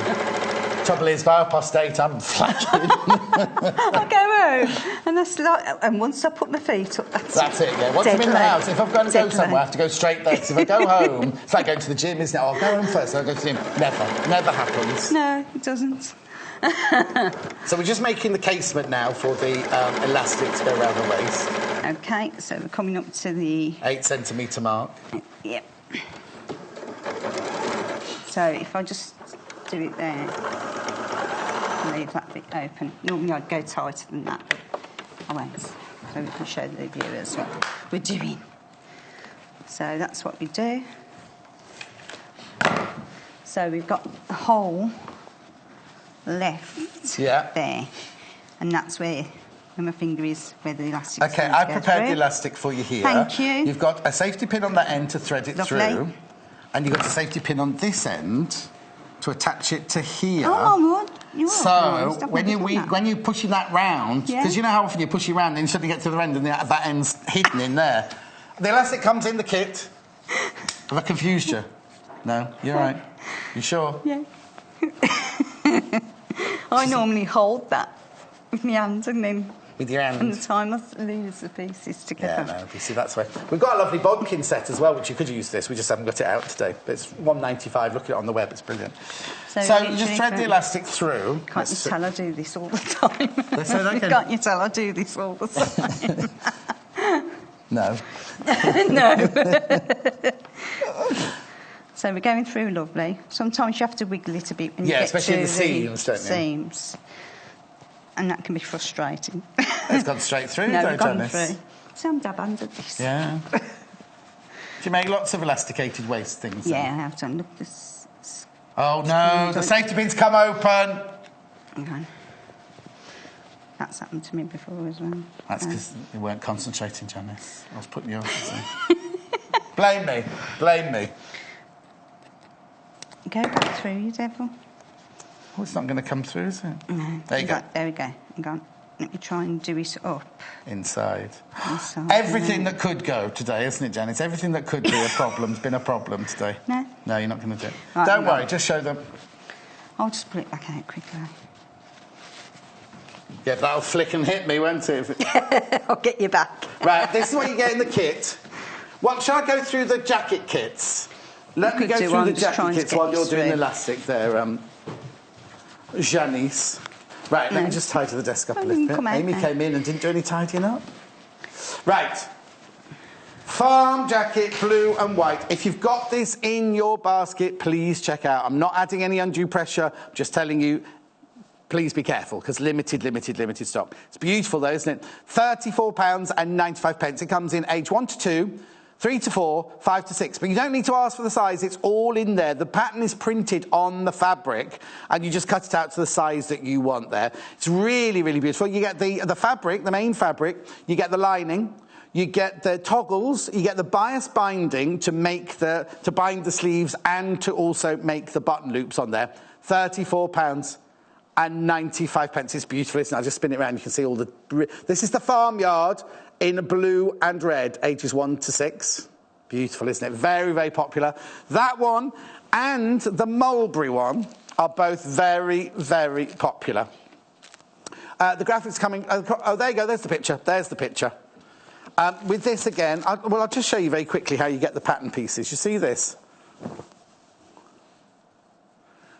Trouble is, by 8:30, I'm flagging. I go home and I start, and once I put my feet up, That's it, yeah. Once I'm in the house, if I'm going to go somewhere, I have to go straight there. Because if I go home, it's like going to the gym, isn't it? I'll go home first, I'll go to the gym. Never happens. No, it doesn't. So we're just making the casement now for the elastic to go around the waist. Okay, so we're coming up to the 8 centimetre mark. Yep. So if I just do it there, leave that bit open. Normally I'd go tighter than that, but I won't. So we can show the viewers what we're doing. So that's what we do. So we've got the hole left there, and that's where my finger is, where the elastic is. Okay, I prepared the elastic for you here. Thank you. You've got a safety pin on that end to thread it through, and you've got a safety pin on this end to attach it to here. Oh my word! So when you're pushing that round, because you know how often you push it round and you suddenly get to the end and that end's hidden in there. The elastic comes in the kit. Have I confused you? No, you're right. You sure? Yeah. I normally hold that with my hands and then... With your hands? And the time I lose the pieces together. Yeah, no, you see, that's where... We've got a lovely bodkin set as well, which you could use this. We just haven't got it out today. But it's $1.95. Look at it on the web. It's brilliant. So you just thread the elastic through. Can't you tell I do this all the time? Let's say that again. Can't you tell I do this all the time? No. No. So we're going through lovely. Sometimes you have to wiggle it a bit when you get especially to the seams, don't you? Seams. And that can be frustrating. It's gone straight through, no, though, we've gone Janice. through. So I'm dab-handed at this. Yeah. Do you make lots of elasticated waist things? Yeah, then? I have done. Look, this... Oh, no, the safety pin's come open. Okay. That's happened to me before as well. That's because you weren't concentrating, Janice. I was putting you on. Blame me. Go back through, you devil. Oh, it's not going to come through, is it? No. There you go. There we go. Hang on. Let me try and do it up. Inside. Everything that could go today, isn't it, Janice? Everything that could be a problem's been a problem today. No. No, you're not going to do it. Right, Don't worry, just show them. I'll just pull it back out quickly. Yeah, that'll flick and hit me, won't it? I'll get you back. Right, this is what you get in the kit. Well, shall I go through the jacket kits? Let me go through the jacket kits while you're doing the elastic there, Janis. Right, let me just tidy the desk up a little bit. Amy came in and didn't do any tidying up. Right. Farm jacket, blue and white. If you've got this in your basket, please check out. I'm not adding any undue pressure. I'm just telling you, please be careful, because limited stock. It's beautiful, though, isn't it? £34.95. It comes in age 1 to 2, 3 to 4, 5 to 6. But you don't need to ask for the size. It's all in there. The pattern is printed on the fabric, and you just cut it out to the size that you want there. It's really, really beautiful. You get the fabric, the main fabric. You get the lining. You get the toggles. You get the bias binding to bind the sleeves and to also make the button loops on there. £34.95. It's beautiful, isn't it? I'll just spin it around. You can see all the... This is the farmyard in blue and red, ages 1 to 6. Beautiful, isn't it? Very, very popular. That one and the mulberry one are both very, very popular. The graphics coming... Oh, there you go. There's the picture. There's the picture. With this again, I'll just show you very quickly how you get the pattern pieces. You see this?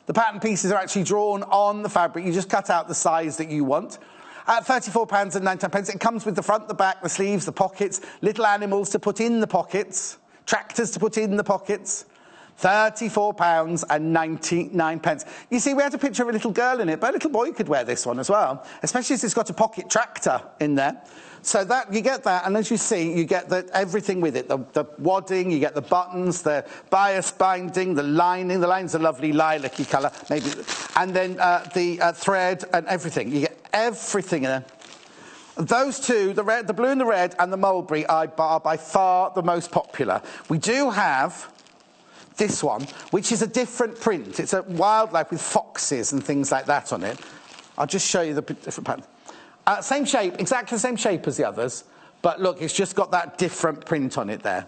The pattern pieces are actually drawn on the fabric. You just cut out the size that you want. At £34.99, it comes with the front, the back, the sleeves, the pockets, little animals to put in the pockets, tractors to put in the pockets. £34.99. You see, we had a picture of a little girl in it, but a little boy could wear this one as well, especially as it's got a pocket tractor in there. So that you get that, and as you see, you get everything with it. The wadding, you get the buttons, the bias binding, the lining. The line's a lovely lilac-y colour, maybe, and then the thread and everything. You get everything in there. Those two, the blue and the red, and the mulberry are by far the most popular. We do have this one, which is a different print. It's a wildlife with foxes and things like that on it. I'll just show you the different pattern. Same shape, exactly the same shape as the others, but look, it's just got that different print on it there.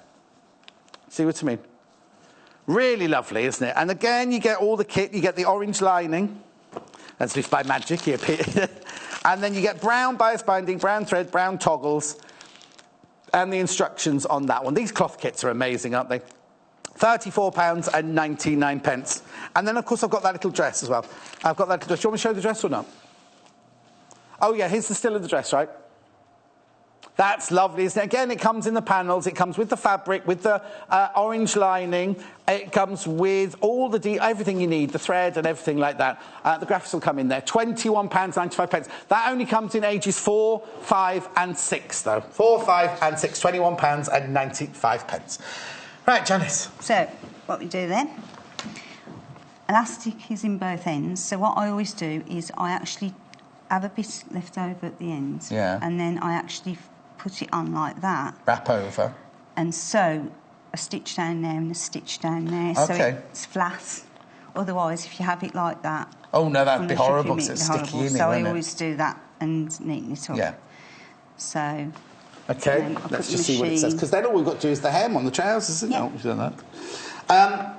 See what I mean? Really lovely, isn't it? And again, you get all the kit. You get the orange lining. As if by magic he appeared. And then you get brown bias binding, brown thread, brown toggles, and the instructions on that one. These cloth kits are amazing, aren't they? £34.99. And then, of course, I've got that little dress as well. I've got that little dress. Do you want me to show the dress or not? Oh, yeah, here's the still of the dress, right? That's lovely, isn't it? Again, it comes in the panels. It comes with the fabric, with the orange lining. It comes with all the everything you need, the thread and everything like that. The graphics will come in there. £21.95. That only comes in ages 4, 5 and 6, though. 4, 5 and 6, £21.95. Right, Janice. So, what we do then, elastic is in both ends. So what I always do is I actually have a bit left over at the end. Yeah. And then I actually put it on like that. Wrap over. And sew a stitch down there and a stitch down there. Okay. So it's flat. Otherwise, if you have it like that... Oh, no, that'd be horrible because it's sticky, isn't it? So I always do that and neaten it up. Yeah. So... Okay, let's just see what it says. Because then all we've got to do is the hem on the trousers, isn't it? Oh, we've done that.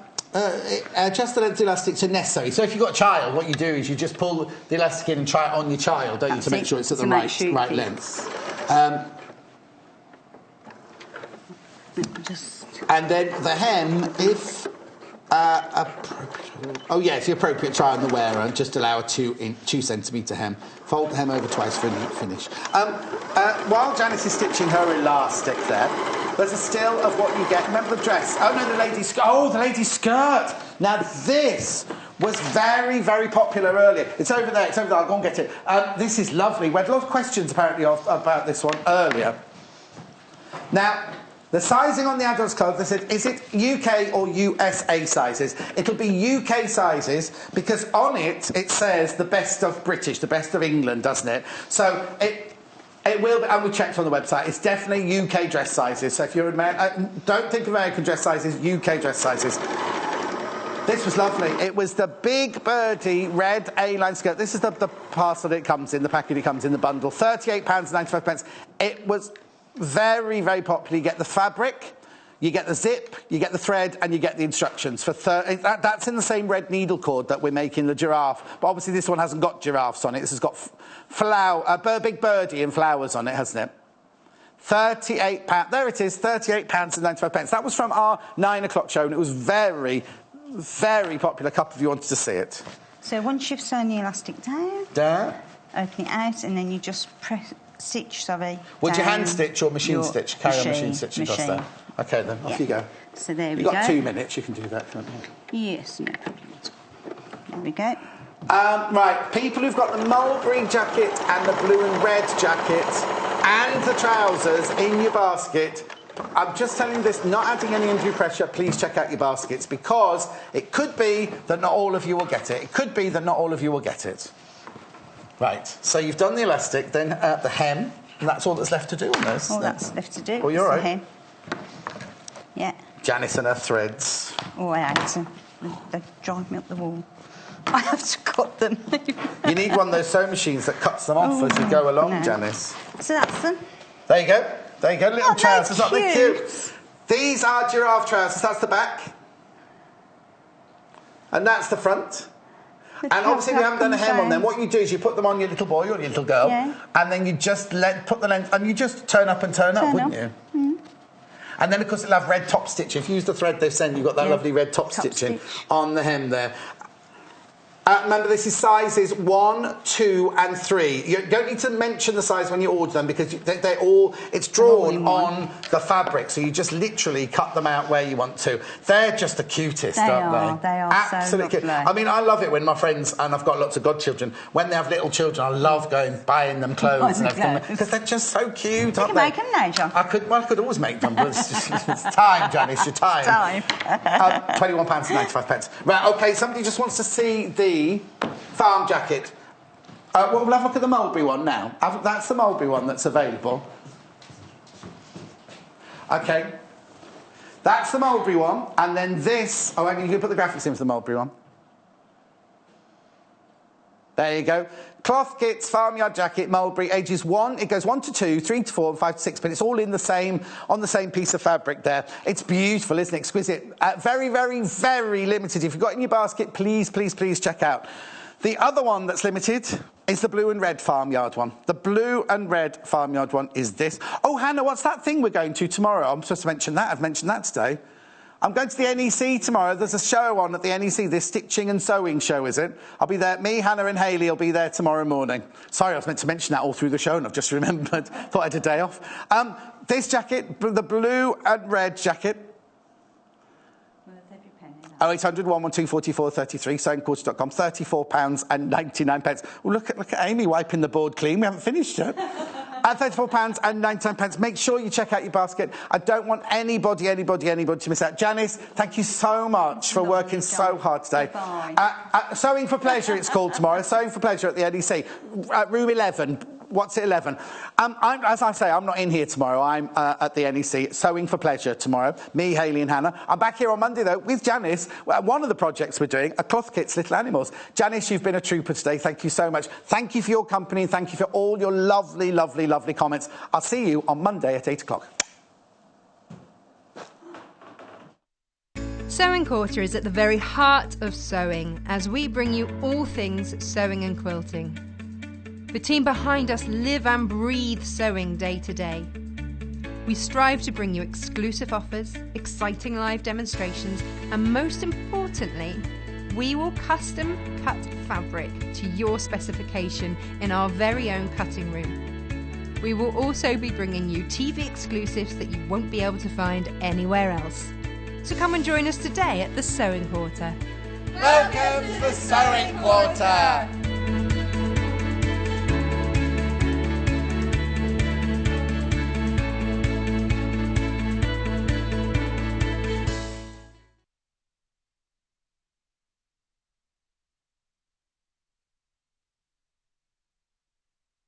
Adjust the length elastic to necessary. So if you've got a child, what you do is you just pull the elastic in and try it on your child, don't you, to make sure it's at the right length. And then the hem, if oh yes, the appropriate try on the wearer, just allow a 2 centimetre hem. Fold the hem over twice for a neat finish. While Janice is stitching her elastic there, there's a still of what you get. Remember the dress? Oh no, the lady's skirt. Oh, the lady's skirt. Now this was very, very popular earlier. It's over there. It's over there. I'll go and get it. This is lovely. We had a lot of questions apparently about this one earlier. Now, the sizing on the adults' clothes, they said, is it UK or USA sizes? It'll be UK sizes because on it says the best of British, the best of England, doesn't it? So it will be, and we checked on the website, it's definitely UK dress sizes. So if you're American, don't think of American dress sizes, UK dress sizes. This was lovely. It was the big birdie red A-line skirt. This is the parcel that it comes in, the packet it comes in, the bundle. £38.95. It was very, very popular. You get the fabric, you get the zip, you get the thread, and you get the instructions. That's in the same red needle cord that we're making the giraffe. But obviously this one hasn't got giraffes on it. This has got big birdie and flowers on it, hasn't it? £38. There it is, £38.95. That was from our 9 o'clock show, and it was very, very popular. A couple of you wanted to see it. So once you've sewn the elastic down, open it out, and then you just stitch, Would you hand stitch or machine stitch? Carry on machine stitching across there. OK, then, off you go. So there we go. You've got 2 minutes, you can do that, can't you? Yes, no problem. There we go. Right, people who've got the mulberry jacket and the blue and red jacket and the trousers in your basket, I'm just telling you this, not adding any undue pressure, please check out your baskets because it could be that not all of you will get it. It could be that not all of you will get it. Right, so you've done the elastic, then the hem, and that's all that's left to do on those. All that's left to do. Well, you're right. The hem. Yeah. Janice and her threads. Oh, I had to. They drive me up the wall. I have to cut them. You need one of those sewing machines that cuts them off as you go along, Janice. So that's them. There you go. There you go, little trousers. Aren't they cute? These are giraffe trousers. That's the back. And that's the front. And obviously we haven't done a hem on them. What you do is you put them on your little boy or your little girl, and then you just put the length, and you just turn up and turn up, wouldn't you? Mm. And then, of course, it'll have red top stitching. If you use the thread they've sent, you've got that lovely red top stitching on the hem there. Remember, this is sizes 1, 2 and 3. You don't need to mention the size when you order them because they're all... It's drawn on the fabric, so you just literally cut them out where you want to. They're just the cutest, aren't they? They are absolutely so lovely. I mean, I love it when my friends, and I've got lots of godchildren, when they have little children, I love buying them clothes and everything because they're just so cute, aren't they? You can make them now, John. I could always make them, but it's time, Janice, your time. £21.95. Right, OK, somebody just wants to see the farm jacket. We'll have a look at the mulberry one now. That's the mulberry one that's available. OK. That's the mulberry one. And then this... Oh, you can put the graphics in for the mulberry one. There you go. Cloth kits, farmyard jacket, mulberry, ages 1. It goes 1 to 2, 3 to 4, 5 to 6, but it's all in the same, on the same piece of fabric there. It's beautiful, isn't it? Exquisite. Very, very, very limited. If you've got it in your basket, please, please, please check out. The other one that's limited is the blue and red farmyard one. The blue and red farmyard one is this. Oh, Hannah, what's that thing we're going to tomorrow? I'm supposed to mention that. I've mentioned that today. I'm going to the NEC tomorrow. There's a show on at the NEC, this stitching and sewing show, is it? I'll be there. Me, Hannah and Hayley will be there tomorrow morning. Sorry, I was meant to mention that all through the show and I've just remembered. Thought I had a day off. This jacket, the blue and red jacket. 0800 112 44 33, sewingquarter.com, £34.99. Well, look at Amy wiping the board clean. We haven't finished yet. At £34.99. Make sure you check out your basket. I don't want anybody to miss out. Janice, thank you so much for working so hard today. Sewing for Pleasure, it's called tomorrow. Sewing for Pleasure at the NEC. Room 11. What's it, 11? As I say, I'm not in here tomorrow. I'm at the NEC, Sewing for Pleasure tomorrow. Me, Hayley and Hannah. I'm back here on Monday, though, with Janice. One of the projects we're doing, a cloth kit's Little Animals. Janice, you've been a trooper today. Thank you so much. Thank you for your company and thank you for all your lovely, lovely, lovely comments. I'll see you on Monday at 8 o'clock. Sewing Quarter is at the very heart of sewing as we bring you all things sewing and quilting. The team behind us live and breathe sewing day to day. We strive to bring you exclusive offers, exciting live demonstrations, and most importantly, we will custom cut fabric to your specification in our very own cutting room. We will also be bringing you TV exclusives that you won't be able to find anywhere else. So come and join us today at the Sewing Quarter. Welcome to the Sewing Quarter!